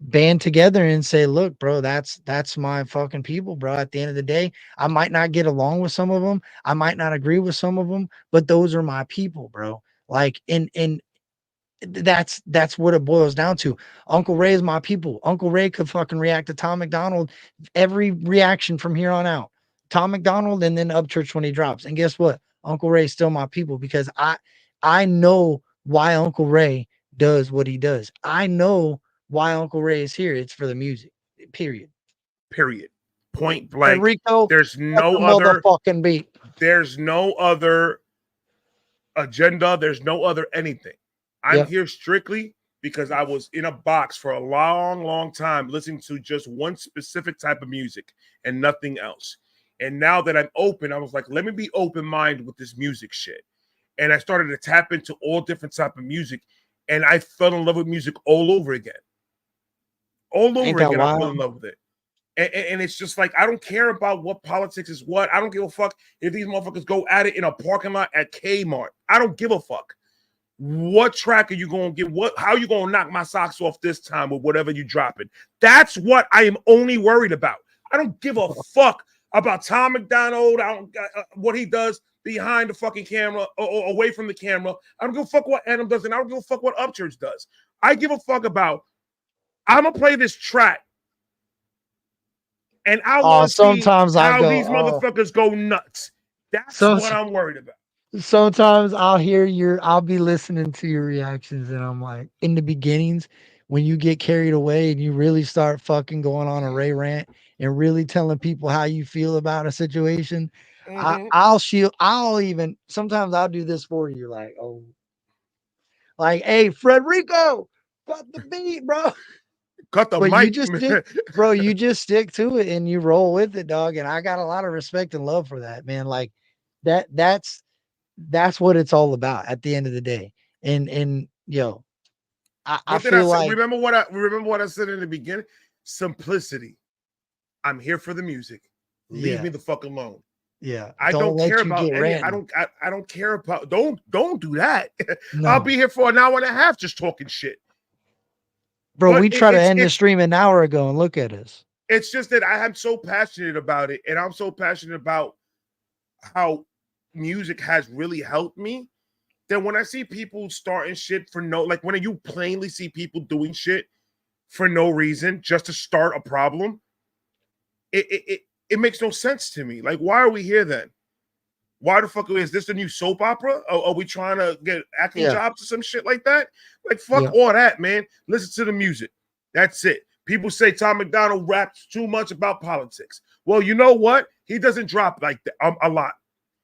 band together and say, look, bro, that's my fucking people, bro. At the end of the day, I might not get along with some of them. I might not agree with some of them, but those are my people, bro. Like, and that's what it boils down to. Uncle Ray is my people. Uncle Ray could fucking react to Tom McDonald, every reaction from here on out. Tom McDonald and then Upchurch when he drops. And guess what? Uncle Ray's still my people because I know why Uncle Ray does what he does. I know why Uncle Ray is here. It's for the music. Period. Point blank. Rico, there's no other motherfucking beat. There's no other agenda. There's no other anything. I'm here strictly because I was in a box for a long time listening to just one specific type of music and nothing else. And now that I'm open, I was like, let me be open-minded with this music shit. And I started to tap into all different type of music, and I fell in love with music all over again. All over again, I fell in love with it. And it's just like, I don't care about what politics is what. I don't give a fuck if these motherfuckers go at it in a parking lot at Kmart. I don't give a fuck. What track are you going to get? How are you going to knock my socks off this time with whatever you dropping? That's what I am only worried about. I don't give a fuck about Tom McDonald, what he does behind the fucking camera or away from the camera. I don't give a fuck what Adam does, and I don't give a fuck what Upchurch does. I give a fuck about, I'm going to play this track, and I want to see how these motherfuckers go nuts. That's what I'm worried about. Sometimes I'll be listening to your reactions, and I'm like, in the beginnings, when you get carried away and you really start fucking going on a Ray rant and really telling people how you feel about a situation, I'll even sometimes I'll do this for you, like, oh, like, hey, Frederico, cut the beat, bro. Cut the mic, bro. You just stick to it and you roll with it, dog. And I got a lot of respect and love for that, man. Like that's what it's all about at the end of the day. And yo, I feel like remember what I said in the beginning? Simplicity. I'm here for the music. Leave me the fuck alone. Yeah. I don't let care you about get any. ranting. I don't care about. Don't do that. No. I'll be here for an hour and a half just talking shit. Bro, But we tried to end the stream an hour ago and look at us. It's just that I am so passionate about it, and I'm so passionate about how music has really helped me. That when I see people starting shit for no, like when you plainly see people doing shit for no reason, just to start a problem, it makes no sense to me. Like, why are we here then? Why the fuck is this the new soap opera? Are we trying to get acting jobs or some shit like that? Like, fuck all that, man. Listen to the music. That's it. People say Tom McDonald raps too much about politics. Well, you know what? He doesn't drop like that a lot.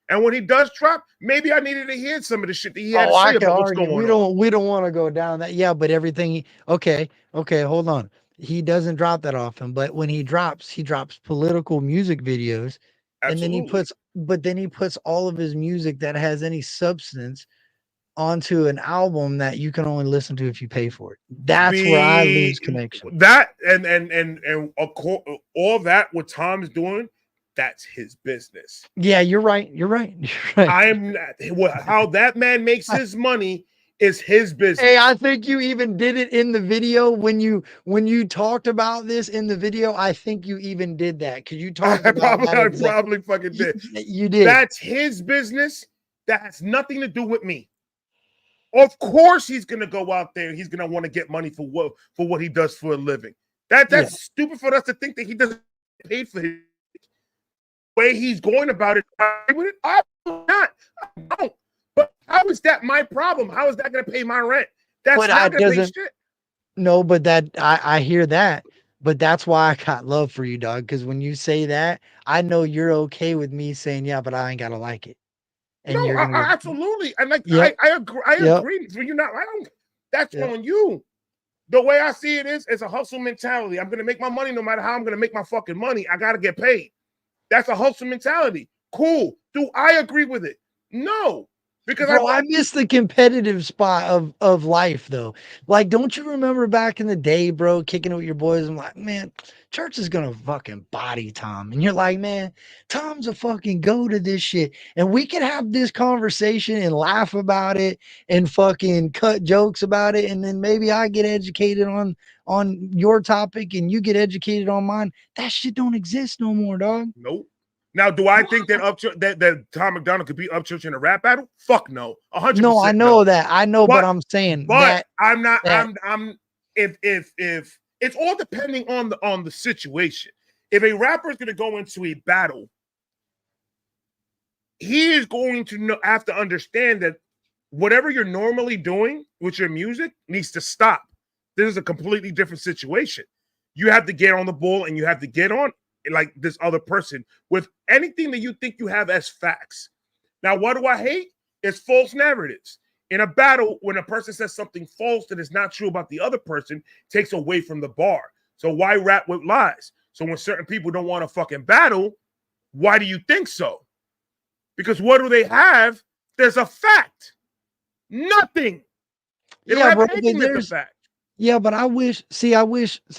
And when he does drop, maybe I needed to hear some of the shit that he had to say about what's going on. We don't want to go down that. Yeah, but everything. Okay, hold on. He doesn't drop that often, but when he drops political music videos, and then he puts all of his music that has any substance onto an album that you can only listen to if you pay for it. That's where I lose connection. That and all that what Tom is doing, that's his business. Yeah, you're right. I'm not, how that man makes his money is his business. Hey, I think you even did it in the video when you talked about this in the video. I think you even did that because you talked about I probably fucking did. You did. That's his business. That has nothing to do with me. Of course, he's gonna go out there. He's gonna want to get money for what he does for a living. That's stupid for us to think that he doesn't get paid for his way he's going about it. I'm not. I don't. But how is that my problem? How is that going to pay my rent? That's not going to pay shit. No, but that I hear that. But that's why I got love for you, dog. Because when you say that, I know you're okay with me saying, yeah, but I ain't gotta like it. And no, absolutely. And like I agree. I agree. For you not, I don't. That's on you. The way I see it is, it's a hustle mentality. I'm going to make my money no matter how I'm going to make my fucking money. I got to get paid. That's a hustle mentality. Cool. Do I agree with it? No. Because I miss the competitive spot of life though. Like, don't you remember back in the day, bro, kicking it with your boys? I'm like, man, Church is gonna fucking body Tom. And you're like, man, Tom's a fucking go to this shit. And we can have this conversation and laugh about it and fucking cut jokes about it. And then maybe I get educated on your topic and you get educated on mine. That shit don't exist no more, dog. Nope. Now, do I think that Upchurch that Tom McDonald could beat Upchurch in a rap battle? Fuck no. 100%. No, I know that. I know, but I'm saying but I'm not I'm if it's all depending on the situation. If a rapper is going to go into a battle, he is going to have to understand that whatever you're normally doing with your music needs to stop. This is a completely different situation. You have to get on the ball and you have to get on like this other person with anything that you think you have as facts. Now, what do I hate? It's false narratives. In a battle, when a person says something false that is not true about the other person, takes away from the bar. So why rap with lies? So when certain people don't want to fucking battle, why do you think so? Because what do they have? There's a fact. Nothing. They don't have anything that's a fact. Yeah, but I wish,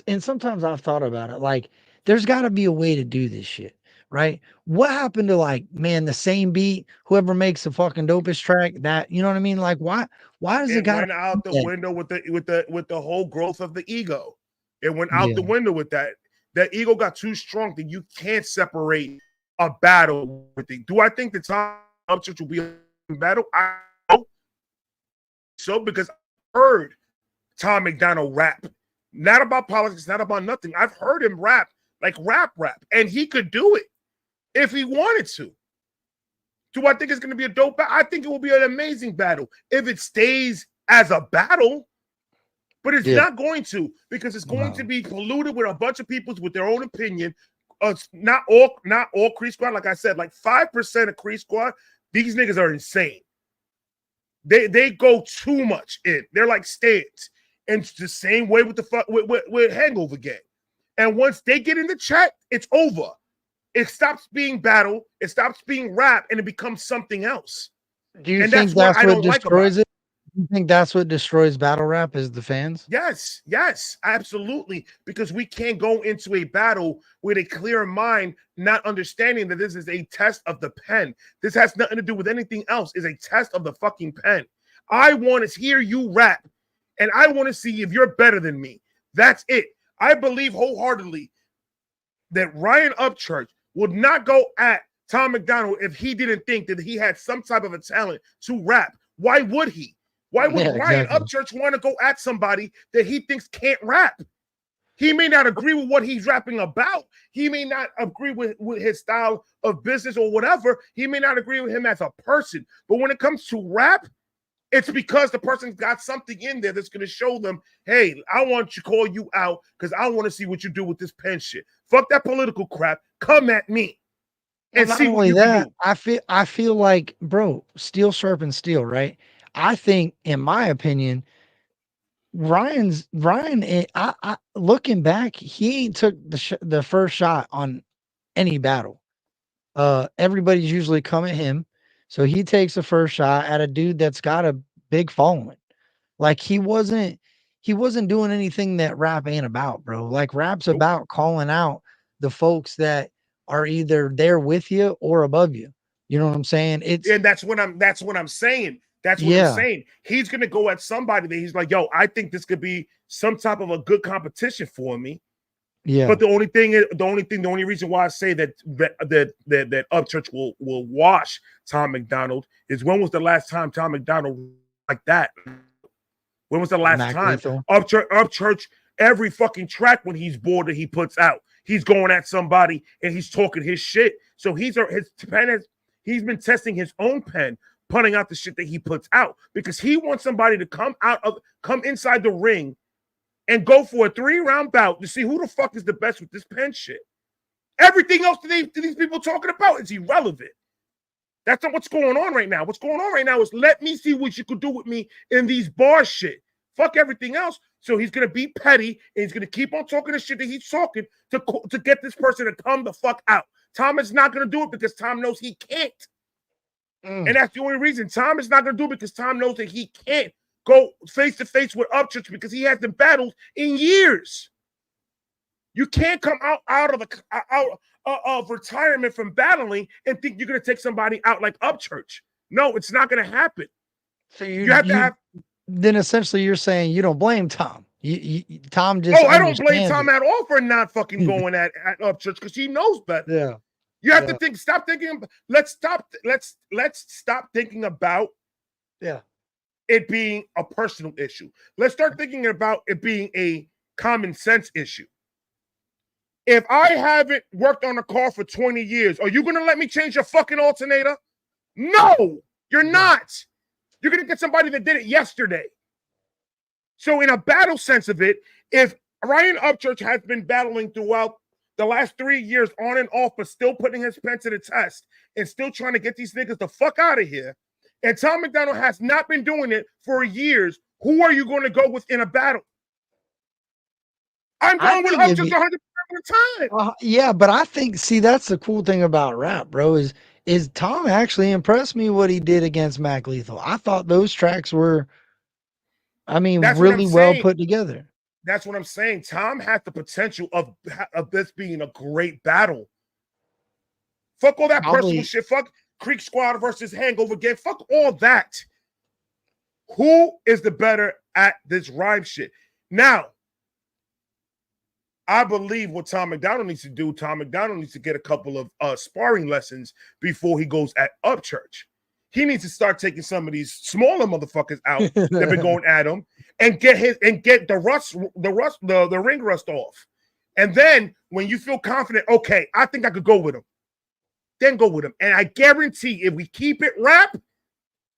and sometimes I've thought about it, like, there's got to be a way to do this shit, right? What happened to, like, man, the same beat, whoever makes the fucking dopest track, that, you know what I mean? Like, why does it got went out the window with the whole growth of the ego? It went out the window with that. That ego got too strong that you can't separate a battle with it. Do I think that Tom Upchurch will be a battle? I don't. So because I heard Tom McDonald rap, not about politics, not about nothing. I've heard him rap. Like rap, and he could do it if he wanted to. Do I think it's going to be a dope battle? I think it will be an amazing battle if it stays as a battle, but it's not going to, because it's going to be polluted with a bunch of people with their own opinion. Not all Creed Squad, like I said, like 5% of Creed Squad. These niggas are insane. They go too much in. They're like stands, and it's the same way with with Hangover Gang. And once they get in the chat, it's over. It stops being battle, it stops being rap, and it becomes something else. Do you think that's what destroys it? You think that's what destroys battle rap is the fans? Yes, yes, absolutely. Because we can't go into a battle with a clear mind, not understanding that this is a test of the pen. This has nothing to do with anything else. It's a test of the fucking pen. I want to hear you rap, and I want to see if you're better than me. That's it. I believe wholeheartedly that Ryan Upchurch would not go at Tom McDonald if he didn't think that he had some type of a talent to rap. Why would he? Why would Ryan Upchurch want to go at somebody that he thinks can't rap? He may not agree with what he's rapping about. He may not agree with his style of business or whatever. He may not agree with him as a person. But when it comes to rap, it's because the person's got something in there that's going to show them, hey, I want to call you out because I want to see what you do with this pen shit. Fuck that political crap. Come at me. And not see what only you that, can do. I feel like, bro, steel sharpens steel, right? I think, in my opinion, Ryan, I looking back, he ain't took the first shot on any battle. Everybody's usually come at him, so he takes the first shot at a dude that's got a big following. Like he wasn't doing anything that rap ain't about, bro. Like rap's Nope. about calling out the folks that are either there with you or above you. You know what I'm saying? It's And that's what I'm saying. That's what I'm saying. He's gonna go at somebody that he's like, yo, I think this could be some type of a good competition for me. Yeah. But the only reason why I say that Upchurch will wash Tom McDonald is, when was the last time Tom McDonald like that? When was the last time? Upchurch, every fucking track when he's bored that he puts out, he's going at somebody and he's talking his shit. So he's been testing his own pen, putting out the shit that he puts out, because he wants somebody to come inside the ring and go for a 3-round bout to see who the fuck is the best with this pen shit. Everything else that these people talking about is irrelevant. That's not what's going on right now. What's going on right now is, let me see what you could do with me in these bar shit. Fuck everything else. So he's going to be petty, and he's going to keep on talking the shit that he's talking to get this person to come the fuck out. Tom is not going to do it because Tom knows he can't. And that's the only reason. Tom is not going to do it because Tom knows that he can't go face to face with Upchurch, because he hasn't battled in years. You can't come out of retirement from battling and think you're going to take somebody out like Upchurch. No, it's not going to happen. So you have to have. Then essentially you're saying you don't blame Tom. Tom just. Oh, I don't blame Tom at all for not fucking going at Upchurch, because he knows better. Yeah. You have to think. Stop thinking. Let's stop thinking about. Yeah. It being a personal issue. Let's start thinking about it being a common sense issue. If I haven't worked on a car for 20 years, are you going to let me change your fucking alternator? No, you're not. You're going to get somebody that did it yesterday. So in a battle sense of it, if Ryan Upchurch has been battling throughout the last 3 years on and off, but still putting his pen to the test and still trying to get these niggas the fuck out of here, and Tom McDonald has not been doing it for years, who are you going to go with in a battle? I'm going with Upchurch 100% of the time. Yeah, but I think, see, that's the cool thing about rap, bro, is Tom actually impressed me what he did against Mac Lethal. I thought those tracks were, really well put together. That's what I'm saying. Tom had the potential of this being a great battle. Fuck all that personal shit. Fuck Creek Squad versus Hangover Game. Fuck all that. Who is the better at this rhyme shit? Now, I believe what Tom McDonald needs to do, Tom McDonald needs to get a couple of sparring lessons before he goes at Upchurch. He needs to start taking some of these smaller motherfuckers out that been going at him and get the ring rust off. And then when you feel confident, okay, I think I could go with him. Then go with him. And I guarantee, if we keep it rap,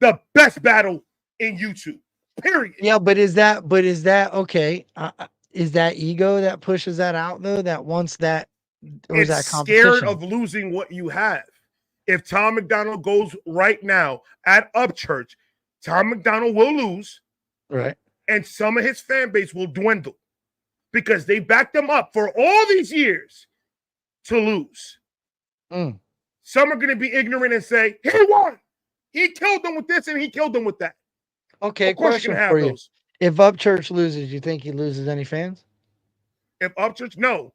the best battle in YouTube. Period. Yeah, but is that okay? Is that ego that pushes that out though? That wants that, or is that competition? Scared of losing what you have. If Tom McDonald goes right now at Upchurch, Tom McDonald will lose. Right. And some of his fan base will dwindle because they backed him up for all these years to lose. Some are going to be ignorant and say, he won. He killed them with this and he killed them with that. Okay, Of course, you're question gonna have for you. those. If Upchurch loses, you think he loses any fans? If Upchurch, no,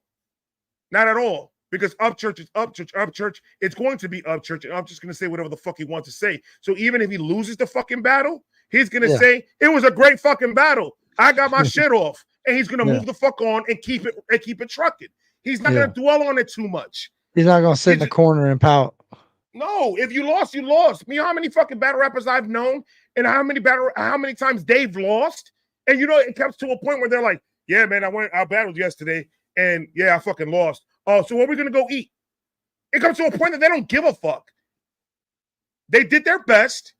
not at all. Because Upchurch is Upchurch. Upchurch, it's going to be Upchurch, and I'm just gonna say whatever the fuck he wants to say. So even if he loses the fucking battle, he's gonna Yeah. say it was a great fucking battle. I got my shit off, and he's gonna Yeah. move the fuck on and keep it trucking. He's not Yeah. gonna dwell on it too much. He's not gonna sit in the He's- corner and pout. No, if you lost, you lost. You know how many fucking battle rappers I've known, and how many times they've lost, and you know it comes to a point where they're like, "Yeah, man, I battled yesterday, and yeah, I fucking lost. Oh, so what are we gonna go eat?" It comes to a point that they don't give a fuck. They did their best,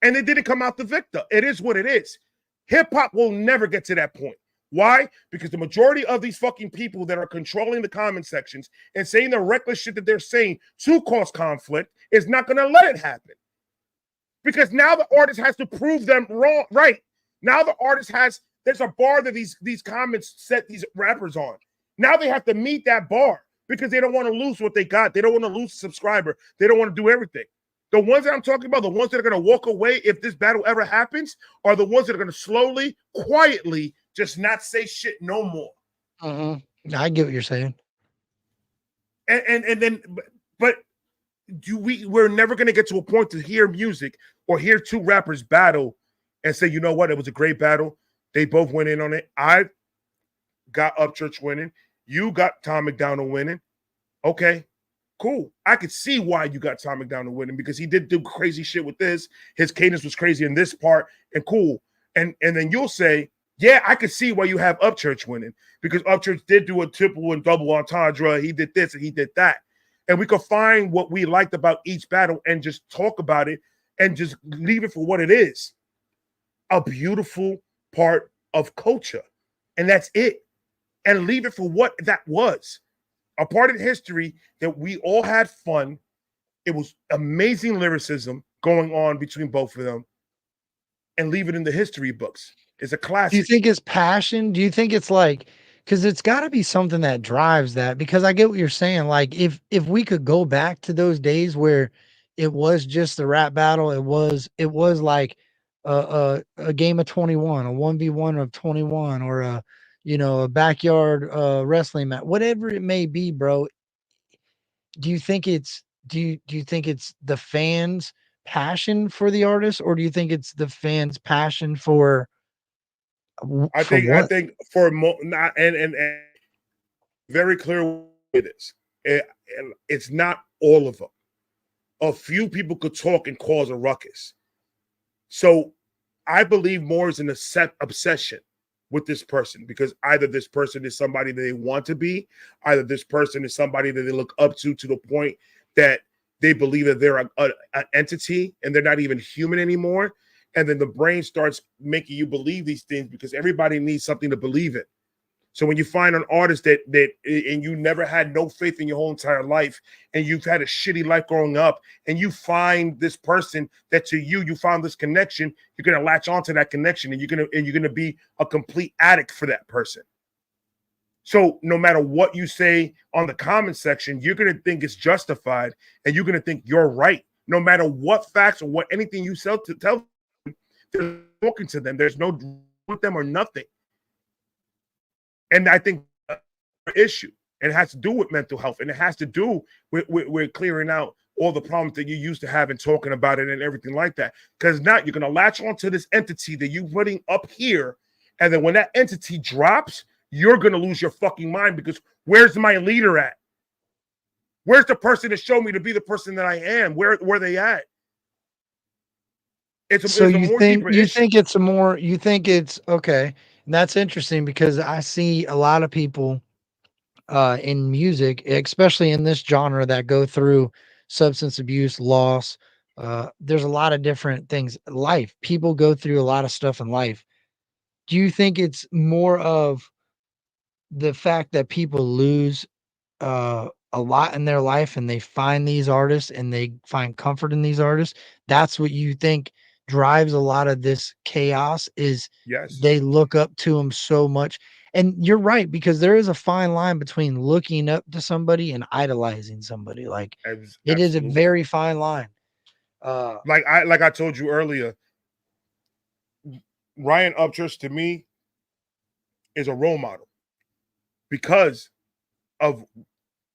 and they didn't come out the victor. It is what it is. Hip hop will never get to that point. Why? Because the majority of these fucking people that are controlling the comment sections and saying the reckless shit that they're saying to cause conflict is not going to let it happen. Because now the artist has to prove them wrong, right? Now the artist there's a bar that these comments set these rappers on. Now they have to meet that bar because they don't want to lose what they got. They don't want to lose a subscriber. They don't want to do everything. The ones that I'm talking about, the ones that are going to walk away if this battle ever happens, are the ones that are going to slowly, quietly just not say shit no more. I get what you're saying. And then, but we're never going to get to a point to hear music or hear two rappers battle and say, you know what, it was a great battle. They both went in on it. I got Upchurch winning. You got Tom McDonald winning. Okay, cool. I could see why you got Tom McDonald winning because he did do crazy shit with this. His cadence was crazy in this part and cool. And then you'll say, yeah, I could see why you have Upchurch winning because Upchurch did do a triple and double entendre. He did this and he did that. And we could find what we liked about each battle and just talk about it and just leave it for what it is. A beautiful part of culture. And that's it. And leave it for what that was. A part of history that we all had fun. It was amazing lyricism going on between both of them. And leave it in the history books. It's a classic. Do you think it's passion? Do you think it's like, because it's got to be something that drives that? Because I get what you're saying. Like if we could go back to those days where it was just the rap battle, it was like a game of 21, a 1v1 of 21, or a backyard wrestling match, whatever it may be, bro. Do you think it's do you think it's the fans' passion for the artist, or do you think it's the fans' passion for I think for and very clear what it is. It's not all of them. A few people could talk and cause a ruckus. So I believe more is an obsession with this person because either this person is somebody that they want to be, either this person is somebody that they look up to the point that they believe that they're an entity and they're not even human anymore. And then the brain starts making you believe these things because everybody needs something to believe in. So when you find an artist that and you never had no faith in your whole entire life, and you've had a shitty life growing up, and you find this person that to you found this connection, you're gonna latch onto that connection, and you're gonna be a complete addict for that person. So no matter what you say on the comment section, you're gonna think it's justified, and you're gonna think you're right, no matter what facts or what anything you tell them. They're talking to them. There's no with them or nothing. And I think issue. It has to do with mental health, and it has to do with clearing out all the problems that you used to have and talking about it and everything like that. Because now you're going to latch onto this entity that you're putting up here, and then when that entity drops, you're going to lose your fucking mind because where's my leader at? Where's the person that showed me to be the person that I am? Where they at? You think it's okay. And that's interesting because I see a lot of people in music, especially in this genre, that go through substance abuse, loss. There's a lot of different things. Life, people go through a lot of stuff in life. Do you think it's more of the fact that people lose a lot in their life and they find these artists and they find comfort in these artists? That's what you think drives a lot of this chaos, is yes, they look up to them so much. And you're right, because there is a fine line between looking up to somebody and idolizing somebody. Like it is a very fine line. Like I told you earlier, Ryan Upchurch to me is a role model because of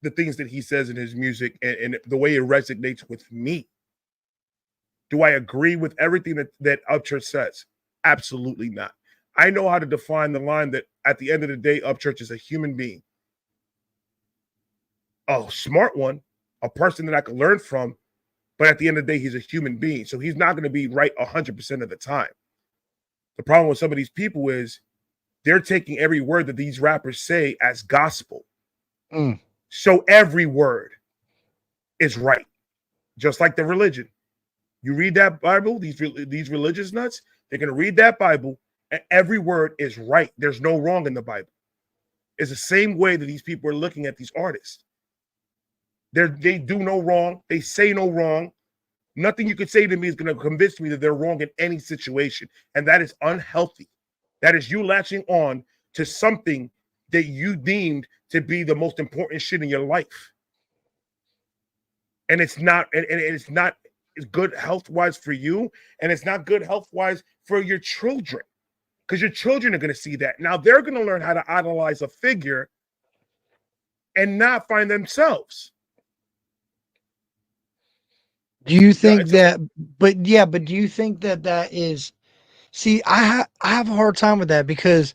the things that he says in his music and the way it resonates with me. Do I agree with everything that Upchurch says? Absolutely not. I know how to define the line that at the end of the day, Upchurch is a human being. A smart one, a person that I could learn from, but at the end of the day, he's a human being. So he's not going to be right 100% of the time. The problem with some of these people is they're taking every word that these rappers say as gospel. So every word is right, just like the religion. You read that Bible, these religious nuts, they're going to read that Bible, and every word is right. There's no wrong in the Bible. It's the same way that these people are looking at these artists. They do no wrong. They say no wrong. Nothing you could say to me is going to convince me that they're wrong in any situation. And that is unhealthy. That is you latching on to something that you deemed to be the most important shit in your life. And it's not, and it's not good health-wise for you, and it's not good health-wise for your children. Because your children are going to see that. Now they're going to learn how to idolize a figure and not find themselves. Do you think that, but do you think that that is, see, I have a hard time with that because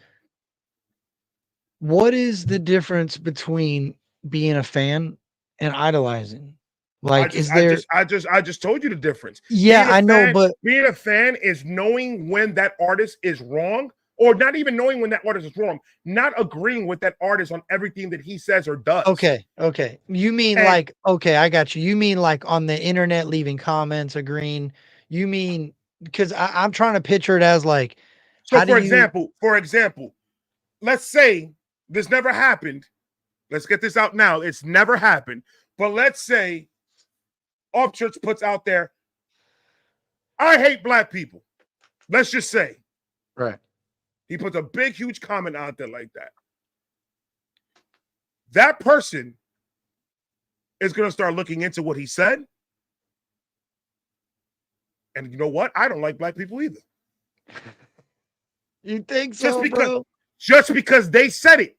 what is the difference between being a fan and idolizing? Like, I just told you the difference. Yeah, I know, but being a fan is knowing when that artist is wrong, or not even knowing when that artist is wrong, not agreeing with that artist on everything that he says or does. Okay. You mean okay, I got you. You mean like on the internet leaving comments, agreeing. You mean because I'm trying to picture it as like. So for example, let's say this never happened. Let's get this out now. It's never happened. But let's say Upchurch puts out there, I hate black people. Let's just say. Right. He puts a big, huge comment out there like that. That person is going to start looking into what he said. And you know what? I don't like black people either. You think so, bro? Just because they said it.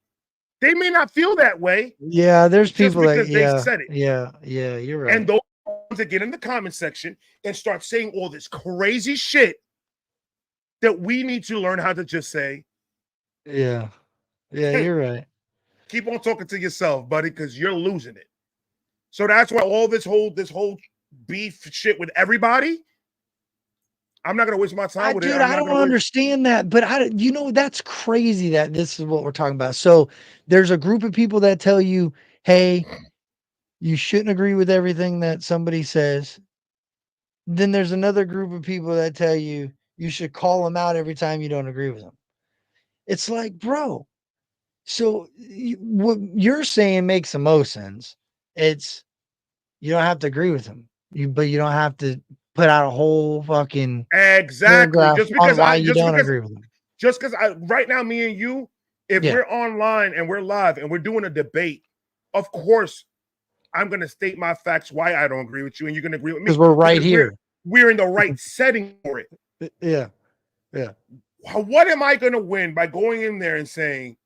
They may not feel that way. Yeah, there's people that they said it. Yeah, you're right. And those ones that get in the comment section and start saying all this crazy shit that we need to learn how to just say. Yeah, hey, you're right. Keep on talking to yourself, buddy, because you're losing it. So that's why all this whole beef shit with everybody, I'm not gonna waste my time with it. Dude, I don't understand that, but that's crazy that this is what we're talking about. So there's a group of people that tell you, hey, you shouldn't agree with everything that somebody says. Then there's another group of people that tell you you should call them out every time you don't agree with them. It's like, bro, so what you're saying makes the most sense. It's you don't have to agree with them, but you don't have to put out a whole fucking exactly just because why you don't agree with them. Just because right now, me and you, if we're online and we're live and we're doing a debate, of course, I'm going to state my facts why I don't agree with you, and you're going to agree with me because we're right here. We're in the right setting for it. Yeah. What am I going to win by going in there and saying,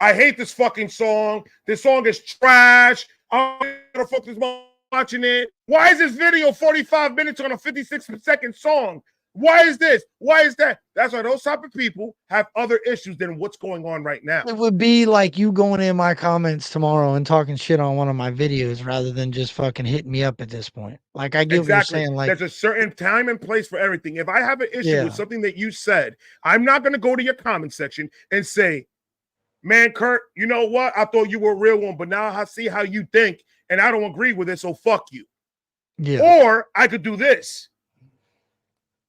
I hate this fucking song. This song is trash. I'm gonna fuck this mom watching it. Why is this video 45 minutes on a 56-second song? Why is this? Why is that? That's why those type of people have other issues than what's going on right now. It would be like you going in my comments tomorrow and talking shit on one of my videos rather than just fucking hitting me up at this point. Like I get what you're saying. Like there's a certain time and place for everything. If I have an issue with something that you said, I'm not going to go to your comment section and say, man, Kurt, you know what? I thought you were a real one, but now I see how you think and I don't agree with it, so fuck you. Yeah. Or I could do this.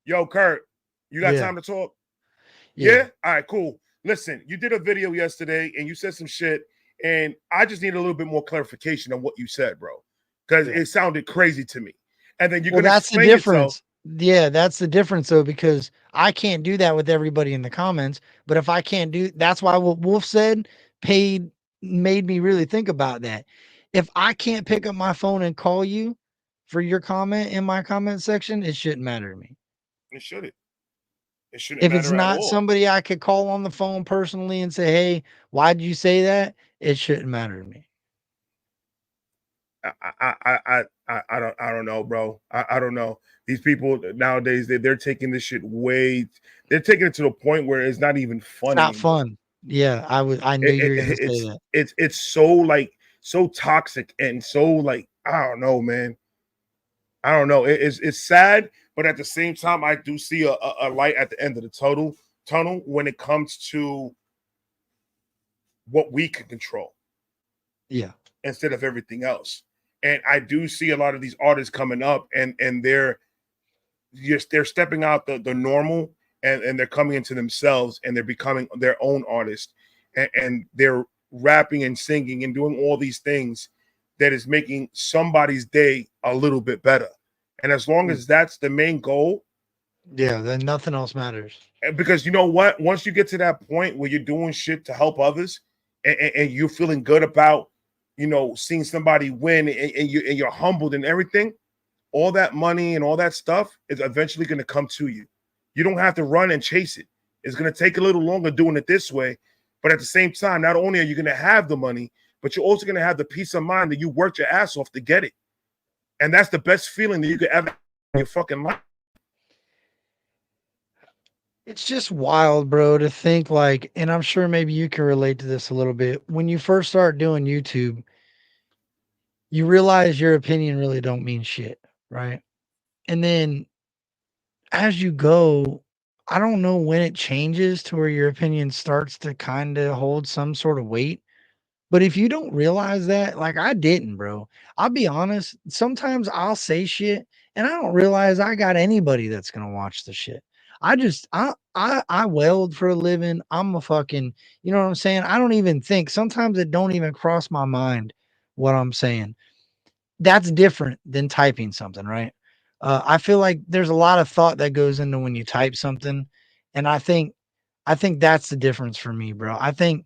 Yo, Kurt, you got time to talk? Yeah? All right, cool. Listen, you did a video yesterday and you said some shit, and I just need a little bit more clarification on what you said, bro, because it sounded crazy to me. And then you're going to explain the difference. Yourself. Yeah, that's the difference, though, because I can't do that with everybody in the comments. But if I can't that's why what Wolf said made me really think about that. If I can't pick up my phone and call you for your comment in my comment section, it shouldn't matter to me. It shouldn't. It shouldn't If it's matter at not all. somebody I could call on the phone personally and say, "Hey, why'd you say that?" It shouldn't matter to me. I don't know, bro. I don't know. These people nowadays, they're taking this shit they're taking it to the point where it's not even fun It's not anymore. fun. Yeah, I knew you were gonna say that. It's so like so toxic and so like I don't know, man. I don't know. It's sad, but at the same time, I do see a light at the end of the tunnel when it comes to what we can control. Yeah. Instead of everything else. And I do see a lot of these artists coming up and they're stepping out the normal and they're coming into themselves and they're becoming their own artist and they're rapping and singing and doing all these things that is making somebody's day a little bit better. And as long as that's the main goal, yeah, then nothing else matters. Because you know what? Once you get to that point where you're doing shit to help others and you're feeling good about, you know, seeing somebody win and you're humbled and everything, all that money and all that stuff is eventually going to come to you. You don't have to run and chase it. It's going to take a little longer doing it this way. But at the same time, not only are you going to have the money, but you're also going to have the peace of mind that you worked your ass off to get it. And that's the best feeling that you could ever have in your fucking life. It's just wild, bro, to think like, and I'm sure maybe you can relate to this a little bit. When you first start doing YouTube, you realize your opinion really don't mean shit, right? And then as you go, I don't know when it changes to where your opinion starts to kind of hold some sort of weight. But if you don't realize that, like I didn't, bro, I'll be honest. Sometimes I'll say shit and I don't realize I got anybody that's gonna watch the shit. I weld for a living. I'm a fucking, you know what I'm saying? I don't even think sometimes it don't even cross my mind what I'm saying. That's different than typing something, right? I feel like there's a lot of thought that goes into when you type something, and I think that's the difference for me, bro. I think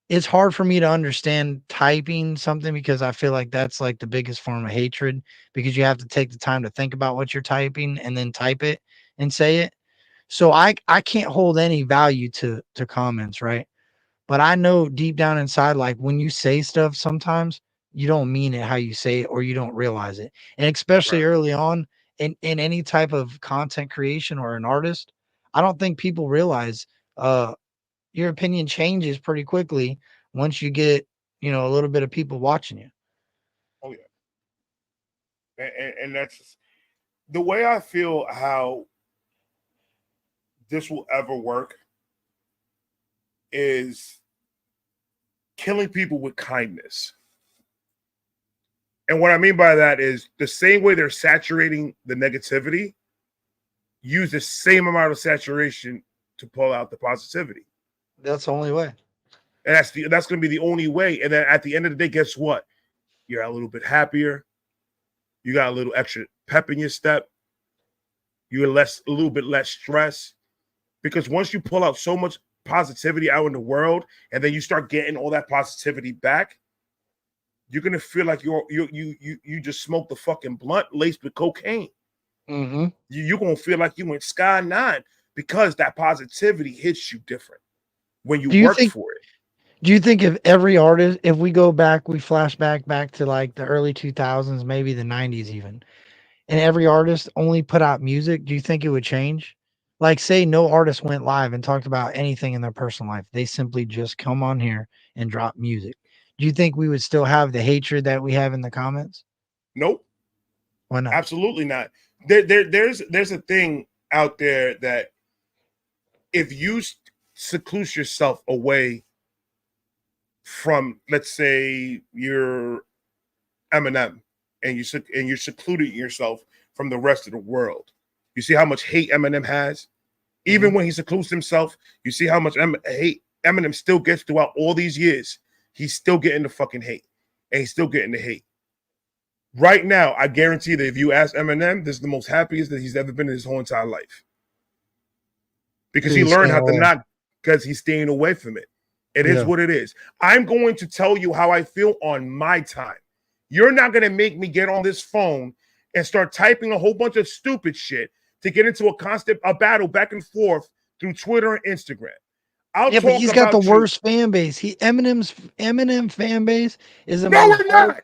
it's hard for me to understand typing something because I feel like that's like the biggest form of hatred because you have to take the time to think about what you're typing and then type it and say it. So I can't hold any value to comments, right? But I know deep down inside, like when you say stuff, sometimes you don't mean it how you say it or you don't realize it. And especially Right. early on in any type of content creation or an artist, I don't think people realize your opinion changes pretty quickly once you get, a little bit of people watching you. Oh yeah. And that's the way I feel how this will ever work is killing people with kindness. And what I mean by that is the same way they're saturating the negativity, use the same amount of saturation to pull out the positivity. That's the only way. And that's going to be the only way. And then at the end of the day, guess what? You're a little bit happier. You got a little extra pep in your step. You're a little bit less stress. Because once you pull out so much positivity out in the world, and then you start getting all that positivity back, you're gonna feel like you just smoked the fucking blunt laced with cocaine. Mm-hmm. You're gonna feel like you went sky nine because that positivity hits you different when you work for it. Do you think if every artist, if we go back, we flash back to like the early 2000s, maybe the 90s even, and every artist only put out music, do you think it would change? Like, say no artist went live and talked about anything in their personal life. They simply just come on here and drop music. Do you think we would still have the hatred that we have in the comments? Nope. Why not? Absolutely not. There's a thing out there that if you seclude yourself away from, let's say, you're Eminem and you're secluding yourself from the rest of the world. You see how much hate Eminem has? Even when he secludes himself, you see how much hate Eminem still gets throughout all these years. He's still getting the fucking hate. And he's still getting the hate. Right now, I guarantee that if you ask Eminem, this is the most happiest that he's ever been in his whole entire life. Because he learned how to not, because he's staying away from it. It is what it is. I'm going to tell you how I feel on my time. You're not going to make me get on this phone and start typing a whole bunch of stupid shit to get into a battle back and forth through Twitter and Instagram. I'll Yeah, but talk he's got the about you. worst fan base. Eminem fan base is No, among we're not.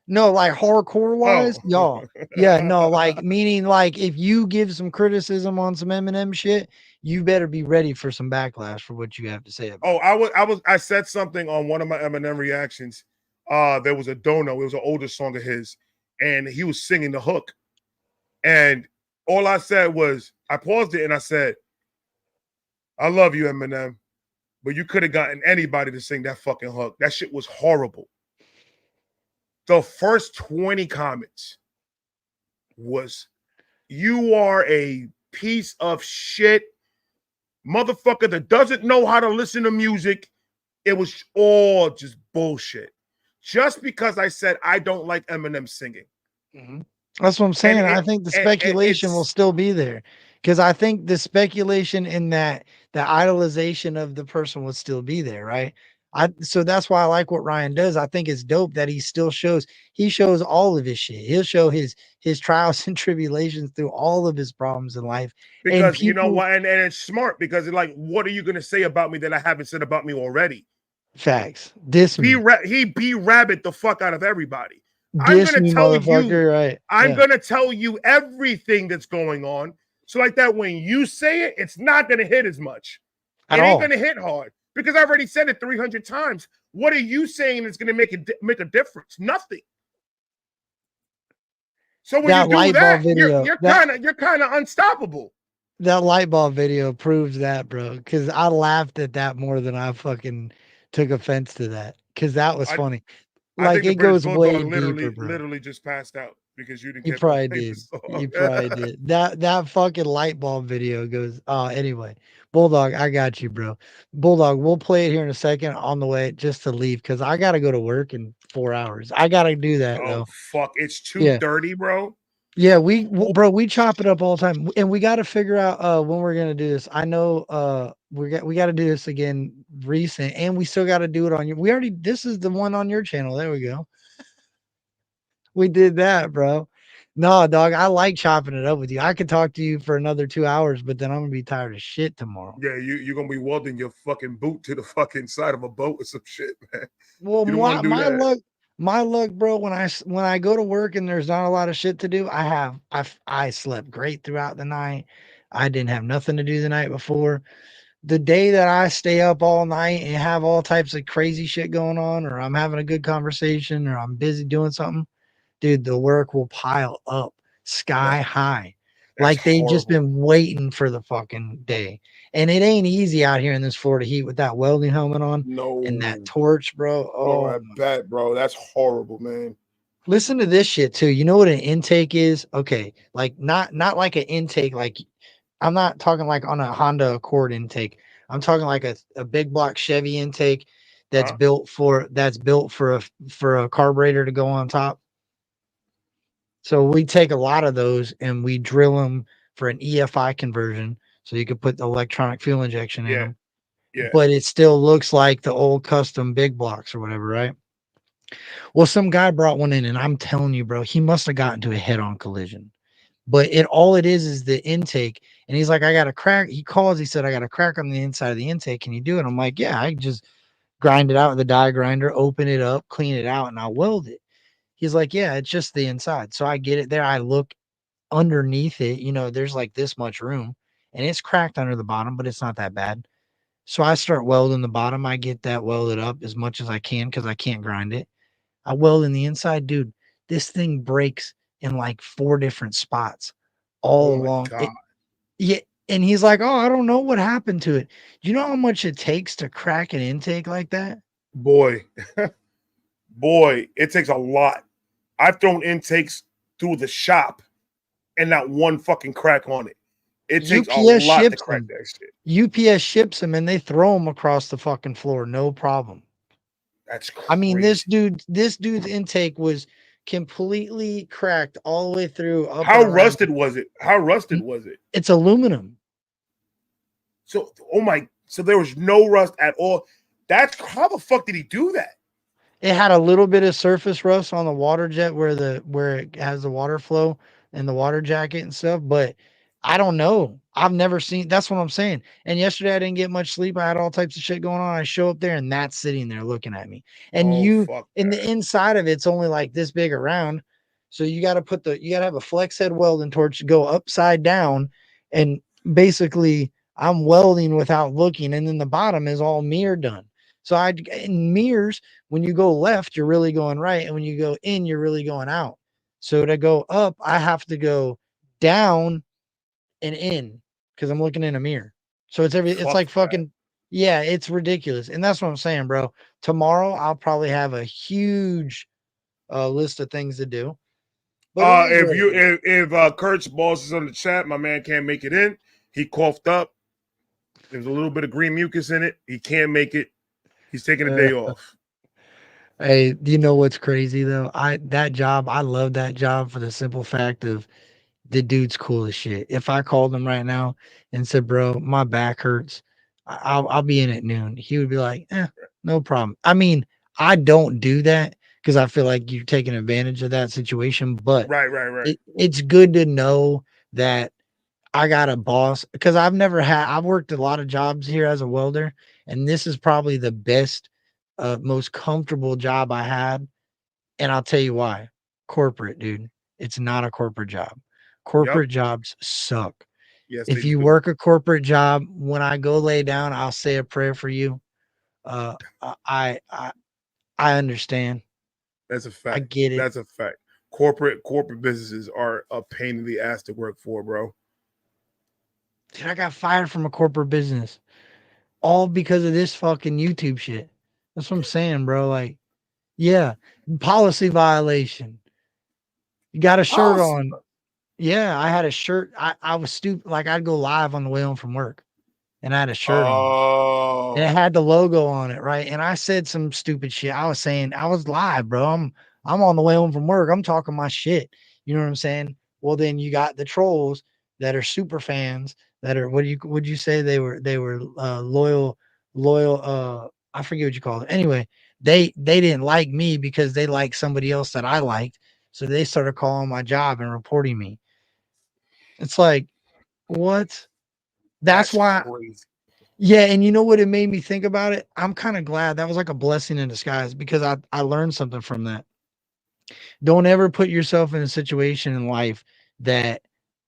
no, like hardcore wise, Oh. y'all. Yeah, no, like meaning like if you give some criticism on some Eminem shit, you better be ready for some backlash for what you have to say about it. I said something on one of my Eminem reactions. There was a Dono, it was an older song of his, and he was singing the hook. And all I said was, I paused it and I said, I love you, Eminem, but you could have gotten anybody to sing that fucking hook. That shit was horrible. The first 20 comments was, you are a piece of shit motherfucker that doesn't know how to listen to music. It was all just bullshit. Just because I said I don't like Eminem singing. Mm-hmm. That's what I'm saying. I think the speculation will still be there because I think the speculation in that the idolization of the person will still be there, right? So that's why I like what Ryan does. I think it's dope that he still shows all of his shit. He'll show his trials and tribulations through all of his problems in life. Because people, you know what, and it's smart because it's like, what are you gonna say about me that I haven't said about me already? Facts. He B-rabbit the fuck out of everybody. I'm gonna tell you, right? I'm gonna tell you everything that's going on. So like that, when you say it, it's not gonna hit as much. It ain't gonna hit hard because I've already said it 300 times. What are you saying that's gonna make a difference? Nothing. So when you do that, you're kind of unstoppable. That light bulb video proves that, bro. Because I laughed at that more than I fucking took offense to that. Because that was funny. Like it goes way deeper, bro. Literally just passed out because you didn't. He probably did. He probably did. That fucking light bulb video goes. Anyway, Bulldog, I got you, bro. Bulldog, we'll play it here in a second on the way just to leave because I gotta go to work in 4 hours. I gotta do that though. Fuck! It's 2:30, bro. Yeah, we chop it up all the time, and we got to figure out when we're gonna do this. I know we got to do this again recent, and we still got to do it on your. This is the one on your channel. There we go. We did that, bro. No, dog, I like chopping it up with you. I could talk to you for another 2 hours, but then I'm gonna be tired of shit tomorrow. Yeah, you're gonna be welding your fucking boot to the fucking side of a boat or some shit, man. Well, my luck, bro. When I go to work and there's not a lot of shit to do, I slept great throughout the night. I didn't have nothing to do the night before. The day that I stay up all night and have all types of crazy shit going on, or I'm having a good conversation, or I'm busy doing something, dude, the work will pile up sky high. Like they've just been waiting for the fucking day. And it ain't easy out here in this Florida heat with that welding helmet on and that torch, bro. Oh, I bet, bro. That's horrible, man. Listen to this shit too. You know what an intake is? Okay, like not like an intake, like I'm not talking like on a Honda Accord intake. I'm talking like a big block Chevy intake that's built for a carburetor to go on top. So we take a lot of those and we drill them for an EFI conversion. So you could put the electronic fuel injection in them. Yeah. But it still looks like the old custom big blocks or whatever, right? Well, some guy brought one in and I'm telling you, bro, he must have gotten to a head-on collision. But all it is the intake. And he's like, I got a crack. He said, I got a crack on the inside of the intake. Can you do it? I'm like, yeah, I just grind it out with a die grinder, open it up, clean it out, and I'll weld it. He's like, yeah, it's just the inside. So I get it there. I look underneath it. There's like this much room and it's cracked under the bottom, but it's not that bad. So I start welding the bottom. I get that welded up as much as I can because I can't grind it. I weld in the inside, dude. This thing breaks in like 4 different spots all along. Yeah. And he's like, oh, I don't know what happened to it. Do you know how much it takes to crack an intake like that? Boy, it takes a lot. I've thrown intakes through the shop and not one fucking crack on it. It takes a lot to crack that shit. UPS ships them and they throw them across the fucking floor. No problem. That's crazy. I mean, this dude's intake was completely cracked all the way through. How rusted was it? It's aluminum. So there was no rust at all. How the fuck did he do that? It had a little bit of surface rust on the water jet where it has the water flow and the water jacket and stuff, but I don't know. I've never seen. That's what I'm saying. And yesterday I didn't get much sleep. I had all types of shit going on. I show up there and that's sitting there looking at me. And Oh you fuck in the that. inside of it's only like this big around. So you got to have a flex head welding torch go upside down, and basically I'm welding without looking. And then the bottom is all mirror done. So in mirrors, when you go left, you're really going right, and when you go in, you're really going out. So to go up, I have to go down and in because I'm looking in a mirror. So it's Fuck like that. fucking, yeah, it's ridiculous. And that's what I'm saying, bro. Tomorrow I'll probably have a huge list of things to do. But it is If what it you is. if Kurt's boss is on the chat, my man can't make it in. He coughed up. There's a little bit of green mucus in it. He can't make it. He's taking a day off. Hey, do you know what's crazy though? I love that job for the simple fact of the dude's cool as shit. If I called him right now and said, "Bro, my back hurts. I'll be in at noon," he would be like, no problem. I mean, I don't do that because I feel like you're taking advantage of that situation, but Right. it's good to know that I got a boss because I've worked a lot of jobs here as a welder, and this is probably the best, most comfortable job I had. And I'll tell you why. Corporate, dude. It's not a corporate job. Yep. Corporate jobs suck. Yes, they If you do. work a corporate job, when I go lay down, I'll say a prayer for you. Uh, I I I understand. That's a I fact. get it. That's a fact. Corporate businesses are a pain in the ass to work for, bro. Dude, I got fired from a corporate business all because of this fucking YouTube shit. That's what I'm saying, bro. Like, yeah, policy violation. You got a shirt Policy. on. Yeah, I had a shirt. I was stupid. Like I'd go live on the way home from work and I had a shirt on and it Oh, had the logo on it, right? And I said some stupid shit. I was saying I was live, bro. I'm on the way home from work. I'm talking my shit. You know what I'm saying? Well, then you got the trolls that are super fans that are would you say they were loyal I forget what you call it. Anyway, they didn't like me because they liked somebody else that I liked. So they started calling my job and reporting me. It's like, what? That's that's why. crazy. Yeah, and you know what it made me think about it? I'm kind of glad that was like a blessing in disguise because I learned something from that. Don't ever put yourself in a situation in life that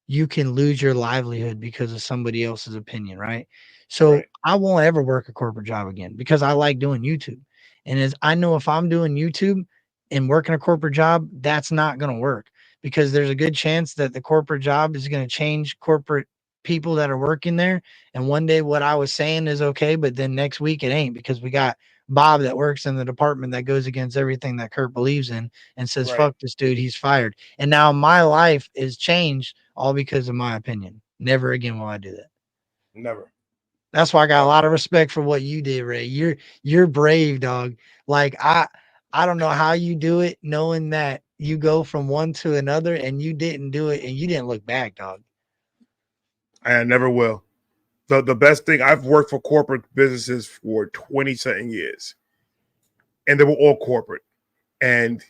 you can lose your livelihood because of somebody else's opinion, right? So Right. I won't ever work a corporate job again because I like doing YouTube. And as I know if I'm doing YouTube and working a corporate job, that's not going to work because there's a good chance that the corporate job is going to change corporate people that are working there. And one day what I was saying is okay, but then next week it ain't because we got Bob that works in the department that goes against everything that Kurt believes in and says, Right. fuck this dude, he's fired. And now my life is changed all because of my opinion. Never again will I do that. Never. That's why I got a Uh, lot of respect for what you did, Ray. You're brave, dog. Like I don't know how you do it, knowing that you go from one to another and you didn't do it and you didn't look back, dog. I never will. The best thing, I've worked for corporate businesses for 20 something years, and they were all corporate. And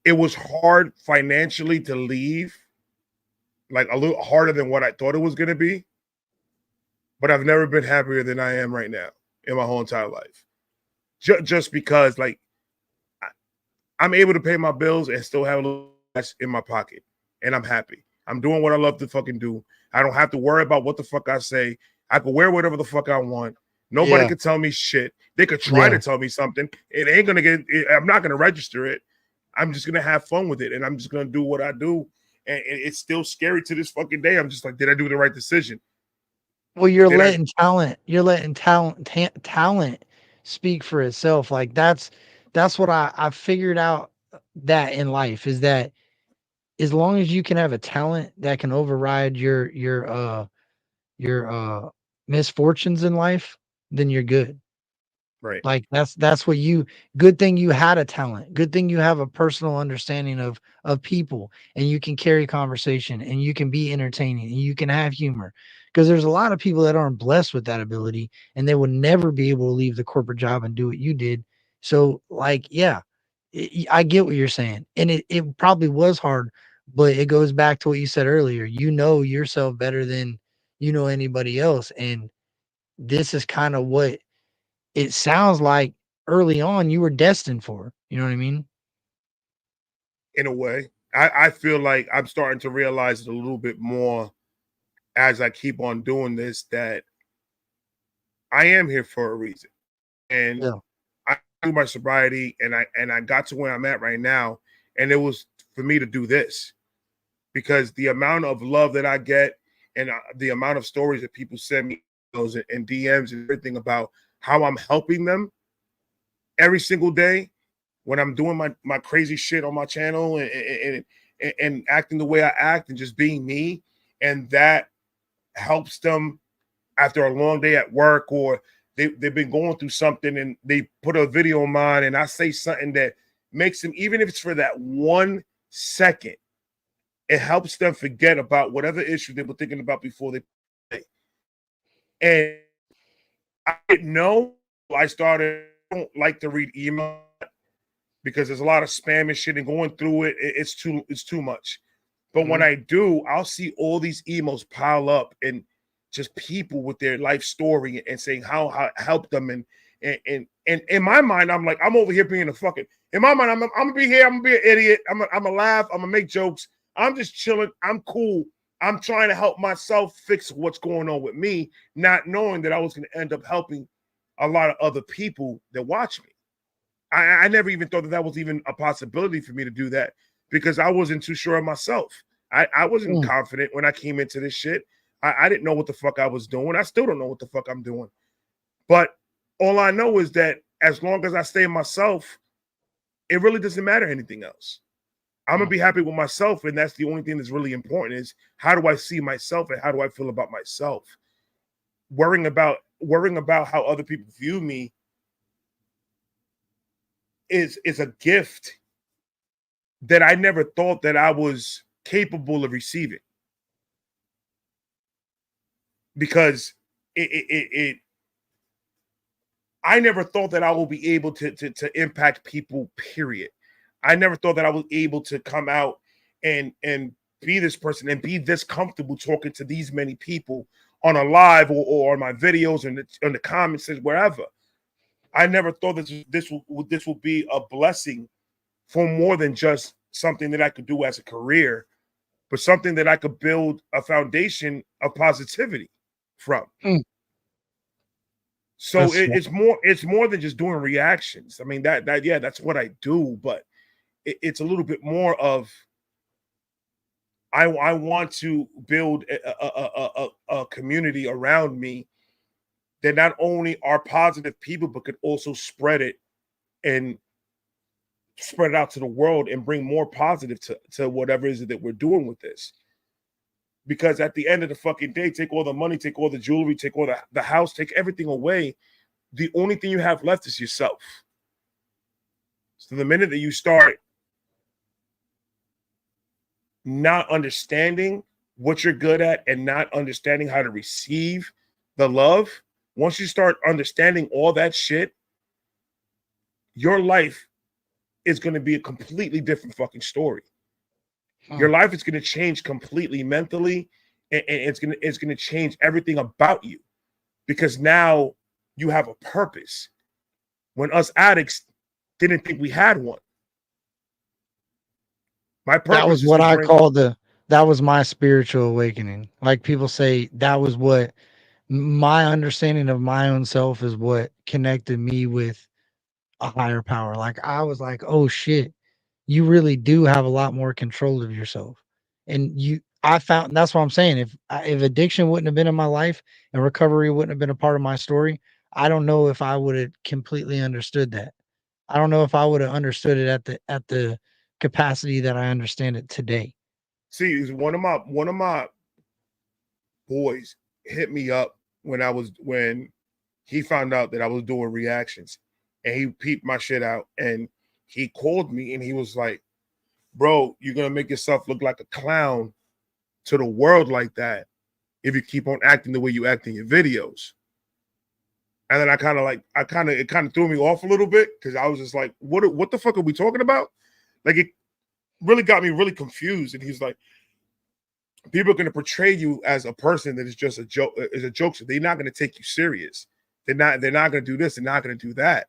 it was hard financially to leave, like a little harder than what I thought it was going to be. But I've never been happier than I am right now in my whole entire life. Just because, like, I'm able to pay my bills and still have a little cash in my pocket, and I'm happy. I'm doing what I love to fucking do. I don't have to worry about what the fuck I say. I can wear whatever the fuck I want. Nobody Yeah. can tell me shit. They could try to Yeah. tell me something. It ain't gonna get. I'm not gonna register it. I'm just gonna have fun with it, and I'm just gonna do what I do. And it's still scary to this fucking day. I'm just like, did I do the right decision? Well, Did I? you're letting talent speak for itself. Like that's what I figured out that in life is that as long as you can have a talent that can override your misfortunes in life, then you're good. Right. Like that's what you good thing you had a talent. Good thing you have a personal understanding of people and you can carry conversation and you can be entertaining and you can have humor. Because there's a lot of people that aren't blessed with that ability and they will never be able to leave the corporate job and do what you did. So like, yeah, I get what you're saying. And it probably was hard But it goes back to what you said earlier. You know yourself better than you know anybody else. And this is kind of what it sounds like early on you were destined for. You know what I mean? In a way, I feel like I'm starting to realize it a little bit more as I keep on doing this, that I am here for a reason. And Yeah. I do my sobriety, and I got to where I'm at right now, and it was for me to do this, because the amount of love that I get, and the amount of stories that people send me and DMs and everything about how I'm helping them every single day when I'm doing my crazy shit on my channel, and acting the way I act and just being me, and that helps them after a long day at work, or they've been going through something and they put a video of mine and I say something that makes them, even if it's for that 1 second, it helps them forget about whatever issue they were thinking about before they play. And I didn't know. I don't like to read email because there's a lot of spam and shit, and going through it's too much. But when I do, I'll see all these emails pile up, and just people with their life story and saying how I helped them. And in my mind, I'm like, I'm over here being a fucking, in my mind, I'm gonna be here, I'm gonna be an idiot, I'm gonna laugh, I'm gonna make jokes, I'm just chilling, I'm cool. I'm trying to help myself fix what's going on with me, not knowing that I was gonna end up helping a lot of other people that watch me. I never even thought that was even a possibility for me to do that, because I wasn't too sure of myself. I wasn't confident when I came into this shit. I didn't know what the fuck I was doing. I still don't know what the fuck I'm doing. But all I know is that as long as I stay myself, it really doesn't matter anything else. I'm going to be happy with myself, and that's the only thing that's really important, is how do I see myself and how do I feel about myself? Worrying about how other people view me is a gift that I never thought that I was capable of receiving, because I never thought that I will be able to impact people, period. I never thought that I was able to come out and be this person and be this comfortable talking to these many people on a live or on my videos and in the comments and wherever. I never thought that this will be a blessing for more than just something that I could do as a career, but something that I could build a foundation of positivity from. So it's more than just doing reactions. I mean, that's what I do, but it's a little bit more of, I want to build a community around me that not only are positive people, but could also spread it out to the world and bring more positive to whatever it is that we're doing with this. Because at the end of the fucking day, take all the money, take all the jewelry, take all the house, take everything away. The only thing you have left is yourself. So the minute that you start not understanding what you're good at and not understanding how to receive the love, once you start understanding all that shit, your life is going to be a completely different fucking story. Your life is going to change completely mentally, and it's going to change everything about you, because now you have a purpose when us addicts didn't think we had one. My purpose That was what I call that was my spiritual awakening. Like people say, that was what my understanding of my own self is, what connected me with a higher power. Like I was like, oh shit, you really do have a lot more control of yourself. And I found, that's what I'm saying. If addiction wouldn't have been in my life and recovery wouldn't have been a part of my story, I don't know if I would have completely understood that. I don't know if I would have understood it at the capacity that I understand it today. See, one of my boys hit me up when he found out that I was doing reactions, and he peeped my shit out, and he called me and he was like, bro, you're gonna make yourself look like a clown to the world like that if you keep on acting the way you act in your videos. And then it kind of threw me off a little bit, because I was just like, what the fuck are we talking about? Like, really got me really confused. And he's like, people are going to portray you as a person that is just a joke, is a jokester. They're not going to take you serious. They're not going to do this. They're not going to do that.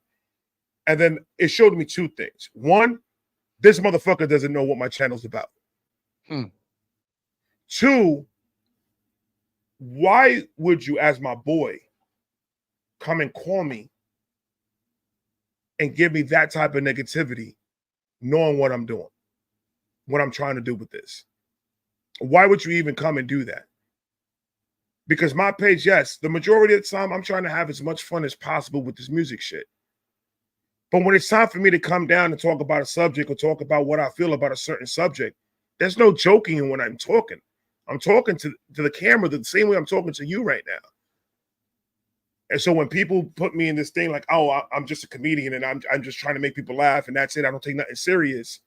And then it showed me two things. One, this motherfucker doesn't know what my channel's about. Two, why would you, as my boy, come and call me and give me that type of negativity, knowing what I'm doing, what I'm trying to do with this? Why would you even come and do that? Because my page, yes, the majority of the time, I'm trying to have as much fun as possible with this music shit. But when it's time for me to come down and talk about a subject or talk about what I feel about a certain subject, there's no joking in when I'm talking. I'm talking to the camera the same way I'm talking to you right now. And so when people put me in this thing like, oh, I'm just a comedian and I'm just trying to make people laugh and that's it, I don't take nothing serious,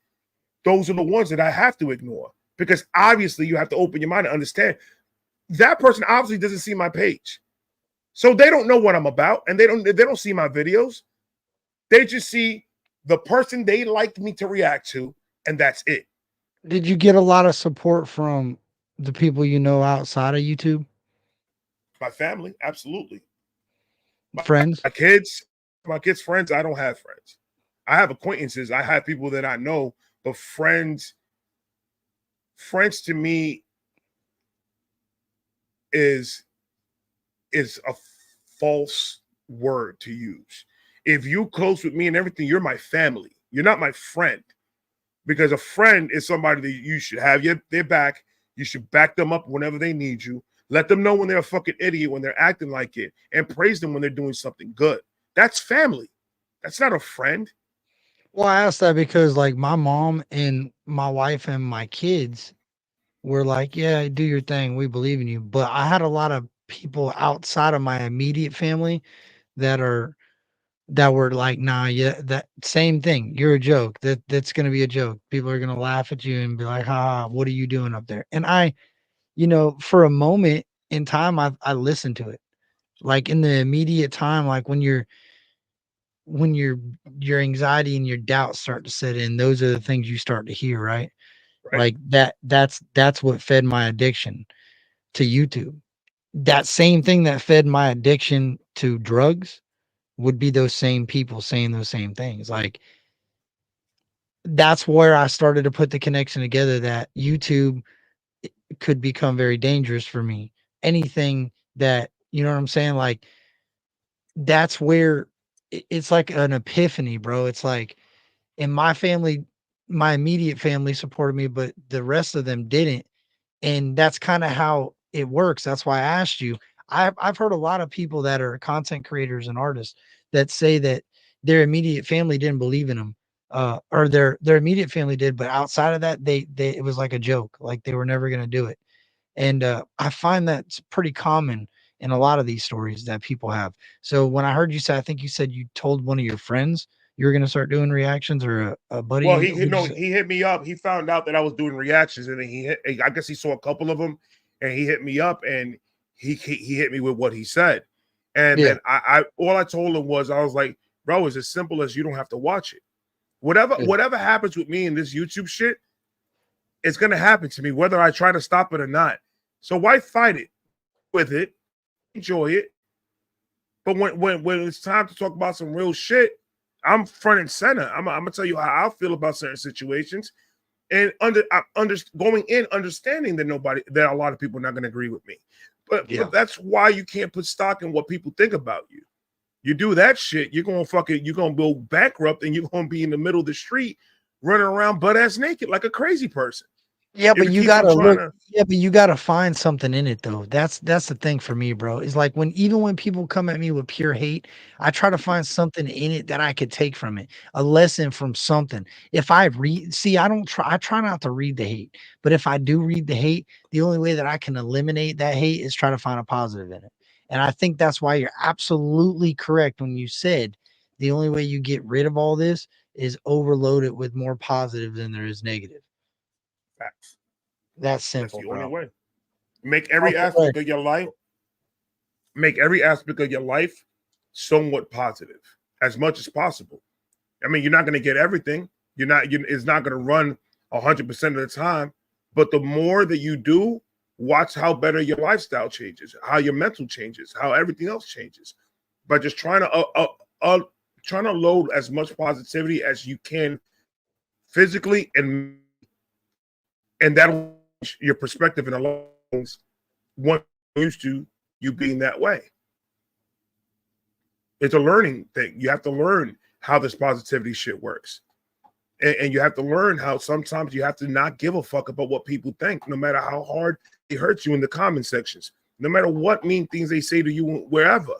those are the ones that I have to ignore. Because obviously you have to open your mind and understand that person obviously doesn't see my page. So they don't know what I'm about and they don't see my videos. They just see the person they like me to react to, and that's it. Did you get a lot of support from the people you know outside of YouTube? My family, absolutely. Friends? My kids' friends, I don't have friends. I have acquaintances. I have people that I know, but friends to me is a false word to use. If you close with me and everything, you're my family. You're not my friend. Because a friend is somebody that you should have their back. You should back them up whenever they need you. Let them know when they're a fucking idiot, when they're acting like it, and praise them when they're doing something good. That's family. That's not a friend. Well, I asked that because like my mom and my wife and my kids were like, yeah, do your thing. We believe in you. But I had a lot of people outside of my immediate family that were like, nah, yeah, that same thing. You're a joke. That's gonna be a joke. People are gonna laugh at you and be like, ha, what are you doing up there? And I, for a moment in time, I listened to it. Like in the immediate time, like when your anxiety and your doubts start to set in, those are the things you start to hear, right? Right. Like that's what fed my addiction to YouTube. That same thing that fed my addiction to drugs would be those same people saying those same things. Like that's where I started to put the connection together that YouTube could become very dangerous for me. Anything that, you know what I'm saying? Like that's where it's like an epiphany, bro. It's like in my family, my immediate family supported me, but the rest of them didn't. And that's kind of how it works. That's why I asked you. I've heard a lot of people that are content creators and artists that say that their immediate family didn't believe in them, or their immediate family did, but outside of that, they it was like a joke, like they were never gonna do it. And I find that's pretty common in a lot of these stories that people have. So when I heard you say, I think you said you told one of your friends you were gonna start doing reactions, or a buddy. Well, What'd you say? he hit me up. He found out that I was doing reactions, and then I guess he saw a couple of them, and he hit me up, and he hit me with what he said, and Yeah, then I all I told him was I was like, bro, it's as simple as you don't have to watch it. Whatever happens with me in this YouTube shit, it's gonna happen to me, whether I try to stop it or not. So why fight it with it? Enjoy it. But when it's time to talk about some real shit, I'm front and center. I'm gonna tell you how I feel about certain situations, and going in understanding that a lot of people are not gonna agree with me. But that's why you can't put stock in what people think about you. You do that shit, you're gonna go bankrupt, and you're gonna be in the middle of the street running around butt ass naked like a crazy person. Yeah, If but you you keep on gotta trying look. to, Yeah, but you gotta find something in it though. That's the thing for me, bro. Is like even when people come at me with pure hate, I try to find something in it that I could take from it, a lesson from something. If I read, see, I try not to read the hate, but if I do read the hate, the only way that I can eliminate that hate is try to find a positive in it. And I think that's why you're absolutely correct when you said the only way you get rid of all this is overload it with more positive than there is negative. facts. That's That's simple, the only bro. way. Make That's every the way. aspect of your life. Make every aspect of your life somewhat positive as much as possible. I mean, you're not going to get everything. It's not going to run 100% of the time. But the more that you do, watch how better your lifestyle changes, how your mental changes, how everything else changes. By just trying to load as much positivity as you can physically, and that'll change your perspective in a long things once you're used to you being that way. It's a learning thing. You have to learn how this positivity shit works. And you have to learn how sometimes you have to not give a fuck about what people think, no matter how hard it hurts you in the comment sections, no matter what mean things they say to you wherever.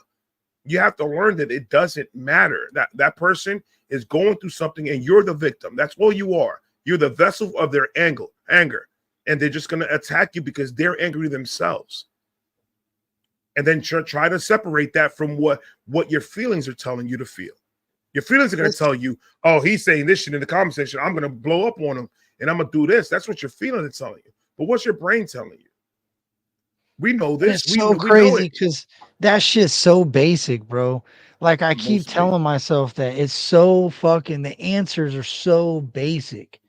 You have to learn that it doesn't matter. That person is going through something and you're the victim. That's all you are. You're the vessel of their anger. And they're just going to attack you because they're angry themselves. And then try to separate that from what your feelings are telling you to feel. Your feelings are going to tell you, oh, he's saying this shit in the comment section. I'm going to blow up on him and I'm going to do this. That's what your feelings are telling you. But what's your brain telling you? We know this. It's so crazy because that shit's so basic, bro. Like I keep telling myself that it's so fucking, the answers are so basic.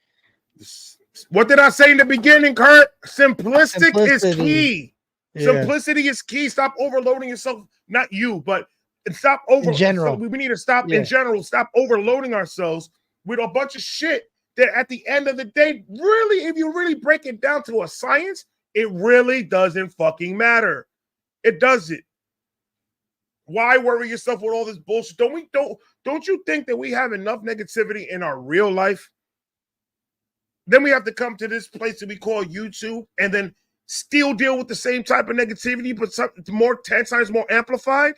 What did I say in the beginning, Kurt? Simplistic is key. Yeah. Simplicity is key. Stop overloading yourself. Not you, but stop over. In general. We need to stop in general. Stop overloading ourselves with a bunch of shit that at the end of the day, really, if you really break it down to a science, it really doesn't fucking matter. It doesn't. Why worry yourself with all this bullshit? Don't you think that we have enough negativity in our real life? Then we have to come to this place that we call YouTube and then still deal with the same type of negativity, but more 10 times more amplified.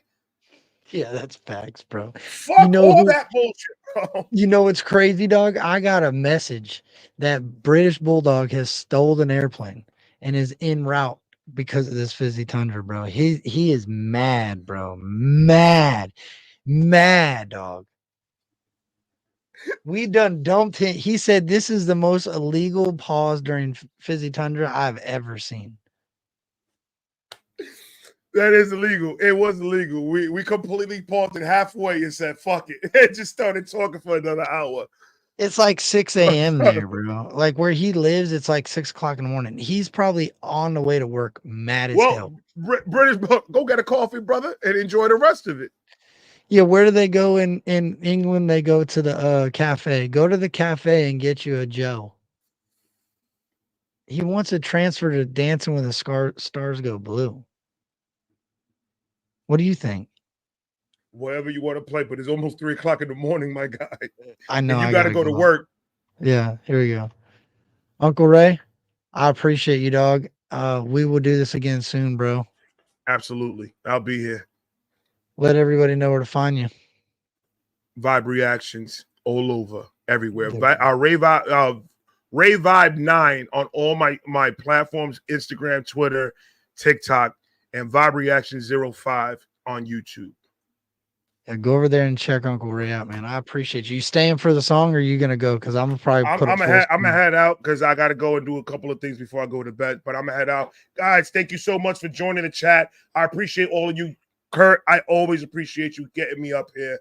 Yeah, that's facts, bro. Fuck that bullshit, bro. You know what's crazy, dog? I got a message that British Bulldog has stolen an airplane and is en route because of this Fizzy Tundra, bro. He is mad, bro. Mad, dog. We done dumped him. He said this is the most illegal pause during Fizzy Tundra I've ever seen. That is illegal. It was illegal. We completely paused it halfway and said, fuck it. And just started talking for another hour. It's like 6 a.m. there, bro. Like where he lives, it's like 6 o'clock in the morning. He's probably on the way to work, mad as hell. British, go get a coffee, brother, and enjoy the rest of it. Yeah, where do they go in England? They go to the cafe. Go to the cafe and get you a Joe. He wants to transfer to Dancing with the Stars Go Blue. What do you think? Whatever you want to play, but it's almost 3 o'clock in the morning, my guy. I know. And you got to go to work. Yeah, here we go. Uncle Ray, I appreciate you, dog. We will do this again soon, bro. Absolutely. I'll be here. Let everybody know where to find you. Vibe Reactions all over, everywhere. Our Ray Vibe 9 on all my platforms, Instagram, Twitter, TikTok, and Vibe Reaction 05 on YouTube. Yeah, go over there and check Uncle Ray out, man. I appreciate you. You staying for the song, or are you gonna go? Because I'm gonna probably I'm gonna head out because I gotta go and do a couple of things before I go to bed. But I'm gonna head out, guys. Thank you so much for joining the chat. I appreciate all of you. Kurt, I always appreciate you getting me up here.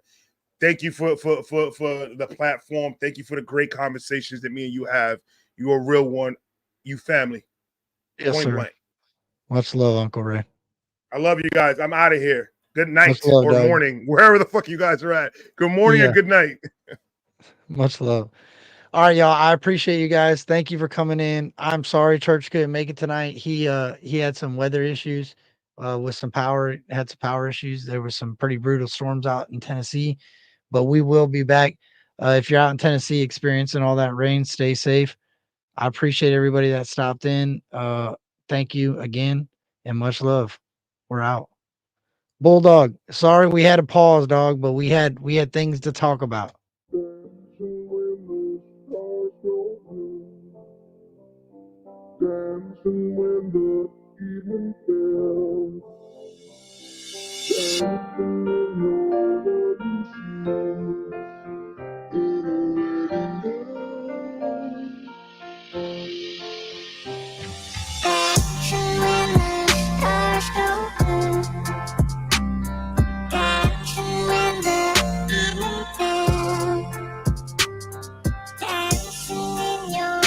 Thank you for the platform. Thank you for the great conversations that me and you have. You're a real one. You family. Yes, sir. Blank. Much love, Uncle Ray. I love you guys. I'm out of here. Good night or morning, wherever the fuck you guys are at. Good morning and good night. Much love. All right, y'all. I appreciate you guys. Thank you for coming in. I'm sorry Church couldn't make it tonight. He had some weather issues. With some power issues. There were some pretty brutal storms out in Tennessee, but we will be back. If you're out in Tennessee experiencing all that rain, stay safe. I appreciate everybody that stopped in. Thank you again and much love. We're out. Bulldog, sorry we had a pause, dog, but we had things to talk about. Dancing when the evening fell. Dancing in your wedding shoes. In a wedding gown. Dancing when the stars go blue. Dancing when the evening fell. Dancing in your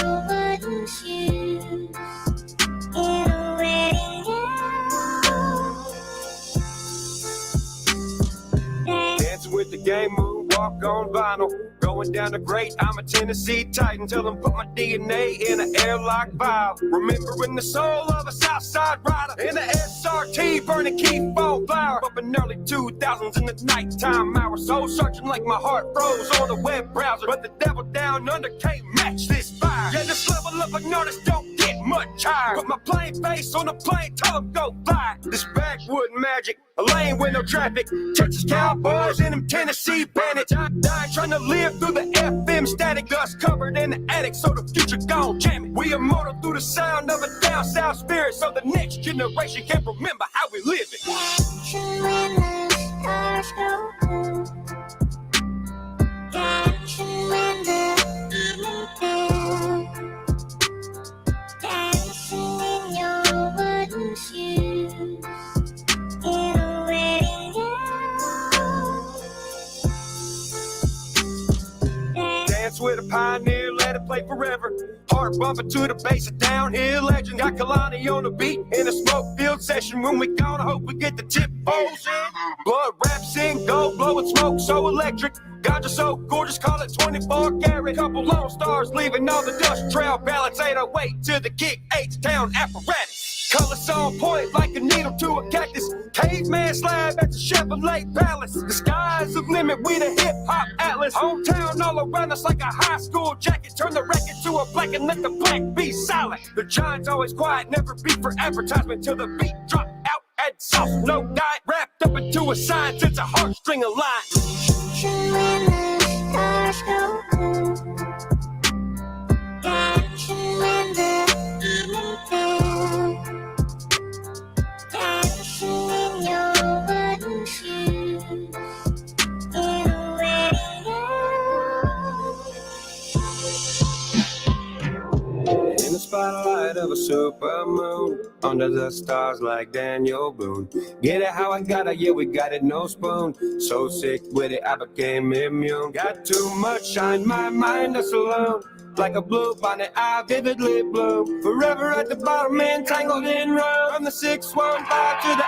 on vinyl. Going down the grade, I'm a Tennessee Titan. Tell them put my DNA in an airlock vial. Remembering the soul of a Southside rider in the SRT, burning keep on flower. Up in early 2000s in the nighttime hours, soul searching like my heart froze on the web browser. But the devil down under can't match this fire. Yeah, this level of ignorance don't get much higher. Put my plain face on a plane, tell them go fly. This backwood magic, a lane with no traffic. Texas Cowboys and them Tennessee Bandits. I'm dying trying to live through the FM static. Dust covered in the attic, so the future gon' jam it. We immortal through the sound of a down south spirit, so the next generation can remember how we live it. Dancing when the stars go blue. Dancing when the evening fell. Dancing in your wooden shoes. In a wedding gown. Dance with a pioneer, let it play forever. Heart bumping to the bass of downhill legend. Got Kalani on the beat in a smoke field session. When we gone, I hope we get the tip bowls in. Blood raps in gold, blowing smoke so electric. Ganja so gorgeous, call it 24 karat. Couple lone stars leaving all the dust trail. Balance 808 to the kick H-Town apparatus. Colors on point like a needle to a cactus. Caveman slab at the Chevrolet Palace. The sky's the limit, we the hip-hop atlas. Hometown all around us like a high school jacket. Turn the record to a black and let the black be silent. The giant's always quiet, never beat for advertisement. Till the beat drop out at sauce, no diet. Wrapped up into a science, it's a heartstring of line. Dancing when the stars go blue. Dancing when the evening fell. Dancing in your wooden shoes. In a wedding gown. In the spotlight of a super moon, under the stars like Daniel Boone. Get it how I got it, yeah, we got it, no spoon. So sick with it, I became immune. Got too much shine, my mind is alone. Like a blue bonnet, I vividly bloom. Forever at the bottom, entangled in rum. From the 615 to the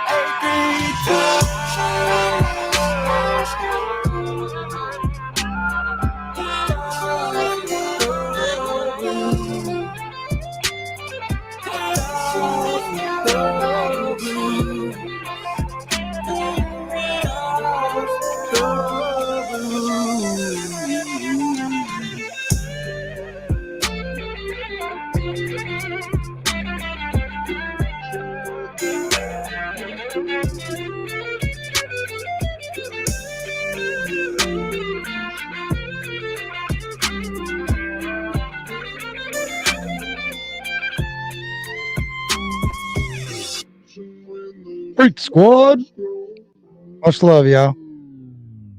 Freak Squad. Much love, y'all.